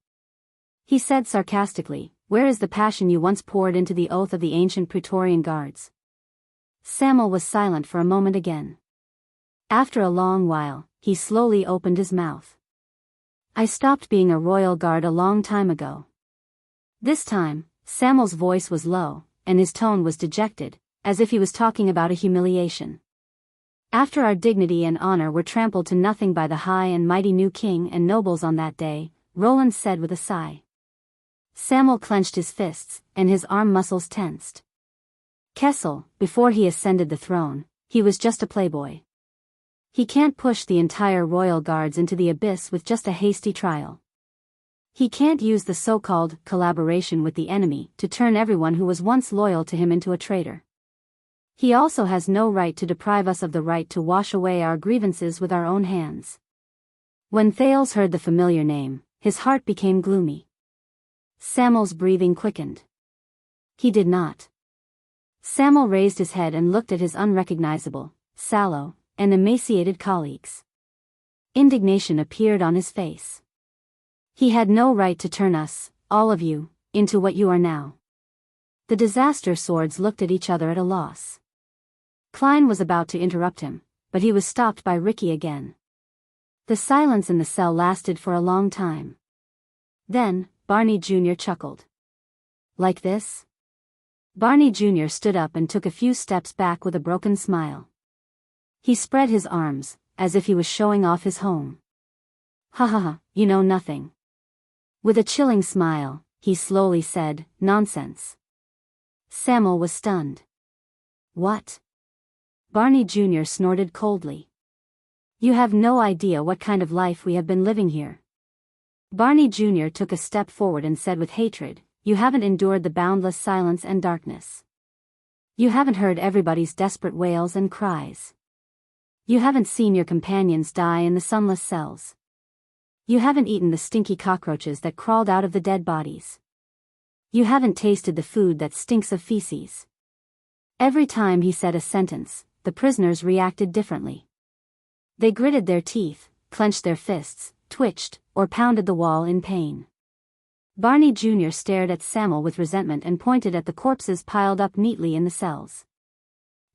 He said sarcastically, where is the passion you once poured into the oath of the ancient Praetorian guards? Samuel was silent for a moment again. After a long while, he slowly opened his mouth. I stopped being a royal guard a long time ago. This time, Samuel's voice was low, and his tone was dejected, as if he was talking about a humiliation. After our dignity and honor were trampled to nothing by the high and mighty new king and nobles on that day, Roland said with a sigh. Samuel clenched his fists, and his arm muscles tensed. Kessel, before he ascended the throne, he was just a playboy. He can't push the entire royal guards into the abyss with just a hasty trial. He can't use the so-called collaboration with the enemy to turn everyone who was once loyal to him into a traitor. He also has no right to deprive us of the right to wash away our grievances with our own hands. When Thales heard the familiar name, his heart became gloomy. Samuel's breathing quickened. He did not. Samuel raised his head and looked at his unrecognizable, sallow, and emaciated colleagues. Indignation appeared on his face. He had no right to turn us, all of you, into what you are now. The disaster swords looked at each other at a loss. Klein was about to interrupt him, but he was stopped by Ricky again. The silence in the cell lasted for a long time. Then, Barney Jr. chuckled. Like this? Barney Jr. stood up and took a few steps back with a broken smile. He spread his arms, as if he was showing off his home. Ha ha ha, you know nothing. With a chilling smile, he slowly said, nonsense. Samuel was stunned. What? Barney Jr. snorted coldly. You have no idea what kind of life we have been living here. Barney Jr. took a step forward and said with hatred, you haven't endured the boundless silence and darkness. You haven't heard everybody's desperate wails and cries. You haven't seen your companions die in the sunless cells. You haven't eaten the stinky cockroaches that crawled out of the dead bodies. You haven't tasted the food that stinks of feces. Every time he said a sentence, the prisoners reacted differently. They gritted their teeth, clenched their fists, twitched, or pounded the wall in pain. Barney Jr. stared at Samuel with resentment and pointed at the corpses piled up neatly in the cells.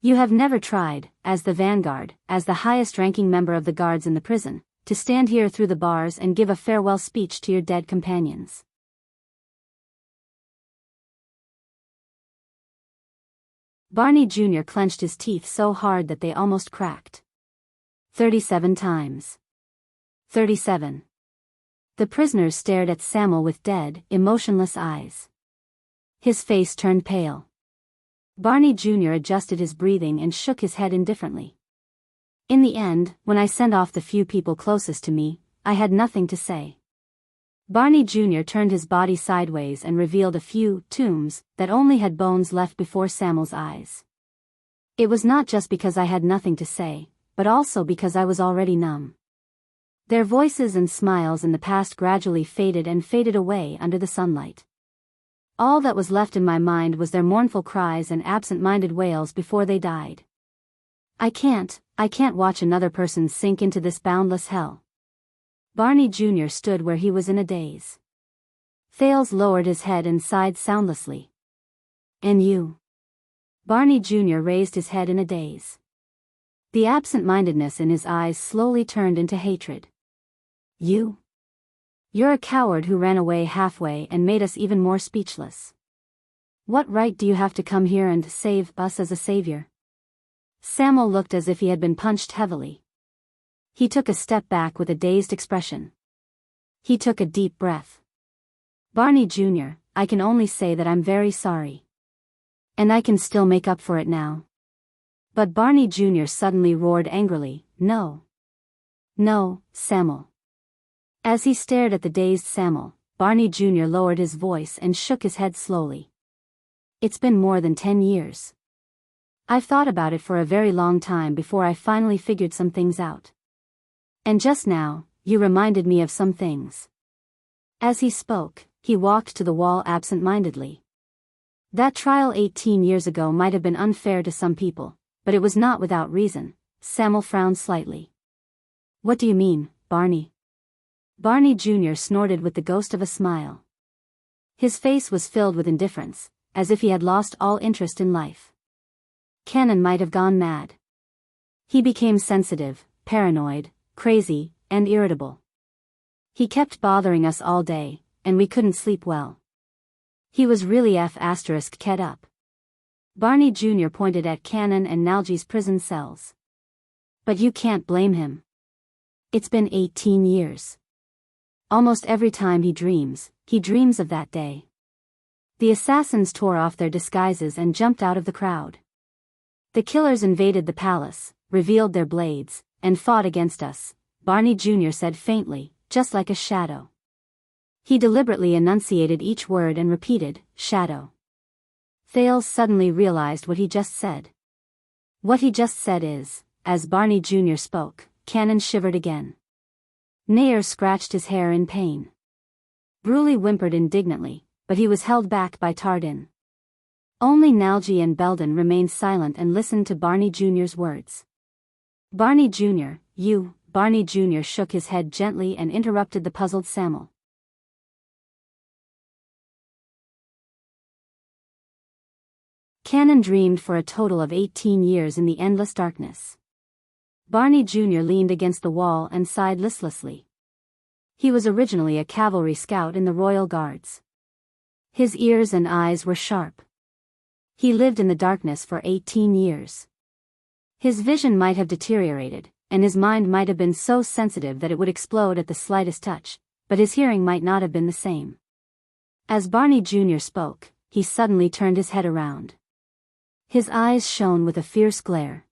You have never tried, as the vanguard, as the highest-ranking member of the guards in the prison, to stand here through the bars and give a farewell speech to your dead companions. Barney Jr. clenched his teeth so hard that they almost cracked. 37 times. 37. The prisoners stared at Samuel with dead, emotionless eyes. His face turned pale. Barney Jr. adjusted his breathing and shook his head indifferently. In the end, when I sent off the few people closest to me, I had nothing to say. Barney Jr. turned his body sideways and revealed a few tombs that only had bones left before Samuel's eyes. It was not just because I had nothing to say, but also because I was already numb. Their voices and smiles in the past gradually faded and faded away under the sunlight. All that was left in my mind was their mournful cries and absent-minded wails before they died. I can't watch another person sink into this boundless hell. Barney Jr. stood where he was in a daze. Thales lowered his head and sighed soundlessly. And you? Barney Jr. raised his head in a daze. The absent-mindedness in his eyes slowly turned into hatred. You? You're a coward who ran away halfway and made us even more speechless. What right do you have to come here and save us as a savior? Samuel looked as if he had been punched heavily. He took a step back with a dazed expression. He took a deep breath. Barney Jr., I can only say that I'm very sorry. And I can still make up for it now. But Barney Jr. suddenly roared angrily, No. No, Samuel. As he stared at the dazed Samuel, Barney Jr. lowered his voice and shook his head slowly. It's been more than 10 years. I've thought about it for a very long time before I finally figured some things out. And just now, you reminded me of some things. As he spoke, he walked to the wall absent-mindedly. That trial 18 years ago might have been unfair to some people, but it was not without reason. Samuel frowned slightly. What do you mean, Barney? Barney Jr. snorted with the ghost of a smile. His face was filled with indifference, as if he had lost all interest in life. Cannon might have gone mad. He became sensitive, paranoid, crazy, and irritable. He kept bothering us all day, and we couldn't sleep well. He was really F***ed up. Barney Jr. pointed at Cannon and Nalgy's prison cells. But you can't blame him. It's been 18 years. Almost every time he dreams of that day. The assassins tore off their disguises and jumped out of the crowd. The killers invaded the palace, revealed their blades, and fought against us, Barney Jr. said faintly, just like a shadow. He deliberately enunciated each word and repeated, shadow. Thales suddenly realized what he just said. What he just said is, as Barney Jr. spoke, Cannon shivered again. Nair scratched his hair in pain. Bruley whimpered indignantly, but he was held back by Tardin. Only Nalgy and Belden remained silent and listened to Barney Jr.'s words. Barney Jr., Barney Jr. shook his head gently and interrupted the puzzled Samuel. Cannon dreamed for a total of 18 years in the endless darkness. Barney Jr. leaned against the wall and sighed listlessly. He was originally a cavalry scout in the Royal Guards. His ears and eyes were sharp. He lived in the darkness for 18 years. His vision might have deteriorated, and his mind might have been so sensitive that it would explode at the slightest touch, but his hearing might not have been the same. As Barney Jr. spoke, he suddenly turned his head around. His eyes shone with a fierce glare.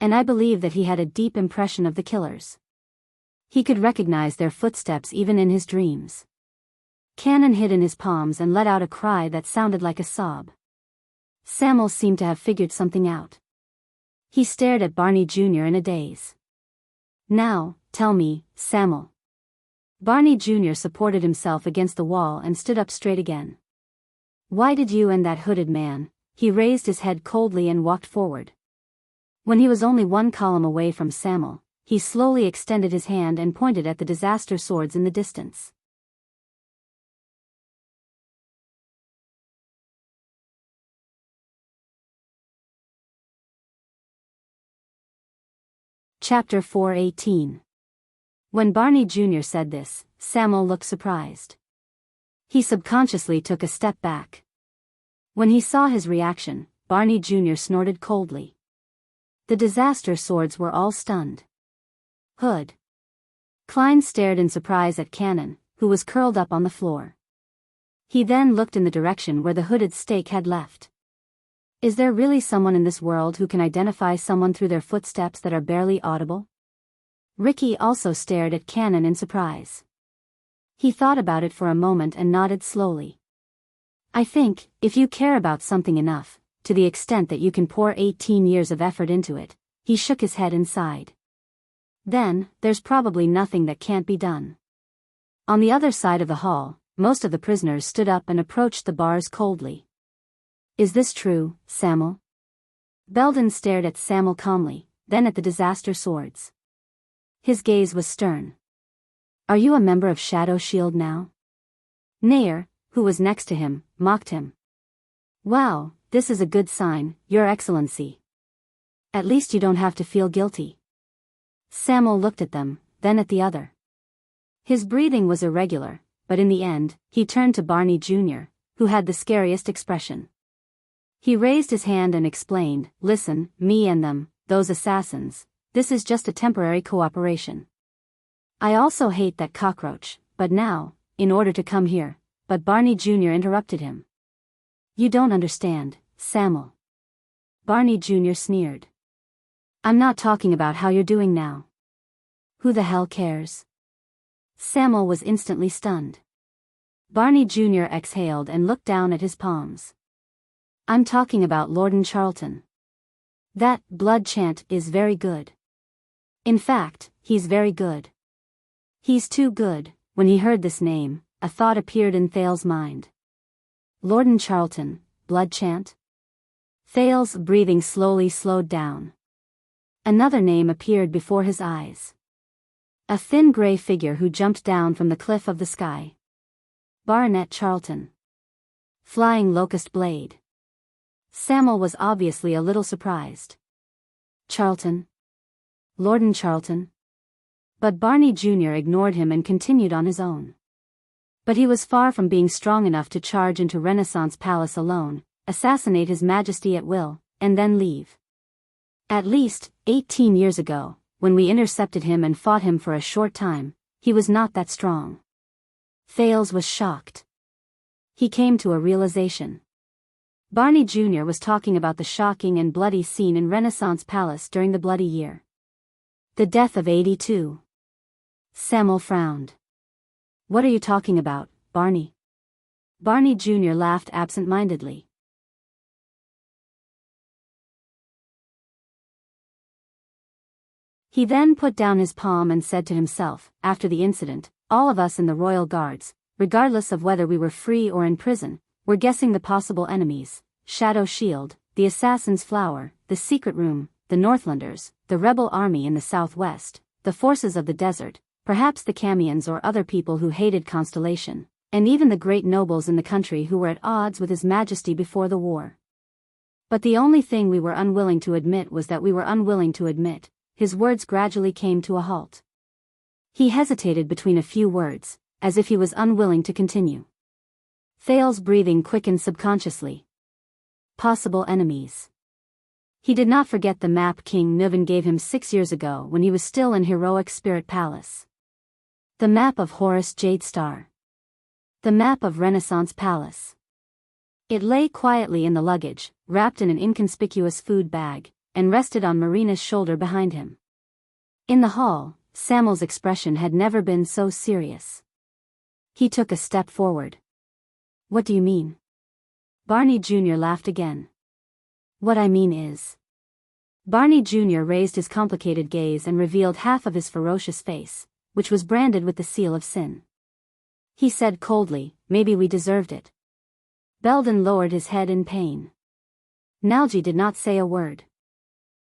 And I believe that he had a deep impression of the killers. He could recognize their footsteps even in his dreams. Cannon hid in his palms and let out a cry that sounded like a sob. Samuel seemed to have figured something out. He stared at Barney Jr. in a daze. Now, tell me, Samuel. Barney Jr. supported himself against the wall and stood up straight again. Why did you and that hooded man? He raised his head coldly and walked forward. When he was only one column away from Samuel, he slowly extended his hand and pointed at the disaster swords in the distance. Chapter 4:18. When Barney Jr. said this, Samuel looked surprised. He subconsciously took a step back. When he saw his reaction, Barney Jr. snorted coldly. The disaster swords were all stunned. Hood. Klein stared in surprise at Cannon, who was curled up on the floor. He then looked in the direction where the hooded stake had left. Is there really someone in this world who can identify someone through their footsteps that are barely audible? Ricky also stared at Cannon in surprise. He thought about it for a moment and nodded slowly. I think, if you care about something enough, to the extent that you can pour 18 years of effort into it, he shook his head and sighed. Then, there's probably nothing that can't be done. On the other side of the hall, most of the prisoners stood up and approached the bars coldly. Is this true, Samuel? Belden stared at Samuel calmly, then at the disaster swords. His gaze was stern. Are you a member of Shadow Shield now? Nair, who was next to him, mocked him. Wow, this is a good sign, Your Excellency. At least you don't have to feel guilty. Samuel looked at them, then at the other. His breathing was irregular, but in the end, he turned to Barney Jr., who had the scariest expression. He raised his hand and explained, listen, me and them, those assassins, this is just a temporary cooperation. I also hate that cockroach, but now, in order to come here, but Barney Jr. interrupted him. You don't understand, Samuel. Barney Jr. sneered. I'm not talking about how you're doing now. Who the hell cares? Samuel was instantly stunned. Barney Jr. exhaled and looked down at his palms. I'm talking about Lord Charlton. That blood chant is very good. In fact, he's very good. He's too good. When he heard this name, a thought appeared in Thales' mind. Lord Charlton, blood chant? Thales' breathing slowly slowed down. Another name appeared before his eyes. A thin gray figure who jumped down from the cliff of the sky. Baronet Charlton. Flying Locust Blade. Samuel was obviously a little surprised. Charlton? Lord Charlton? But Barney Jr. ignored him and continued on his own. But he was far from being strong enough to charge into Renaissance Palace alone, assassinate His Majesty at will, and then leave. At least, 18 years ago, when we intercepted him and fought him for a short time, he was not that strong. Thales was shocked. He came to a realization. Barney Jr. was talking about the shocking and bloody scene in Renaissance Palace during the Bloody Year. The death of 82. Samuel frowned. "What are you talking about, Barney?" Barney Jr. laughed absent-mindedly. He then put down his palm and said to himself, after the incident, all of us in the Royal Guards, regardless of whether we were free or in prison, were guessing the possible enemies: Shadow Shield, the Assassin's Flower, the Secret Room, the Northlanders, the rebel army in the southwest, the forces of the desert, perhaps the Camions or other people who hated Constellation, and even the great nobles in the country who were at odds with His Majesty before the war. But the only thing we were unwilling to admit was that we were unwilling to admit. His words gradually came to a halt. He hesitated between a few words, as if he was unwilling to continue. Thales' breathing quickened subconsciously. Possible enemies. He did not forget the map King Nuvan gave him 6 years ago when he was still in Heroic Spirit Palace. The map of Horus Jade Star. The map of Renaissance Palace. It lay quietly in the luggage, wrapped in an inconspicuous food bag, and rested on Marina's shoulder behind him. In the hall, Samuel's expression had never been so serious. He took a step forward. "What do you mean?" Barney Jr. laughed again. "What I mean is..." Barney Jr. raised his complicated gaze and revealed half of his ferocious face, which was branded with the seal of sin. He said coldly, "Maybe we deserved it." Belden lowered his head in pain. Nalji did not say a word.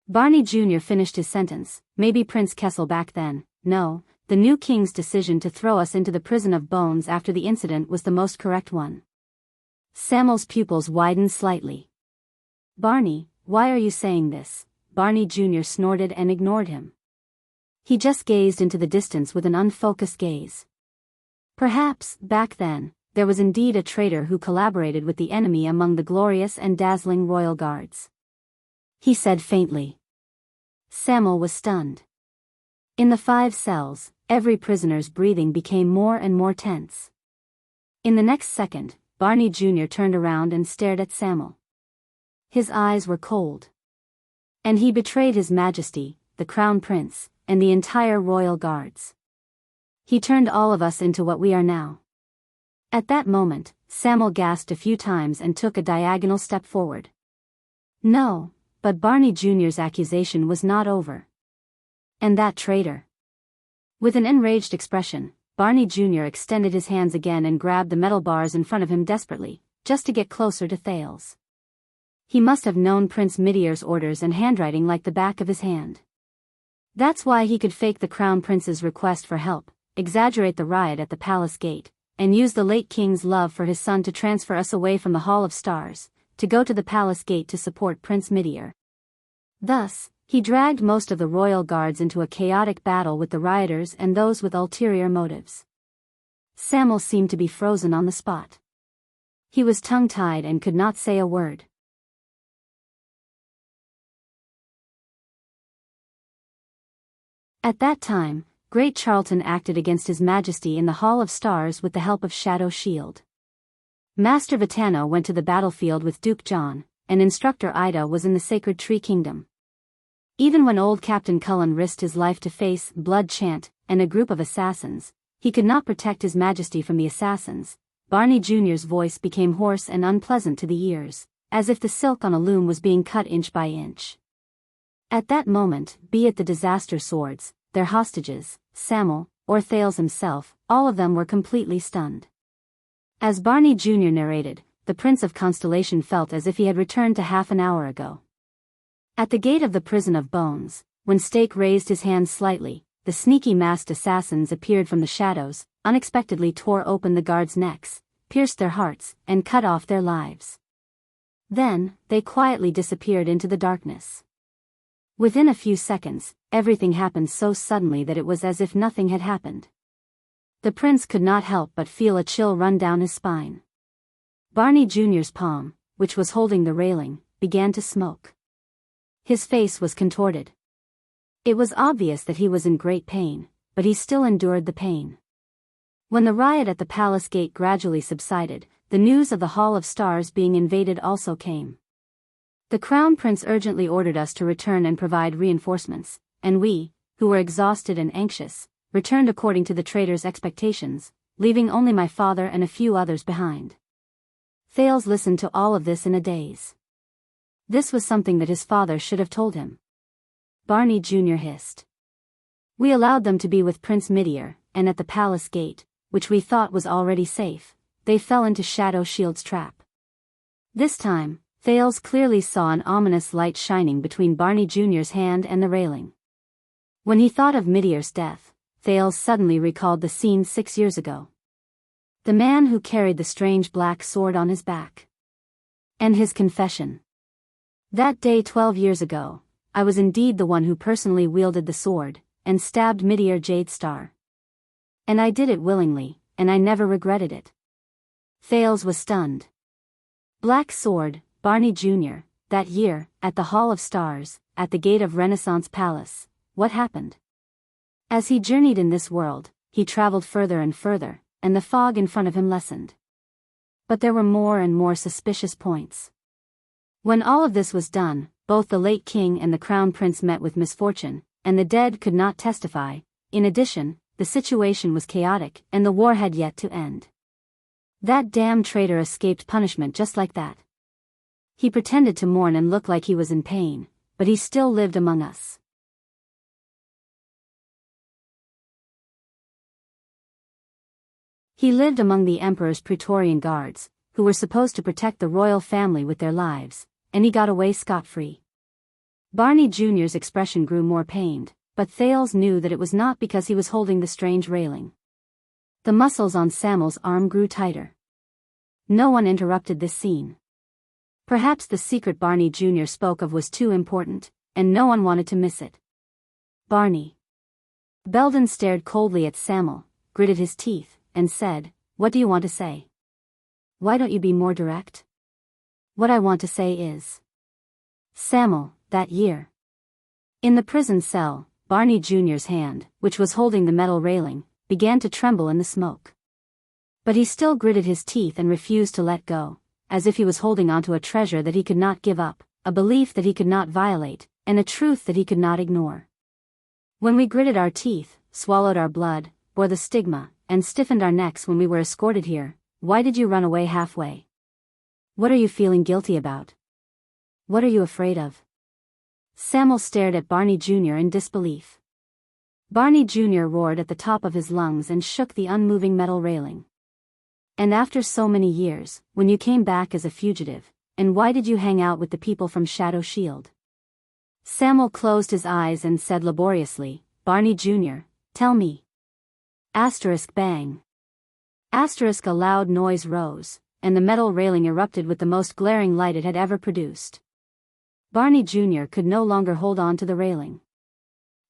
Barney Jr. finished his sentence. "Maybe Prince Kessel back then, no, the new king's decision to throw us into the prison of bones after the incident was the most correct one." Samuel's pupils widened slightly. "Barney, why are you saying this?" Barney Jr. snorted and ignored him. He just gazed into the distance with an unfocused gaze. Perhaps, back then, there was indeed a traitor who collaborated with the enemy among the glorious and dazzling Royal Guards. He said faintly. Samuel was stunned. In the 5 cells, every prisoner's breathing became more and more tense. In the next second, Barney Jr. turned around and stared at Samuel. His eyes were cold. And he betrayed His Majesty, the Crown Prince, and the entire Royal Guards. He turned all of us into what we are now. At that moment, Samuel gasped a few times and took a diagonal step forward. No. But Barney Jr.'s accusation was not over. And that traitor. With an enraged expression, Barney Jr. extended his hands again and grabbed the metal bars in front of him desperately, just to get closer to Thales. He must have known Prince Midier's orders and handwriting like the back of his hand. That's why he could fake the Crown Prince's request for help, exaggerate the riot at the palace gate, and use the late king's love for his son to transfer us away from the Hall of Stars, to go to the palace gate to support Prince Midier. Thus, he dragged most of the royal guards into a chaotic battle with the rioters and those with ulterior motives. Samuel seemed to be frozen on the spot. He was tongue-tied and could not say a word. At that time, Great Charlton acted against His Majesty in the Hall of Stars with the help of Shadow Shield. Master Vitano went to the battlefield with Duke John, and Instructor Ida was in the Sacred Tree Kingdom. Even when old Captain Cullen risked his life to face Blood Chant and a group of assassins, he could not protect His Majesty from the assassins. Barney Jr.'s voice became hoarse and unpleasant to the ears, as if the silk on a loom was being cut inch by inch. At that moment, be it the disaster swords, their hostages, Samuel, or Thales himself, all of them were completely stunned. As Barney Jr. narrated, the Prince of Constellation felt as if he had returned to half an hour ago. At the gate of the prison of bones, when Stake raised his hands slightly, the sneaky masked assassins appeared from the shadows, unexpectedly tore open the guards' necks, pierced their hearts, and cut off their lives. Then, they quietly disappeared into the darkness. Within a few seconds, everything happened so suddenly that it was as if nothing had happened. The prince could not help but feel a chill run down his spine. Barney Jr.'s palm, which was holding the railing, began to smoke. His face was contorted. It was obvious that he was in great pain, but he still endured the pain. When the riot at the palace gate gradually subsided, the news of the Hall of Stars being invaded also came. The Crown Prince urgently ordered us to return and provide reinforcements, and we, who were exhausted and anxious, returned according to the traitor's expectations, leaving only my father and a few others behind. Thales listened to all of this in a daze. This was something that his father should have told him. Barney Jr. hissed. We allowed them to be with Prince Midier, and at the palace gate, which we thought was already safe, they fell into Shadow Shield's trap. This time, Thales clearly saw an ominous light shining between Barney Jr.'s hand and the railing. When he thought of Midier's death, Thales suddenly recalled the scene 6 years ago. The man who carried the strange black sword on his back. And his confession. That day 12 years ago, I was indeed the one who personally wielded the sword, and stabbed Midier Jadestar. And I did it willingly, and I never regretted it. Thales was stunned. Black Sword, Barney Jr., that year, at the Hall of Stars, at the gate of Renaissance Palace, what happened? As he journeyed in this world, he traveled further and further, and the fog in front of him lessened. But there were more and more suspicious points. When all of this was done, both the late king and the crown prince met with misfortune, and the dead could not testify. In addition, the situation was chaotic and the war had yet to end. That damn traitor escaped punishment just like that. He pretended to mourn and look like he was in pain, but he still lived among us. He lived among the emperor's Praetorian guards, who were supposed to protect the royal family with their lives, and he got away scot-free. Barney Jr.'s expression grew more pained, but Thales knew that it was not because he was holding the strange railing. The muscles on Samuel's arm grew tighter. No one interrupted this scene. Perhaps the secret Barney Jr. spoke of was too important, and no one wanted to miss it. Barney. Belden stared coldly at Samuel, gritted his teeth, and said, "What do you want to say? Why don't you be more direct?" "What I want to say is..." Samuel, that year. In the prison cell, Barney Jr.'s hand, which was holding the metal railing, began to tremble in the smoke. But he still gritted his teeth and refused to let go, as if he was holding onto a treasure that he could not give up, a belief that he could not violate, and a truth that he could not ignore. When we gritted our teeth, swallowed our blood, bore the stigma, and stiffened our necks when we were escorted here, why did you run away halfway? What are you feeling guilty about? What are you afraid of? Samuel stared at Barney Jr. in disbelief. Barney Jr. roared at the top of his lungs and shook the unmoving metal railing. "And after so many years, when you came back as a fugitive, and why did you hang out with the people from Shadow Shield?" Samuel closed his eyes and said laboriously, "Barney Jr., tell me." Asterisk bang. Asterisk a loud noise rose, and the metal railing erupted with the most glaring light it had ever produced. Barney Jr. could no longer hold on to the railing.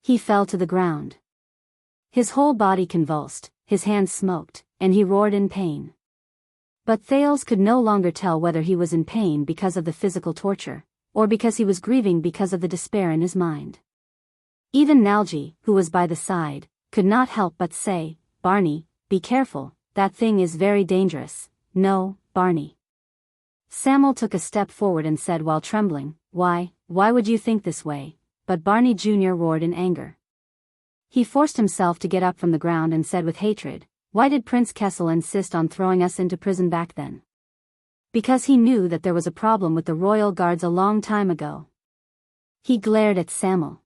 He fell to the ground. His whole body convulsed, his hands smoked, and he roared in pain. But Thales could no longer tell whether he was in pain because of the physical torture, or because he was grieving because of the despair in his mind. Even Nalji, who was by the side, could not help but say, "Barney, be careful, that thing is very dangerous." "No, Barney." Samuel took a step forward and said while trembling, Why would you think this way?" But Barney Jr. roared in anger. He forced himself to get up from the ground and said with hatred, "Why did Prince Kessel insist on throwing us into prison back then?" "Because he knew that there was a problem with the royal guards a long time ago." He glared at Samuel.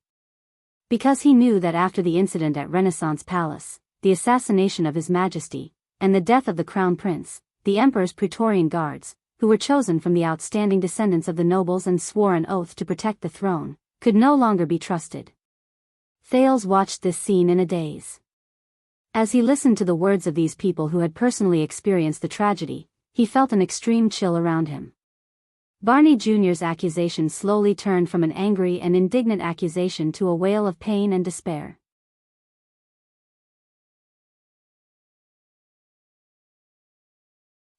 "Because he knew that after the incident at Renaissance Palace, the assassination of His Majesty, and the death of the Crown Prince, the Emperor's Praetorian guards, who were chosen from the outstanding descendants of the nobles and swore an oath to protect the throne, could no longer be trusted." Thales watched this scene in a daze. As he listened to the words of these people who had personally experienced the tragedy, he felt an extreme chill around him. Barney Jr.'s accusation slowly turned from an angry and indignant accusation to a wail of pain and despair.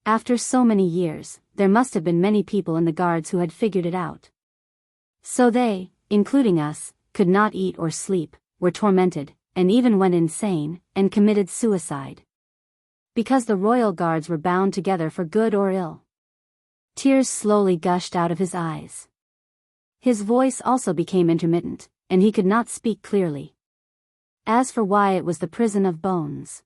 After so many years, there must have been many people in the guards who had figured it out. So they, including us, could not eat or sleep, were tormented, and even went insane, and committed suicide. Because the royal guards were bound together for good or ill. Tears slowly gushed out of his eyes. His voice also became intermittent, and he could not speak clearly. As for why it was the prison of bones.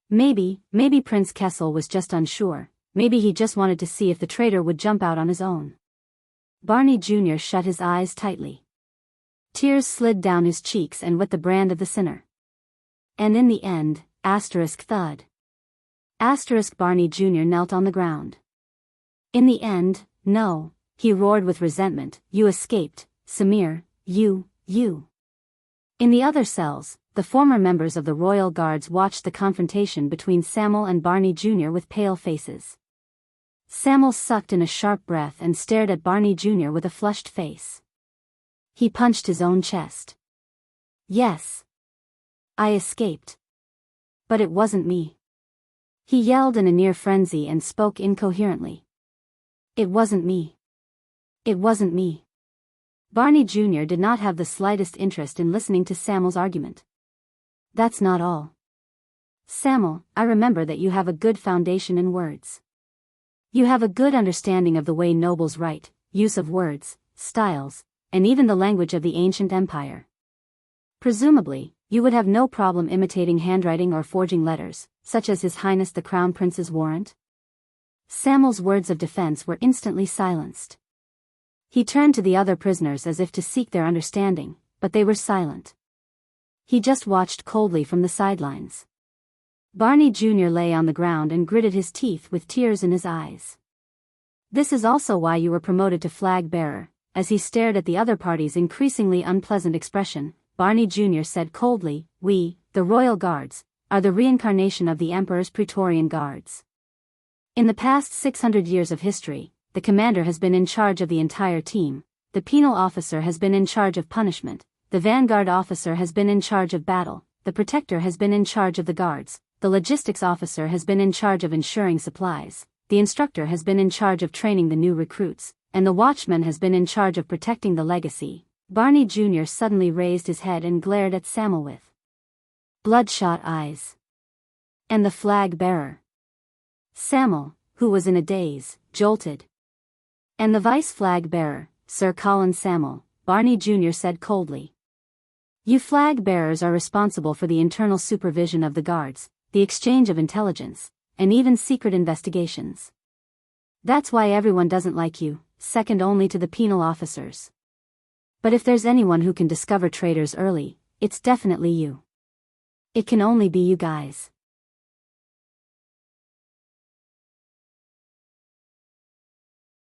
Maybe Prince Kessel was just unsure, maybe he just wanted to see if the traitor would jump out on his own. Barney Jr. shut his eyes tightly. Tears slid down his cheeks and wet the brand of the sinner. And in the end, thud. Barney Jr. knelt on the ground. In the end, no, he roared with resentment, you escaped, Samir, you. In the other cells, the former members of the royal guards watched the confrontation between Samuel and Barney Jr. with pale faces. Samuel sucked in a sharp breath and stared at Barney Jr. with a flushed face. He punched his own chest. Yes. I escaped. But it wasn't me. He yelled in a near frenzy and spoke incoherently. It wasn't me. It wasn't me. Barney Jr. did not have the slightest interest in listening to Samuel's argument. That's not all. Samuel, I remember that you have a good foundation in words. You have a good understanding of the way nobles write, use of words, styles, and even the language of the ancient empire. Presumably, you would have no problem imitating handwriting or forging letters, such as His Highness the Crown Prince's warrant. Samuel's words of defense were instantly silenced. He turned to the other prisoners as if to seek their understanding, but they were silent. He just watched coldly from the sidelines. Barney Jr. lay on the ground and gritted his teeth with tears in his eyes. This is also why you were promoted to flag bearer. As he stared at the other party's increasingly unpleasant expression, Barney Jr. said coldly, we, the royal guards, are the reincarnation of the Emperor's Praetorian Guards. In the past 600 years of history, the commander has been in charge of the entire team, the penal officer has been in charge of punishment, the vanguard officer has been in charge of battle, the protector has been in charge of the guards, the logistics officer has been in charge of ensuring supplies, the instructor has been in charge of training the new recruits, and the watchman has been in charge of protecting the legacy. Barney Jr. suddenly raised his head and glared at Samuel with bloodshot eyes. And the flag bearer. Samuel, who was in a daze, jolted. And the vice flag bearer, Sir Colin Samuel, Barney Jr. said coldly. You flag bearers are responsible for the internal supervision of the guards, the exchange of intelligence, and even secret investigations. That's why everyone doesn't like you, second only to the penal officers. But if there's anyone who can discover traitors early, it's definitely you. It can only be you guys.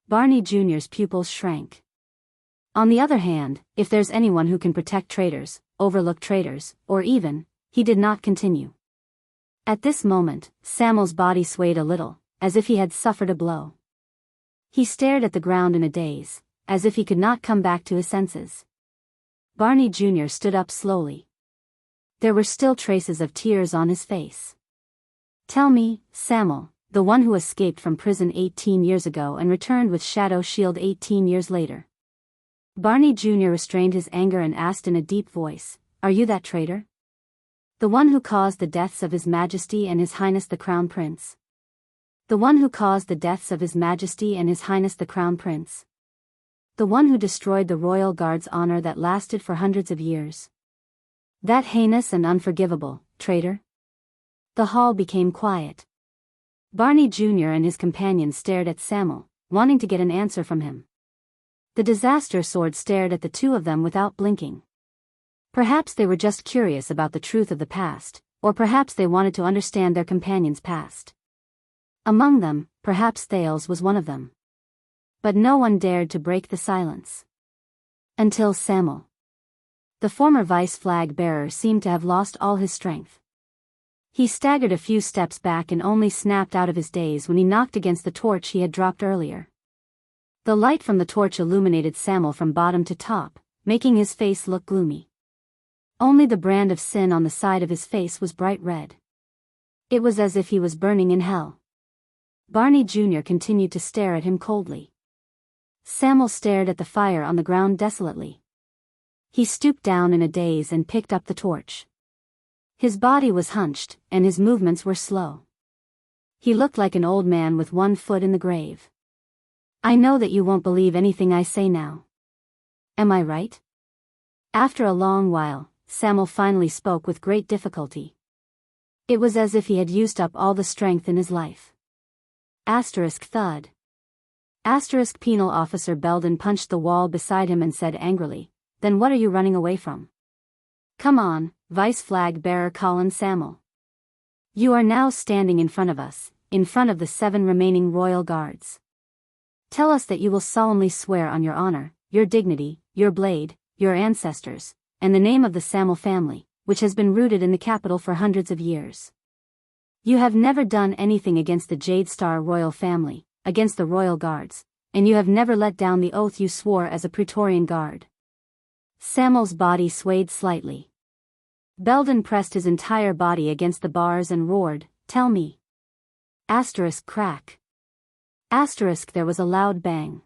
Barney Jr.'s pupils shrank. On the other hand, if there's anyone who can protect traitors, overlook traitors, or even, he did not continue. At this moment, Samuel's body swayed a little, as if he had suffered a blow. He stared at the ground in a daze, as if he could not come back to his senses. Barney Jr. stood up slowly. There were still traces of tears on his face. Tell me, Samuel, the one who escaped from prison 18 years ago and returned with Shadow Shield 18 years later. Barney Jr. restrained his anger and asked in a deep voice, are you that traitor? The one who caused the deaths of His Majesty and His Highness the Crown Prince? The one who caused the deaths of His Majesty and His Highness the Crown Prince? The one who destroyed the royal guard's honor that lasted for hundreds of years? That heinous and unforgivable traitor? The hall became quiet. Barney Jr. and his companions stared at Samuel, wanting to get an answer from him. The disaster sword stared at the two of them without blinking. Perhaps they were just curious about the truth of the past, or perhaps they wanted to understand their companion's past. Among them, perhaps Thales was one of them. But no one dared to break the silence. Until Samuel. The former vice flag bearer seemed to have lost all his strength. He staggered a few steps back and only snapped out of his daze when he knocked against the torch he had dropped earlier. The light from the torch illuminated Samuel from bottom to top, making his face look gloomy. Only the brand of sin on the side of his face was bright red. It was as if he was burning in hell. Barney Jr. continued to stare at him coldly. Samuel stared at the fire on the ground desolately. He stooped down in a daze and picked up the torch. His body was hunched, and his movements were slow. He looked like an old man with one foot in the grave. I know that you won't believe anything I say now. Am I right? After a long while, Samuel finally spoke with great difficulty. It was as if he had used up all the strength in his life. Thud. Penal Officer Belden punched the wall beside him and said angrily, "Then what are you running away from? Come on, Vice Flag Bearer Colin Samuel. You are now standing in front of us, in front of the 7 remaining royal guards. Tell us that you will solemnly swear on your honor, your dignity, your blade, your ancestors, and the name of the Samuel family, which has been rooted in the capital for hundreds of years. You have never done anything against the Jade Star royal family, against the royal guards, and you have never let down the oath you swore as a Praetorian guard." Samuel's body swayed slightly. Belden pressed his entire body against the bars and roared, "Tell me." Crack. There was a loud bang.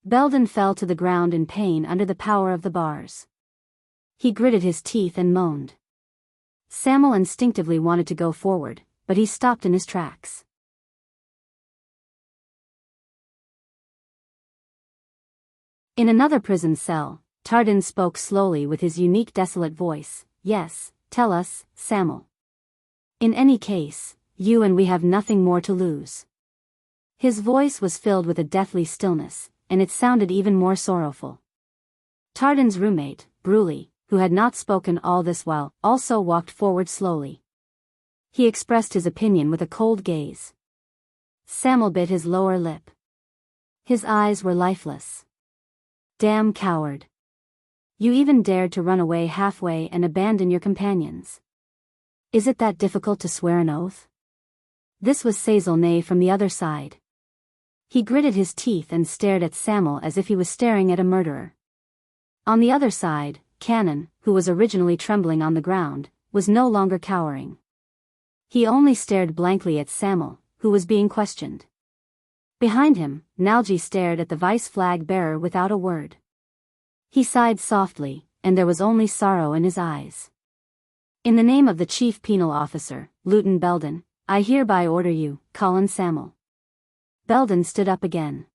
Belden fell to the ground in pain under the power of the bars. He gritted his teeth and moaned. Samuel instinctively wanted to go forward, but he stopped in his tracks. In another prison cell, Tardin spoke slowly with his unique desolate voice. "Yes, tell us, Samuel. In any case, you and we have nothing more to lose." His voice was filled with a deathly stillness, and it sounded even more sorrowful. Tardin's roommate, Bruley, who had not spoken all this while, also walked forward slowly. He expressed his opinion with a cold gaze. Samuel bit his lower lip. His eyes were lifeless. "Damn coward. You even dared to run away halfway and abandon your companions. Is it that difficult to swear an oath?" This was Sazelnay from the other side. He gritted his teeth and stared at Samuel as if he was staring at a murderer. On the other side, Cannon, who was originally trembling on the ground, was no longer cowering. He only stared blankly at Samuel, who was being questioned. Behind him, Nalji stared at the vice flag bearer without a word. He sighed softly, and there was only sorrow in his eyes. "In the name of the Chief Penal Officer, Lieutenant Belden, I hereby order you, Colin Samuel." Belden stood up again.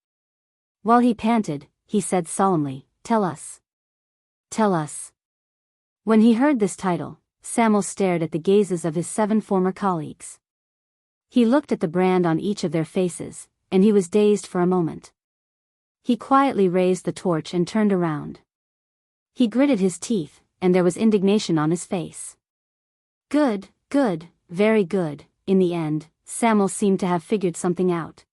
While he panted, he said solemnly, "Tell us. Tell us." When he heard this title, Samuel stared at the gazes of his 7 former colleagues. He looked at the brand on each of their faces, and he was dazed for a moment. He quietly raised the torch and turned around. He gritted his teeth, and there was indignation on his face. Good, very good." In the end, Samuel seemed to have figured something out.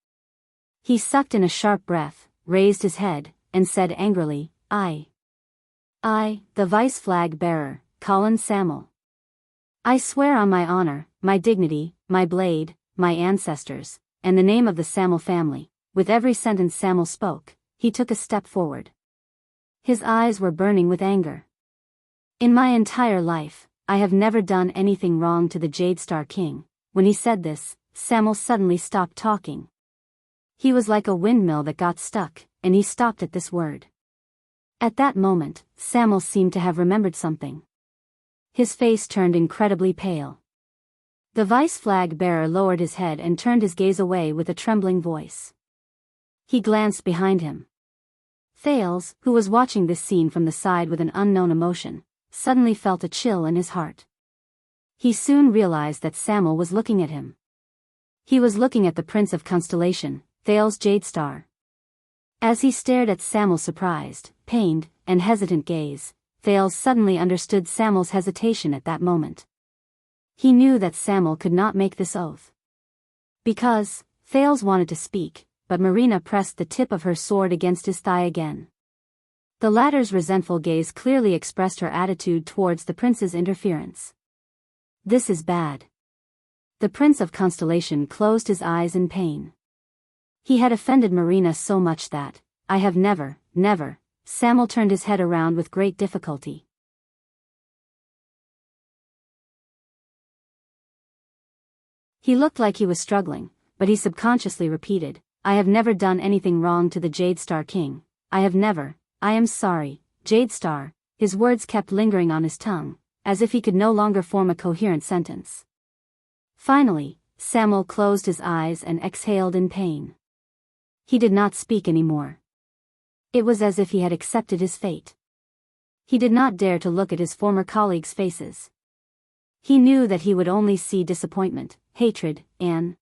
He sucked in a sharp breath, raised his head, and said angrily, I, the vice flag bearer, Colin Samuel. I swear on my honor, my dignity, my blade, my ancestors, and the name of the Samuel family." With every sentence Samuel spoke, he took a step forward. His eyes were burning with anger. "In my entire life, I have never done anything wrong to the Jade Star King." When he said this, Samuel suddenly stopped talking. He was like a windmill that got stuck, and he stopped at this word. At that moment, Samuel seemed to have remembered something. His face turned incredibly pale. The vice flag bearer lowered his head and turned his gaze away with a trembling voice. He glanced behind him. Thales, who was watching this scene from the side with an unknown emotion, suddenly felt a chill in his heart. He soon realized that Samuel was looking at him. He was looking at the Prince of Constellation, Thales Jadestar. As he stared at Samuel's surprised, pained, and hesitant gaze, Thales suddenly understood Samuel's hesitation at that moment. He knew that Samuel could not make this oath. Because, Thales wanted to speak, but Marina pressed the tip of her sword against his thigh again. The latter's resentful gaze clearly expressed her attitude towards the prince's interference. This is bad. The Prince of Constellation closed his eyes in pain. He had offended Marina so much that, I have never, Samuel turned his head around with great difficulty. He looked like he was struggling, but he subconsciously repeated, I have never done anything wrong to the Jade Star King. I have never. I am sorry, Jade Star. His words kept lingering on his tongue, as if he could no longer form a coherent sentence. Finally, Samuel closed his eyes and exhaled in pain. He did not speak anymore. It was as if he had accepted his fate. He did not dare to look at his former colleagues' faces. He knew that he would only see disappointment, hatred, and...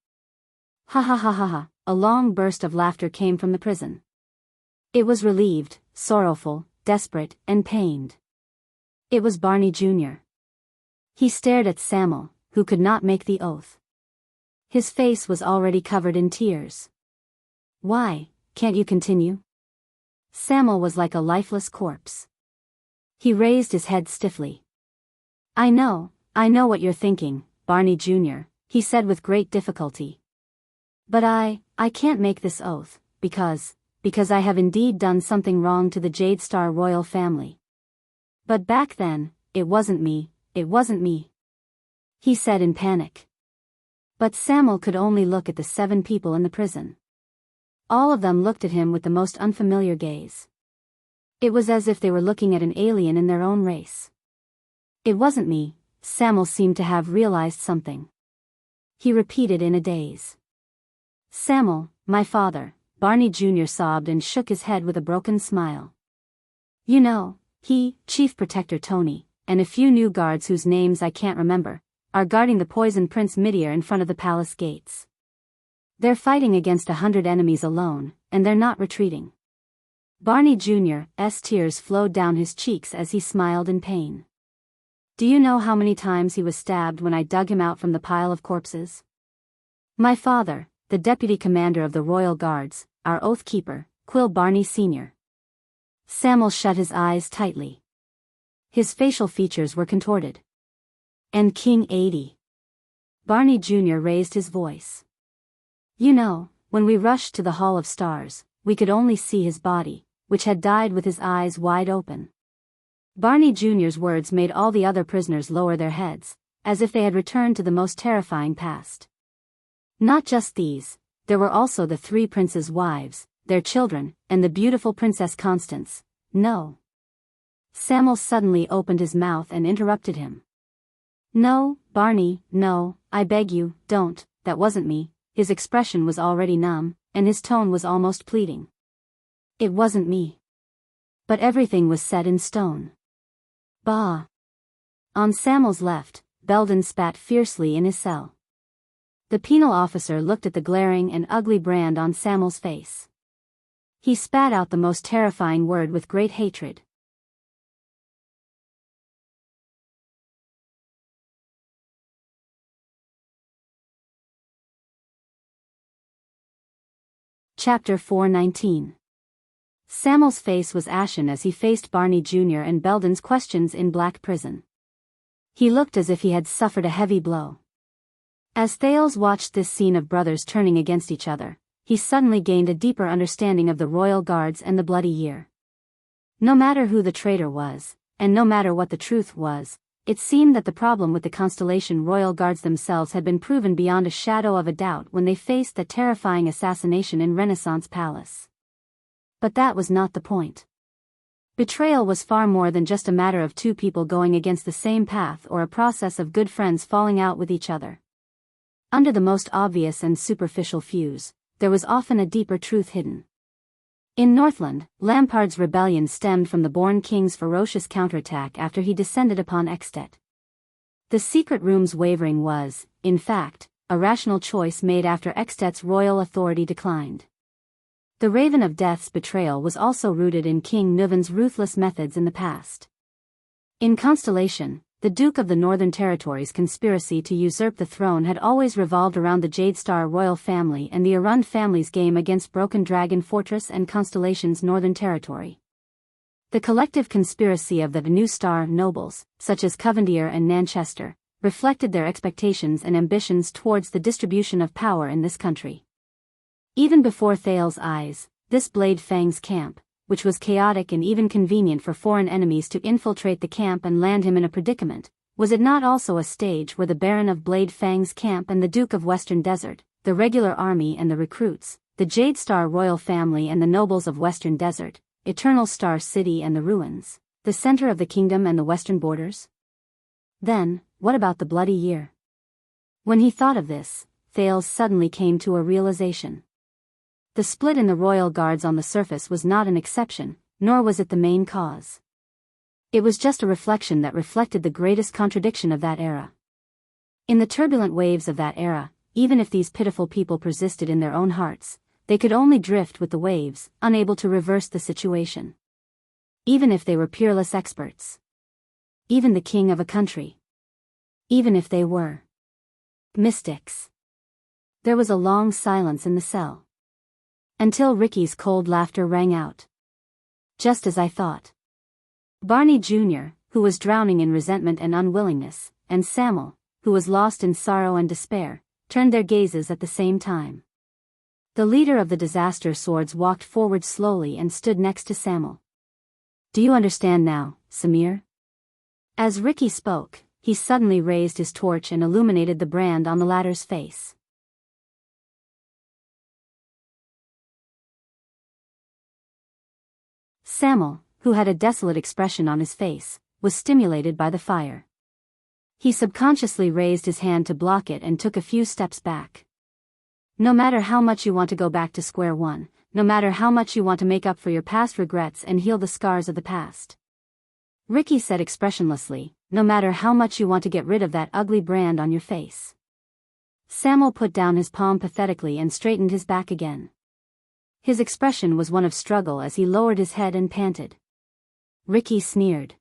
Ha ha ha ha ha, a long burst of laughter came from the prison. It was relieved, sorrowful, desperate, and pained. It was Barney Jr. He stared at Samuel, who could not make the oath. His face was already covered in tears. Why, can't you continue? Samuel was like a lifeless corpse. He raised his head stiffly. I know what you're thinking, Barney Jr., he said with great difficulty. But I can't make this oath, because I have indeed done something wrong to the Jade Star royal family. But back then, it wasn't me, he said in panic. But Samuel could only look at the 7 people in the prison. All of them looked at him with the most unfamiliar gaze. It was as if they were looking at an alien in their own race. It wasn't me. Samuel seemed to have realized something. He repeated in a daze. Samuel, my father, Barney Jr. sobbed and shook his head with a broken smile. You know, Chief Protector Tony, and a few new guards whose names I can't remember, are guarding the poisoned Prince Midir in front of the palace gates. They're fighting against 100 enemies alone, and they're not retreating. Barney Jr.'s tears flowed down his cheeks as he smiled in pain. Do you know how many times he was stabbed when I dug him out from the pile of corpses? My father, the deputy commander of the Royal Guards, our oath keeper, Quill Barney Sr. Samuel shut his eyes tightly. His facial features were contorted. And King 80. Barney Jr. raised his voice. You know, when we rushed to the Hall of Stars, we could only see his body, which had died with his eyes wide open. Barney Jr.'s words made all the other prisoners lower their heads, as if they had returned to the most terrifying past. Not just these, there were also the 3 princes' wives, their children, and the beautiful Princess Constance. No. Samuel suddenly opened his mouth and interrupted him. No, Barney, no, I beg you, don't, that wasn't me. His expression was already numb, and his tone was almost pleading. It wasn't me. But everything was set in stone. Bah! On Samuel's left, Belden spat fiercely in his cell. The penal officer looked at the glaring and ugly brand on Samuel's face. He spat out the most terrifying word with great hatred. Chapter 419. Samuel's face was ashen as he faced Barney Jr. and Belden's questions in Black Prison. He looked as if he had suffered a heavy blow. As Thales watched this scene of brothers turning against each other, he suddenly gained a deeper understanding of the Royal Guards and the Bloody Year. No matter who the traitor was, and no matter what the truth was, it seemed that the problem with the Constellation Royal Guards themselves had been proven beyond a shadow of a doubt when they faced the terrifying assassination in Renaissance Palace. But that was not the point. Betrayal was far more than just a matter of 2 people going against the same path or a process of good friends falling out with each other. Under the most obvious and superficial fuse, there was often a deeper truth hidden. In Northland, Lampard's rebellion stemmed from the Born King's ferocious counterattack after he descended upon Extet. The secret room's wavering was, in fact, a rational choice made after Extet's royal authority declined. The Raven of Death's betrayal was also rooted in King Nuvan's ruthless methods in the past. In Constellation, the Duke of the Northern Territories' conspiracy to usurp the throne had always revolved around the Jade Star royal family and the Arund family's game against Broken Dragon Fortress and Constellation's Northern Territory. The collective conspiracy of the New Star nobles, such as Covendier and Nanchester, reflected their expectations and ambitions towards the distribution of power in this country. Even before Thales' eyes, this Blade Fang's camp, which was chaotic and even convenient for foreign enemies to infiltrate the camp and land him in a predicament, was it not also a stage where the Baron of Blade Fang's camp and the Duke of Western Desert, the regular army and the recruits, the Jade Star royal family and the nobles of Western Desert, Eternal Star City and the ruins, the center of the kingdom and the western borders? Then, what about the bloody year? When he thought of this, Thales suddenly came to a realization. The split in the royal guards on the surface was not an exception, nor was it the main cause. It was just a reflection that reflected the greatest contradiction of that era. In the turbulent waves of that era, even if these pitiful people persisted in their own hearts, they could only drift with the waves, unable to reverse the situation. Even if they were peerless experts. Even the king of a country. Even if they were mystics. There was a long silence in the cell. Until Ricky's cold laughter rang out. Just as I thought. Barney Jr., who was drowning in resentment and unwillingness, and Samuel, who was lost in sorrow and despair, turned their gazes at the same time. The leader of the disaster swords walked forward slowly and stood next to Samuel. Do you understand now, Samir? As Ricky spoke, he suddenly raised his torch and illuminated the brand on the latter's face. Samuel, who had a desolate expression on his face, was stimulated by the fire. He subconsciously raised his hand to block it and took a few steps back. No matter how much you want to go back to square one, no matter how much you want to make up for your past regrets and heal the scars of the past. Ricky said expressionlessly, no matter how much you want to get rid of that ugly brand on your face. Samuel put down his palm pathetically and straightened his back again. His expression was one of struggle as he lowered his head and panted. Ricky sneered.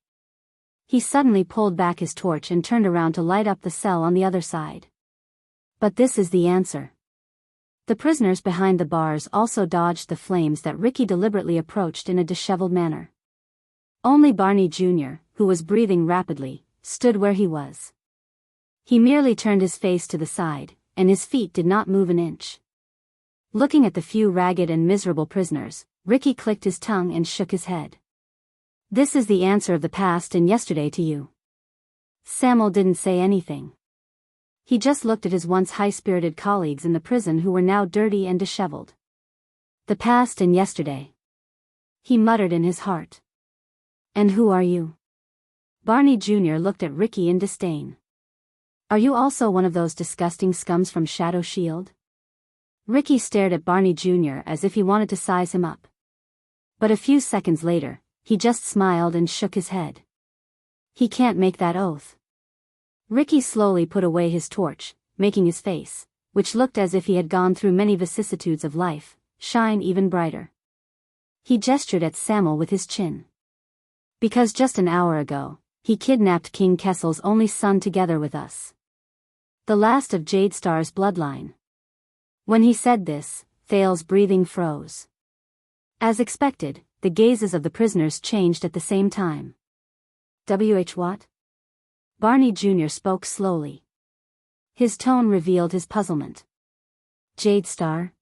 He suddenly pulled back his torch and turned around to light up the cell on the other side. But this is the answer. The prisoners behind the bars also dodged the flames that Ricky deliberately approached in a disheveled manner. Only Barney Jr., who was breathing rapidly, stood where he was. He merely turned his face to the side, and his feet did not move an inch. Looking at the few ragged and miserable prisoners, Ricky clicked his tongue and shook his head. This is the answer of the past and yesterday to you. Samuel didn't say anything. He just looked at his once high-spirited colleagues in the prison who were now dirty and disheveled. The past and yesterday. He muttered in his heart. And who are you? Barney Jr. looked at Ricky in disdain. Are you also one of those disgusting scums from Shadow Shield? Ricky stared at Barney Jr. as if he wanted to size him up. But a few seconds later, he just smiled and shook his head. He can't make that oath. Ricky slowly put away his torch, making his face, which looked as if he had gone through many vicissitudes of life, shine even brighter. He gestured at Samuel with his chin. Because just an hour ago, he kidnapped King Kessel's only son together with us. The last of Jade Star's bloodline. When he said this, Thale's breathing froze. As expected, the gazes of the prisoners changed at the same time. What? Barney Jr. spoke slowly. His tone revealed his puzzlement. Jade Star?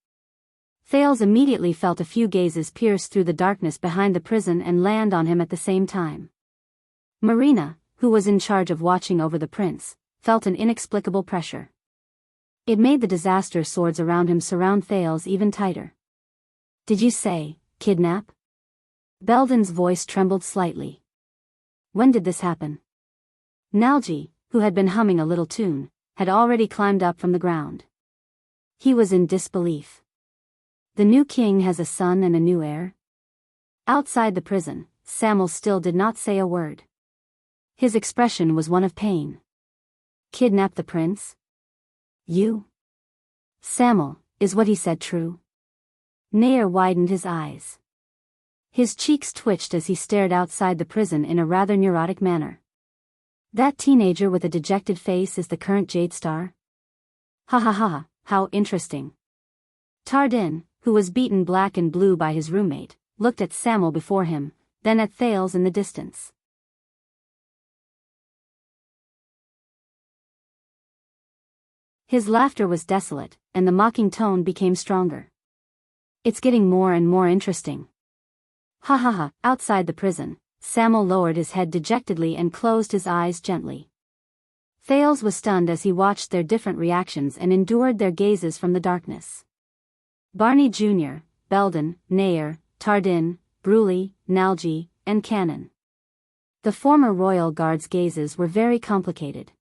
Thales immediately felt a few gazes pierce through the darkness behind the prison and land on him at the same time. Marina, who was in charge of watching over the prince, felt an inexplicable pressure. It made the disaster swords around him surround Thales even tighter. Did you say, kidnap? Belden's voice trembled slightly. When did this happen? Nalji, who had been humming a little tune, had already climbed up from the ground. He was in disbelief. The new king has a son and a new heir? Outside the prison, Samuel still did not say a word. His expression was one of pain. Kidnap the prince? You? Samuel, is what he said true? Nair widened his eyes. His cheeks twitched as he stared outside the prison in a rather neurotic manner. That teenager with a dejected face is the current Jade Star? Ha ha ha, how interesting. Tardin, who was beaten black and blue by his roommate, looked at Samuel before him, then at Thales in the distance. His laughter was desolate, and the mocking tone became stronger. It's getting more and more interesting. Ha ha ha. Outside the prison, Samuel lowered his head dejectedly and closed his eyes gently. Thales was stunned as he watched their different reactions and endured their gazes from the darkness. Barney Jr., Belden, Nair, Tardin, Bruley, Nalgi, and Cannon. The former royal guard's gazes were very complicated.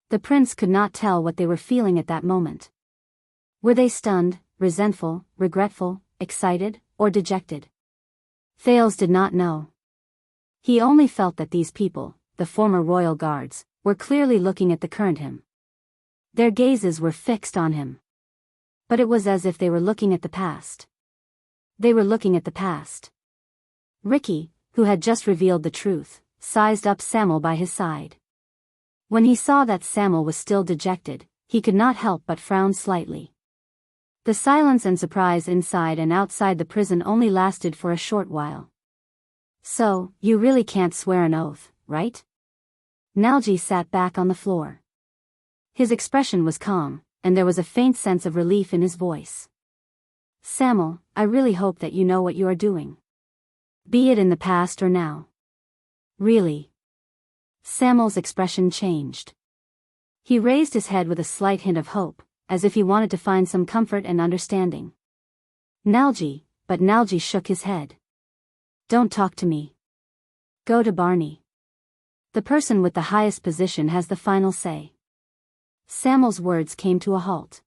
The prince could not tell what they were feeling at that moment. Were they stunned, resentful, regretful, excited, or dejected? Thales did not know. He only felt that these people, the former royal guards, were clearly looking at the current him. Their gazes were fixed on him. But it was as if they were looking at the past. They were looking at the past. Ricky, who had just revealed the truth, sized up Samuel by his side. When he saw that Samuel was still dejected, he could not help but frown slightly. The silence and surprise inside and outside the prison only lasted for a short while. So, you really can't swear an oath, right? Nalgi sat back on the floor. His expression was calm, and there was a faint sense of relief in his voice. Samuel, I really hope that you know what you are doing. Be it in the past or now. Really? Samuel's expression changed. He raised his head with a slight hint of hope, as if he wanted to find some comfort and understanding. Nalgi, but Nalgi shook his head. Don't talk to me. Go to Barney. The person with the highest position has the final say. Samuel's words came to a halt.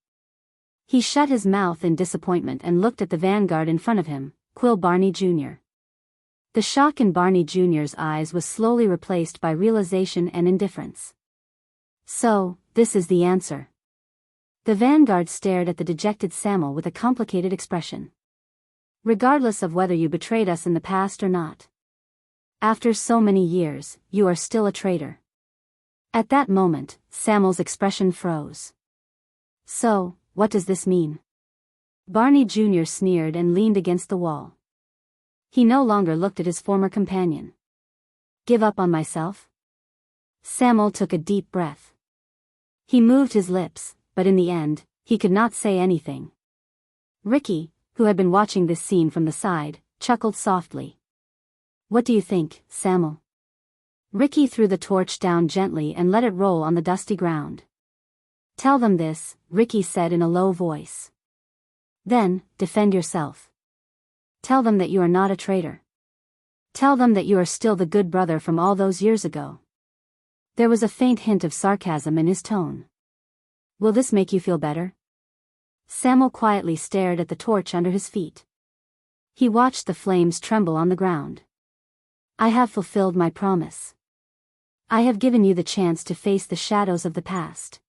He shut his mouth in disappointment and looked at the vanguard in front of him, Quill Barney Jr. The shock in Barney Jr.'s eyes was slowly replaced by realization and indifference. So, this is the answer. The vanguard stared at the dejected Samuel with a complicated expression. Regardless of whether you betrayed us in the past or not. After so many years, you are still a traitor. At that moment, Samuel's expression froze. So, what does this mean? Barney Jr. sneered and leaned against the wall. He no longer looked at his former companion. Give up on myself? Samuel took a deep breath. He moved his lips, but in the end, he could not say anything. Ricky, who had been watching this scene from the side, chuckled softly. What do you think, Samuel? Ricky threw the torch down gently and let it roll on the dusty ground. Tell them this, Ricky said in a low voice. Then, defend yourself. Tell them that you are not a traitor. Tell them that you are still the good brother from all those years ago. There was a faint hint of sarcasm in his tone. Will this make you feel better? Samuel quietly stared at the torch under his feet. He watched the flames tremble on the ground. I have fulfilled my promise. I have given you the chance to face the shadows of the past.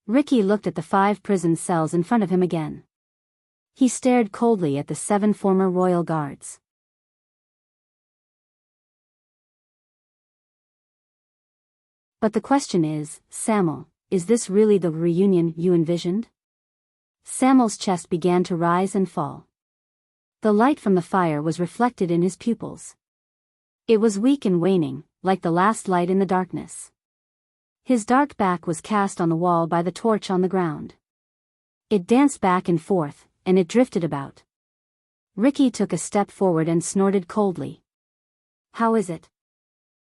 Ricky looked at the 5 prison cells in front of him again. He stared coldly at the 7 former royal guards. But the question is, Samuel, is this really the reunion you envisioned? Samuel's chest began to rise and fall. The light from the fire was reflected in his pupils. It was weak and waning, like the last light in the darkness. His dark back was cast on the wall by the torch on the ground. It danced back and forth, and it drifted about. Ricky took a step forward and snorted coldly. How is it?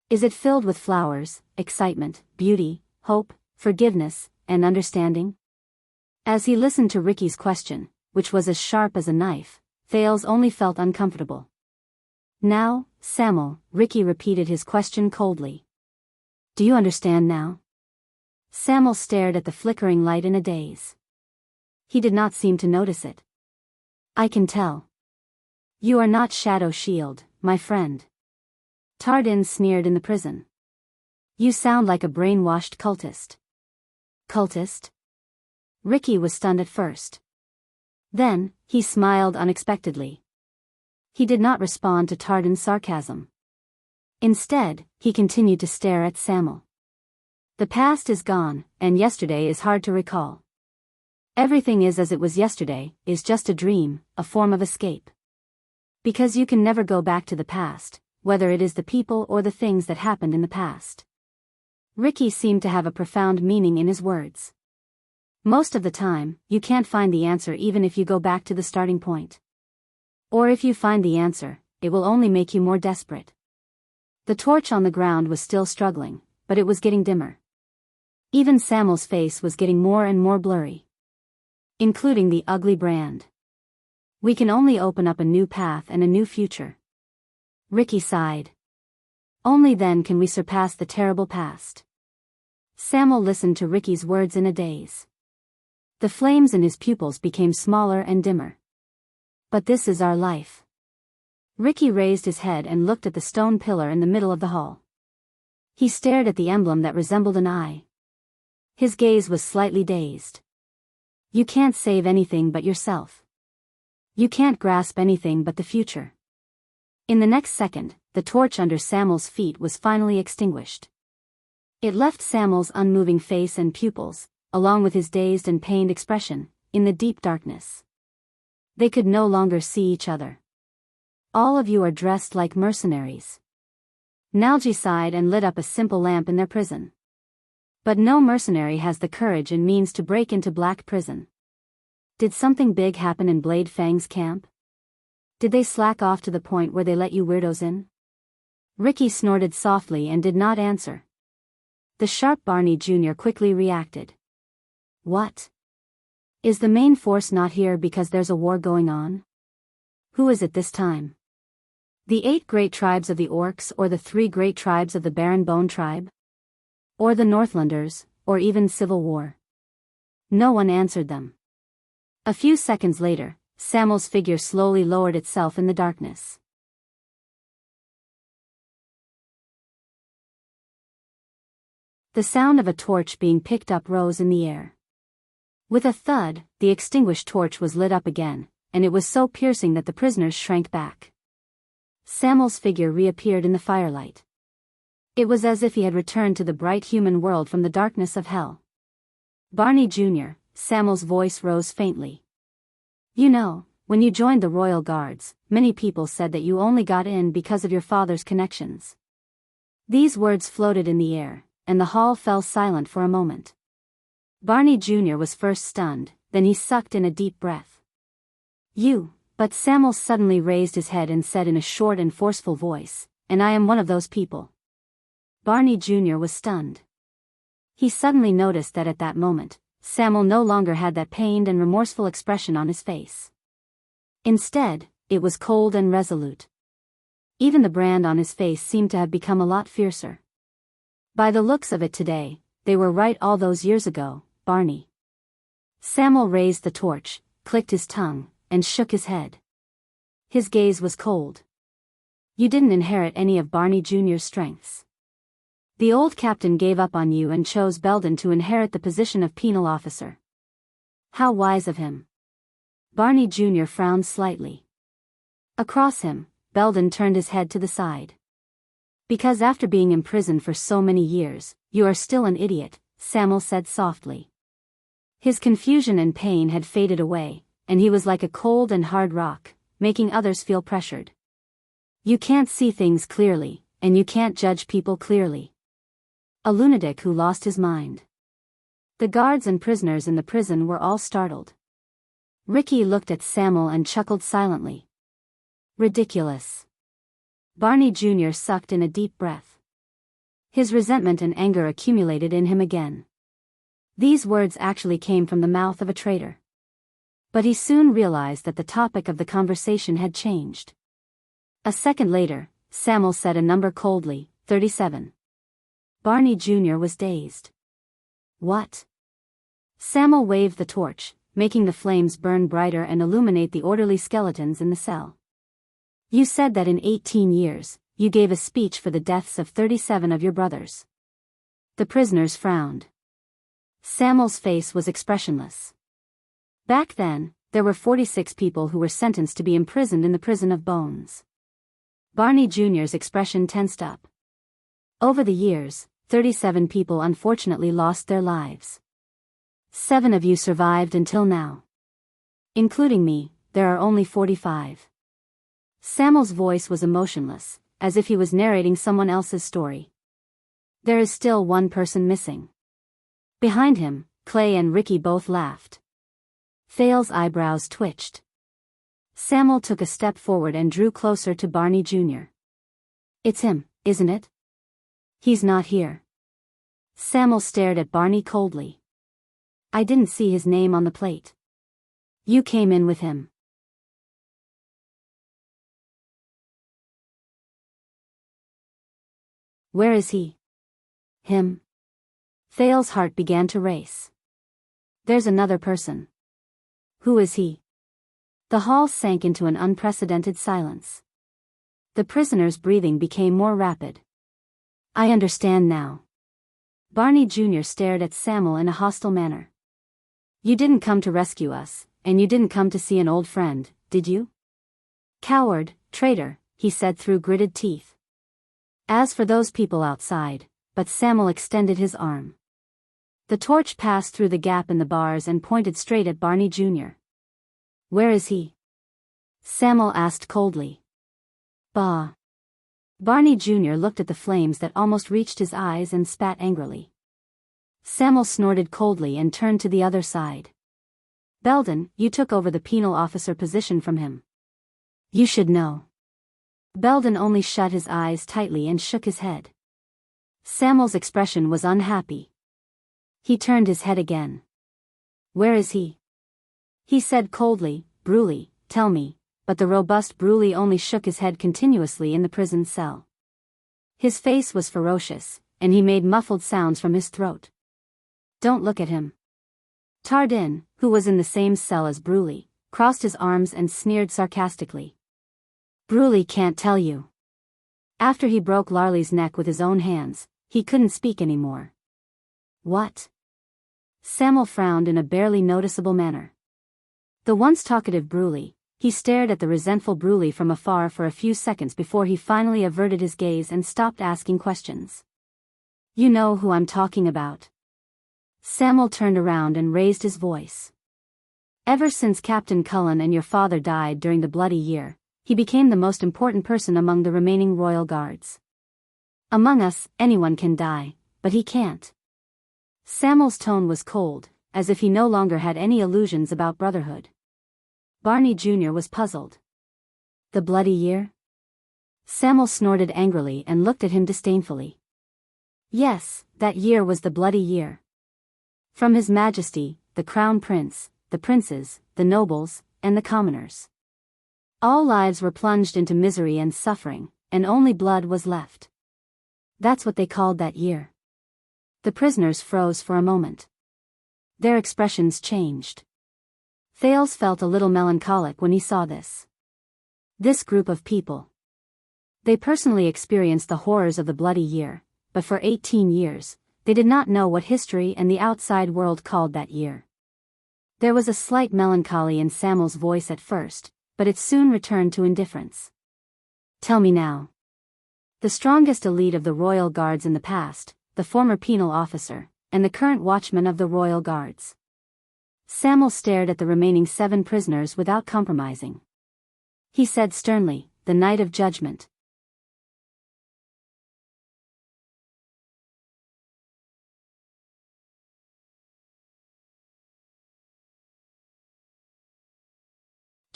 Is it filled with flowers, excitement, beauty, hope, forgiveness, and understanding? As he listened to Ricky's question, which was as sharp as a knife, Thales only felt uncomfortable. Now, Samuel, Ricky repeated his question coldly. Do you understand now? Samuel stared at the flickering light in a daze. He did not seem to notice it. I can tell. You are not Shadow Shield, my friend. Tardin sneered in the prison. You sound like a brainwashed cultist. Cultist? Ricky was stunned at first. Then, he smiled unexpectedly. He did not respond to Tardin's sarcasm. Instead, he continued to stare at Samuel. The past is gone, and yesterday is hard to recall. Everything is as it was yesterday, is just a dream, a form of escape. Because you can never go back to the past, whether it is the people or the things that happened in the past. Ricky seemed to have a profound meaning in his words. Most of the time, you can't find the answer even if you go back to the starting point. Or if you find the answer, it will only make you more desperate. The torch on the ground was still struggling, but it was getting dimmer. Even Samuel's face was getting more and more blurry. Including the ugly brand. We can only open up a new path and a new future. Ricky sighed. Only then can we surpass the terrible past. Samuel listened to Ricky's words in a daze. The flames in his pupils became smaller and dimmer. But this is our life. Ricky raised his head and looked at the stone pillar in the middle of the hall. He stared at the emblem that resembled an eye. His gaze was slightly dazed. You can't save anything but yourself. You can't grasp anything but the future. In the next second, the torch under Samuel's feet was finally extinguished. It left Samuel's unmoving face and pupils, along with his dazed and pained expression, in the deep darkness. They could no longer see each other. All of you are dressed like mercenaries. Nalji sighed and lit up a simple lamp in their prison. But no mercenary has the courage and means to break into Black Prison. Did something big happen in Blade Fang's camp? Did they slack off to the point where they let you weirdos in? Ricky snorted softly and did not answer. The sharp Barney Jr. quickly reacted. What? Is the main force not here because there's a war going on? Who is it this time? The 8 great tribes of the Orcs or the 3 great tribes of the Baron Bone tribe? Or the Northlanders, or even civil war? No one answered them. A few seconds later, Samuel's figure slowly lowered itself in the darkness. The sound of a torch being picked up rose in the air. With a thud, the extinguished torch was lit up again, and it was so piercing that the prisoners shrank back. Samuel's figure reappeared in the firelight. It was as if he had returned to the bright human world from the darkness of hell. Barney Jr., Samuel's voice rose faintly. You know, when you joined the Royal Guards, many people said that you only got in because of your father's connections. These words floated in the air, and the hall fell silent for a moment. Barney Jr. was first stunned, then he sucked in a deep breath. But Samuel suddenly raised his head and said in a short and forceful voice, and I am one of those people. Barney Jr. was stunned. He suddenly noticed that at that moment, Samuel no longer had that pained and remorseful expression on his face. Instead, it was cold and resolute. Even the brand on his face seemed to have become a lot fiercer. By the looks of it today, they were right all those years ago, Barney. Samuel raised the torch, clicked his tongue, and shook his head. His gaze was cold. You didn't inherit any of Barney Jr.'s strengths. The old captain gave up on you and chose Belden to inherit the position of penal officer. How wise of him. Barney Jr. frowned slightly. Across him, Belden turned his head to the side. Because after being imprisoned for so many years, you are still an idiot, Samuel said softly. His confusion and pain had faded away, and he was like a cold and hard rock, making others feel pressured. You can't see things clearly, and you can't judge people clearly. A lunatic who lost his mind. The guards and prisoners in the prison were all startled. Ricky looked at Samuel and chuckled silently. Ridiculous. Barney Jr. sucked in a deep breath. His resentment and anger accumulated in him again. These words actually came from the mouth of a traitor. But he soon realized that the topic of the conversation had changed. A second later, Samuel said a number coldly, 37. Barney Jr. was dazed. What? Samuel waved the torch, making the flames burn brighter and illuminate the orderly skeletons in the cell. You said that in 18 years, you gave a speech for the deaths of 37 of your brothers. The prisoners frowned. Samuel's face was expressionless. Back then, there were 46 people who were sentenced to be imprisoned in the prison of bones. Barney Jr.'s expression tensed up. Over the years, 37 people unfortunately lost their lives. 7 of you survived until now. Including me, there are only 45. Samuel's voice was emotionless, as if he was narrating someone else's story. There is still one person missing. Behind him, Clay and Ricky both laughed. Thale's eyebrows twitched. Samuel took a step forward and drew closer to Barney Jr. It's him, isn't it? He's not here. Samuel stared at Barney coldly. I didn't see his name on the plate. You came in with him. Where is he? Him? Thales's heart began to race. There's another person. Who is he? The hall sank into an unprecedented silence. The prisoner's breathing became more rapid. I understand now. Barney Jr. stared at Samuel in a hostile manner. You didn't come to rescue us, and you didn't come to see an old friend, did you? Coward, traitor, he said through gritted teeth. As for those people outside, but Samuel extended his arm. The torch passed through the gap in the bars and pointed straight at Barney Jr. Where is he? Samuel asked coldly. Bah. Barney Jr. looked at the flames that almost reached his eyes and spat angrily. Samuel snorted coldly and turned to the other side. Belden, you took over the penal officer position from him. You should know. Belden only shut his eyes tightly and shook his head. Samuel's expression was unhappy. He turned his head again. Where is he? He said coldly, Bruley, tell me, but the robust Bruley only shook his head continuously in the prison cell. His face was ferocious, and he made muffled sounds from his throat. Don't look at him. Tardin, who was in the same cell as Bruley, crossed his arms and sneered sarcastically. Bruley can't tell you. After he broke Larley's neck with his own hands, he couldn't speak anymore. What? Samuel frowned in a barely noticeable manner. The once talkative Bruley, he stared at the resentful Bruley from afar for a few seconds before he finally averted his gaze and stopped asking questions. You know who I'm talking about. Samuel turned around and raised his voice. Ever since Captain Cullen and your father died during the Bloody Year, he became the most important person among the remaining royal guards. Among us, anyone can die, but he can't. Samuel's tone was cold, as if he no longer had any illusions about brotherhood. Barney Jr. was puzzled. The Bloody Year? Samuel snorted angrily and looked at him disdainfully. Yes, that year was the Bloody Year. From His Majesty, the Crown Prince, the princes, the nobles, and the commoners. All lives were plunged into misery and suffering, and only blood was left. That's what they called that year. The prisoners froze for a moment. Their expressions changed. Thales felt a little melancholic when he saw this. This group of people. They personally experienced the horrors of the Bloody Year, but for 18 years, they did not know what history and the outside world called that year. There was a slight melancholy in Samuel's voice at first, but it soon returned to indifference. Tell me now. The strongest elite of the royal guards in the past, the former penal officer, and the current watchman of the royal guards. Samuel stared at the remaining 7 prisoners without compromising. He said sternly, the night of judgment.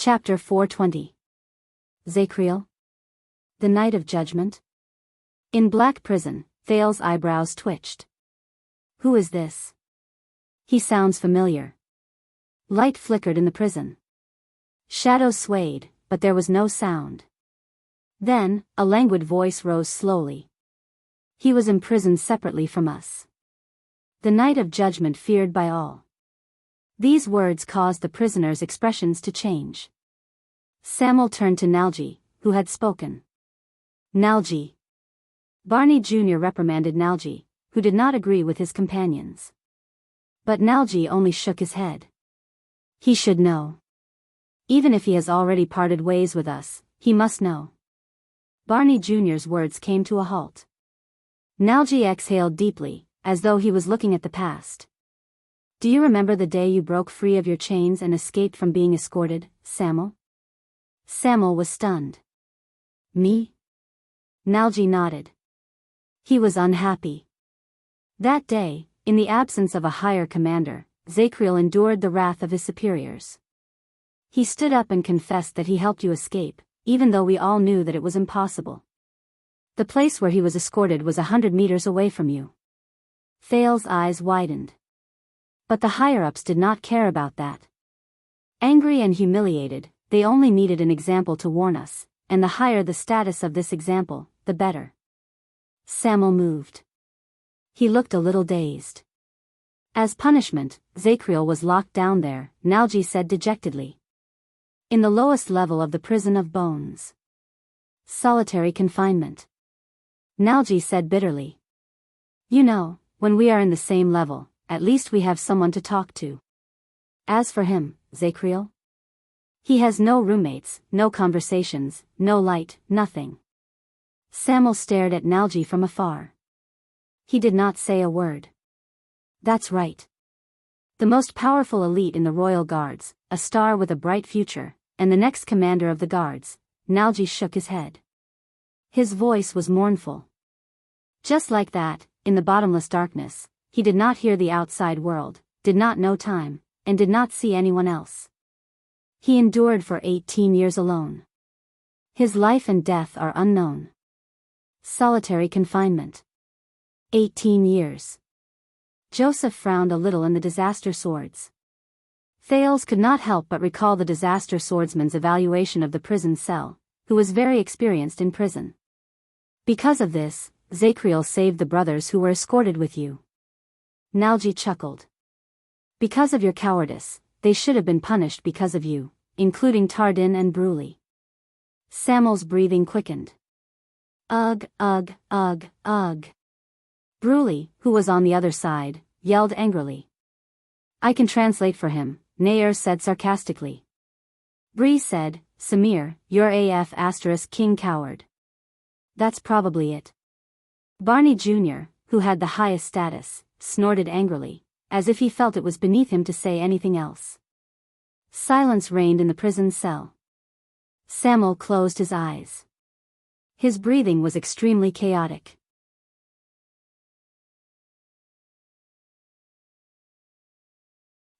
Chapter 420. Zacriel? The Night of Judgment? In Black Prison, Thale's eyebrows twitched. Who is this? He sounds familiar. Light flickered in the prison. Shadows swayed, but there was no sound. Then, a languid voice rose slowly. He was imprisoned separately from us. The night of judgment feared by all. These words caused the prisoner's expressions to change. Samuel turned to Nalji, who had spoken. Nalji. Barney Jr. reprimanded Nalji, who did not agree with his companions. But Nalji only shook his head. He should know. Even if he has already parted ways with us, he must know. Barney Jr.'s words came to a halt. Nalji exhaled deeply, as though he was looking at the past. Do you remember the day you broke free of your chains and escaped from being escorted, Samuel? Samuel was stunned. Me? Nalji nodded. He was unhappy. That day, in the absence of a higher commander, Zacriel endured the wrath of his superiors. He stood up and confessed that he helped you escape, even though we all knew that it was impossible. The place where he was escorted was 100 meters away from you. Thale's eyes widened. But the higher-ups did not care about that. Angry and humiliated, they only needed an example to warn us, and the higher the status of this example, the better. Samuel moved. He looked a little dazed. As punishment, Zacriel was locked down there, Nalji said dejectedly. In the lowest level of the prison of bones. Solitary confinement. Nalji said bitterly. You know, when we are in the same level, at least we have someone to talk to. As for him, Zacriel? He has no roommates, no conversations, no light, nothing. Samuel stared at Nalji from afar. He did not say a word. That's right. The most powerful elite in the Royal Guards, a star with a bright future, and the next commander of the guards. Nalji shook his head. His voice was mournful. Just like that, in the bottomless darkness, he did not hear the outside world, did not know time, and did not see anyone else. He endured for 18 years alone. His life and death are unknown. Solitary confinement. 18 years. Joseph frowned a little in the disaster swords. Thales could not help but recall the disaster swordsman's evaluation of the prison cell, who was very experienced in prison. Because of this, Zacriel saved the brothers who were escorted with you. Nalji chuckled. Because of your cowardice, they should have been punished because of you, including Tardin and Bruley. Samuel's breathing quickened. Ugh, ugh, ugh, ugh. Bruley, who was on the other side, yelled angrily. I can translate for him, Nair said sarcastically. Bree said, Samir, you're AF * king coward. That's probably it. Barney Jr., who had the highest status, snorted angrily, as if he felt it was beneath him to say anything else. Silence reigned in the prison cell. Samuel closed his eyes. His breathing was extremely chaotic.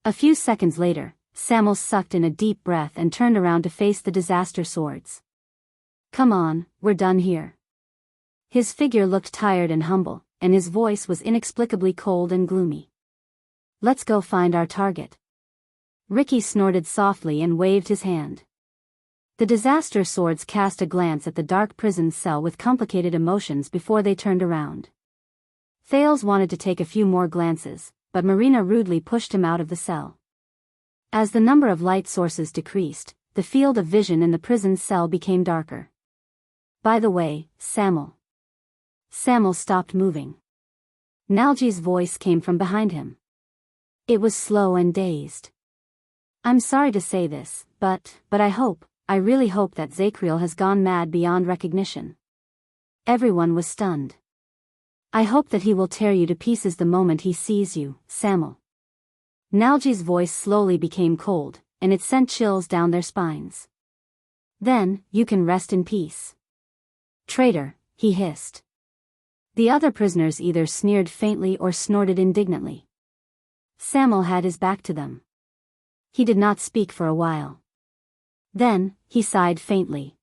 A few seconds later, Samuel sucked in a deep breath and turned around to face the disaster swords. Come on, we're done here. His figure looked tired and humble, and his voice was inexplicably cold and gloomy. Let's go find our target. Ricky snorted softly and waved his hand. The disaster swords cast a glance at the dark prison cell with complicated emotions before they turned around. Thales wanted to take a few more glances, but Marina rudely pushed him out of the cell. As the number of light sources decreased, the field of vision in the prison cell became darker. By the way, Samuel. Samuel stopped moving. Nalji's voice came from behind him. It was slow and dazed. I'm sorry to say this, but I really hope that Zacriel has gone mad beyond recognition. Everyone was stunned. I hope that he will tear you to pieces the moment he sees you, Samuel. Nalji's voice slowly became cold, and it sent chills down their spines. Then, you can rest in peace. Traitor, he hissed. The other prisoners either sneered faintly or snorted indignantly. Samuel had his back to them. He did not speak for a while. Then, he sighed faintly.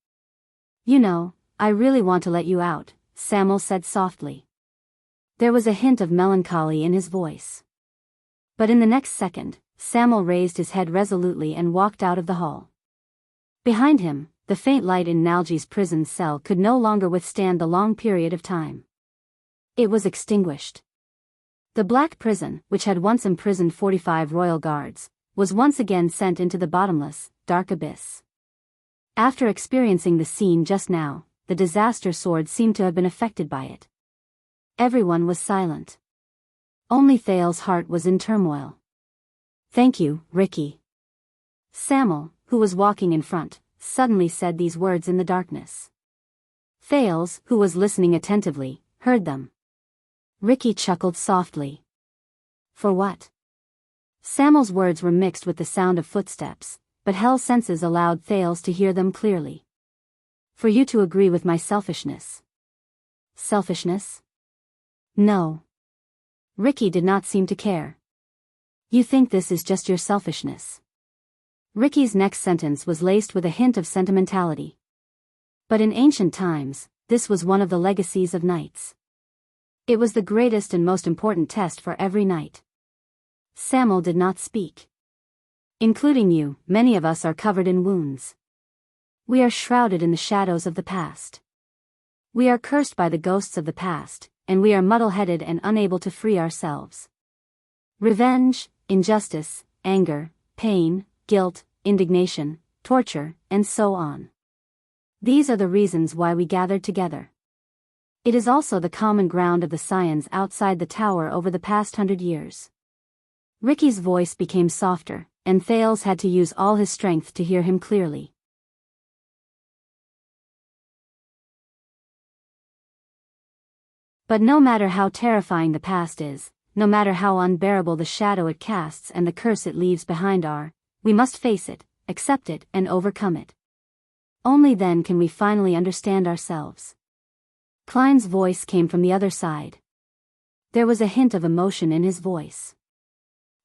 You know, I really want to let you out, Samuel said softly. There was a hint of melancholy in his voice. But in the next second, Samuel raised his head resolutely and walked out of the hall. Behind him, the faint light in Nalji's prison cell could no longer withstand the long period of time. It was extinguished. The Black Prison, which had once imprisoned 45 royal guards, was once again sent into the bottomless, dark abyss. After experiencing the scene just now, the disaster sword seemed to have been affected by it. Everyone was silent. Only Thale's heart was in turmoil. Thank you, Ricky. Samuel, who was walking in front, suddenly said these words in the darkness. Thales, who was listening attentively, heard them. Ricky chuckled softly. For what? Samuel's words were mixed with the sound of footsteps, but Hell's senses allowed Thales to hear them clearly. For you to agree with my selfishness. Selfishness? No. Ricky did not seem to care. You think this is just your selfishness. Ricky's next sentence was laced with a hint of sentimentality. But in ancient times, this was one of the legacies of knights. It was the greatest and most important test for every knight. Samuel did not speak. Including you, many of us are covered in wounds. We are shrouded in the shadows of the past. We are cursed by the ghosts of the past, and we are muddle-headed and unable to free ourselves. Revenge, injustice, anger, pain, guilt, indignation, torture, and so on. These are the reasons why we gathered together. It is also the common ground of the scions outside the tower over the past 100 years. Ricky's voice became softer, and Thales had to use all his strength to hear him clearly. But no matter how terrifying the past is, no matter how unbearable the shadow it casts and the curse it leaves behind we must face it, accept it, and overcome it. Only then can we finally understand ourselves. Klein's voice came from the other side. There was a hint of emotion in his voice.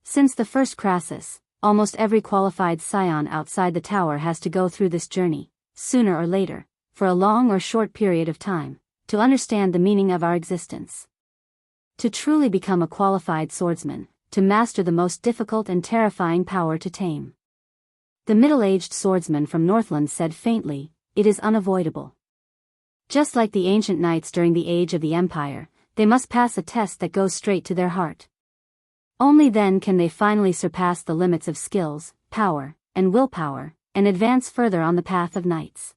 Since the first crisis, almost every qualified scion outside the tower has to go through this journey, sooner or later, for a long or short period of time, to understand the meaning of our existence. To truly become a qualified swordsman, to master the most difficult and terrifying power to tame. The middle-aged swordsman from Northland said faintly, "It is unavoidable." Just like the ancient knights during the age of the Empire, they must pass a test that goes straight to their heart. Only then can they finally surpass the limits of skills, power, and willpower, and advance further on the path of knights.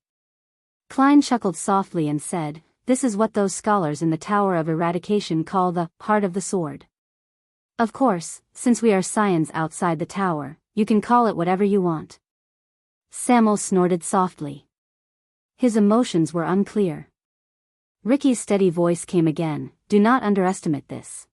Klein chuckled softly and said, "This is what those scholars in the Tower of Eradication call the heart of the sword. Of course, since we are scions outside the tower, you can call it whatever you want." Samuel snorted softly. His emotions were unclear. Ricky's steady voice came again, "Do not underestimate this.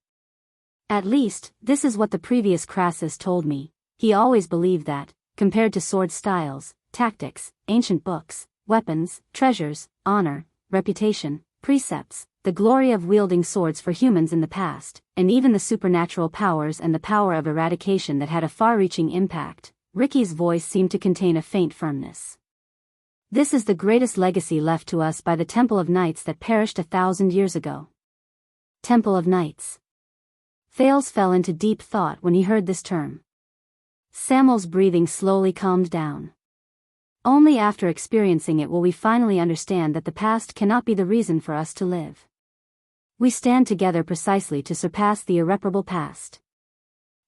At least, this is what the previous Crassus told me. He always believed that, compared to sword styles, tactics, ancient books, weapons, treasures, honor, reputation, precepts, the glory of wielding swords for humans in the past, and even the supernatural powers and the power of eradication that had a far-reaching impact," Ricky's voice seemed to contain a faint firmness. "This is the greatest legacy left to us by the Temple of Knights that perished 1,000 years ago." Temple of Knights. Thales fell into deep thought when he heard this term. Samuel's breathing slowly calmed down. Only after experiencing it will we finally understand that the past cannot be the reason for us to live. We stand together precisely to surpass the irreparable past.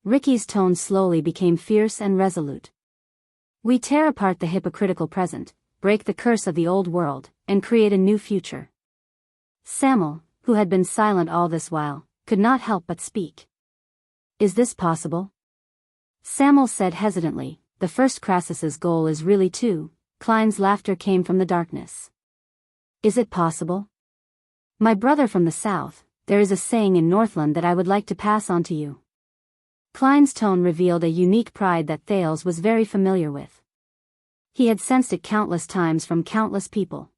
Ricky's tone slowly became fierce and resolute. We tear apart the hypocritical present, break the curse of the old world, and create a new future. Samuel, who had been silent all this while, could not help but speak. "Is this possible?" Samuel said hesitantly, "The first Crassus's goal is really to..." Klein's laughter came from the darkness. "Is it possible? My brother from the south, there is a saying in Northland that I would like to pass on to you." Klein's tone revealed a unique pride that Thales was very familiar with. He had sensed it countless times from countless people.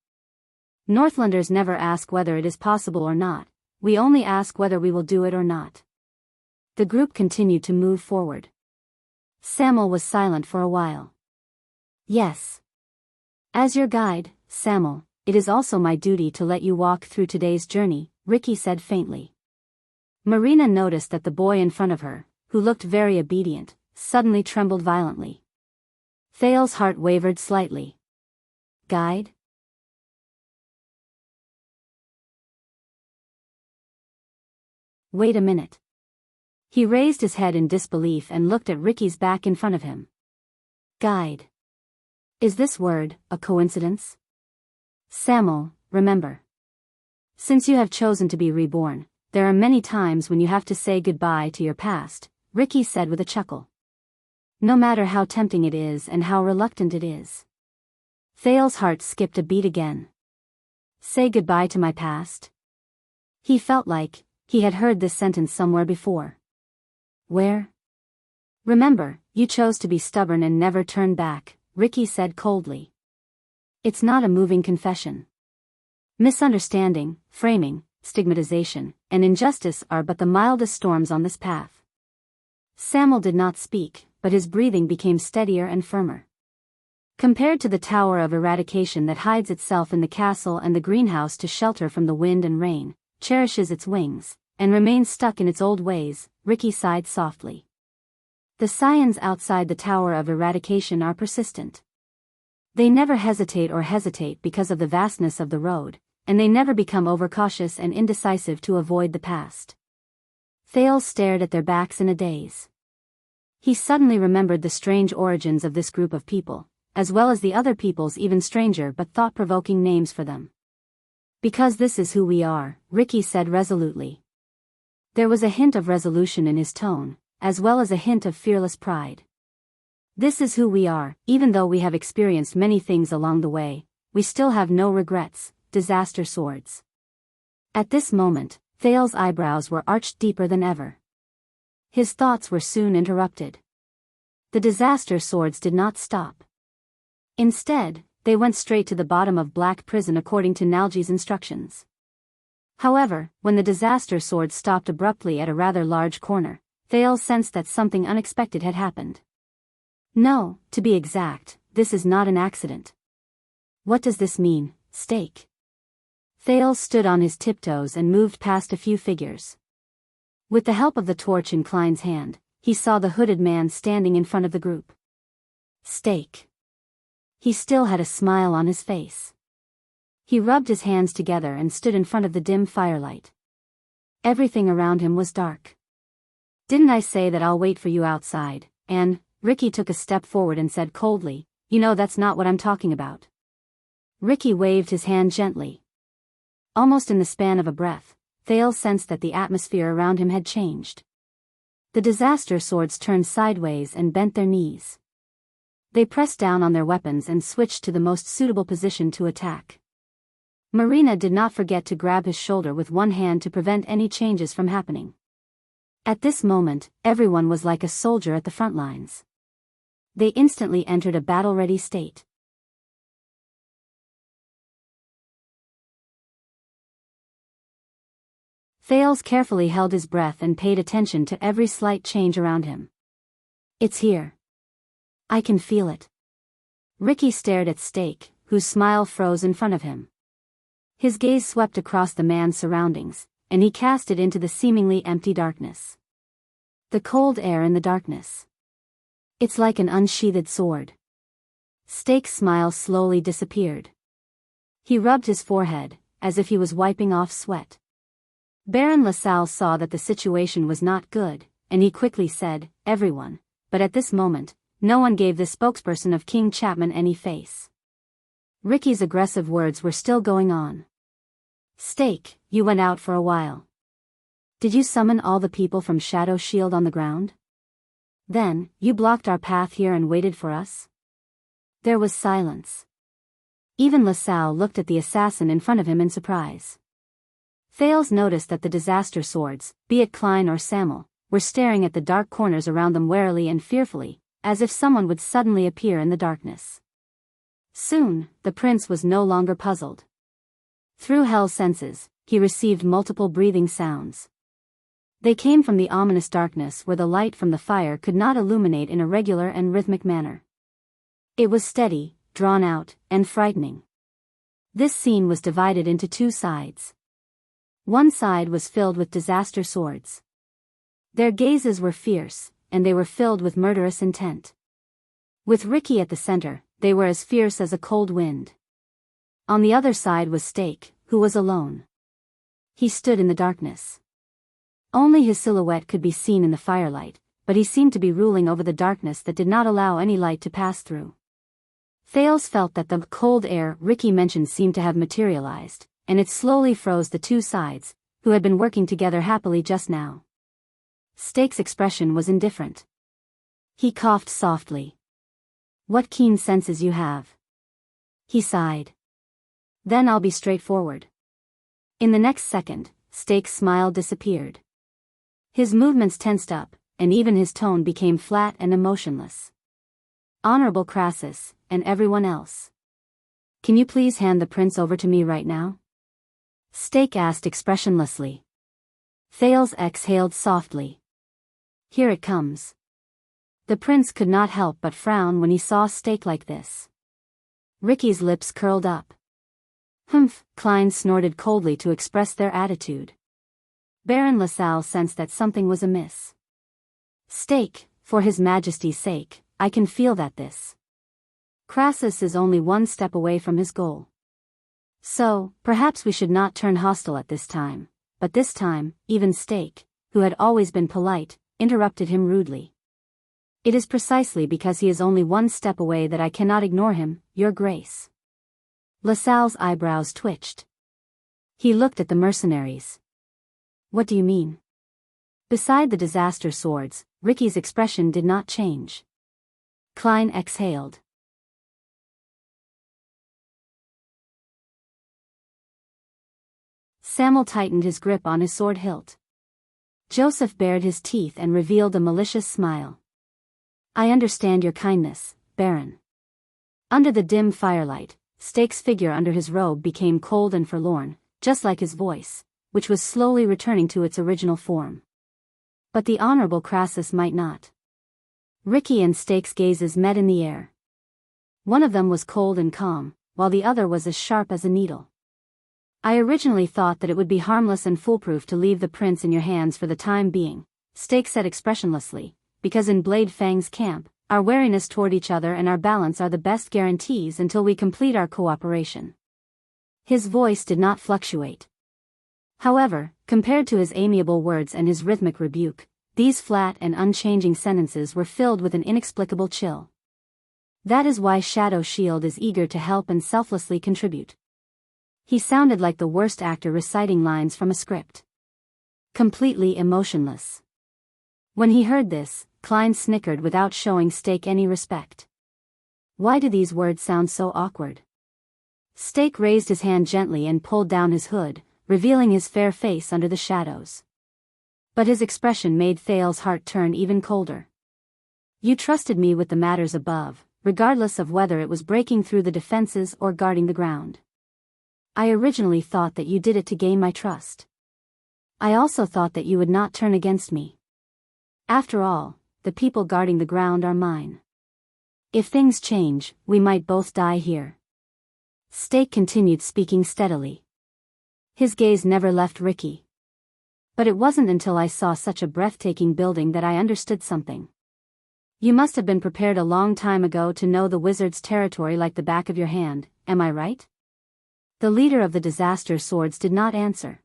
Northlanders never ask whether it is possible or not, we only ask whether we will do it or not. The group continued to move forward. Samuel was silent for a while. "Yes. As your guide, Samuel, it is also my duty to let you walk through today's journey," Ricky said faintly. Marina noticed that the boy in front of her, who looked very obedient, suddenly trembled violently. Thales' heart wavered slightly. "Guide?" "Wait a minute." He raised his head in disbelief and looked at Ricky's back in front of him. "Guide. Is this word a coincidence?" "Samuel, remember. Since you have chosen to be reborn, there are many times when you have to say goodbye to your past," Ricky said with a chuckle. "No matter how tempting it is and how reluctant it is." Thales' heart skipped a beat again. "Say goodbye to my past?" He felt like he had heard this sentence somewhere before. "Where?" "Remember, you chose to be stubborn and never turn back," Ricky said coldly. "It's not a moving confession. Misunderstanding, framing, stigmatization, and injustice are but the mildest storms on this path." Samuel did not speak, but his breathing became steadier and firmer. Compared to the Tower of Eradication that hides itself in the castle and the greenhouse to shelter from the wind and rain, cherishes its wings, and remains stuck in its old ways, Ricky sighed softly. The scions outside the Tower of Eradication are persistent. They never hesitate because of the vastness of the road, and they never become overcautious and indecisive to avoid the past. Thales stared at their backs in a daze. He suddenly remembered the strange origins of this group of people, as well as the other people's even stranger but thought-provoking names for them. Because this is who we are, Ricky said resolutely. There was a hint of resolution in his tone, as well as a hint of fearless pride. This is who we are, even though we have experienced many things along the way, we still have no regrets, disaster swords. At this moment, Thales' eyebrows were arched deeper than ever. His thoughts were soon interrupted. The disaster swords did not stop. Instead, they went straight to the bottom of Black Prison according to Nalji's instructions. However, when the disaster swords stopped abruptly at a rather large corner, Thales sensed that something unexpected had happened. No, to be exact, this is not an accident. What does this mean, Stake? Thales stood on his tiptoes and moved past a few figures. With the help of the torch in Klein's hand, he saw the hooded man standing in front of the group. Stake. He still had a smile on his face. He rubbed his hands together and stood in front of the dim firelight. Everything around him was dark. Didn't I say that I'll wait for you outside? And Ricky took a step forward and said coldly, you know that's not what I'm talking about. Ricky waved his hand gently. Almost in the span of a breath, Thales sensed that the atmosphere around him had changed. The disaster swords turned sideways and bent their knees. They pressed down on their weapons and switched to the most suitable position to attack. Marina did not forget to grab his shoulder with one hand to prevent any changes from happening. At this moment, everyone was like a soldier at the front lines. They instantly entered a battle-ready state. Thales carefully held his breath and paid attention to every slight change around him. It's here. I can feel it. Ricky stared at Stake, whose smile froze in front of him. His gaze swept across the man's surroundings, and he cast it into the seemingly empty darkness. The cold air in the darkness. It's like an unsheathed sword. Stake's smile slowly disappeared. He rubbed his forehead, as if he was wiping off sweat. Baron LaSalle saw that the situation was not good, and he quickly said, everyone, but at this moment, no one gave the spokesperson of King Chapman any face. Ricky's aggressive words were still going on. Stake, you went out for a while. Did you summon all the people from Shadow Shield on the ground? Then, you blocked our path here and waited for us? There was silence. Even LaSalle looked at the assassin in front of him in surprise. Thales noticed that the disaster swords, be it Klein or Samuel, were staring at the dark corners around them warily and fearfully, as if someone would suddenly appear in the darkness. Soon, the prince was no longer puzzled. Through Hell's senses, he received multiple breathing sounds. They came from the ominous darkness where the light from the fire could not illuminate in a regular and rhythmic manner. It was steady, drawn out, and frightening. This scene was divided into two sides. One side was filled with disaster swords. Their gazes were fierce, and they were filled with murderous intent. With Ricky at the center, they were as fierce as a cold wind. On the other side was Stake, who was alone. He stood in the darkness. Only his silhouette could be seen in the firelight, but he seemed to be ruling over the darkness that did not allow any light to pass through. Thales felt that the cold air Ricky mentioned seemed to have materialized, and it slowly froze the two sides, who had been working together happily just now. Stake's expression was indifferent. He coughed softly. What keen senses you have. He sighed. Then I'll be straightforward. In the next second, Stake's smile disappeared. His movements tensed up, and even his tone became flat and emotionless. Honorable Crassus, and everyone else. Can you please hand the prince over to me right now? Stake asked expressionlessly. Thales exhaled softly. Here it comes. The prince could not help but frown when he saw Stake like this. Ricky's lips curled up. Humph, Klein snorted coldly to express their attitude. Baron LaSalle sensed that something was amiss. Steak, for his majesty's sake, I can feel that this Crassus is only one step away from his goal. So, perhaps we should not turn hostile at this time. But this time, even Steak, who had always been polite, interrupted him rudely. It is precisely because he is only one step away that I cannot ignore him, Your Grace. LaSalle's eyebrows twitched. He looked at the mercenaries. What do you mean? Beside the disaster swords, Ricky's expression did not change. Klein exhaled. Samuel tightened his grip on his sword hilt. Joseph bared his teeth and revealed a malicious smile. I understand your kindness, Baron. Under the dim firelight, Steak's figure under his robe became cold and forlorn, just like his voice, which was slowly returning to its original form. But the Honorable Crassus might not. Ricky and Steak's gazes met in the air. One of them was cold and calm, while the other was as sharp as a needle. I originally thought that it would be harmless and foolproof to leave the prince in your hands for the time being, Steak said expressionlessly, because in Blade Fang's camp, our wariness toward each other and our balance are the best guarantees until we complete our cooperation. His voice did not fluctuate. However, compared to his amiable words and his rhythmic rebuke, these flat and unchanging sentences were filled with an inexplicable chill. That is why Shadow Shield is eager to help and selflessly contribute. He sounded like the worst actor reciting lines from a script. Completely emotionless. When he heard this, Klein snickered without showing Steak any respect. Why do these words sound so awkward? Steak raised his hand gently and pulled down his hood, revealing his fair face under the shadows. But his expression made Thale's heart turn even colder. You trusted me with the matters above, regardless of whether it was breaking through the defenses or guarding the ground. I originally thought that you did it to gain my trust. I also thought that you would not turn against me. After all, the people guarding the ground are mine. If things change, we might both die here. Steak continued speaking steadily. His gaze never left Ricky. But it wasn't until I saw such a breathtaking building that I understood something. You must have been prepared a long time ago to know the wizard's territory like the back of your hand, am I right? The leader of the disaster swords did not answer.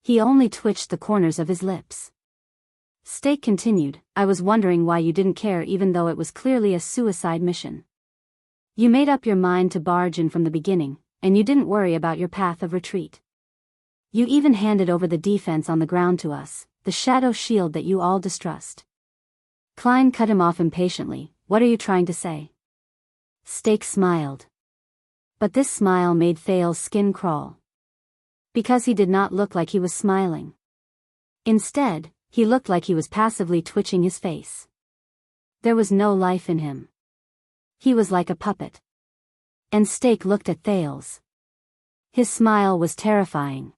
He only twitched the corners of his lips. Steak continued, I was wondering why you didn't care even though it was clearly a suicide mission. You made up your mind to barge in from the beginning, and you didn't worry about your path of retreat. You even handed over the defense on the ground to us, the shadow shield that you all distrust. Klein cut him off impatiently, what are you trying to say? Steak smiled. But this smile made Thale's skin crawl. Because he did not look like he was smiling. Instead, he looked like he was passively twitching his face. There was no life in him. He was like a puppet. And Steak looked at Thales. His smile was terrifying.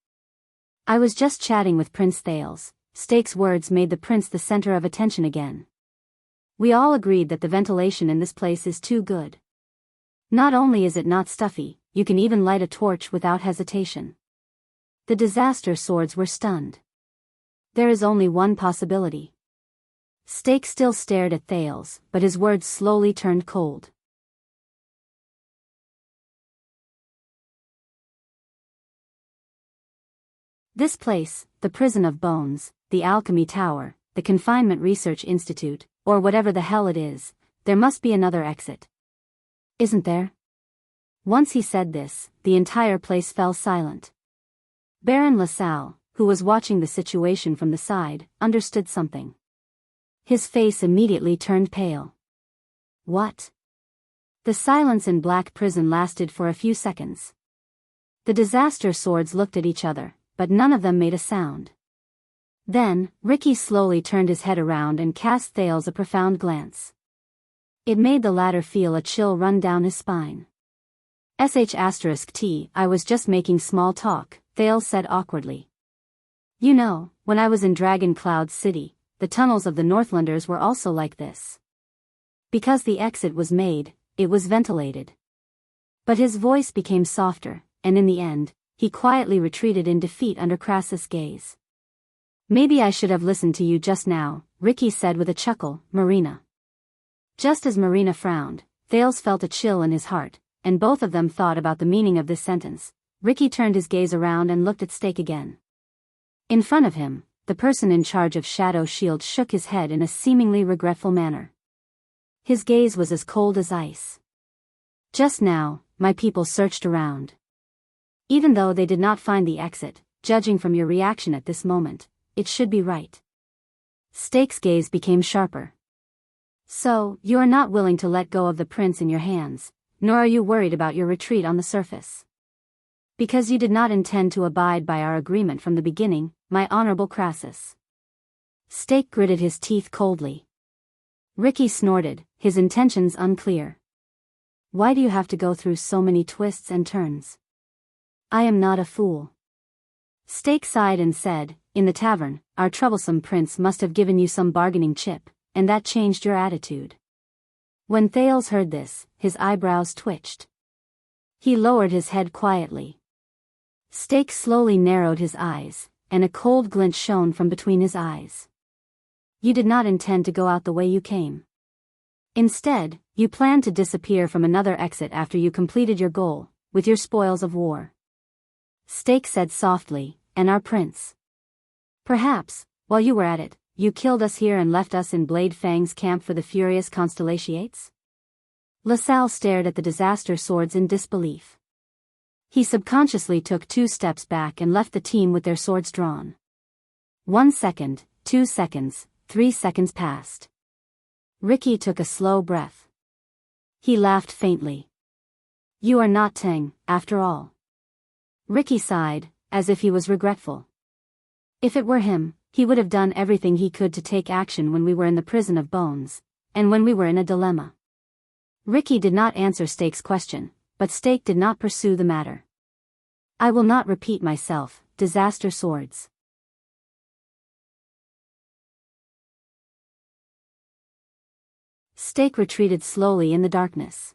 I was just chatting with Prince Thales. Steak's words made the prince the center of attention again. We all agreed that the ventilation in this place is too good. Not only is it not stuffy, you can even light a torch without hesitation. The disaster swords were stunned. There is only one possibility. Steak still stared at Thales, but his words slowly turned cold. This place, the Prison of Bones, the Alchemy Tower, the Confinement Research Institute, or whatever the hell it is, there must be another exit. Isn't there? Once he said this, the entire place fell silent. Baron LaSalle, who was watching the situation from the side, understood something. His face immediately turned pale. What? The silence in Black Prison lasted for a few seconds. The disaster swords looked at each other, but none of them made a sound. Then, Ricky slowly turned his head around and cast Thales a profound glance. It made the latter feel a chill run down his spine. *T, I was just making small talk, Thales said awkwardly. You know, when I was in Dragon Cloud City, the tunnels of the Northlanders were also like this. Because the exit was made, it was ventilated. But his voice became softer, and in the end, he quietly retreated in defeat under Crassus' gaze. "Maybe I should have listened to you just now," Ricky said with a chuckle, "Marina." Just as Marina frowned, Thales felt a chill in his heart, and both of them thought about the meaning of this sentence. Ricky turned his gaze around and looked at Stake again. In front of him, the person in charge of Shadow Shield shook his head in a seemingly regretful manner. His gaze was as cold as ice. "Just now, my people searched around. Even though they did not find the exit, judging from your reaction at this moment, it should be right." Stake's gaze became sharper. "So, you are not willing to let go of the prince in your hands, nor are you worried about your retreat on the surface. Because you did not intend to abide by our agreement from the beginning, my honorable Crassus." Stake gritted his teeth coldly. Ricky snorted, his intentions unclear. "Why do you have to go through so many twists and turns? I am not a fool." Stake sighed and said, "In the tavern, our troublesome prince must have given you some bargaining chip, and that changed your attitude." When Thales heard this, his eyebrows twitched. He lowered his head quietly. Stake slowly narrowed his eyes, and a cold glint shone from between his eyes. "You did not intend to go out the way you came. Instead, you planned to disappear from another exit after you completed your goal, with your spoils of war." Stake said softly, "And our prince? Perhaps, while you were at it, you killed us here and left us in Blade Fang's camp for the furious Constellations?" LaSalle stared at the disaster swords in disbelief. He subconsciously took 2 steps back and left the team with their swords drawn. 1 second, 2 seconds, 3 seconds passed. Ricky took a slow breath. He laughed faintly. "You are not Tang, after all." Ricky sighed, as if he was regretful. If it were him, he would have done everything he could to take action when we were in the prison of bones, and when we were in a dilemma. Ricky did not answer Stake's question, but Stake did not pursue the matter. "I will not repeat myself, disaster swords." Stake retreated slowly in the darkness.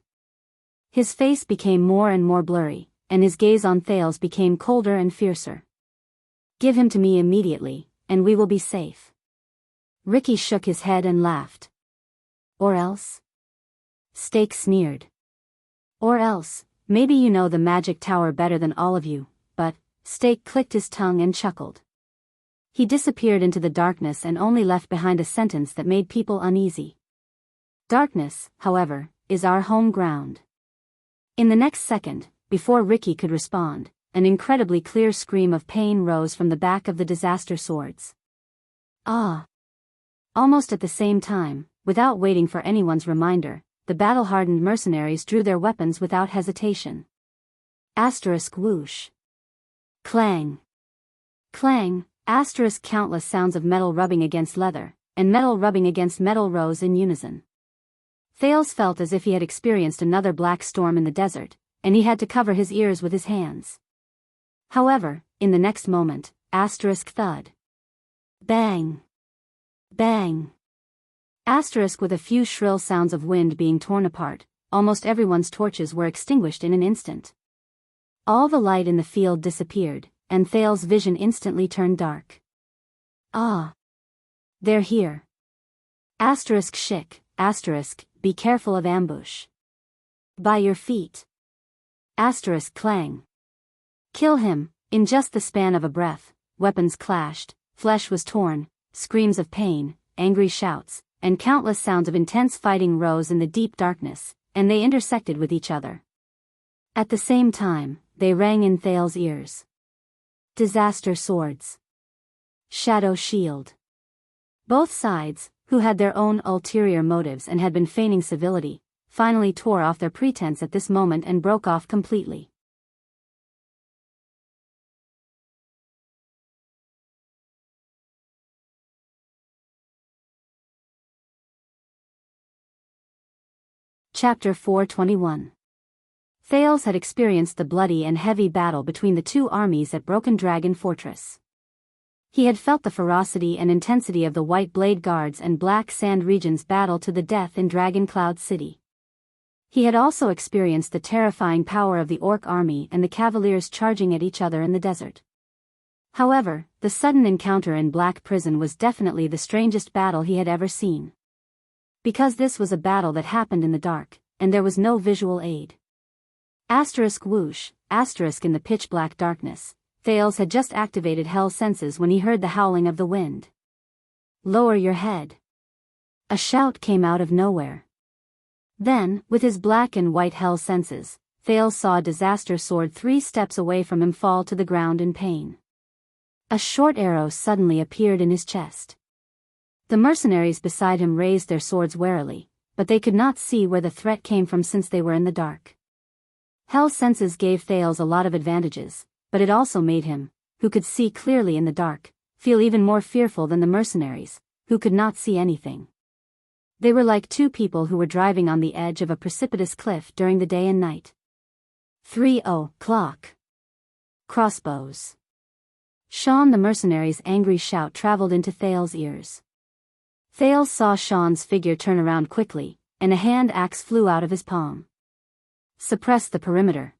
His face became more and more blurry, and his gaze on Thales became colder and fiercer. "Give him to me immediately, and we will be safe." Ricky shook his head and laughed. "Or else?" Stake sneered. "Or else, maybe you know the magic tower better than all of you, but..." Stake clicked his tongue and chuckled. He disappeared into the darkness and only left behind a sentence that made people uneasy. "Darkness, however, is our home ground." In the next second, before Ricky could respond, an incredibly clear scream of pain rose from the back of the disaster swords. "Ah!" Almost at the same time, without waiting for anyone's reminder, the battle-hardened mercenaries drew their weapons without hesitation. Asterisk whoosh. Clang. Clang, asterisk countless sounds of metal rubbing against leather, and metal rubbing against metal rose in unison. Thales felt as if he had experienced another black storm in the desert, and he had to cover his ears with his hands. However, in the next moment, asterisk thud. Bang. Bang. Asterisk with a few shrill sounds of wind being torn apart, almost everyone's torches were extinguished in an instant. All the light in the field disappeared, and Thales' vision instantly turned dark. "Ah! They're here." Asterisk shik, asterisk, be careful of ambush. "By your feet." Asterisk clang. "Kill him." In just the span of a breath, weapons clashed, flesh was torn, screams of pain, angry shouts, and countless sounds of intense fighting rose in the deep darkness, and they intersected with each other. At the same time, they rang in Thales' ears. Disaster swords. Shadow shield. Both sides, who had their own ulterior motives and had been feigning civility, finally tore off their pretense at this moment and broke off completely. Chapter 421. Thales had experienced the bloody and heavy battle between the two armies at Broken Dragon Fortress. He had felt the ferocity and intensity of the White Blade Guards and Black Sand Region's battle to the death in Dragon Cloud City. He had also experienced the terrifying power of the orc army and the cavaliers charging at each other in the desert. However, the sudden encounter in Black Prison was definitely the strangest battle he had ever seen. Because this was a battle that happened in the dark, and there was no visual aid. Asterisk whoosh, asterisk in the pitch-black darkness, Thales had just activated Hell's senses when he heard the howling of the wind. "Lower your head." A shout came out of nowhere. Then, with his black and white Hell senses, Thales saw a disaster sword 3 steps away from him fall to the ground in pain. A short arrow suddenly appeared in his chest. The mercenaries beside him raised their swords warily, but they could not see where the threat came from since they were in the dark. Hell's senses gave Thales a lot of advantages, but it also made him, who could see clearly in the dark, feel even more fearful than the mercenaries, who could not see anything. They were like two people who were driving on the edge of a precipitous cliff during the day and night. 3:00. Crossbows. Sean the mercenary's angry shout traveled into Thales' ears. Thales saw Sean's figure turn around quickly, and a hand axe flew out of his palm. Suppress the perimeter.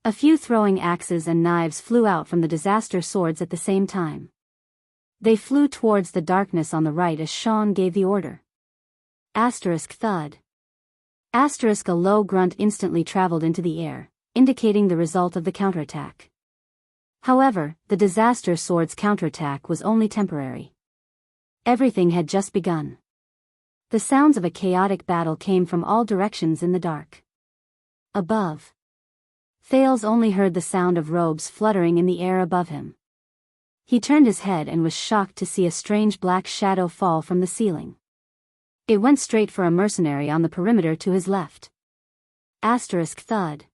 A few throwing axes and knives flew out from the disaster swords at the same time. They flew towards the darkness on the right as Sean gave the order. Asterisk thud. Asterisk a low grunt instantly traveled into the air, indicating the result of the counterattack. However, the disaster sword's counterattack was only temporary. Everything had just begun. The sounds of a chaotic battle came from all directions in the dark. Above. Thales only heard the sound of robes fluttering in the air above him. He turned his head and was shocked to see a strange black shadow fall from the ceiling. It went straight for a mercenary on the perimeter to his left. Asterisk thud.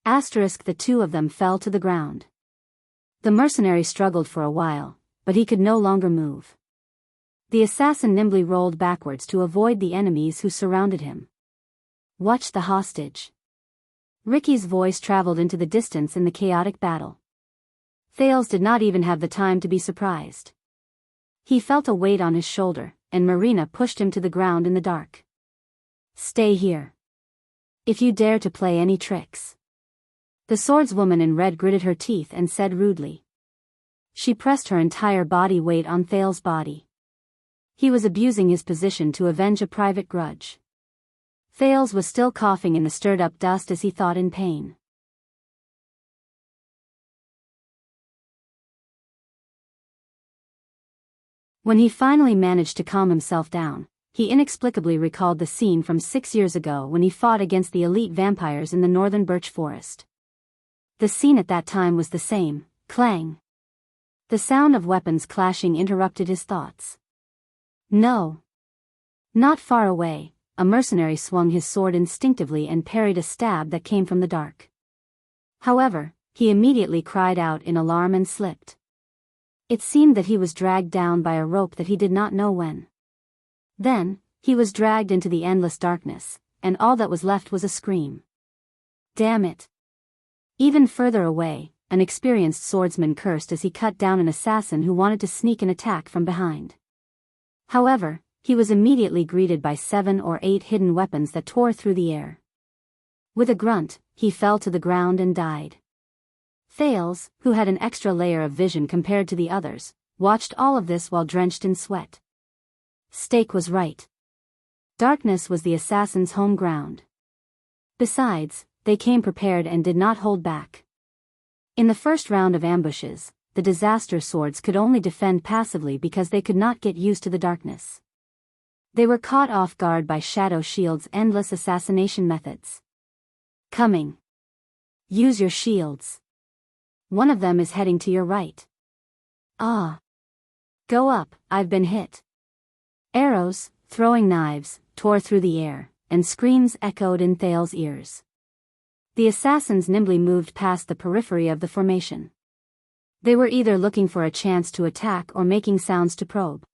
Asterisk the two of them fell to the ground. The mercenary struggled for a while, but he could no longer move. The assassin nimbly rolled backwards to avoid the enemies who surrounded him. Watch the hostage. Ricky's voice traveled into the distance in the chaotic battle. Thales did not even have the time to be surprised. He felt a weight on his shoulder, and Marina pushed him to the ground in the dark. Stay here. If you dare to play any tricks. The swordswoman in red gritted her teeth and said rudely. She pressed her entire body weight on Thales' body. He was abusing his position to avenge a private grudge. Thales was still coughing in the stirred-up dust as he thought in pain. When he finally managed to calm himself down, he inexplicably recalled the scene from 6 years ago when he fought against the elite vampires in the northern birch forest. The scene at that time was the same, clang. The sound of weapons clashing interrupted his thoughts. No. Not far away, a mercenary swung his sword instinctively and parried a stab that came from the dark. However, he immediately cried out in alarm and slipped. It seemed that he was dragged down by a rope that he did not know when. Then, he was dragged into the endless darkness, and all that was left was a scream. Damn it! Even further away, an experienced swordsman cursed as he cut down an assassin who wanted to sneak an attack from behind. However, he was immediately greeted by 7 or 8 hidden weapons that tore through the air. With a grunt, he fell to the ground and died. Thales, who had an extra layer of vision compared to the others, watched all of this while drenched in sweat. Stake was right. Darkness was the assassin's home ground. Besides, they came prepared and did not hold back. In the first round of ambushes, the disaster swords could only defend passively because they could not get used to the darkness. They were caught off guard by Shadow Shield's endless assassination methods. Coming. Use your shields. One of them is heading to your right. Ah. Go up, I've been hit. Arrows, throwing knives, tore through the air, and screams echoed in Thales' ears. The assassins nimbly moved past the periphery of the formation. They were either looking for a chance to attack or making sounds to probe.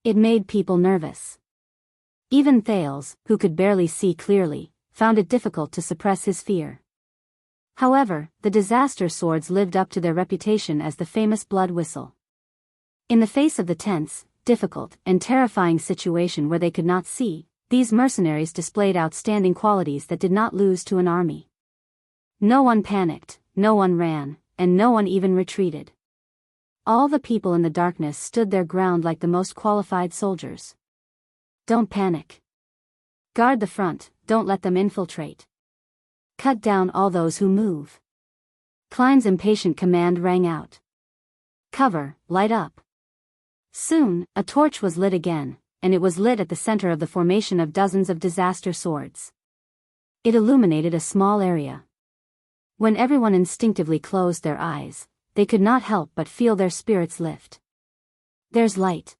It made people nervous. Even Thales, who could barely see clearly, found it difficult to suppress his fear. However, the disaster swords lived up to their reputation as the famous blood whistle. In the face of the tense, difficult, and terrifying situation where they could not see, these mercenaries displayed outstanding qualities that did not lose to an army. No one panicked, no one ran, and no one even retreated. All the people in the darkness stood their ground like the most qualified soldiers. Don't panic. Guard the front, don't let them infiltrate. Cut down all those who move. Klein's impatient command rang out. Cover, light up. Soon, a torch was lit again, and it was lit at the center of the formation of dozens of disaster swords. It illuminated a small area. When everyone instinctively closed their eyes, they could not help but feel their spirits lift. There's light.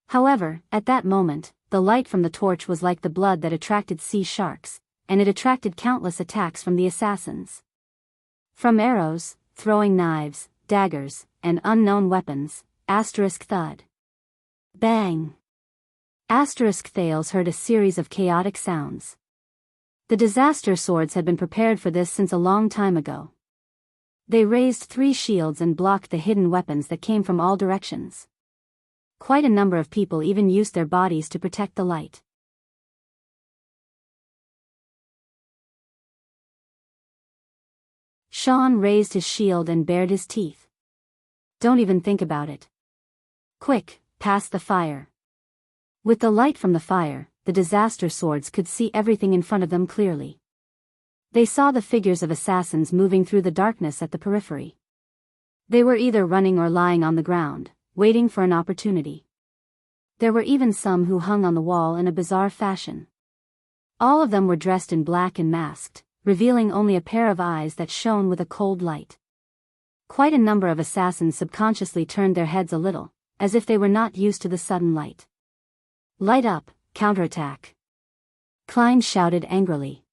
However, at that moment, the light from the torch was like the blood that attracted sea sharks, and it attracted countless attacks from the assassins. From arrows, throwing knives, daggers, and unknown weapons, asterisk thud. Bang. Asterisk Thales heard a series of chaotic sounds. The disaster swords had been prepared for this since a long time ago. They raised 3 shields and blocked the hidden weapons that came from all directions. Quite a number of people even used their bodies to protect the light. Sean raised his shield and bared his teeth. Don't even think about it. Quick, pass the fire. With the light from the fire, the disaster swords could see everything in front of them clearly. They saw the figures of assassins moving through the darkness at the periphery. They were either running or lying on the ground, waiting for an opportunity. There were even some who hung on the wall in a bizarre fashion. All of them were dressed in black and masked, revealing only a pair of eyes that shone with a cold light. Quite a number of assassins subconsciously turned their heads a little, as if they were not used to the sudden light. Light up, counterattack. Klein shouted angrily.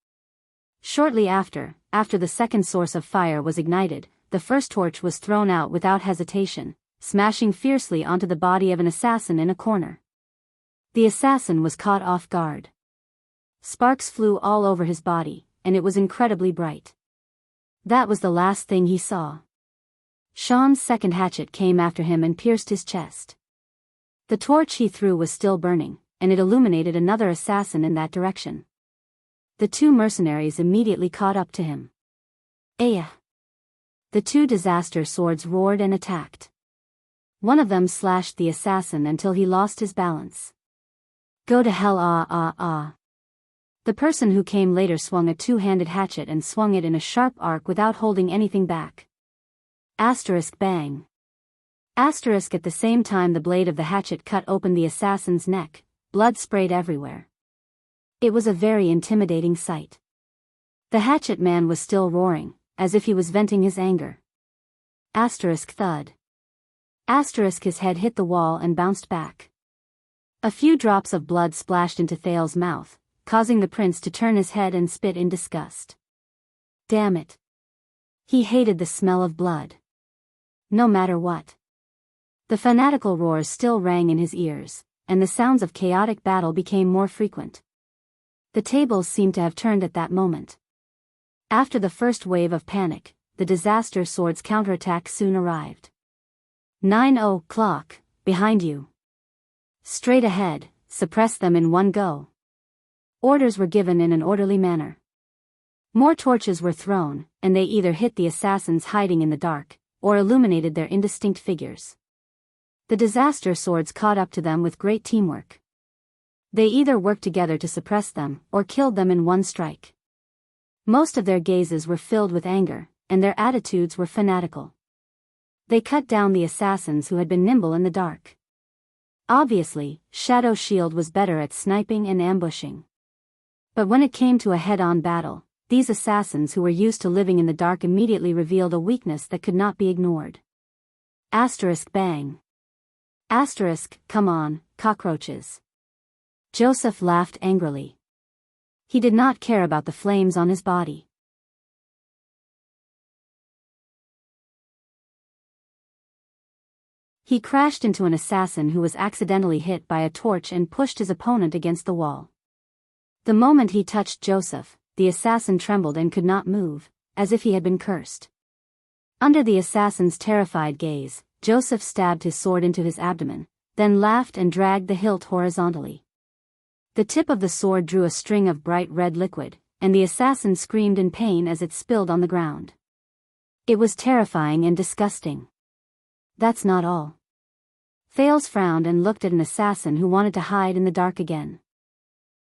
Shortly after the second source of fire was ignited, the first torch was thrown out without hesitation, smashing fiercely onto the body of an assassin in a corner. The assassin was caught off guard. Sparks flew all over his body, and it was incredibly bright. That was the last thing he saw. Sean's second hatchet came after him and pierced his chest. The torch he threw was still burning, and it illuminated another assassin in that direction. The 2 mercenaries immediately caught up to him. Aya! The 2 disaster swords roared and attacked. One of them slashed the assassin until he lost his balance. Go to hell, ah. The person who came later swung a 2-handed hatchet and swung it in a sharp arc without holding anything back. Asterisk bang. Asterisk at the same time the blade of the hatchet cut open the assassin's neck, blood sprayed everywhere. It was a very intimidating sight. The hatchet man was still roaring, as if he was venting his anger. Asterisk thud. Asterisk his head hit the wall and bounced back. A few drops of blood splashed into Thales' mouth, causing the prince to turn his head and spit in disgust. Damn it. He hated the smell of blood. No matter what. The fanatical roars still rang in his ears, and the sounds of chaotic battle became more frequent. The tables seemed to have turned at that moment. After the first wave of panic, the disaster swords counterattack soon arrived. 9 o'clock, behind you. Straight ahead, suppress them in one go. Orders were given in an orderly manner. More torches were thrown, and they either hit the assassins hiding in the dark, or illuminated their indistinct figures. The disaster swords caught up to them with great teamwork. They either worked together to suppress them, or killed them in one strike. Most of their gazes were filled with anger, and their attitudes were fanatical. They cut down the assassins who had been nimble in the dark. Obviously, Shadow Shield was better at sniping and ambushing. But when it came to a head-on battle, these assassins who were used to living in the dark immediately revealed a weakness that could not be ignored. Asterisk bang. Asterisk, come on, cockroaches. Joseph laughed angrily. He did not care about the flames on his body. He crashed into an assassin who was accidentally hit by a torch and pushed his opponent against the wall. The moment he touched Joseph, the assassin trembled and could not move, as if he had been cursed. Under the assassin's terrified gaze, Joseph stabbed his sword into his abdomen, then laughed and dragged the hilt horizontally. The tip of the sword drew a string of bright red liquid, and the assassin screamed in pain as it spilled on the ground. It was terrifying and disgusting. That's not all. Thales frowned and looked at an assassin who wanted to hide in the dark again.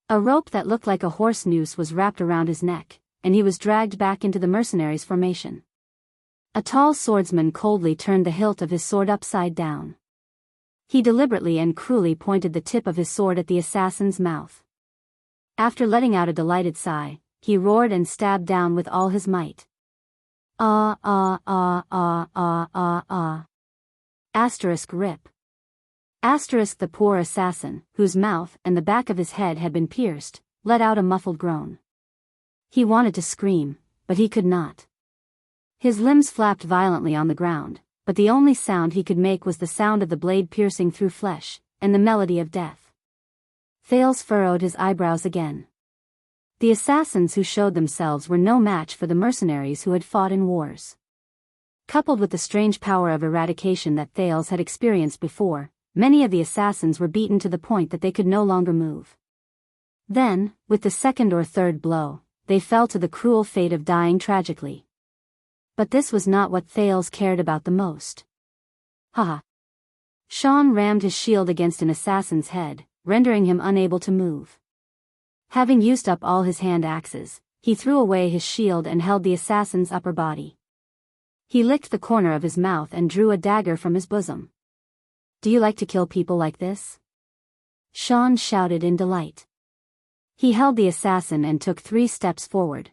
A rope that looked like a horse noose was wrapped around his neck, and he was dragged back into the mercenaries' formation. A tall swordsman coldly turned the hilt of his sword upside down. He deliberately and cruelly pointed the tip of his sword at the assassin's mouth. After letting out a delighted sigh, he roared and stabbed down with all his might. Ah ah ah ah ah ah ah. Asterisk rip. Asterisk the poor assassin, whose mouth and the back of his head had been pierced, let out a muffled groan. He wanted to scream, but he could not. His limbs flapped violently on the ground, but the only sound he could make was the sound of the blade piercing through flesh, and the melody of death. Thales furrowed his eyebrows again. The assassins who showed themselves were no match for the mercenaries who had fought in wars. Coupled with the strange power of eradication that Thales had experienced before, many of the assassins were beaten to the point that they could no longer move. Then, with the second or third blow, they fell to the cruel fate of dying tragically. But this was not what Thales cared about the most. Ha! Sean rammed his shield against an assassin's head, rendering him unable to move. Having used up all his hand axes, he threw away his shield and held the assassin's upper body. He licked the corner of his mouth and drew a dagger from his bosom. Do you like to kill people like this? Sean shouted in delight. He held the assassin and took 3 steps forward.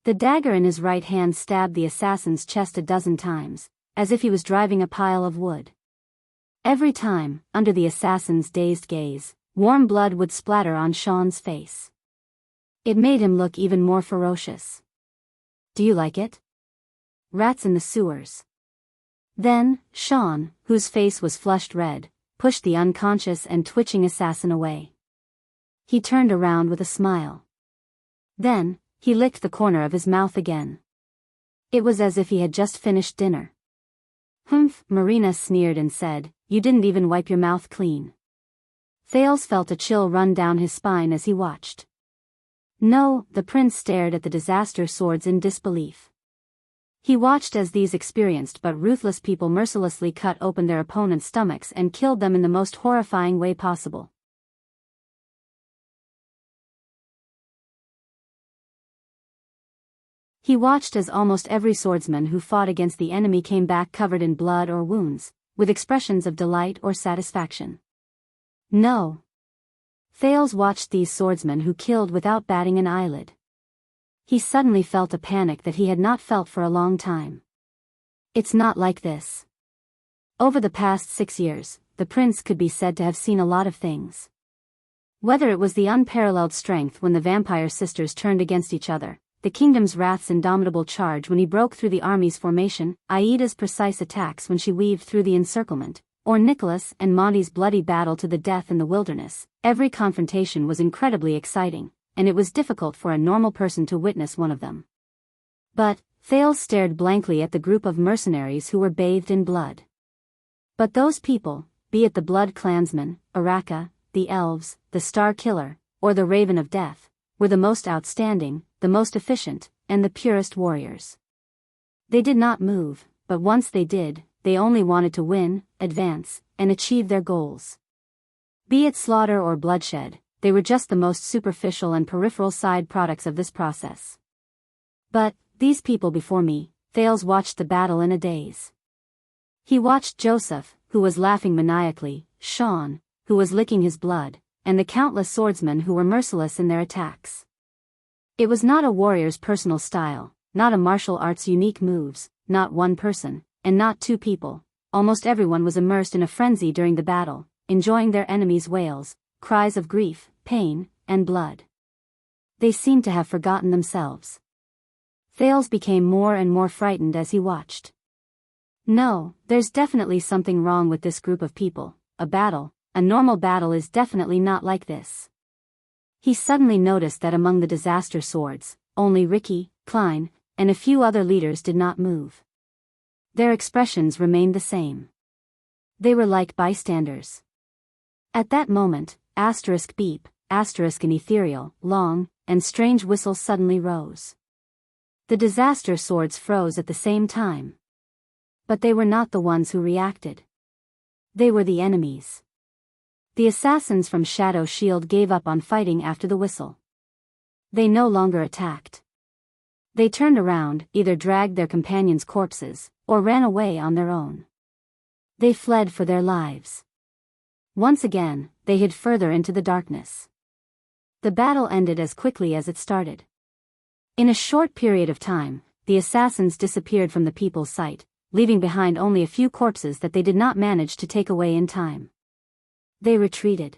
The dagger in his right hand stabbed the assassin's chest a dozen times, as if he was driving a pile of wood. Every time, under the assassin's dazed gaze, warm blood would splatter on Sean's face. It made him look even more ferocious. Do you like it? Rats in the sewers. Then, Sean, whose face was flushed red, pushed the unconscious and twitching assassin away. He turned around with a smile. Then, he licked the corner of his mouth again. It was as if he had just finished dinner. Humph, Marina sneered and said, you didn't even wipe your mouth clean. Thales felt a chill run down his spine as he watched. No, the prince stared at the disaster swords in disbelief. He watched as these experienced but ruthless people mercilessly cut open their opponents' stomachs and killed them in the most horrifying way possible. He watched as almost every swordsman who fought against the enemy came back covered in blood or wounds, with expressions of delight or satisfaction. No. Thales watched these swordsmen who killed without batting an eyelid. He suddenly felt a panic that he had not felt for a long time. It's not like this. Over the past 6 years, the prince could be said to have seen a lot of things. Whether it was the unparalleled strength when the vampire sisters turned against each other, the kingdom's wrath's indomitable charge when he broke through the army's formation, Aida's precise attacks when she weaved through the encirclement, or Nicholas and Monty's bloody battle to the death in the wilderness, every confrontation was incredibly exciting, and it was difficult for a normal person to witness one of them. But, Thales stared blankly at the group of mercenaries who were bathed in blood. But those people, be it the Blood Clansmen, Araka, the Elves, the Star Killer, or the Raven of Death, were the most outstanding, the most efficient, and the purest warriors. They did not move, but once they did, they only wanted to win, advance, and achieve their goals. Be it slaughter or bloodshed, they were just the most superficial and peripheral side products of this process. But, these people before me, Thales watched the battle in a daze. He watched Joseph, who was laughing maniacally, Sean, who was licking his blood, and the countless swordsmen who were merciless in their attacks. It was not a warrior's personal style, not a martial art's unique moves, not one person, and not 2 people. Almost everyone was immersed in a frenzy during the battle, enjoying their enemies' wails, cries of grief, pain, and blood. They seemed to have forgotten themselves. Thales became more and more frightened as he watched. No, there's definitely something wrong with this group of people. A normal battle is definitely not like this. He suddenly noticed that among the disaster swords, only Ricky, Klein, and a few other leaders did not move. Their expressions remained the same. They were like bystanders. At that moment, *beep, an ethereal, long, and strange whistle suddenly rose. The disaster swords froze at the same time. But they were not the ones who reacted. They were the enemies. The assassins from Shadow Shield gave up on fighting after the whistle. They no longer attacked. They turned around, either dragged their companions' corpses, or ran away on their own. They fled for their lives. Once again, they hid further into the darkness. The battle ended as quickly as it started. In a short period of time, the assassins disappeared from the people's sight, leaving behind only a few corpses that they did not manage to take away in time. They retreated.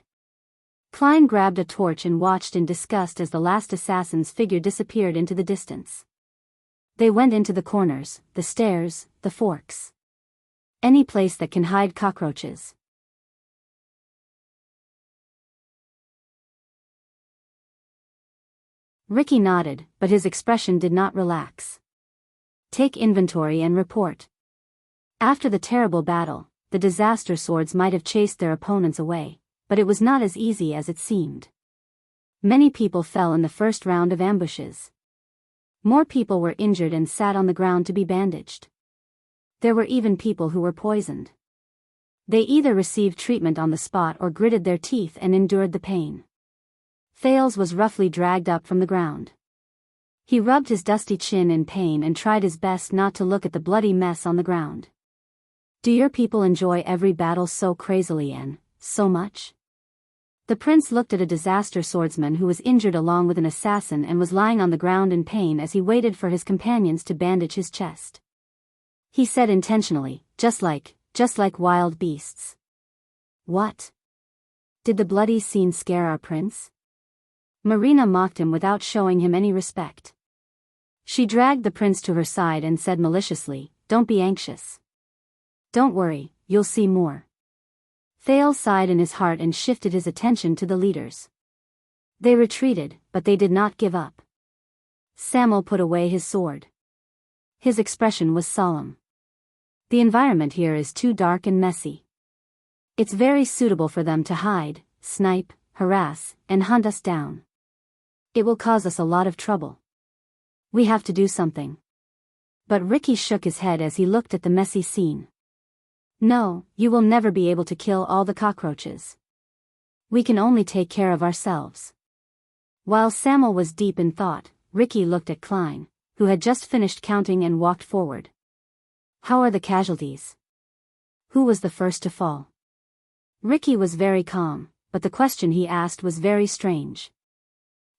Klein grabbed a torch and watched in disgust as the last assassin's figure disappeared into the distance. They went into the corners, the stairs, the forks. Any place that can hide cockroaches. Ricky nodded, but his expression did not relax. Take inventory and report. After the terrible battle, the disaster swords might have chased their opponents away, but it was not as easy as it seemed. Many people fell in the first round of ambushes. More people were injured and sat on the ground to be bandaged. There were even people who were poisoned. They either received treatment on the spot or gritted their teeth and endured the pain. Thales was roughly dragged up from the ground. He rubbed his dusty chin in pain and tried his best not to look at the bloody mess on the ground. Do your people enjoy every battle so crazily and so much? The prince looked at a disaster swordsman who was injured along with an assassin and was lying on the ground in pain as he waited for his companions to bandage his chest. He said intentionally, just like wild beasts. What? Did the bloody scene scare our prince? Marina mocked him without showing him any respect. She dragged the prince to her side and said maliciously, "Don't be anxious. Don't worry, you'll see more." Thales sighed in his heart and shifted his attention to the leaders. They retreated, but they did not give up. Samuel put away his sword. His expression was solemn. The environment here is too dark and messy. It's very suitable for them to hide, snipe, harass, and hunt us down. It will cause us a lot of trouble. We have to do something. But Ricky shook his head as he looked at the messy scene. No, you will never be able to kill all the cockroaches. We can only take care of ourselves. While Samuel was deep in thought, Ricky looked at Klein, who had just finished counting and walked forward. How are the casualties? Who was the first to fall? Ricky was very calm, but the question he asked was very strange.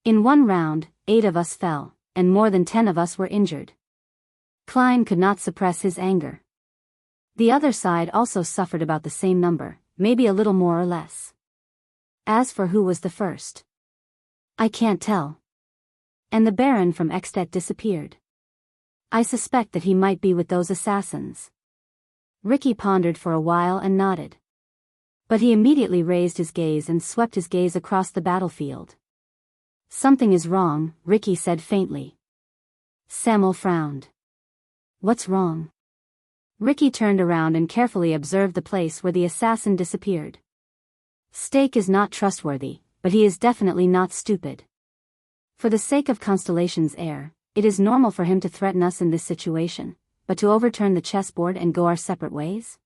In one round, 8 of us fell, and more than 10 of us were injured. Klein could not suppress his anger. The other side also suffered about the same number, maybe a little more or less. As for who was the first, I can't tell. And the Baron from Extet disappeared. I suspect that he might be with those assassins. Ricky pondered for a while and nodded. But he immediately raised his gaze and swept his gaze across the battlefield. Something is wrong, Ricky said faintly. Samuel frowned. What's wrong? Ricky turned around and carefully observed the place where the assassin disappeared. Stake is not trustworthy, but he is definitely not stupid. For the sake of Constellation's heir, it is normal for him to threaten us in this situation, but to overturn the chessboard and go our separate ways?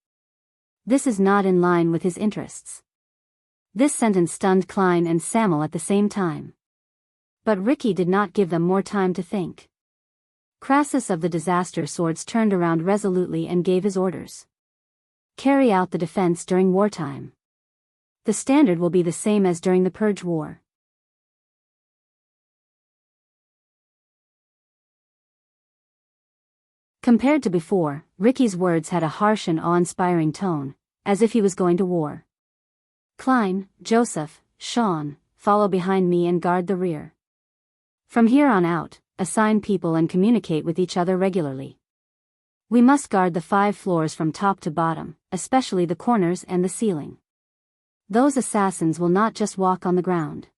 This is not in line with his interests. This sentence stunned Klein and Samuel at the same time. But Ricky did not give them more time to think. Crassus of the disaster swords turned around resolutely and gave his orders. Carry out the defense during wartime. The standard will be the same as during the Purge War. Compared to before, Ricky's words had a harsh and awe-inspiring tone, as if he was going to war. Klein, Joseph, Sean, follow behind me and guard the rear. From here on out, assign people and communicate with each other regularly. We must guard the 5 floors from top to bottom, especially the corners and the ceiling. Those assassins will not just walk on the ground.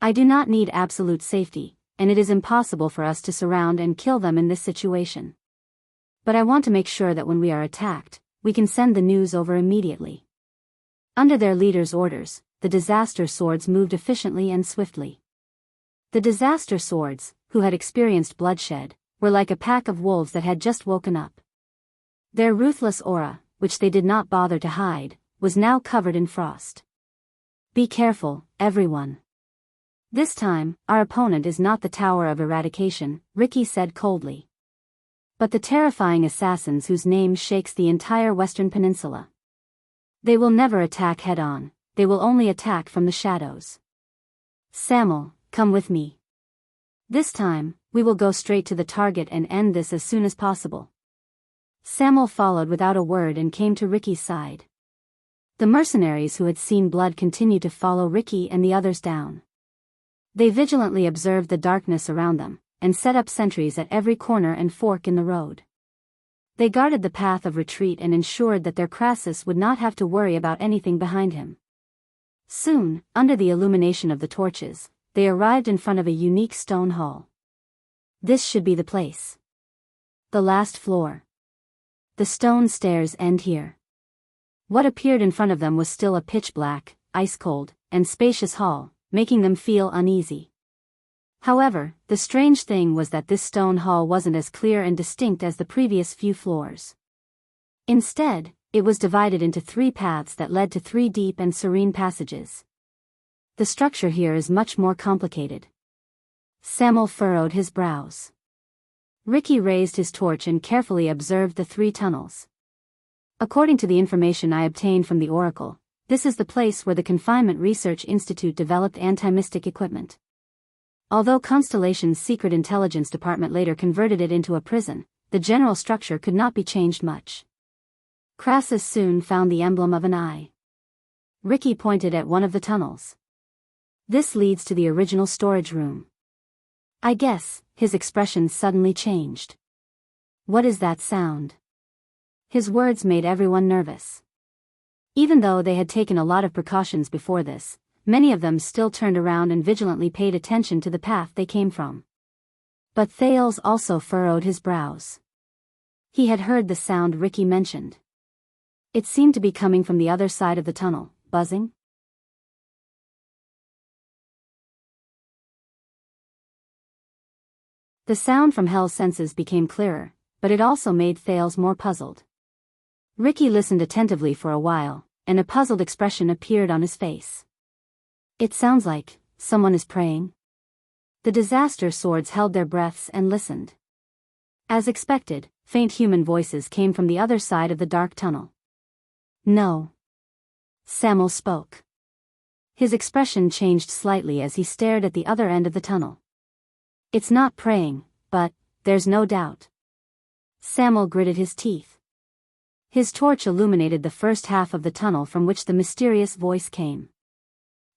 I do not need absolute safety, and it is impossible for us to surround and kill them in this situation. But I want to make sure that when we are attacked, we can send the news over immediately. Under their leader's orders, the disaster swords moved efficiently and swiftly. The disaster swords, who had experienced bloodshed, were like a pack of wolves that had just woken up. Their ruthless aura, which they did not bother to hide, was now covered in frost. Be careful, everyone. This time, our opponent is not the Tower of Eradication, Ricky said coldly, but the terrifying assassins whose name shakes the entire Western Peninsula. They will never attack head-on, they will only attack from the shadows. Samuel, come with me. This time, we will go straight to the target and end this as soon as possible. Samuel followed without a word and came to Ricky's side. The mercenaries who had seen blood continued to follow Ricky and the others down. They vigilantly observed the darkness around them, and set up sentries at every corner and fork in the road. They guarded the path of retreat and ensured that their Crassus would not have to worry about anything behind him. Soon, under the illumination of the torches, they arrived in front of a unique stone hall. This should be the place. The last floor. The stone stairs end here. What appeared in front of them was still a pitch-black, ice-cold, and spacious hall, making them feel uneasy. However, the strange thing was that this stone hall wasn't as clear and distinct as the previous few floors. Instead, it was divided into 3 paths that led to 3 deep and serene passages. The structure here is much more complicated. Samuel furrowed his brows. Ricky raised his torch and carefully observed the 3 tunnels. According to the information I obtained from the Oracle, this is the place where the Confinement Research Institute developed anti-mystic equipment. Although Constellation's Secret Intelligence Department later converted it into a prison, the general structure could not be changed much. Crassus soon found the emblem of an eye. Ricky pointed at one of the tunnels. This leads to the original storage room. I guess, his expression suddenly changed. What is that sound? His words made everyone nervous. Even though they had taken a lot of precautions before this, many of them still turned around and vigilantly paid attention to the path they came from. But Thales also furrowed his brows. He had heard the sound Ricky mentioned. It seemed to be coming from the other side of the tunnel, buzzing. The sound from Hell's senses became clearer, but it also made Thales more puzzled. Ricky listened attentively for a while, and a puzzled expression appeared on his face. It sounds like someone is praying. The disaster swords held their breaths and listened. As expected, faint human voices came from the other side of the dark tunnel. No. Samuel spoke. His expression changed slightly as he stared at the other end of the tunnel. It's not praying, but there's no doubt. Samuel gritted his teeth. His torch illuminated the first half of the tunnel from which the mysterious voice came.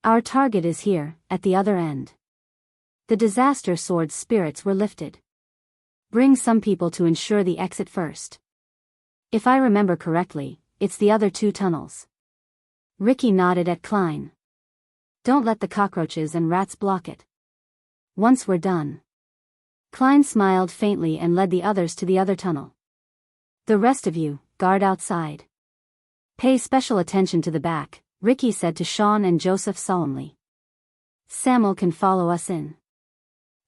Our target is here, at the other end. The disaster sword's spirits were lifted. Bring some people to ensure the exit first. If I remember correctly, it's the other 2 tunnels. Ricky nodded at Klein. Don't let the cockroaches and rats block it. Once we're done. Klein smiled faintly and led the others to the other tunnel. The rest of you, guard outside. Pay special attention to the back, Ricky said to Sean and Joseph solemnly. Samuel can follow us in.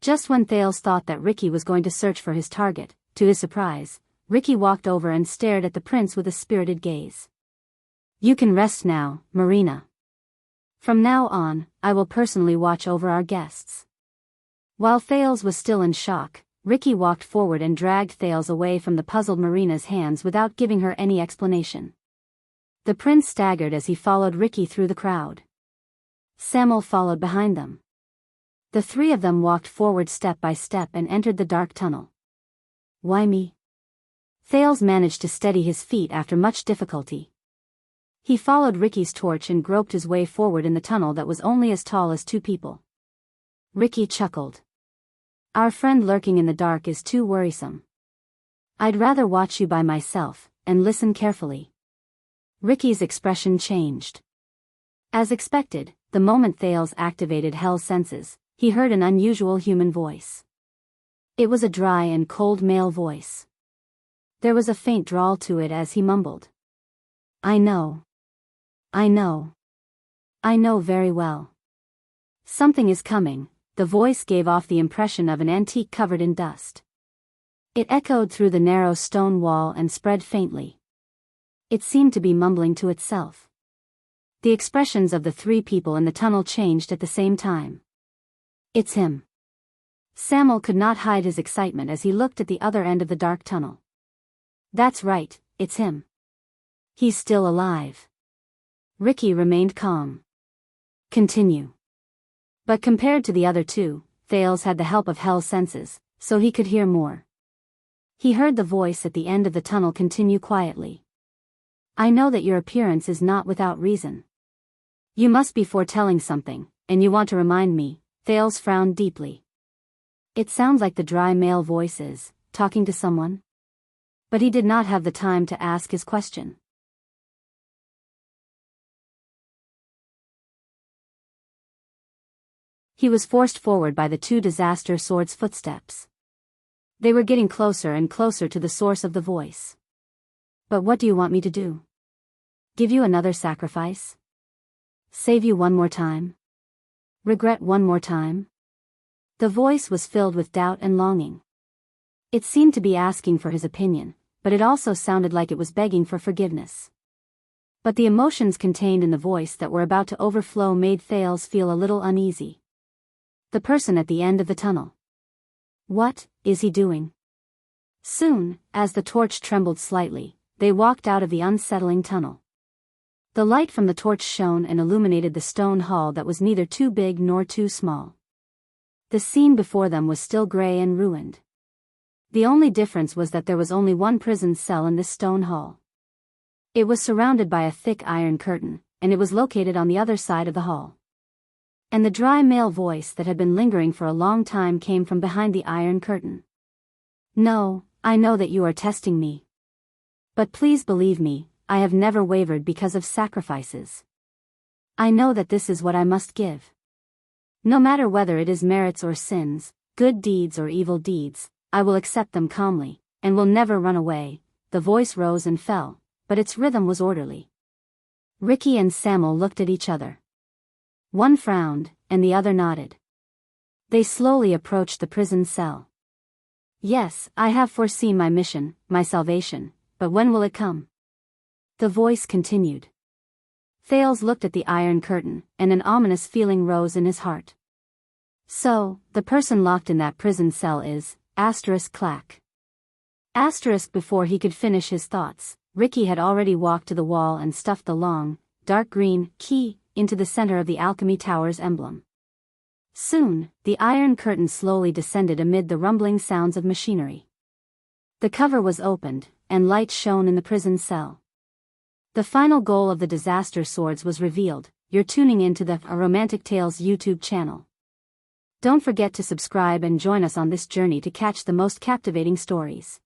Just when Thales thought that Ricky was going to search for his target, to his surprise, Ricky walked over and stared at the prince with a spirited gaze. You can rest now, Marina. From now on, I will personally watch over our guests. While Thales was still in shock, Ricky walked forward and dragged Thales away from the puzzled Marina's hands without giving her any explanation. The prince staggered as he followed Ricky through the crowd. Samuel followed behind them. The 3 of them walked forward step by step and entered the dark tunnel. Why me? Thales managed to steady his feet after much difficulty. He followed Ricky's torch and groped his way forward in the tunnel that was only as tall as 2 people. Ricky chuckled. Our friend lurking in the dark is too worrisome. I'd rather watch you by myself, and listen carefully. Ricky's expression changed. As expected, the moment Thales activated Hell's senses, he heard an unusual human voice. It was a dry and cold male voice. There was a faint drawl to it as he mumbled. I know. I know very well. Something is coming. The voice gave off the impression of an antique covered in dust. It echoed through the narrow stone wall and spread faintly. It seemed to be mumbling to itself. The expressions of the three people in the tunnel changed at the same time. It's him. Samuel could not hide his excitement as he looked at the other end of the dark tunnel. That's right, it's him. He's still alive. Ricky remained calm. Continue. But compared to the other two, Thales had the help of Hell's senses, so he could hear more. He heard the voice at the end of the tunnel continue quietly. I know that your appearance is not without reason. You must be foretelling something, and you want to remind me. Thales frowned deeply. It sounds like the dry male voice is talking to someone. But he did not have the time to ask his question. He was forced forward by the two disaster swords' footsteps. They were getting closer and closer to the source of the voice. But what do you want me to do? Give you another sacrifice? Save you one more time? Regret one more time? The voice was filled with doubt and longing. It seemed to be asking for his opinion, but it also sounded like it was begging for forgiveness. But the emotions contained in the voice that were about to overflow made Thales feel a little uneasy. The person at the end of the tunnel. What is he doing? Soon, as the torch trembled slightly, they walked out of the unsettling tunnel. The light from the torch shone and illuminated the stone hall that was neither too big nor too small. The scene before them was still gray and ruined. The only difference was that there was only one prison cell in this stone hall. It was surrounded by a thick iron curtain, and it was located on the other side of the hall. And the dry male voice that had been lingering for a long time came from behind the iron curtain. No, I know that you are testing me. But please believe me, I have never wavered because of sacrifices. I know that this is what I must give. No matter whether it is merits or sins, good deeds or evil deeds, I will accept them calmly, and will never run away. The voice rose and fell, but its rhythm was orderly. Ricky and Samuel looked at each other. One frowned, and the other nodded. They slowly approached the prison cell. Yes, I have foreseen my mission, my salvation, but when will it come? The voice continued. Thales looked at the iron curtain, and an ominous feeling rose in his heart. So, the person locked in that prison cell is, *clack. Before he could finish his thoughts, Ricky had already walked to the wall and stuffed the long, dark green key into the center of the alchemy tower's emblem. Soon, the iron curtain slowly descended amid the rumbling sounds of machinery. The cover was opened, and light shone in the prison cell. The final goal of the disaster swords was revealed. You're tuning into the A Romantic Tales YouTube channel. Don't forget to subscribe and join us on this journey to catch the most captivating stories.